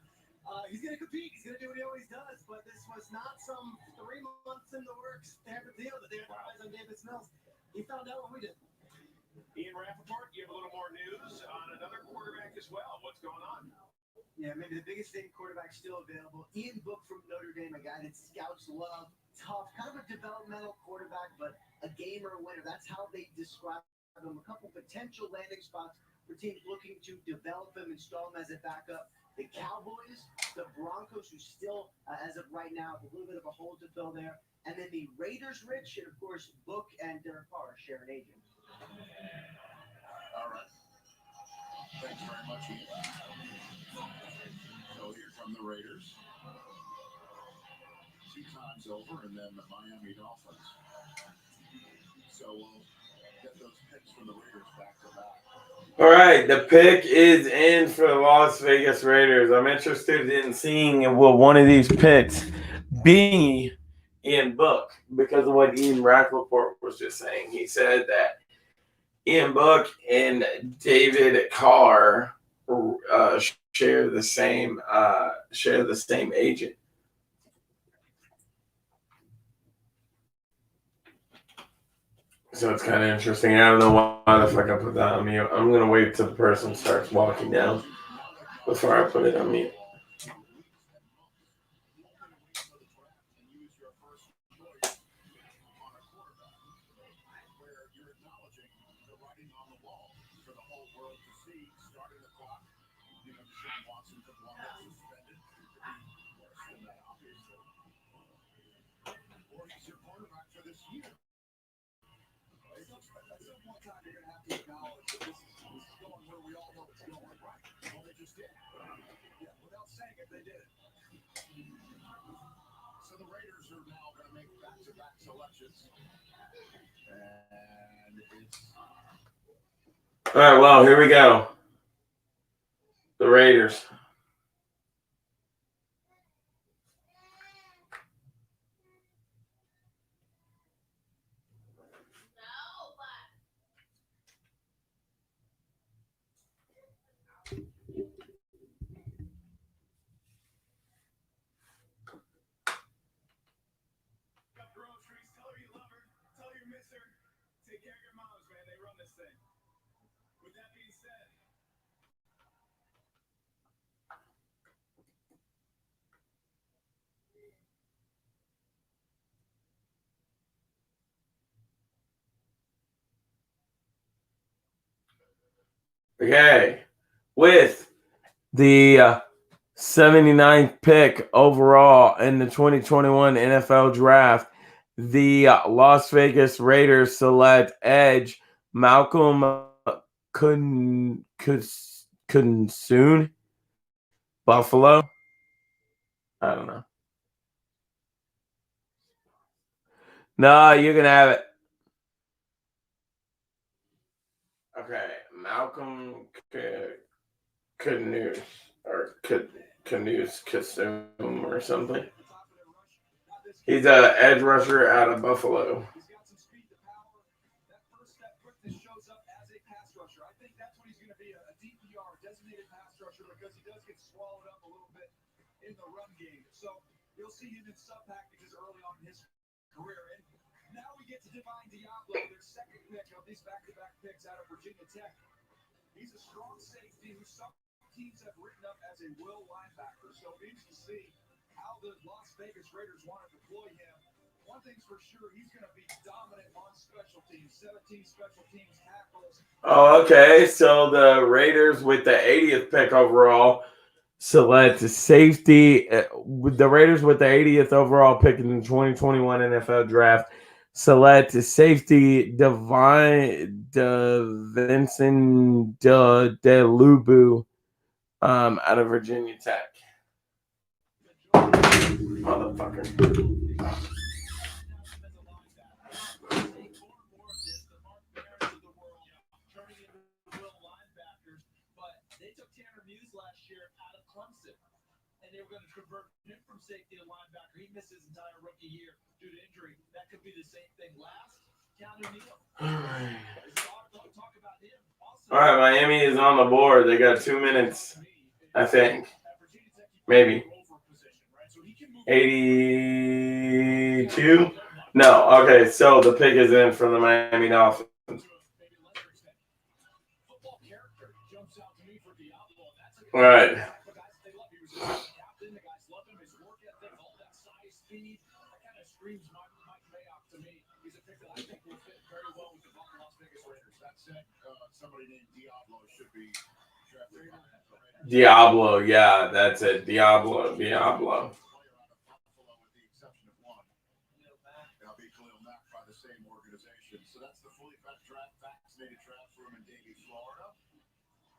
He's going to compete. He's going to do what he always does, but this was not some 3 months in the works type of deal that they had eyes on Davis Mills. He found out what we did. Ian Rappaport, you have a little more news on another quarterback as well. What's going on? Yeah, maybe the biggest thing quarterback still available. Ian Book from Notre Dame, a guy that scouts love, tough, kind of a developmental quarterback, but a gamer winner. That's how they describe him. A couple potential landing spots for teams looking to develop him, install him as a backup. The Cowboys, the Broncos, who still, as of right now, have a little bit of a hole to fill there. And then the Raiders, Rich, and of course, Book and Derek Carr share an agent. All right. Thanks very much, Ian. So here come the Raiders. 2 times over, and then the Miami Dolphins. So we'll get those picks from the Raiders back to back. All right, the pick is in for the Las Vegas Raiders. I'm interested in seeing will one of these picks be Ian Book because of what Ian Rappaport was just saying. He said that Ian Book and David Carr share the same agent. So it's kind of interesting. I don't know why the fuck I put that on mute. I'm gonna wait till the person starts walking down before I put it on mute. So the Raiders are now going to make back-to-back selections. And it's... All right, well, here we go. The Raiders. Okay, with the 79th pick overall in the 2021 NFL Draft, the Las Vegas Raiders select edge Malcolm Kunsoon, Buffalo. I don't know. No, you can have it. Okay, Malcolm Knus or Knus Kasum or something. He's an edge rusher out of Buffalo. In the run game. So you'll see him in sub packages early on in his career. And now we get to Divine Diablo, their second pick of these back-to-back picks out of Virginia Tech. He's a strong safety who some teams have written up as a will linebacker. So it means to see how the Las Vegas Raiders want to deploy him. One thing's for sure, he's going to be dominant on special teams. 17 special teams tackles. Oh, okay. So the Raiders with the 80th pick overall select safety. The Raiders with the 80th overall pick in the 2021 NFL Draft select safety Vincent DeLubu out of Virginia Tech. Motherfucker. They were going to convert him from safety to linebacker. He missed his entire rookie year due to injury. That could be the same thing. Last, Keanu Neal. Talk about him. All right, Miami is on the board. They got 2 minutes, I think. Maybe. 82? No. Okay, so the pick is in for the Miami Dolphins. All right. Somebody named Diablo should be drafted. Diablo, yeah, that's it. Diablo. With the exception of one. That'll be Khalil Mack by the same organization. So that's the fully vaccinated transfer from Davie, Florida.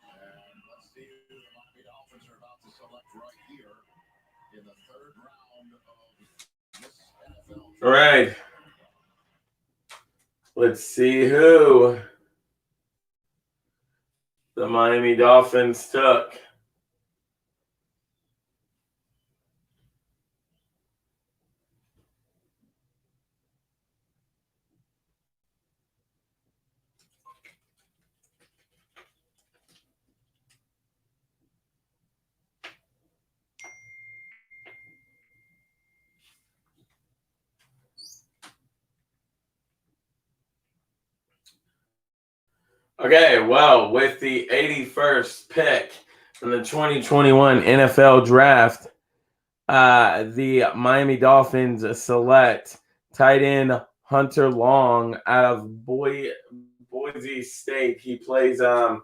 And let's see who the Miami Dolphins are about to select right here in the third round of this NFL. All right. Let's see who the Miami Dolphins took. Okay, well, with the 81st pick in the 2021 NFL Draft, the Miami Dolphins select tight end Hunter Long out of Boise State. He plays a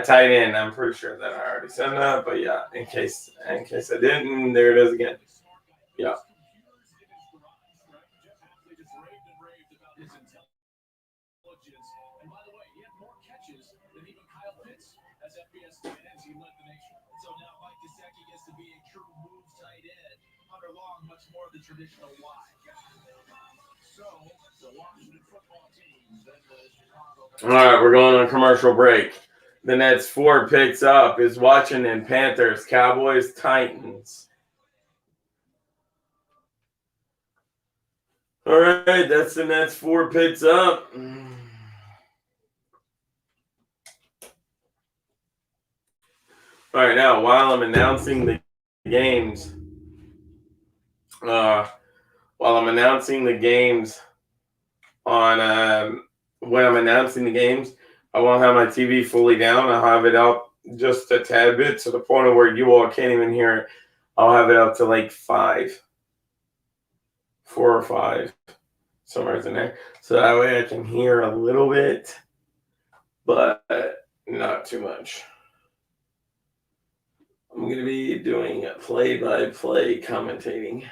tight end. I'm pretty sure that I already said that, but yeah, in case I didn't, there it is again. Yeah. Much more of the traditional wide. So, the Washington football team, then the Chicago. All right, we're going on commercial break. The next 4 picks up is Washington Panthers, Cowboys, Titans. All right, that's the next 4 picks up. All right, now while I'm announcing the games. While I'm announcing the games when I'm announcing the games, I won't have my TV fully down. I'll have it up just a tad bit to the point of where you all can't even hear it. I'll have it up to like 4 or 5, somewhere in there. So that way I can hear a little bit, but not too much. I'm going to be doing play-by-play commentating.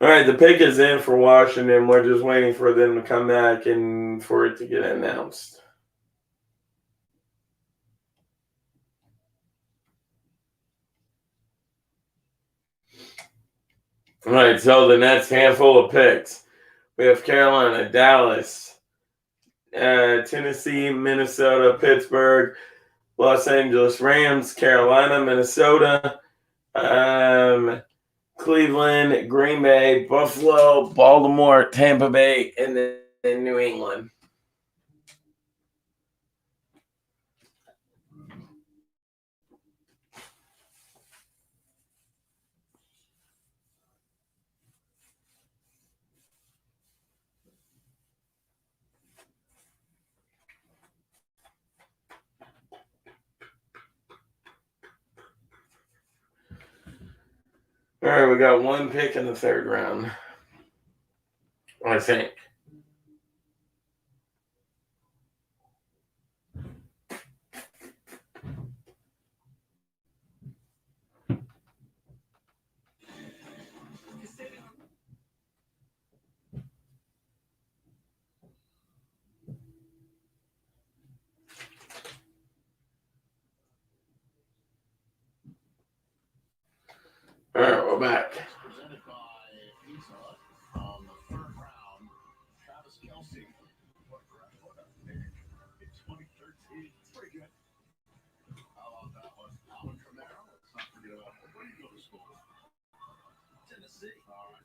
All right, the pick is in for Washington. We're just waiting for them to come back and for it to get announced. All right, so the next handful of picks. We have Carolina, Dallas, Tennessee, Minnesota, Pittsburgh, Los Angeles Rams, Carolina, Minnesota, Cleveland, Green Bay, Buffalo, Baltimore, Tampa Bay, and then New England. All All right, we got one pick in the third round, I think. All right, we're back. Presented by Pizza on the third round. Travis Kelce. What a pick in 2013. It's pretty good. How about that one? Alvin Kamara. Let's not forget about him. Where do you go to school? Tennessee. All right.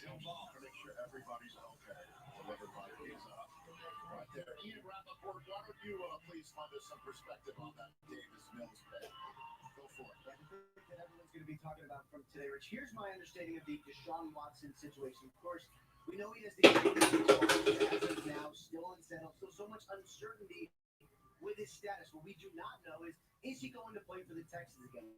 Tim Ball to make sure everybody's okay. Delivered by Pizza. Right there. Ian Rappaport, why don't you please find us some perspective on that Davis Mills pick? Go for it. That everyone's going to be talking about from today, Rich. Here's my understanding of the Deshaun Watson situation. Of course, we know he has the as of now, still unsettled. So much uncertainty with his status. What we do not know is he going to play for the Texans again?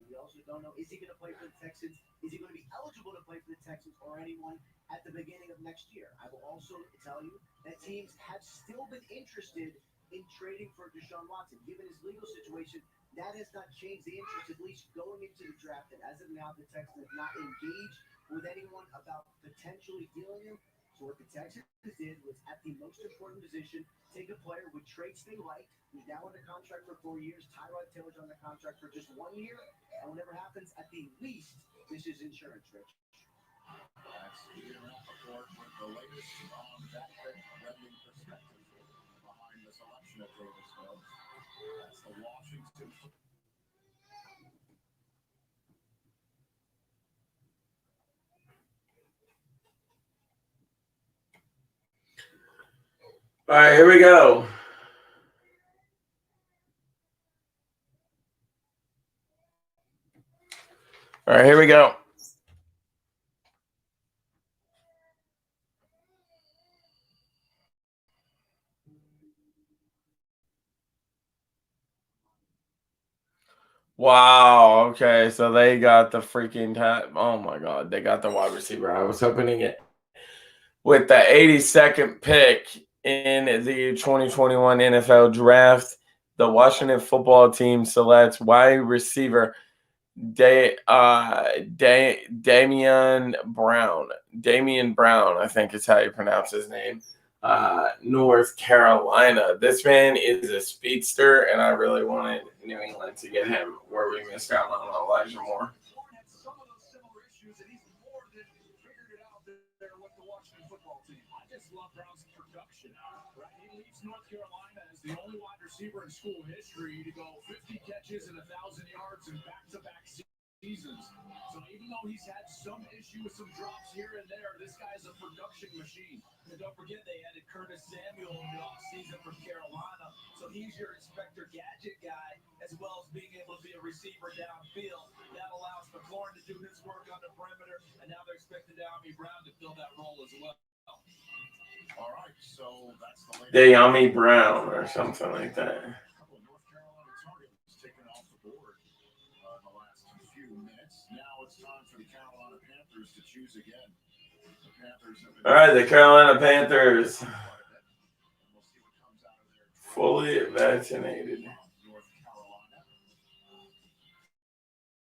We also don't know, is he going to play for the Texans? Is he going to be eligible to play for the Texans or anyone at the beginning of next year? I will also tell you that teams have still been interested in trading for Deshaun Watson. Given his legal situation, that has not changed the interest, at least going into the draft. And as of now, the Texans have not engaged with anyone about potentially dealing him. So what the Texans did was, at the most important position, take a player with traits they liked, who's now under contract for 4 years. Tyrod Taylor's on the contract for just 1 year. And whatever happens, at the least, this is insurance, Rich. That's Ian Rappaport with the latest on that pick, lending perspective behind the selection of Davis Mills. That's the Washington. All right, here we go. All right, here we go. Wow. Okay, so they got the freaking tap. Oh my God, they got the wide receiver. I was hoping to get with the 82nd pick in the 2021 NFL Draft. The Washington Football Team selects wide receiver Damian Brown. Damian Brown, I think is how you pronounce his name. North Carolina. This man is a speedster, and I really wanted New England to get him where we missed out on Elijah Moore. North Carolina is the only wide receiver in school history to go 50 catches and 1,000 yards in back-to-back seasons. So even though he's had some issue with some drops here and there, this guy's a production machine. And don't forget, they added Curtis Samuel in the offseason from Carolina. So he's your Inspector Gadget guy, as well as being able to be a receiver downfield. That allows McLaurin to do his work on the perimeter, and now they're expecting Damian Brown to fill that role as well. All right, so that's the latest. Damian Brown or something like that. A couple of North Carolina targets taken off the board in the last few minutes. Now it's time for the Carolina Panthers to choose again. The Panthers have been All right, the Carolina Panthers fully vaccinated. North Carolina.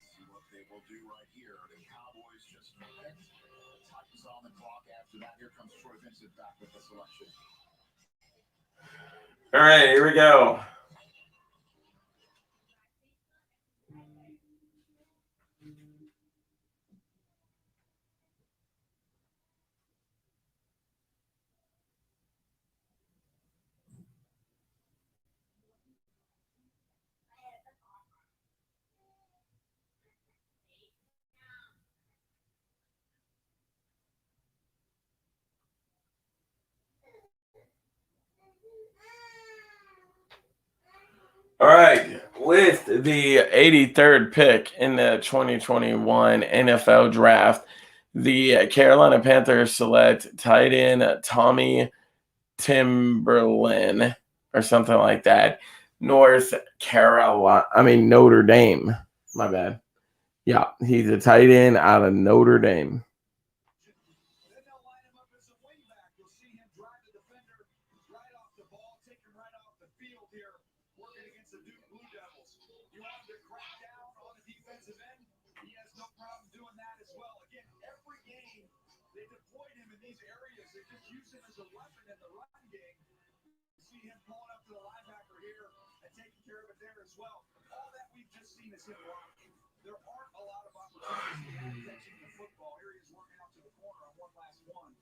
See what they will do right here. The Cowboys just picked. The Titans on the clock. After that, here comes Troy Vincent back with the selection. All right, here we go. All right, with the 83rd pick in the 2021 NFL Draft, the Carolina Panthers select tight end Tommy Timberlin or something like that. Notre Dame. My bad. Yeah, he's a tight end out of Notre Dame. Then they'll line him up as a wingback. You'll see him drive the defender right off the ball, take him right off the field here, working against the Duke Blue Devils. You want him to crack down on the defensive end? He has no problem doing that as well. Again, every game they deployed him in these areas. They just use him as a weapon in the run game. You see him pulling up to the linebacker here and taking care of it there as well. All that we've just seen is him blocking. There aren't a lot of opportunities to catching the football. Here he is working out to the corner on one last one.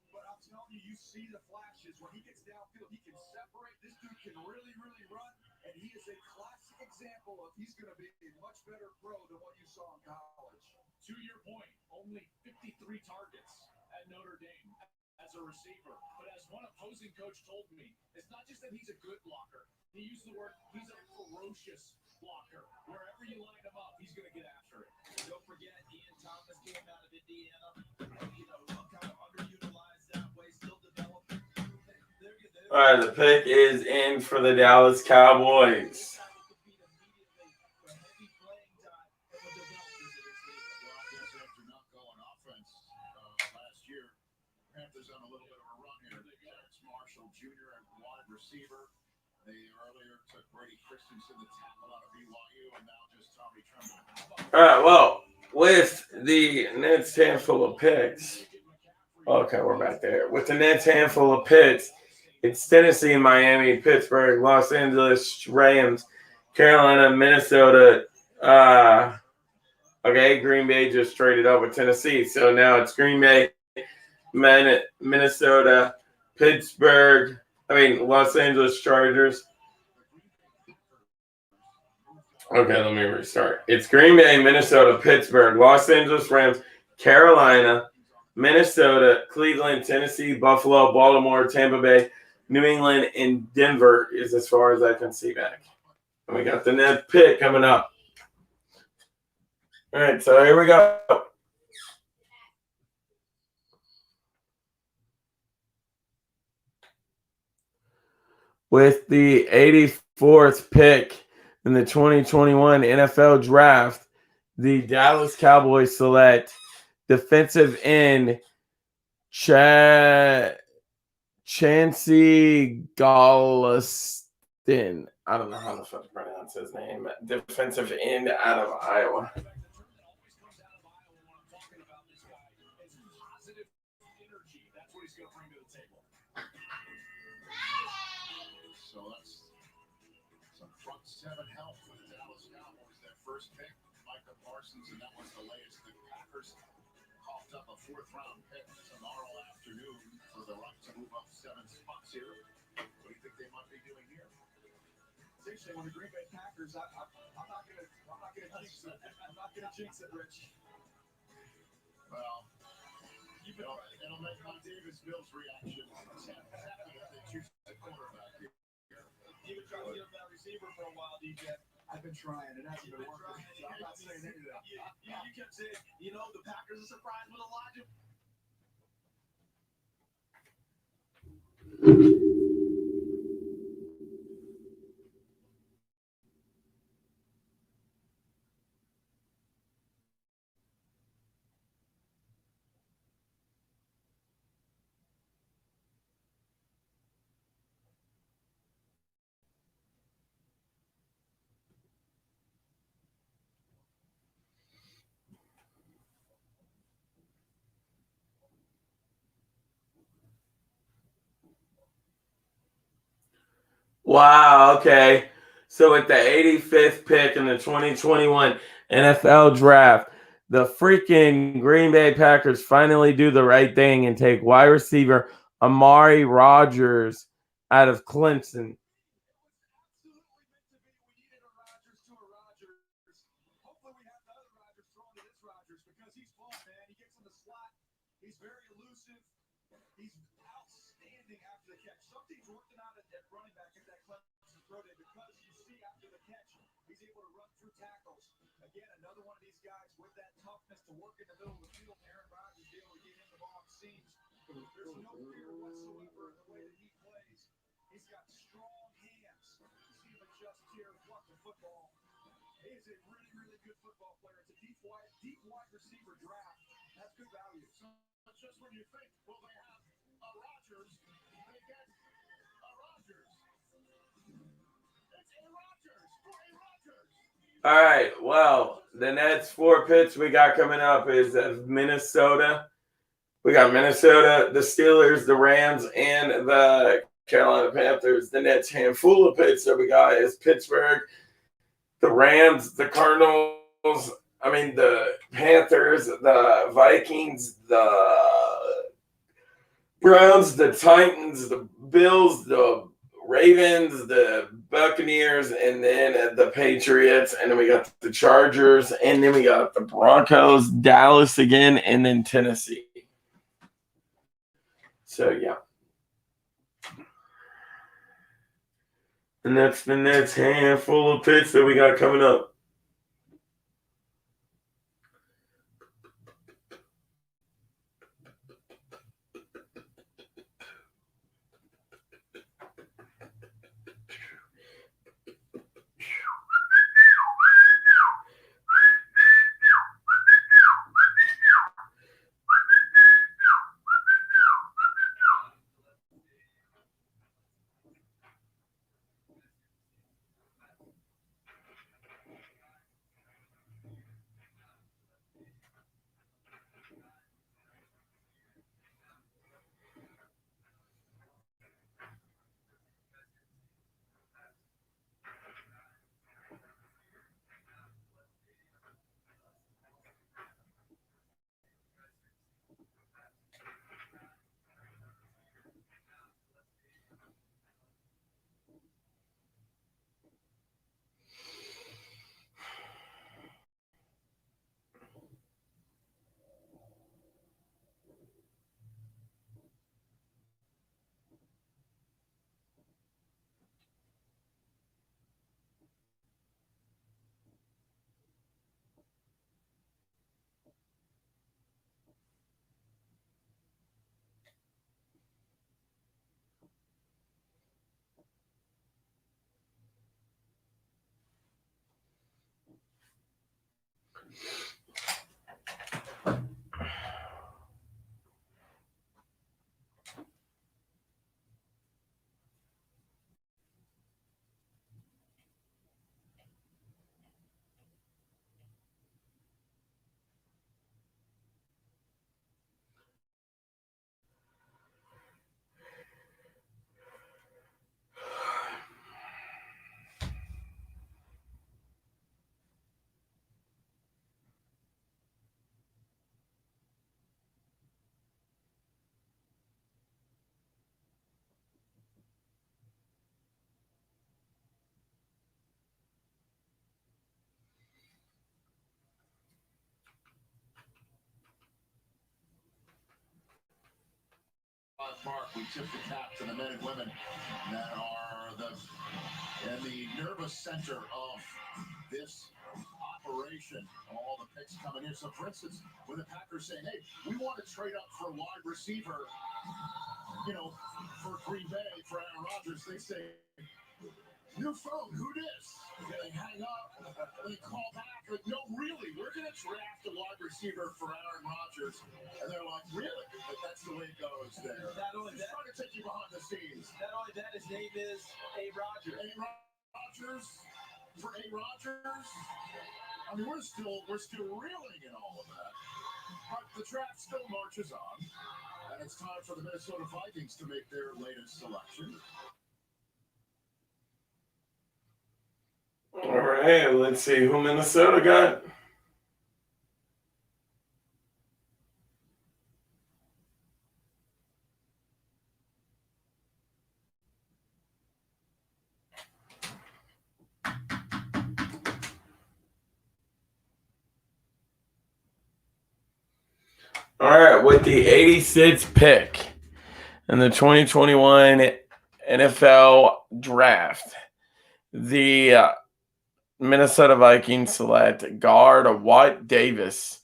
But I'm telling you, you see the flashes. When he gets downfield, he can separate. This dude can really, really run. And he is a classic example of he's going to be a much better pro than what you saw in college. To your point, only 53 targets at Notre Dame as a receiver. But as one opposing coach told me, it's not just that he's a good blocker. He used the word, he's a ferocious blocker. Wherever you line him up, he's going to get after it. Don't forget, Ian Thomas came out of Indiana. You know, kind of underutilized that way, still developing. All right, the pick is in for the Dallas Cowboys. Panthers on a little bit of a run here. Terrence Marshall Jr. at wide receiver. They earlier took Brady Christensen, the tackle out of BYU, and now just Tommy Tremble. All right, well, with the Nets handful of picks. Okay, we're back there. With the Nets handful of picks, it's Tennessee, Miami, Pittsburgh, Los Angeles Rams, Carolina, Minnesota. Okay, Green Bay just traded up with Tennessee. So now it's Green Bay, Minnesota, Pittsburgh, Los Angeles Chargers. Okay, let me restart. It's Green Bay, Minnesota, Pittsburgh, Los Angeles Rams, Carolina, Minnesota, Cleveland, Tennessee, Buffalo, Baltimore, Tampa Bay, New England, and Denver is as far as I can see back. And we got the net pick coming up. All right, so here we go. With the 84th pick in the 2021 NFL Draft, the Dallas Cowboys select defensive end Chancey Golliston. I don't know how to pronounce his name. Defensive end out of Iowa. So that's some front seven help for the Dallas Cowboys. Their first pick, Micah Parsons, and that was the latest. The Packers coughed up a fourth-round pick tomorrow afternoon for the right to move up 7 spots here. What do you think they might be doing here? It's interesting when the Green Bay Packers. I'm not gonna jinx it. I'm not gonna jinx it, Rich. Well, it'll make my Davis Mills reaction happy if they choose the quarterback here. You've been trying to get him that receiver for a while, DJ. I've been trying. It hasn't been working. So I'm not saying anything. You kept saying, the Packers are surprised with Elijah. Wow, okay. So at the 85th pick in the 2021 NFL Draft, the freaking Green Bay Packers finally do the right thing and take wide receiver Amari Rodgers out of Clemson. Hopefully we have the other Rodgers thrown to this Rodgers because he's fun, man. He gets in the slot. He's very elusive. He's outstanding after the catch. Something's working out at running back at that Clemson throw day because you see after the catch, he's able to run through tackles. Again, another one of these guys with that toughness to work in the middle of the field. Aaron Rodgers be able to get him the ball at seams. There's no fear whatsoever in the way that he plays. He's got strong hands. You see him adjust here, pluck the football. He is a really, really good football player. It's a deep wide receiver draft. That's good value. So it's just when you think, well, they have a Rodgers, they get a Rodgers. It's a Rodgers for a Rodgers. All right. Well, the next 4 picks we got coming up is of Minnesota. We got Minnesota, the Steelers, the Rams, and the Carolina Panthers. The next handful of picks that we got is Pittsburgh, the Rams, the Cardinals, the Panthers, the Vikings, the Browns, the Titans, the Bills, the Ravens, the Buccaneers, and then the Patriots, and then we got the Chargers, and then we got the Broncos, Dallas again, and then Tennessee. So, yeah. And that's the next handful of picks that we got coming up. Mark, we tip the cap to the men and women that are in the nervous center of this operation. All the picks coming in. So, for instance, when the Packers saying, "Hey, we want to trade up for a wide receiver," for Green Bay for Aaron Rodgers, they say, "New phone, who dis?" They hang up, they call back, like, "No, really, we're going to draft a wide receiver for Aaron Rodgers." And they're like, "Really?" But that's the way it goes there. Not only Just that, trying to take you behind the scenes. not only that, his name is A. Rodgers. A. Rodgers for A. Rodgers. I mean, we're still reeling in all of that. But the draft still marches on. And it's time for the Minnesota Vikings to make their latest selection. All right, let's see who Minnesota got. All right, with the 86th pick in the 2021 NFL Draft, the Minnesota Vikings select guard Wyatt Davis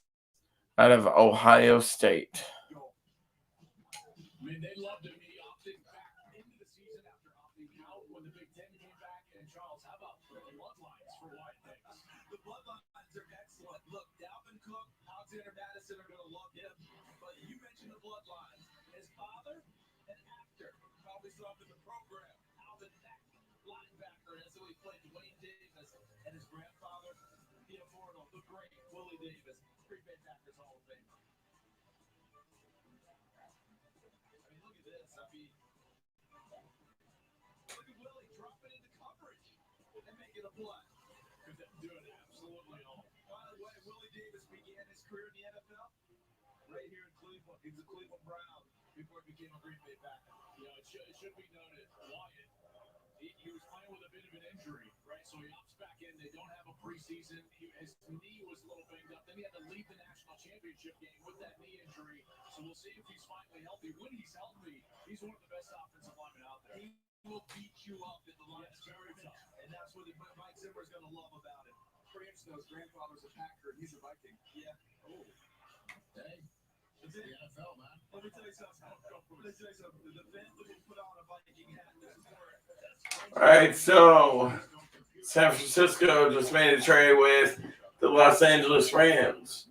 out of Ohio State. I mean, they loved him. He opted back into the season after opting out when the Big Ten came back. And Charles, how about the bloodlines for Wyatt Davis? The Alexander Madison are going to love him. But you mentioned the bloodline. His father, an actor, probably saw him in the program. Alvin Mack, linebacker, as he played Dwayne Davis, and his grandfather, the immortal, the great Willie Davis, Green Bay Packers Hall of Fame. I mean, look at this. I mean, look at Willie dropping into coverage and making a play. Doing absolutely all. By the way, Willie Davis began his career in the NFL right here in Cleveland. He was a Cleveland Brown before he became a Green Bay Packer. Yeah, it should be noted. Wyatt, he was playing with a bit of an injury, right? So he opts back in. They don't have a preseason. His knee was a little banged up. Then he had to leave the national championship game with that knee injury. So we'll see if he's finally healthy. When he's healthy, he's one of the best offensive linemen out there. He will beat you up in the line. It's very tough. And that's what Mike Zimmer's going to love about it. Pretty interesting. His grandfather's a Packer, and he's a Viking. Yeah. Oh. Dang. It's the NFL, man. Let me tell you something. The fans will put on a Viking hat. This is where All right, so San Francisco just made a trade with the Los Angeles Rams.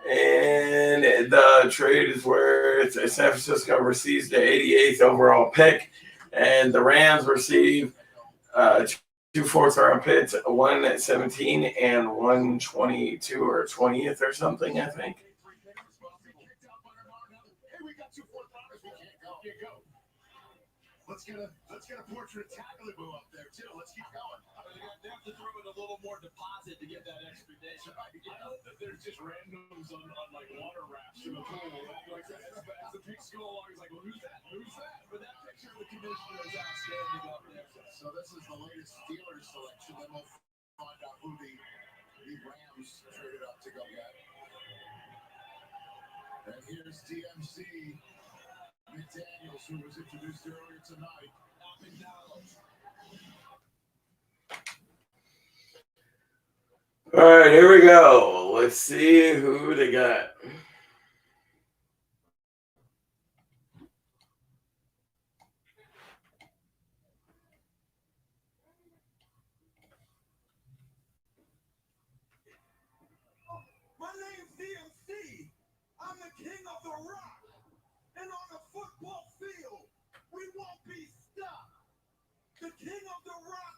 And the trade is where San Francisco receives the 88th overall pick, and the Rams receive 2 fourth-round picks, 117 and 122 or 20th or something, I think. Let's get a portrait of Tagliabue up there too. Let's keep going. They have to throw in a little more deposit to get that extra day. I hope that there's just randoms on like water rafts in the pool. Like as the picks go along, he's like, well, who's that? Who's that? But that picture of the commissioner is outstanding up there. So this is the latest Steelers selection. Then we'll find out who the Rams traded up to go get. And here's DMC McDaniels, who was introduced earlier tonight. McDonald's. All right, here we go. Let's see who they got. My name's DMC. I'm the king of the rock. And on the football field, we won't be stopped. The king of the rock,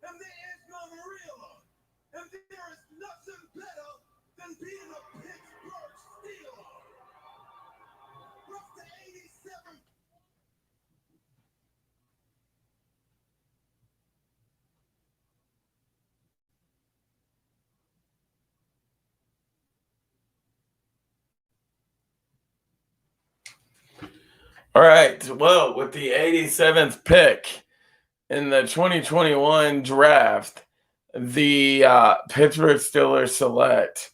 and there is none realer. And there is nothing better than being a Pittsburgh Steeler. What's the 87? All right, well, with the 87th pick in the 2021 draft, the Pittsburgh Steelers select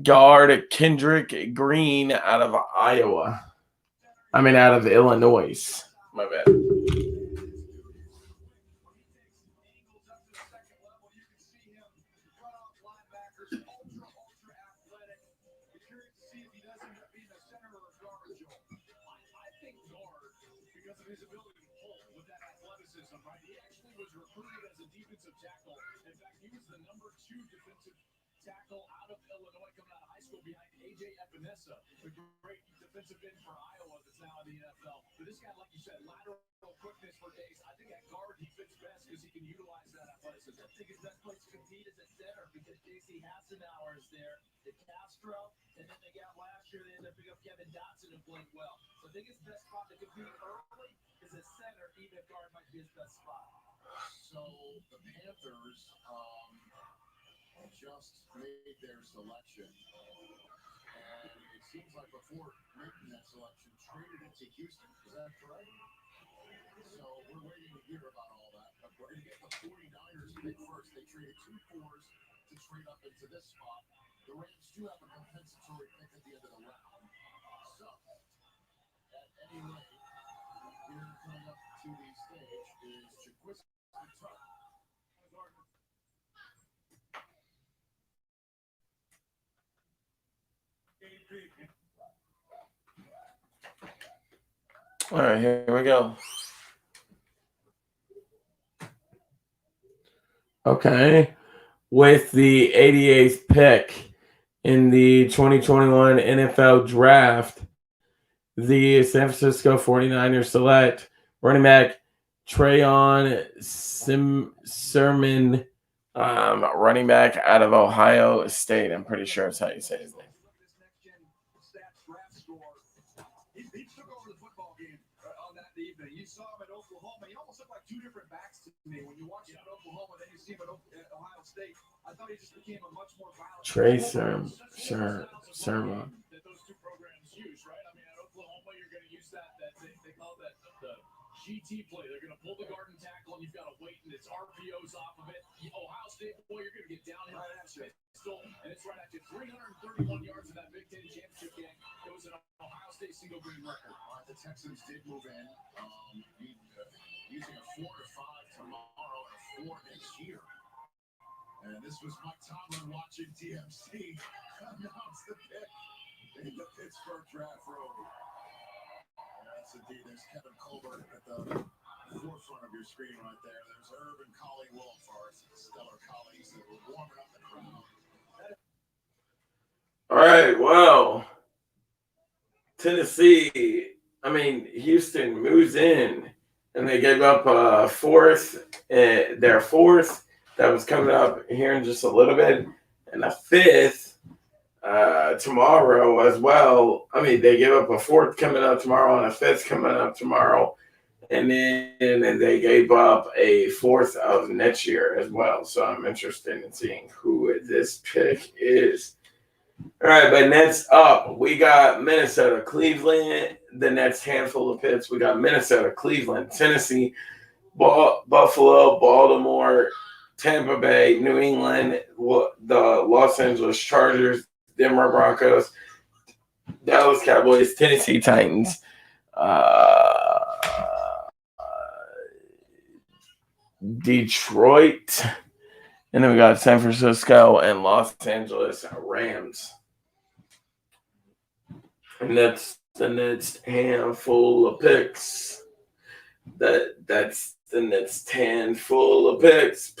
guard Kendrick Green out of Iowa. I mean, out of Illinois. My bad. Tackle out of Illinois, coming out of high school behind A.J. Epinesa, the great defensive end for Iowa that's now in the NFL. But this guy, like you said, lateral quickness for days. I think at guard he fits best because he can utilize that athleticism. I think his best place to compete is at center because J.C. Hassenauer is there, DeCastro, and then they got last year they ended up picking up Kevin Dotson and played well. So I think his best spot to compete early is at center, even if guard might be his best spot. So the Panthers just made their selection, and it seems like before making that selection, traded it to Houston. Is that correct? So we're waiting to hear about all that. But we're going to get the 49ers pick first. They traded 2 fours to trade up into this spot. The Rams do have a compensatory pick at the end of the round. So, at any rate, here coming up to the stage is Jaquiski Tartt. All right, here we go. Okay. With the 88th pick in the 2021 NFL Draft, the San Francisco 49ers select running back Trayon Sermon, running back out of Ohio State. I'm pretty sure that's how you say his name. He took over the football game on that evening. You saw him at Oklahoma. He almost looked like two different backs to me. When you watch him at Oklahoma, then you see him at Ohio State. I thought he just became a much more violent. Trey Sermon. That those two programs use, right? I mean, at Oklahoma, you're going to use that they call that the GT play. They're going to pull the guard and tackle, and you've got to wait, and it's RPOs off of it. Ohio State, boy, you're going to get downhill pistol, and it's right at you. 331 yards in that Big Ten championship game. It was an Ohio State single game record. The Texans did move in, using a 4-5 tomorrow and a 4 next year. And this was Mike Tomlin watching TMC announce the pick in the Pittsburgh draft room. Yes, indeed. There's Kevin Colbert at the forefront of your screen right there. There's Herb and Collie Wolf, our stellar colleagues that were warming up the crowd. All right, well, Houston moves in, and they gave up their fourth that was coming up here in just a little bit, and a fifth tomorrow as well. They gave up a fourth coming up tomorrow and a fifth coming up tomorrow, and then they gave up a fourth of next year as well. So I'm interested in seeing who this pick is. All right, but next up, we got Minnesota, Cleveland. The next handful of picks, we got Minnesota, Cleveland, Tennessee, Buffalo, Baltimore, Tampa Bay, New England, the Los Angeles Chargers, Denver Broncos, Dallas Cowboys, Tennessee Titans, Detroit, and then we got San Francisco and Los Angeles Rams. And that's the next handful of picks. That's the next handful of picks.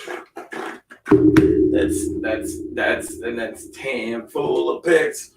That's the next handful of picks.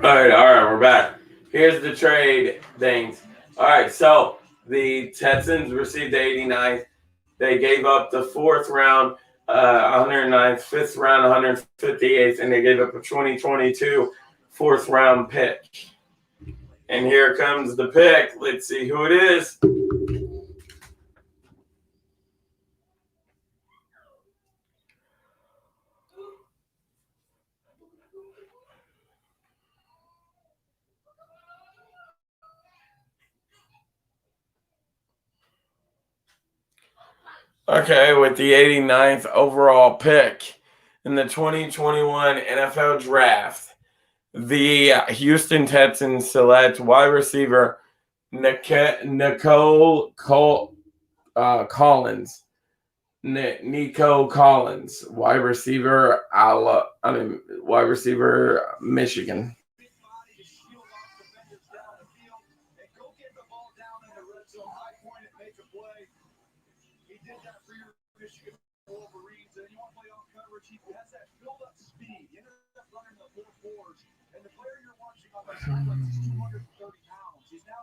All right, we're back. Here's the trade things. All right, so the Texans received the 89th. They gave up the fourth round, 109th, fifth round, 158th, and they gave up a 2022 fourth round pick. And here comes the pick. Let's see who it is. Okay, with the 89th overall pick in the 2021 NFL Draft, the Houston Texans select wide receiver Nico Collins. Nico Collins, wide receiver, wide receiver, Michigan. Michigan Wolverines, and you want to play on coverage, he has that build-up speed. He ended up running the 4.4s, and the player you're watching on the sidelines is 230 pounds. He's now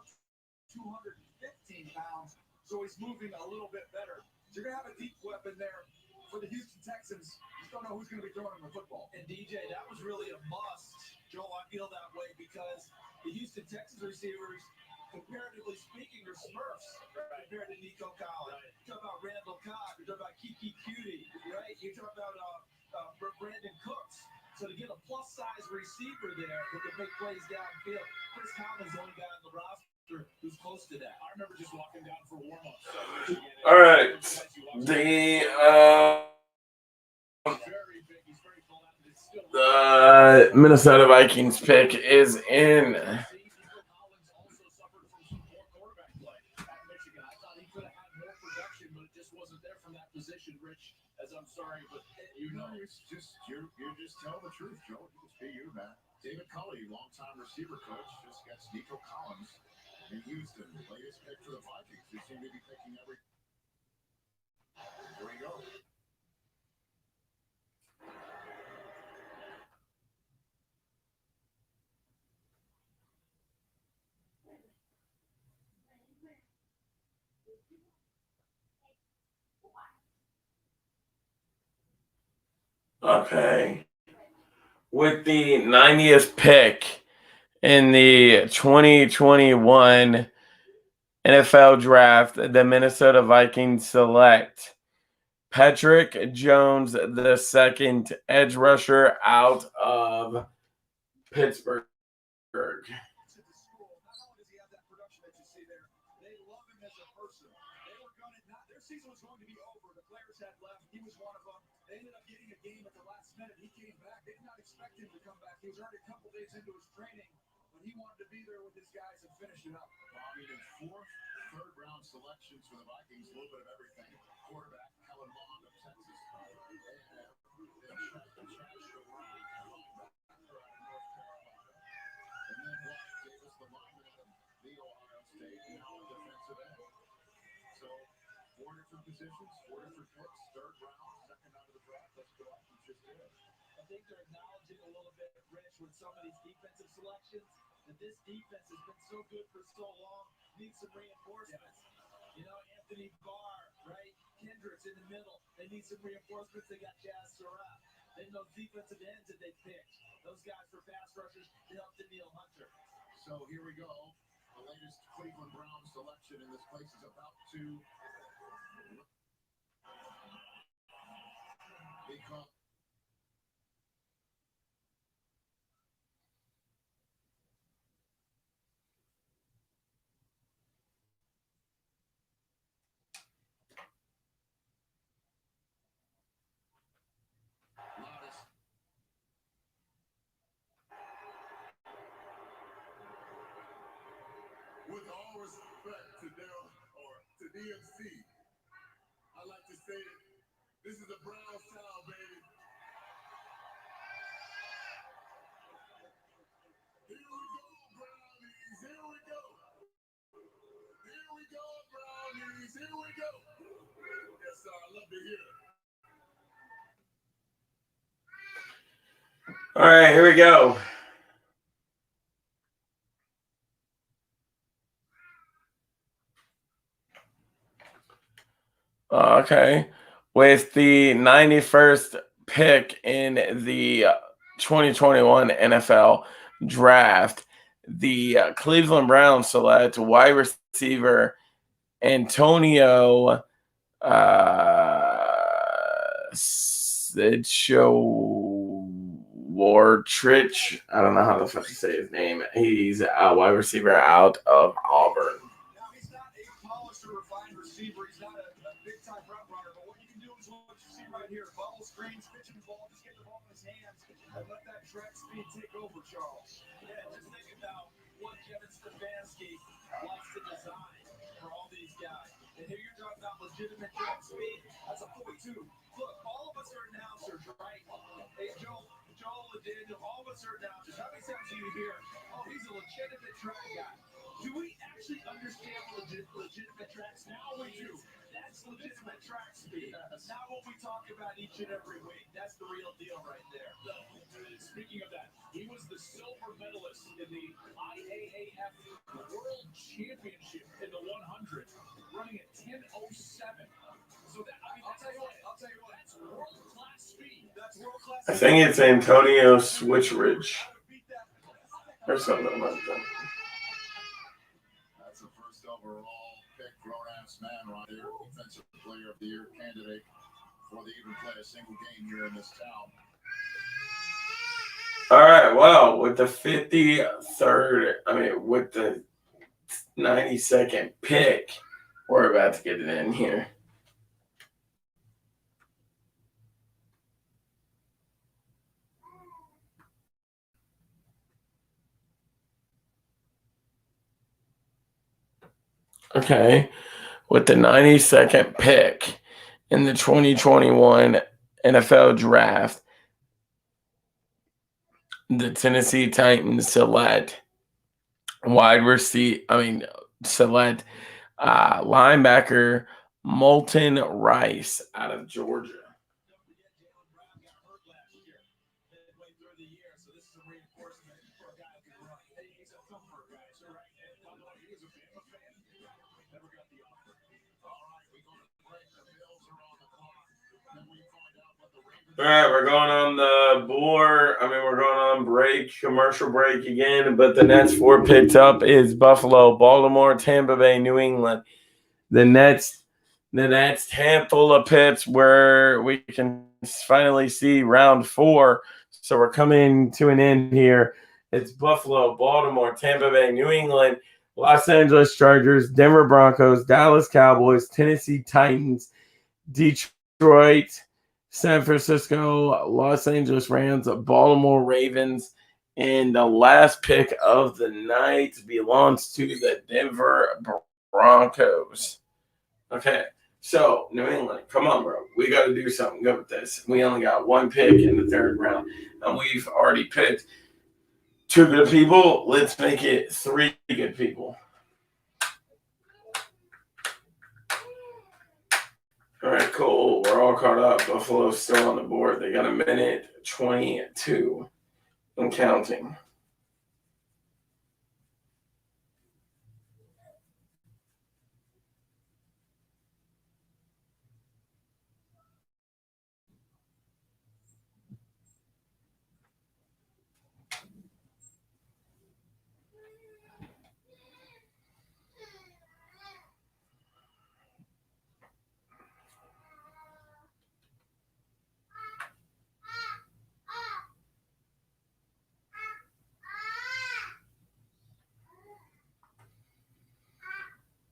215 pounds, so he's moving a little bit better. So you're going to have a deep weapon there for the Houston Texans. You just don't know who's going to be throwing him the football. And DJ, that was really a must. Joel, I feel that way because the Houston Texans receivers, comparatively speaking, are Smurfs compared to Nico Collins. You talk about Randall Cobb, you talk about Kiki Cutie, right? You talk about Brandon Cooks. So to get a plus-size receiver there who can make plays downfield, Chris Conley's the only guy on the roster who's close to that. I remember just walking down for warm-ups. All right, the Minnesota Vikings pick is in. Position, Rich, as I'm sorry, but you know, it's just you're just telling the truth, Joe. Just be you, man. David Culley, longtime receiver coach, just gets Nico Collins in Houston, the latest pick for the Vikings. They seem to be picking every. Here we go. Okay. With the 90th pick in the 2021 NFL Draft, the Minnesota Vikings select Patrick Jones, the second edge rusher out of Pittsburgh. Season was going to be over. The players had left. He was one of them. They ended up getting a game at the last minute. He came back. They did not expect him to come back. He was already a couple days into his training, but he wanted to be there with his guys and finish it up. Bobby, the fourth, third-round selections for the Vikings, a little bit of everything. Quarterback Kellen Mond of Texas. Four different positions, four different picks, third round, second out of the draft. Let's go out and just do it. I think they're acknowledging a little bit, Rich, with some of these defensive selections, that this defense has been so good for so long, needs some reinforcements. You know, Anthony Barr, right? Kendricks in the middle. They need some reinforcements. They got Jazz Surratt. Then those defensive ends that they picked. Those guys for pass rushers to help Danielle Hunter. So here we go. The latest Cleveland Browns selection in this place is about to become. With all respect to Dell or to DMC, I like to say it. This is a Browns town, baby. Here we go, Brownies. Here we go. Here we go, Brownies. Here we go. Yes, sir. I love to hear it. All right, here we go. Okay. With the 91st pick in the 2021 NFL Draft, the Cleveland Browns select wide receiver Antonio Wartrich. I don't know how the fuck to say his name. He's a wide receiver out of Auburn. Now, he's not a polished or refined receiver. He's not a big-time route runner, but what you see right here. Bubble screens, pitching the ball, just get the ball in his hands and let that track speed take over, Charles. Yeah, just think about what Kevin Stefanski likes to design for all these guys. And here you're talking about legitimate track speed. That's a 42. Look, all of us are announcers, right? Hey, Joel and Daniel, all of us are announcers. How many times do you hear, oh, he's a legitimate track guy? Do we actually understand legitimate tracks? Now we do. That's legitimate track speed. Not what we talk about each and every week. That's the real deal right there. Speaking of that, he was the silver medalist in the IAAF World Championship in the 100, running at 10:07. So that, I mean, I'll tell you what, that's world-class speed. That's world-class. I think it's Antonio Switchridge or something like that. That's the first overall pick, grown-ass man right there, defensive player of the year candidate for the even play a single game here in this town. All right, well, with the 53rd, with the 92nd pick, we're about to get it in here. Okay, with the 92nd pick in the 2021 NFL Draft, the Tennessee Titans select linebacker Moulton Rice out of Georgia. All right, we're going on the board. We're going on break, commercial break again. But the next four picked up is Buffalo, Baltimore, Tampa Bay, New England. The next handful of picks where we can finally see round 4. So we're coming to an end here. It's Buffalo, Baltimore, Tampa Bay, New England, Los Angeles Chargers, Denver Broncos, Dallas Cowboys, Tennessee Titans, Detroit, San Francisco, Los Angeles Rams, Baltimore Ravens, and the last pick of the night belongs to the Denver Broncos. Okay, so New England, come on, bro. We got to do something good with this. We only got one pick in the 3rd round, and we've already picked 2 good people. Let's make it 3 good people. All right, cool. We're all caught up. Buffalo's still on the board. They got a minute 22 and counting.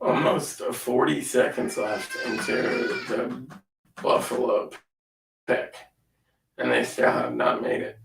Almost 40 seconds left into the Buffalo pick, and they still have not made it.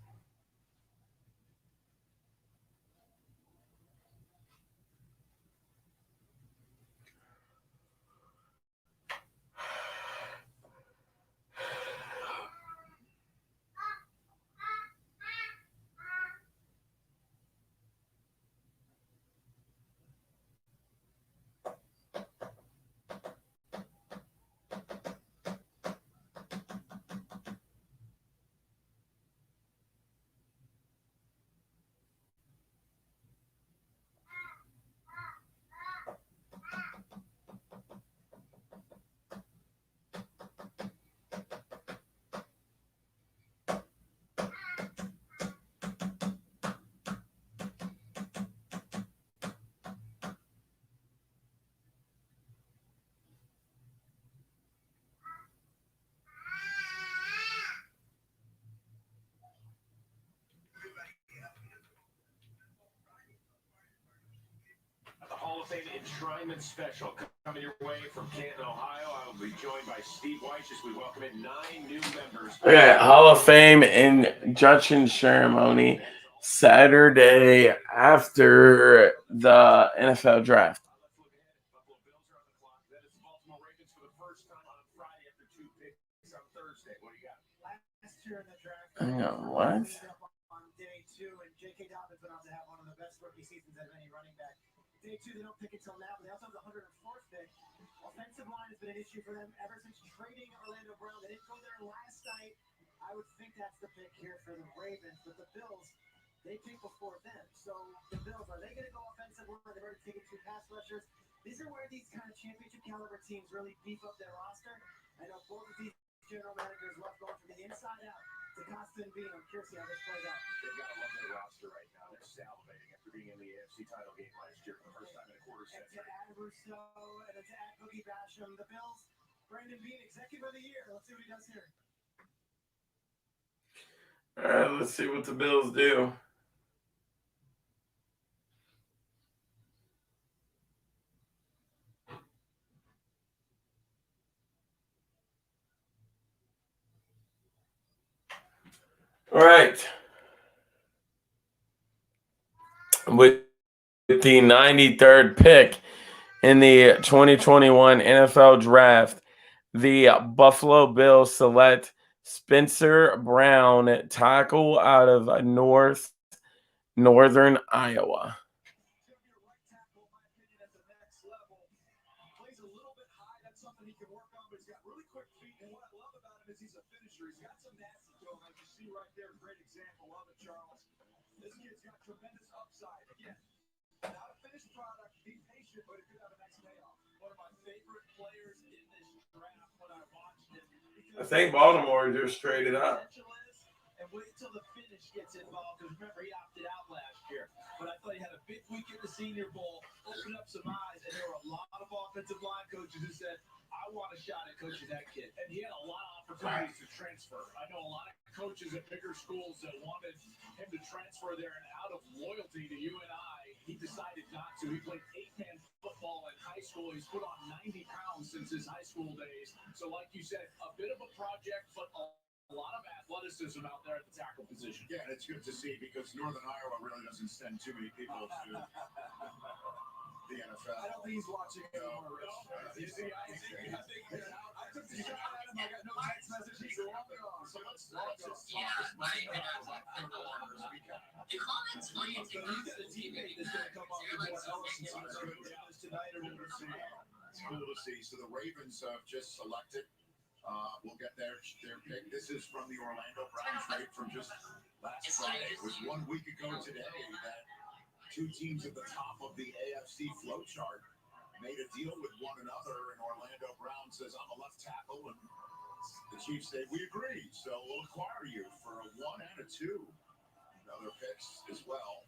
enshrinement special coming your way from Canton, Ohio. I will be joined by Steve Wyche as we welcome in 9 new members. Okay, Hall of Fame induction ceremony Saturday after the NFL draft. Hang on, what? On day 2, and J.K. Dobbins went on to have one of the best rookie seasons of any running back. Day 2, they don't pick until now, but they also have the 104th pick. Offensive line has been an issue for them ever since trading Orlando Brown. They didn't go there last night. I would think that's the pick here for the Ravens, but the Bills, they pick before them. So the Bills, are they going to go offensive line? They've already taken 2 pass rushers. These are where these kind of championship caliber teams really beef up their roster. I know both of these general managers love going from the inside out. Costa and Bean, I'm curious how this plays out. They've got to love their roster right now. They're salivating after being in the AFC title game last year for the first time in a quarter century. And to add Rousseau, and then to add Boogie Basham, the Bills, Brandon Bean, executive of the year. Let's see what he does here. All right, let's see what the Bills do. All right. With the 93rd pick in the 2021 NFL Draft, the Buffalo Bills select Spencer Brown, tackle out of northern Iowa. This kid's got tremendous upside. Again, not a finished product. Be patient, but it could have a nice payoff. One of my favorite players in this draft when I watched him. I think Baltimore just traded up. And wait till the finish gets involved, because remember, he opted out last year. But I thought he had a big week at the Senior Bowl, opened up some eyes, and there were a lot of offensive line coaches who said, I want a shot at coaching that kid. And he had a lot of opportunities to transfer. I know a lot of coaches at bigger schools that wanted him to transfer there, and out of loyalty to UNI, he decided not to. He played 8-man football in high school. He's put on 90 pounds since his high school days. So like you said, a bit of a project, but a lot of athleticism out there at the tackle position. Yeah, it's good to see because Northern Iowa really doesn't send too many people to the NFL. I don't think he's watching anymore, Rich. You see, I took the shot at him. I got no text messages. So let's just talk this The comments on your He's got a teammate that's going to come up with more Ellison tonight, or we'll see. It's cool to see. So the Ravens have just selected. We'll get their pick. This is from the Orlando Brown trade from just last Friday. It was 1 week ago today that 2 teams at the top of the AFC flow chart made a deal with one another, and Orlando Brown says, I'm a left tackle, and the Chiefs say, we agree, so we'll acquire you for a 1 and a 2. Other picks as well.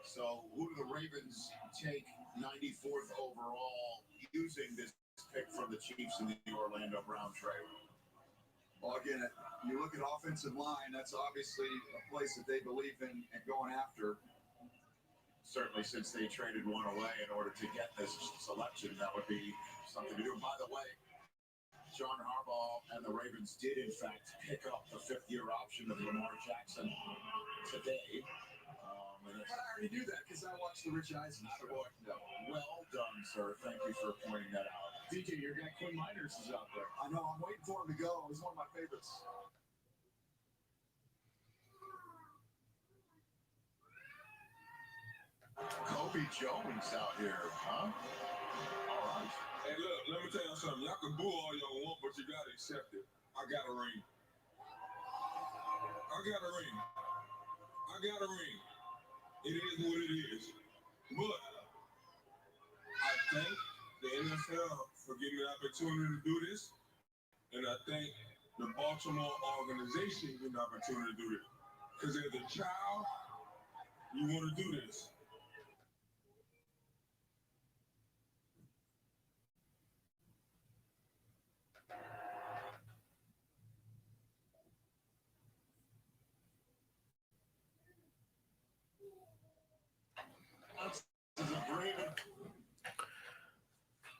So who do the Ravens take 94th overall using this pick from the Chiefs in the Orlando Brown trade? Well, again, you look at offensive line, that's obviously a place that they believe in and going after. Certainly since they traded one away in order to get this selection, that would be something to do. By the way, John Harbaugh and the Ravens did, in fact, pick up the 5th-year option of Lamar Jackson today. But I already knew that because I watched the Rich Eisen show. Well done, sir. Thank you for pointing that out. DJ, your guy Quinn Miners is out there. I know. I'm waiting for him to go. He's one of my favorites. Kobe Jones out here, huh? All right. Hey, look, let me tell you something. Y'all can boo all y'all want, but you gotta accept it. I got a ring. It is what it is. But I thank the NFL for giving me the opportunity to do this, and I thank the Baltimore organization for giving me the opportunity to do this. Because as a child, you want to do this.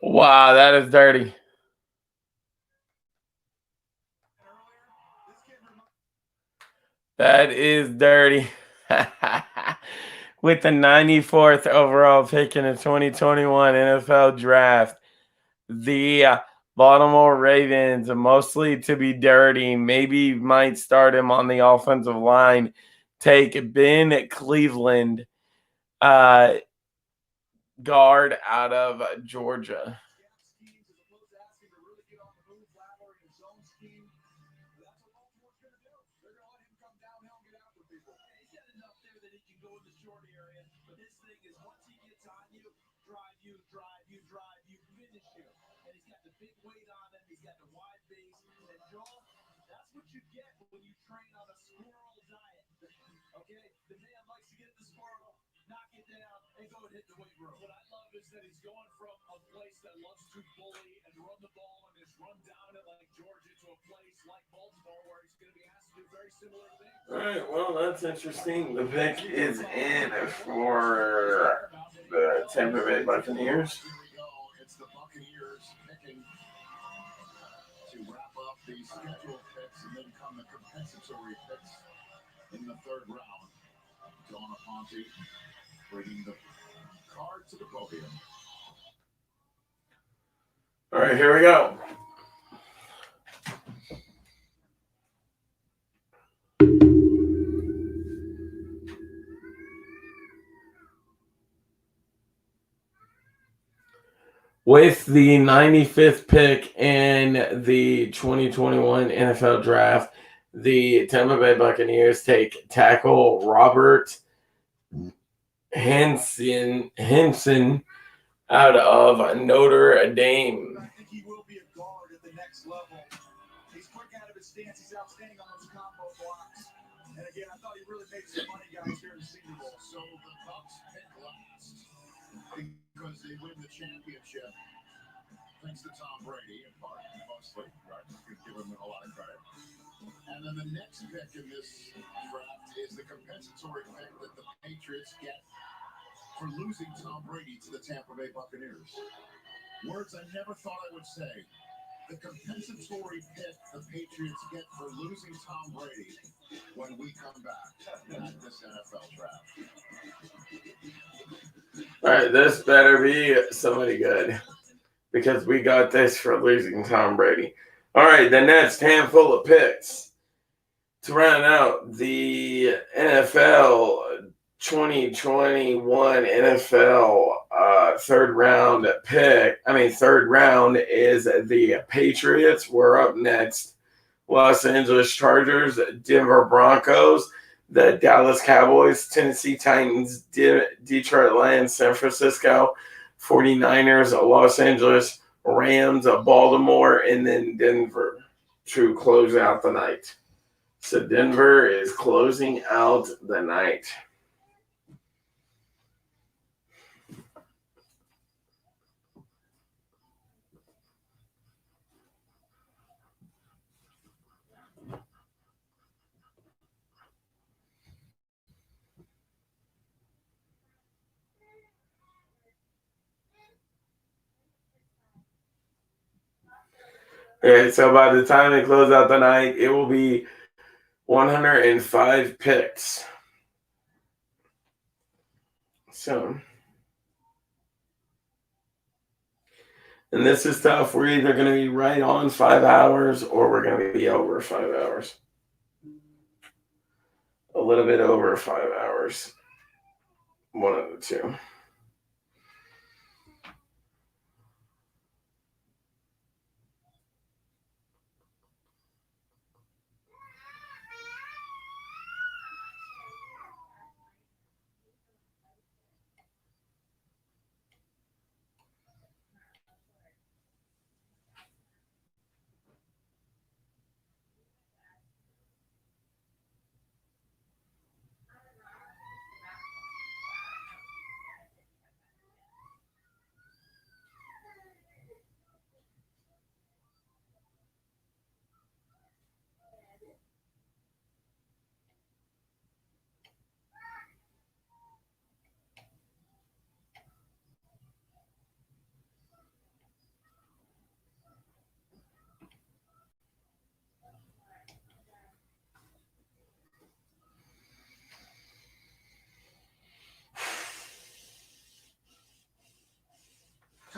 Wow, that is dirty. That is dirty. With the 94th overall pick in the 2021 NFL Draft, the Baltimore Ravens, mostly to be dirty, maybe might start him on the offensive line, take Ben Cleveland, guard out of Georgia. All right, well, that's interesting. The pick is in for the Tampa Bay Buccaneers. It's the Buccaneers picking to wrap up the scheduled picks, and then come the compensatory picks in the third round. Donna Ponte bringing the card to the podium. All right, here we go. With the 95th pick in the 2021 NFL Draft, the Tampa Bay Buccaneers take tackle Robert Henson out of Notre Dame. I think he will be a guard at the next level. He's quick out of his stance. He's outstanding on those combo blocks. And again, I thought he really made some money, guys, here in the Senior Bowl. So the Bucs pick last because they win the championship. Thanks to Tom Brady, in part, mostly, right? We give him a lot of credit. And then the next pick in this draft is the compensatory pick that the Patriots get for losing Tom Brady to the Tampa Bay Buccaneers. Words I never thought I would say. The compensatory pick the Patriots get for losing Tom Brady when we come back at this NFL draft. All right, this better be somebody good because we got this for losing Tom Brady. All right, the next handful of picks to round out the NFL 2021 NFL third round is the Patriots. We're up next. Los Angeles Chargers, Denver Broncos, the Dallas Cowboys, Tennessee Titans, Detroit Lions, San Francisco 49ers, Los Angeles Rams, Baltimore, and then Denver to close out the night. So Denver is closing out the night. Okay, so by the time they close out the night, it will be 105 picks. So, and this is tough. We're either going to be right on 5 hours or we're going to be over 5 hours. A little bit over 5 hours. One of the two.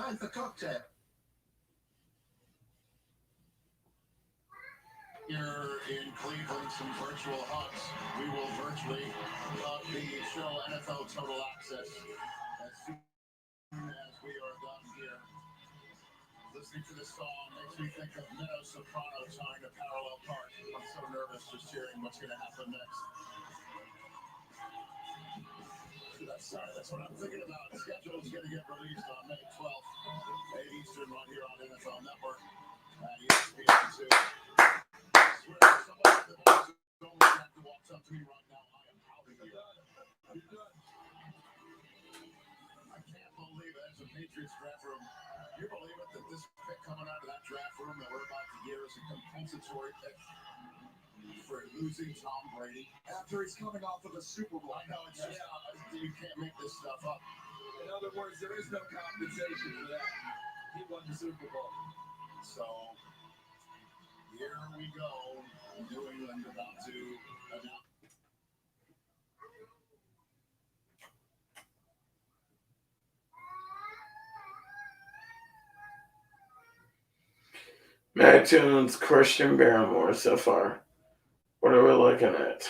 Time for cocktail. Here in Cleveland, some virtual hugs. We will virtually hug the show NFL Total Access as soon as we are done here. Listening to this song makes me think of Minnow Soprano tying a parallel park. I'm so nervous just hearing what's going to happen next. That's what I'm thinking about. The schedule is going to get released on May 12th, 8 Eastern, right here on NFL Network at ESPN2. Somebody in the box only have to walk up to me right now. I am howling you. You're done. I can't believe it. It's a Patriots draft room. You believe it that this pick coming out of that draft room that we're about to hear is a compensatory pick for losing Tom Brady After he's coming off of a Super Bowl. I know it's just you can't make this stuff up. In other words, there is no compensation for that. He won the Super Bowl. So here we go. New England about to announce. Matt Jones, Christian Barrymore so far. What are we looking at?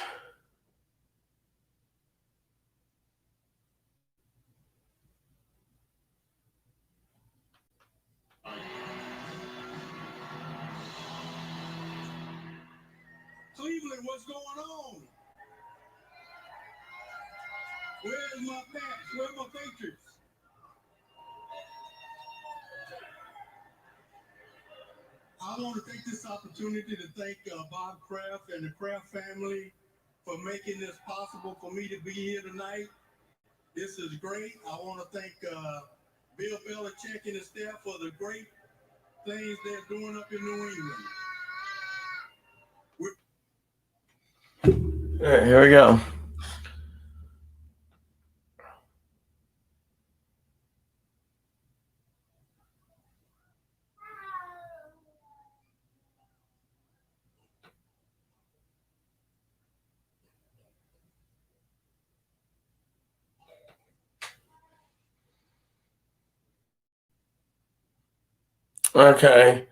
Cleveland, what's going on? Where's my Pats? Where are my Patriots? I want to take this opportunity to thank Bob Kraft and the Kraft family for making this possible for me to be here tonight. This is great. I want to thank Bill Belichick and his staff for the great things they're doing up in New England. All right, here we go. Okay.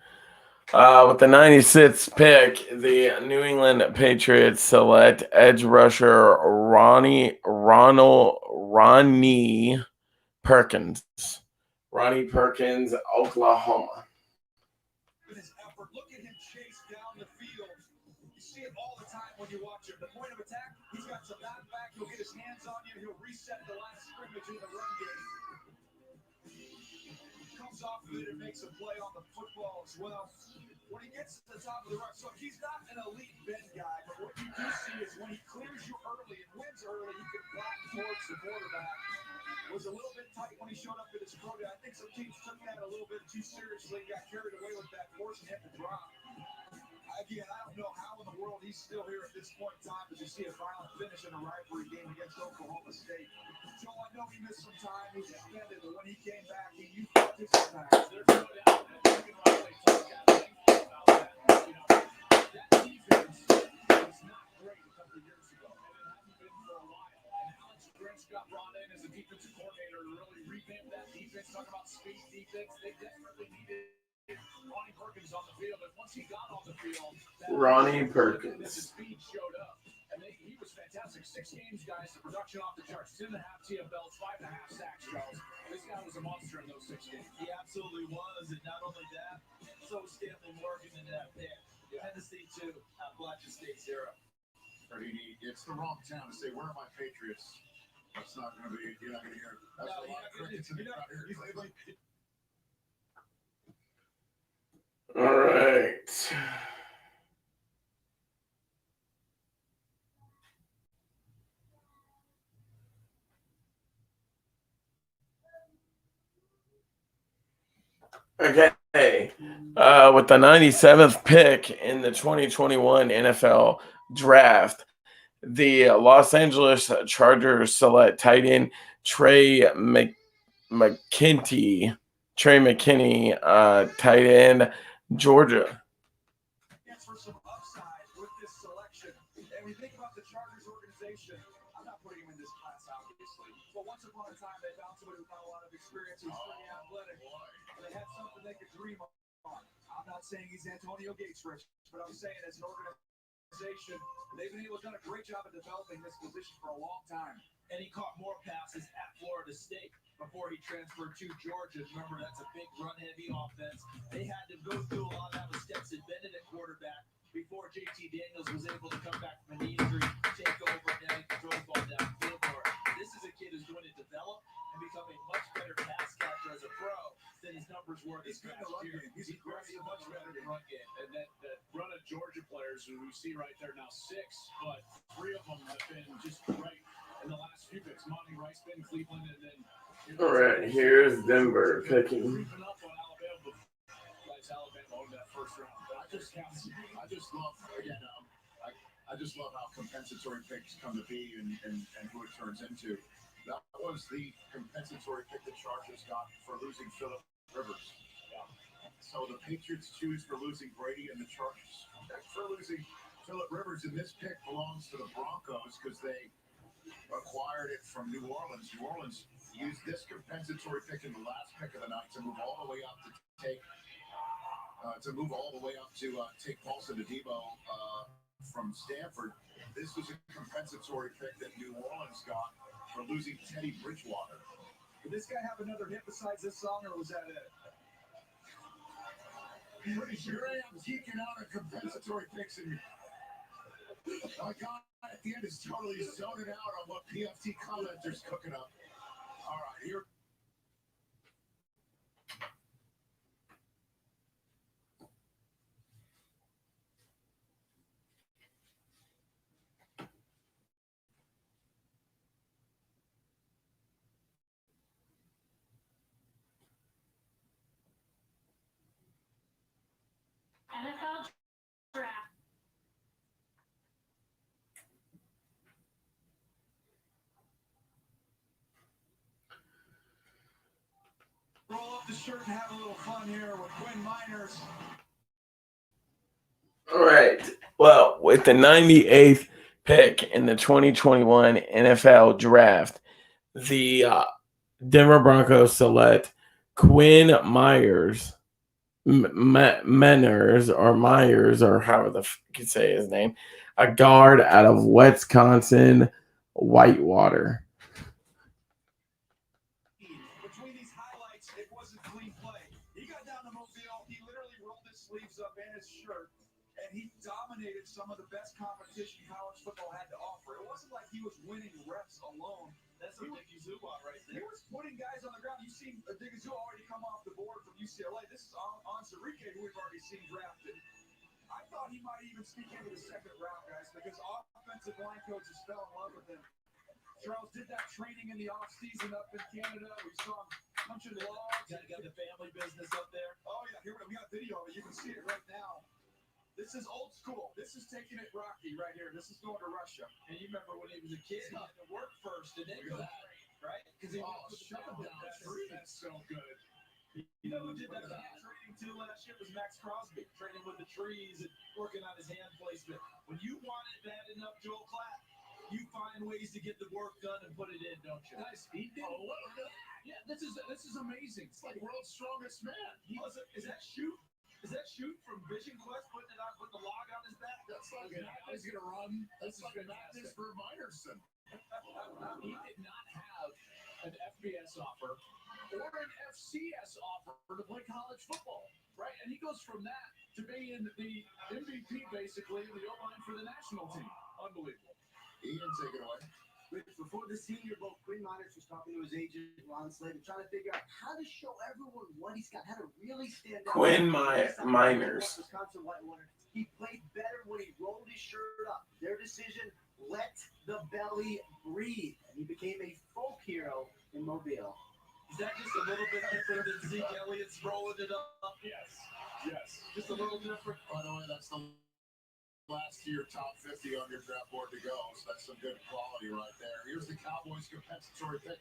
With the 96th pick, the New England Patriots select edge rusher Ronnie Perkins. Ronnie Perkins, Oklahoma. His effort, look at him chase down the field. You see it all the time when you watch him. The point of attack, he's got some back. He'll get his hands on you. He'll reset the line of scrimmage in the run game. Comes off of it and makes a play on the football as well. When he gets to the top of the run, so he's not an elite bend guy, but what you do see is when he clears you early and wins early, he can flatten towards the quarterback. Was a little bit tight when he showed up at his pro day. I think some teams took that a little bit too seriously, got carried away with that, forcing him to drop. Again, I don't know how in the world he's still here at this point in time as you see a violent finish in a rivalry game against Oklahoma State. Joe, I know he missed some time, he was suspended, but when he came back, he used his time. There's no doubt that you can rightly talk at length about that. You know, that defense was not great a couple of years ago, and it hasn't been for a while. And Alex Grinch got brought in as a defensive coordinator to really revamp that defense. Talk about speed defense. They desperately needed Ronnie Perkins on the field, and once he got on the field, Ronnie Perkins. His speed showed up, and he was fantastic. 6 games, guys. The production off the charts. 10.5 TFLs, 5.5 sacks, Charles. This guy was a monster in those 6 games. He absolutely was, and not only that, so was Stanley Morgan in that pick. Tennessee 2, Appalachian State 0. It's the wrong town to say, where are my Patriots? That's not going to be, you're not going to hear. That's a lot of crickets in the crowd here in Cleveland. All right. Okay. With the 97th pick in the 2021 NFL Draft, the Los Angeles Chargers select tight end Trey McKinney, tight end, Georgia. For some upside with this selection. And we think about the Chargers organization, I'm not putting him in this class, obviously. But once upon a time, they found somebody with not a lot of experience who's pretty athletic. And they had something they could dream on. I'm not saying he's Antonio Gates, Rich, but I'm saying as an organization, they've been able to do a great job of developing this position for a long time. And he caught more passes at Florida State before he transferred to Georgia. Remember, that's a big run-heavy offense. They had to go through a lot of that with Stetson Bennett at quarterback before JT Daniels was able to come back from a knee injury, take over, and throw the ball downfield for him. This is a kid who's going to develop and become a much better pass catcher as a pro than his numbers were this past year. He's much better in the run game. And that run of Georgia players who we see right there now, 6, but 3 of them have been just right in the last few picks. Monty Rice, Ben Cleveland, and then. All right, here's Denver picking. Alabama owned that first round. I just love again. I just love how compensatory picks come to be and who it turns into. That was the compensatory pick the Chargers got for losing Phillip Rivers. Yeah. So the Patriots choose for losing Brady, and the Chargers for losing Phillip Rivers. And this pick belongs to the Broncos because they acquired it from New Orleans. New Orleans used this compensatory pick in the last pick of the night to move all the way up to take. Take Paulson Adebo from Stanford. This was a compensatory pick that New Orleans got for losing Teddy Bridgewater. Did this guy have another hit besides this song, or was that it? Pretty sure I am geeking out on compensatory picks, and my guy at the end is totally zoning out on what PFT commenters cooking up. All right, here. NFL draft. Roll up the shirt and have a little fun here with Quinn Miners. All right. Well, with the 98th pick in the 2021 NFL Draft, the Denver Broncos select Quinn Myers. Myers, or however the you can say his name, a guard out of Wisconsin Whitewater. Between these highlights, it wasn't clean play. He got down to Mobile, he literally rolled his sleeves up and his shirt, and he dominated some of the best competition college football had to offer. It wasn't like he was winning reps alone. That's a Dickey Zuba right there. He was putting guys on the ground. You've seen Dickey Zuba already come off the board from UCLA. This is Ansarike, who we've already seen drafted. I thought he might even sneak into the second round, guys, because offensive line coaches fell in love with him. Charles did that training in the offseason up in Canada. We saw him punching logs. Got the family business up there. Oh, yeah. Here we got video of it. You can see it right now. This is old school. This is taking it Rocky right here. This is going to Russia. And you remember when he was a kid, he had to work first and then go right? Because he shut him down. That's so good. You know who did that training too last year was Max Crosby, training with the trees and working on his hand placement. When you want it bad enough, Joel Klatt, you find ways to get the work done and put it in, don't you? Nice. He did. Yeah, this is amazing. It's like world's strongest man. Is that shoot? Is that shoot from Vision Quest putting the log on his back? That's like Matt is gonna run. That's like madness for Minerson. He did not have an FBS offer or an FCS offer to play college football, right? And he goes from that to being the MVP, basically, the O-line for the national team. Unbelievable. Ian, take it away. Before the Senior Bowl, Quinn Miners was talking to his agent, Ron Slater, trying to figure out how to show everyone what he's got, how to really stand out. Quinn Miners. Wisconsin Whitewater. He played better when he rolled his shirt up. Their decision, let the belly breathe. And he became a folk hero in Mobile. Is that just a little bit different than Zeke Elliott's rolling it up? Yes. Just a little different. By the way, that's the last year top 50 on your draft board to go, so that's some good quality right there. Here's the Cowboys compensatory pick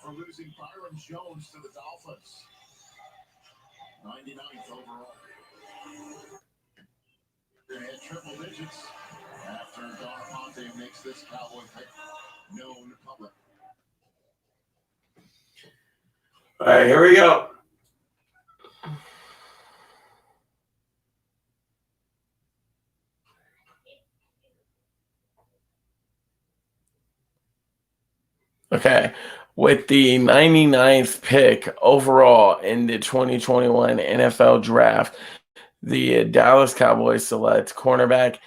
for losing Byron Jones to the Dolphins. 99th overall. They had triple digits after Don Javonte makes this Cowboy pick known public. All right, here we go. Okay, with the 99th pick overall in the 2021 NFL Draft, the Dallas Cowboys select cornerback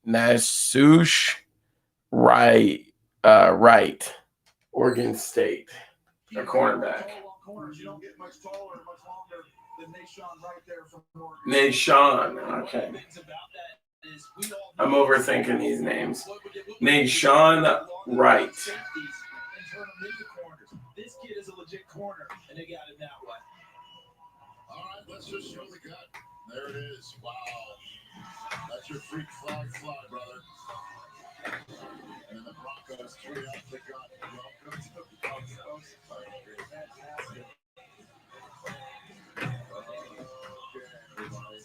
Nasush Wright, Oregon State, a cornerback. You don't get much taller and much longer than Nashawn right there from Oregon. Nashawn, okay. I'm overthinking these names. Nashawn Wright. And turn them into corners. This kid is a legit corner, and they got him that way. All right, let's just show the gut. There it is. Wow. That's your freak flag fly, brother. And the Broncos 3 up the gut. Welcome to the Broncos. Fantastic. Okay, everybody.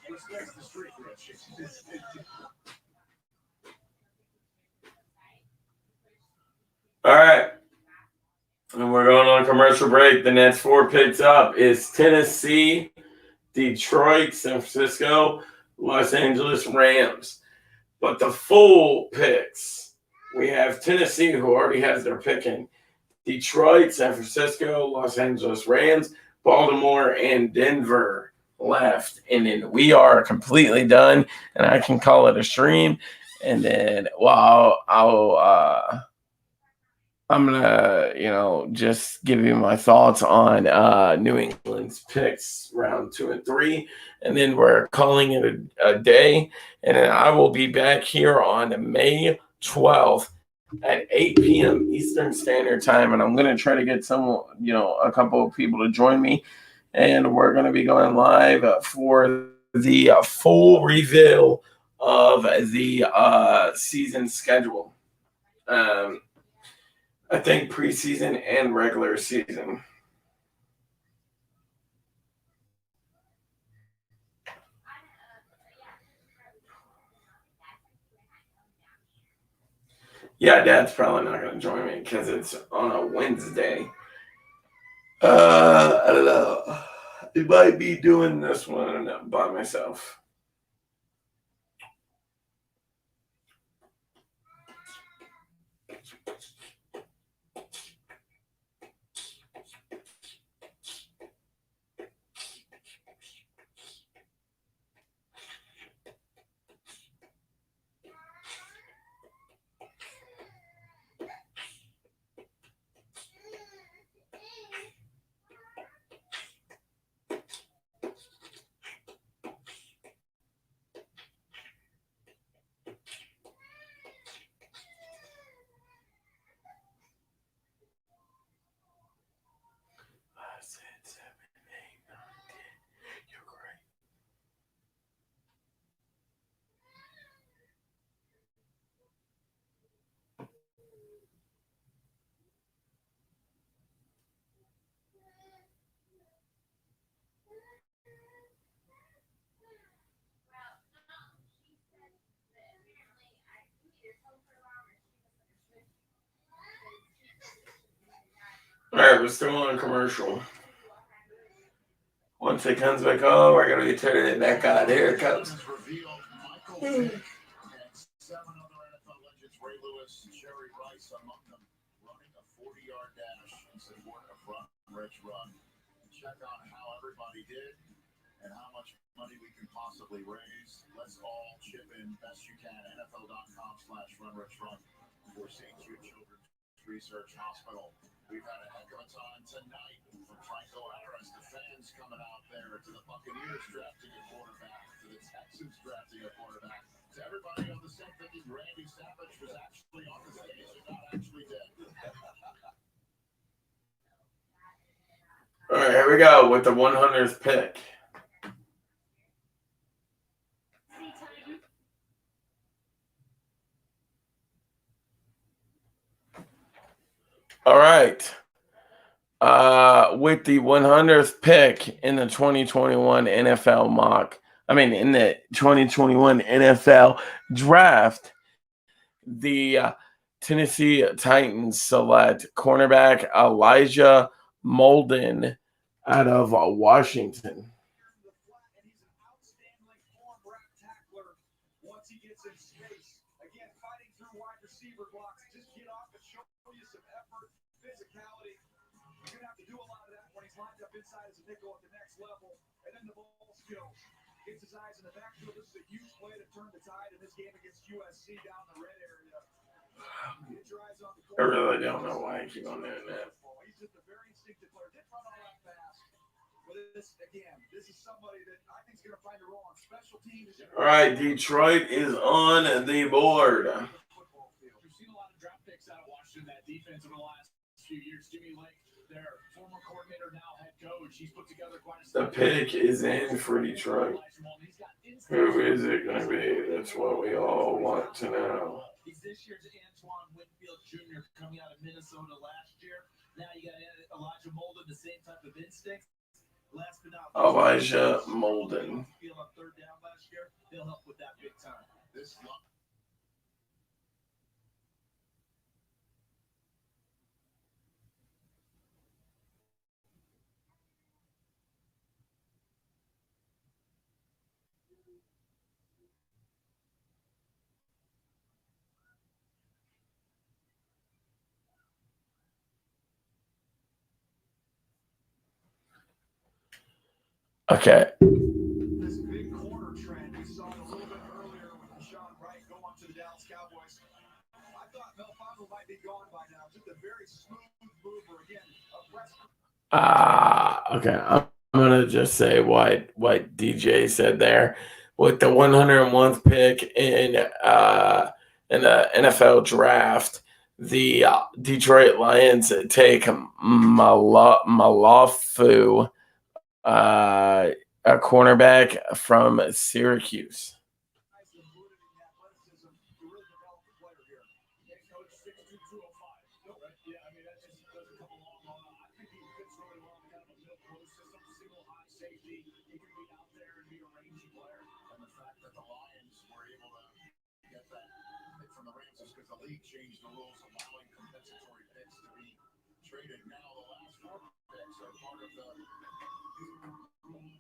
Respects the street, Rich. All right. And we're going on commercial break. The next 4 picks up is Tennessee, Detroit, San Francisco, Los Angeles Rams. But the full picks, we have Tennessee, who already has their picking, Detroit, San Francisco, Los Angeles Rams, Baltimore, and Denver left. And then we are completely done, and I can call it a stream. And then, well, I'm going to, just give you my thoughts on New England's picks round 2 and 3. And then we're calling it a day. And then I will be back here on May 12th at 8 p.m. Eastern Standard Time. And I'm going to try to get a couple of people to join me. And we're going to be going live for the full reveal of the season schedule. I think preseason and regular season. Yeah, Dad's probably not going to join me because it's on a Wednesday. I don't know. I might be doing this one by myself. All right, we're still on a commercial. Once it comes back on, we're going to be turning it back on. Here it comes. And 7 other NFL legends, Ray Lewis and Sherry Rice among them, running a 40-yard dash in support of Run Rich Run. Check on how everybody did and how much money we can possibly raise. Let's all chip in best you can. NFL.com/RunRichRun for St. Jude Children's Research Hospital. We've had a heck of a time tonight from Franco Harris, the fans coming out there, to the Buccaneers drafting a quarterback, to the Texans drafting a quarterback, to everybody on the set thinking Randy Savage was actually on the stage and not actually dead. All right, here we go with the 100th pick. All right. With the 100th pick in the 2021 NFL mock, in the 2021 NFL draft, the Tennessee Titans select cornerback Elijah Molden out of Washington. Once he gets in space, again, fighting through wide receiver blocks, just get off and show you some effort, physicality. You're going to have to do a lot of that when he's lined up inside as a nickel at the next level. And then the ball skills. Gets his eyes in the backfield. This is a huge play to turn the tide in this game against USC down the red area. Get your eyes on the I really don't know why I keep on doing that. He's just a very instinctive player. Didn't run all that fast. But this is somebody that I think is going to find a role on special teams. All right, Detroit is on the board. We've seen a lot of draft picks out of Washington, that defense over the last few years. Jimmy Lake, their former coordinator, now head coach. He's put together quite a The pick is in for Detroit. Who is it going to be? That's what we all want to know. He's this year's Antoine Winfield Jr. coming out of Minnesota last year. Now you got Elijah Molden, the same type of instincts. Last but not least, Elijah Molden. Field on third down last year. He'll help with that big time. This Okay. This big corner trend we saw it a little bit earlier with Deshaun Wright going to the Dallas Cowboys. I thought Melfano might be gone by now. Just a very smooth mover again. Okay. I'm gonna just say what DJ said there. With the 101th pick in the NFL draft, the Detroit Lions take Malafu, a cornerback from Syracuse. Because the league changed the rules allowing compensatory picks to be traded. Now the last 4 picks are part of the rule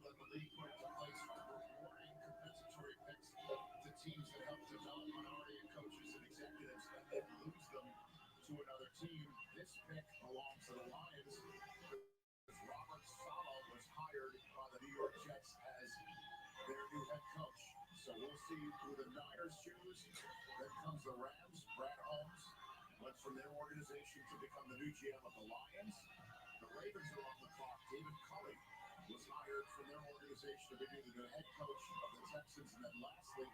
that the league put into place for rewarding compensatory picks to teams that help develop minority coaches and executives and then lose them to another team. This pick belongs to the Lions because Robert Saleh was hired by the New York Jets as their new head coach. So we'll see who the Niners choose. Then comes the Rams. Brad Holmes went from their organization to become the new GM of the Lions. The Ravens are on the clock. David Culley was hired from their organization to be the head coach of the Texans. And then lastly,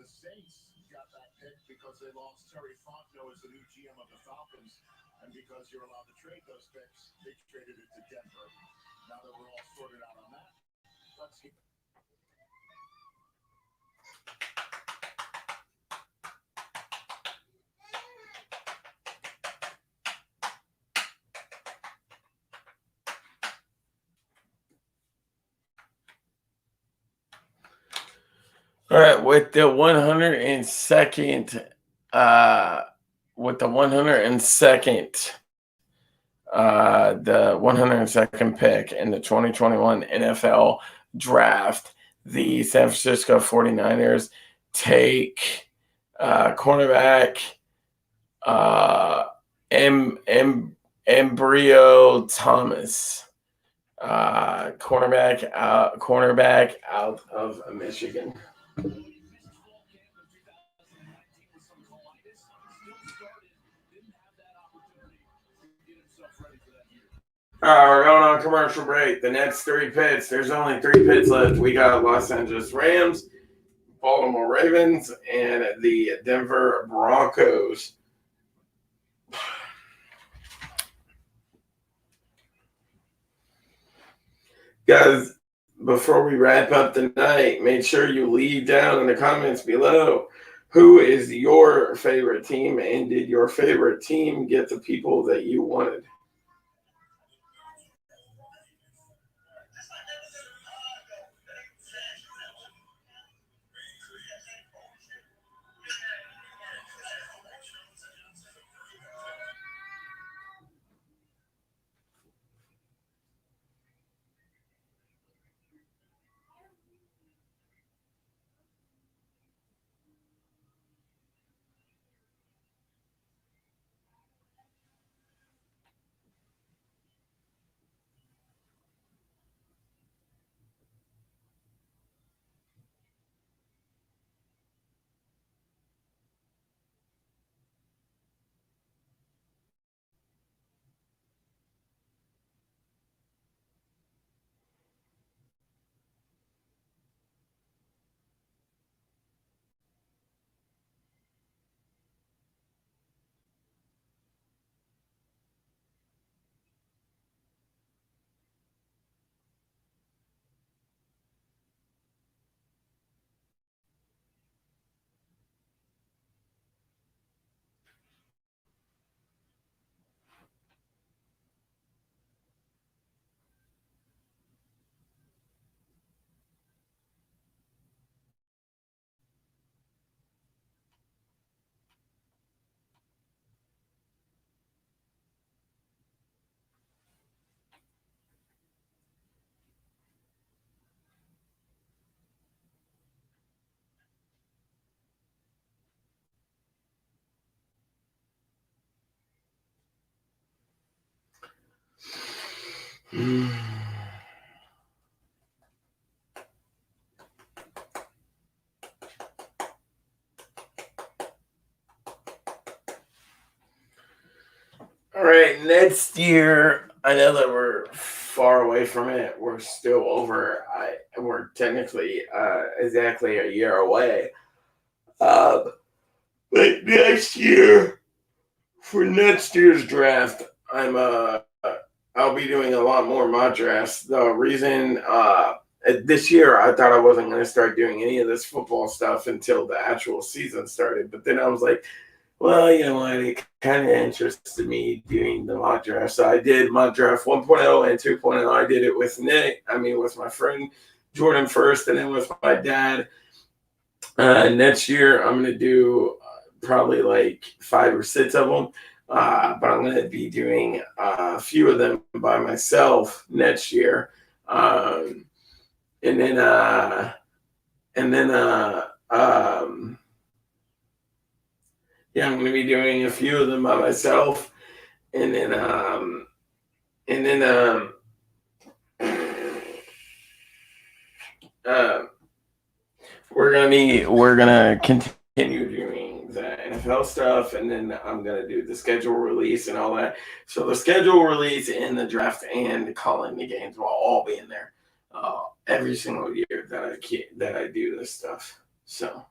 the Saints got that pick because they lost Terry Fontenot as the new GM of the Falcons. And because you're allowed to trade those picks, they traded it to Denver. Now that we're all sorted out on that, let's keep. All right, with the 102nd pick in the 2021 NFL draft, the San Francisco 49ers take cornerback Embryo Thomas, cornerback out of Michigan. All right, we're going on commercial break. The next 3 pits, there's only 3 pits left. We got Los Angeles Rams, Baltimore Ravens, and the Denver Broncos. Guys, before we wrap up the night, make sure you leave down in the comments below who is your favorite team, and did your favorite team get the people that you wanted? All right, next year, I know that we're far away from it. We're still over. We're technically exactly a year away. But next year, for next year's draft, I'll be doing a lot more mock drafts. The reason this year I thought I wasn't going to start doing any of this football stuff until the actual season started, but then I was like, well, you know what? It kind of interested me doing the mock draft. So I did mock draft 1.0 and 2.0. I did it with with my friend Jordan first, and then with my dad. Next year, I'm going to do probably like 5 or 6 of them. But I'm going to be doing a few of them by myself next year. And then I'm going to be doing a few of them by myself, and then we're gonna continue doing the NFL stuff, and then I'm gonna do the schedule release and all that. So the schedule release and the draft and calling the games will all be in there every single year that I do this stuff. So.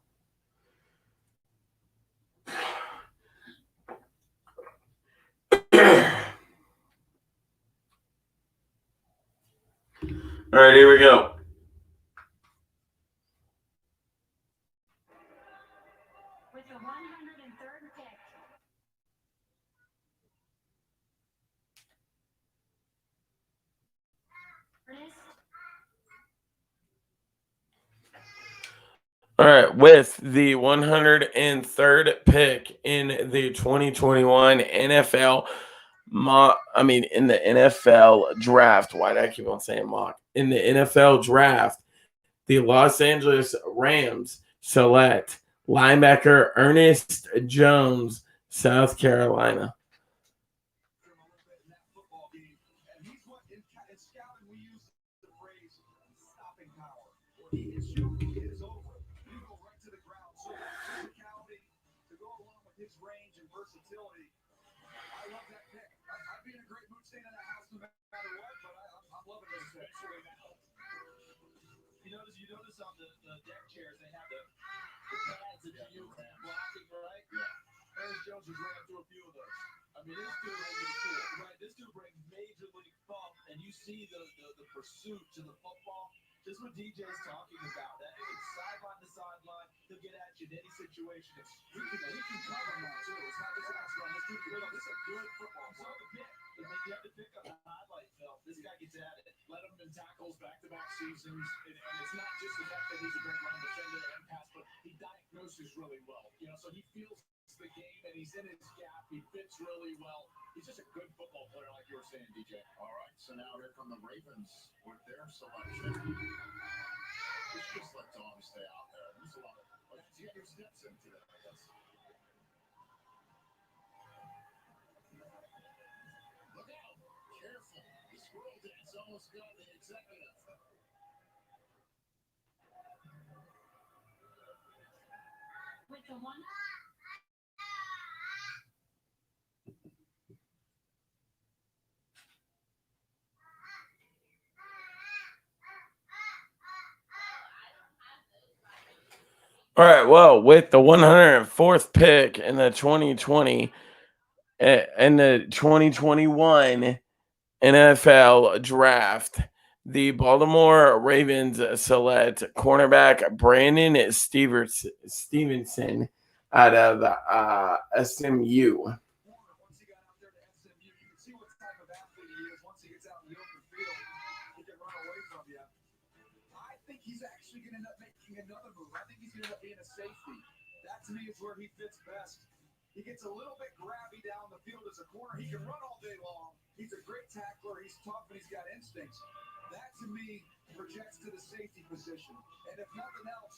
All right, here we go. With the 103rd pick. Ernest. All right, with the 103rd pick in the 2021 NFL in the NFL draft. Why did I keep on saying mock? In the NFL draft, the Los Angeles Rams select linebacker Ernest Jones, South Carolina. You notice on the deck chairs they have the pads that you use blocking, right? Yeah. Ernest Jones has ran through a few of those. I mean, this dude is cool, right? This dude brings major league thump, and you see the pursuit to the football. Just what DJ's talking about. That it's sideline to sideline. He'll get at you in any situation. He can cover that too. It's not just us run. This is a good football player. And then you have to pick up the highlight film. This guy gets at it. Let him in tackles back-to-back seasons. And it's not just the fact that he's a great run defender and pass, but he diagnoses really well. So he feels the game, and he's in his gap. He fits really well. He's just a good football player, like you were saying, DJ. All right, so now here come the Ravens with their selection. Let's just let Tom stay out there. There's a lot of let's get your steps into that, I guess. Look out! Careful. The squirrel dance almost got the executive. With the one. All right, well, with the 104th pick in the 2020 and the 2021 NFL draft, the Baltimore Ravens select cornerback Brandon Stevenson out of SMU. Safety. That to me is where he fits best. He gets a little bit grabby down the field as a corner. He can run all day long. He's a great tackler. He's tough and he's got instincts. That to me projects to the safety position. And if nothing else,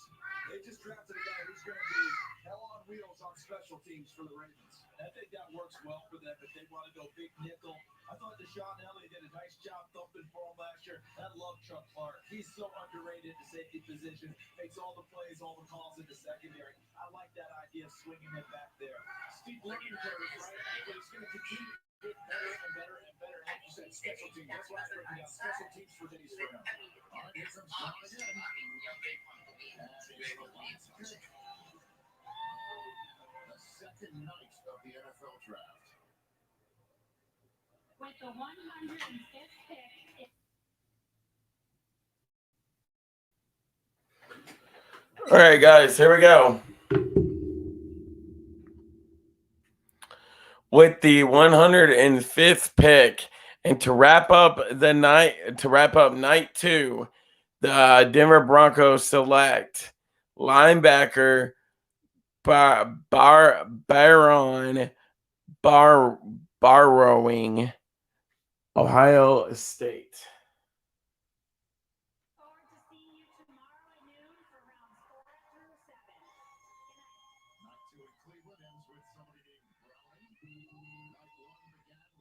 they just drafted a guy who's going to be hell on wheels on special teams for the Ravens. I think that works well for them if they want to go big nickel. I thought Deshaun Elliott did a nice job thumping for him last year. I love Chuck Clark. He's so underrated in the safety position. Makes all the plays, all the calls in the secondary. I like that idea of swinging him back there. Steve learning curve, right? But he's going to continue to get better and better and better. Like you said, special teams. That's why I break it down. Special teams for days for him. All right, here comes John again. The second night of the NFL draft. With the 105th pick. All right, guys, here we go. With the 105th pick, and to wrap up night 2, the Denver Broncos select linebacker Baron Borrowing, Ohio State.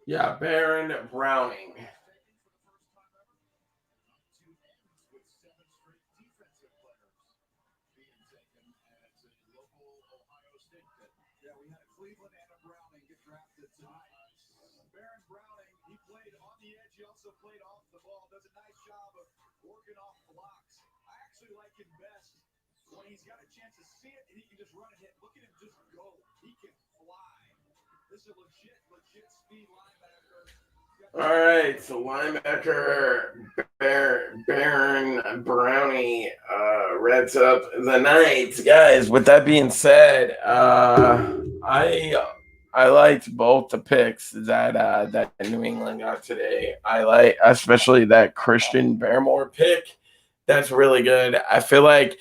Yeah, Baron Browning. Yeah, we had a Cleveland and a Browning get drafted tonight. Baron Browning, he played on the edge. He also played off the ball. Does a nice job of working off blocks. I actually like him best when he's got a chance to see it and he can just run and hit. Look at him just go. He can fly. This is a legit speed linebacker. All right, so linebacker Baron Brownie reds up the Knights, guys. With that being said, I liked both the picks that New England got today. I like especially that Christian Barmore pick. That's really good. I feel like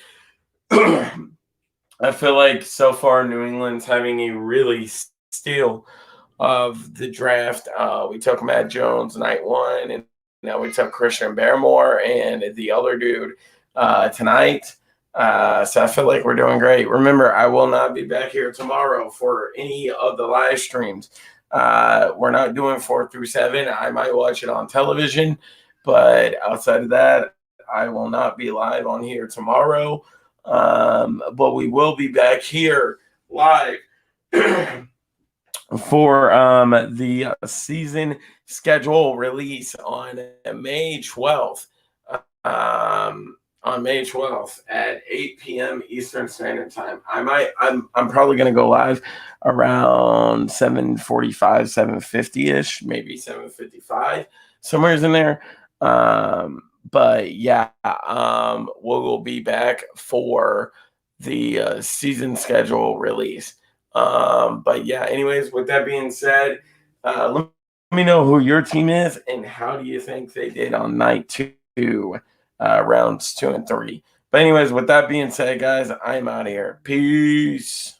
so far New England's having a really steal of the draft. We took Matt Jones night 1, and now we took Christian Barmore and the other dude tonight. So I feel like we're doing great. Remember, I will not be back here tomorrow for any of the live streams. We're not doing 4 through 7. I might watch it on television, but outside of that, I will not be live on here tomorrow. But we will be back here live for the season schedule release on May 12th. On May 12th at 8 p.m. Eastern Standard Time. I'm probably going to go live around 7:45, 7:50-ish, maybe 7:55, somewhere in there. But yeah, we'll be back for the season schedule release. But yeah, anyways, with that being said, let me know who your team is and how do you think they did on night 2, rounds 2 and 3. But anyways, with that being said, guys, I'm out of here. Peace.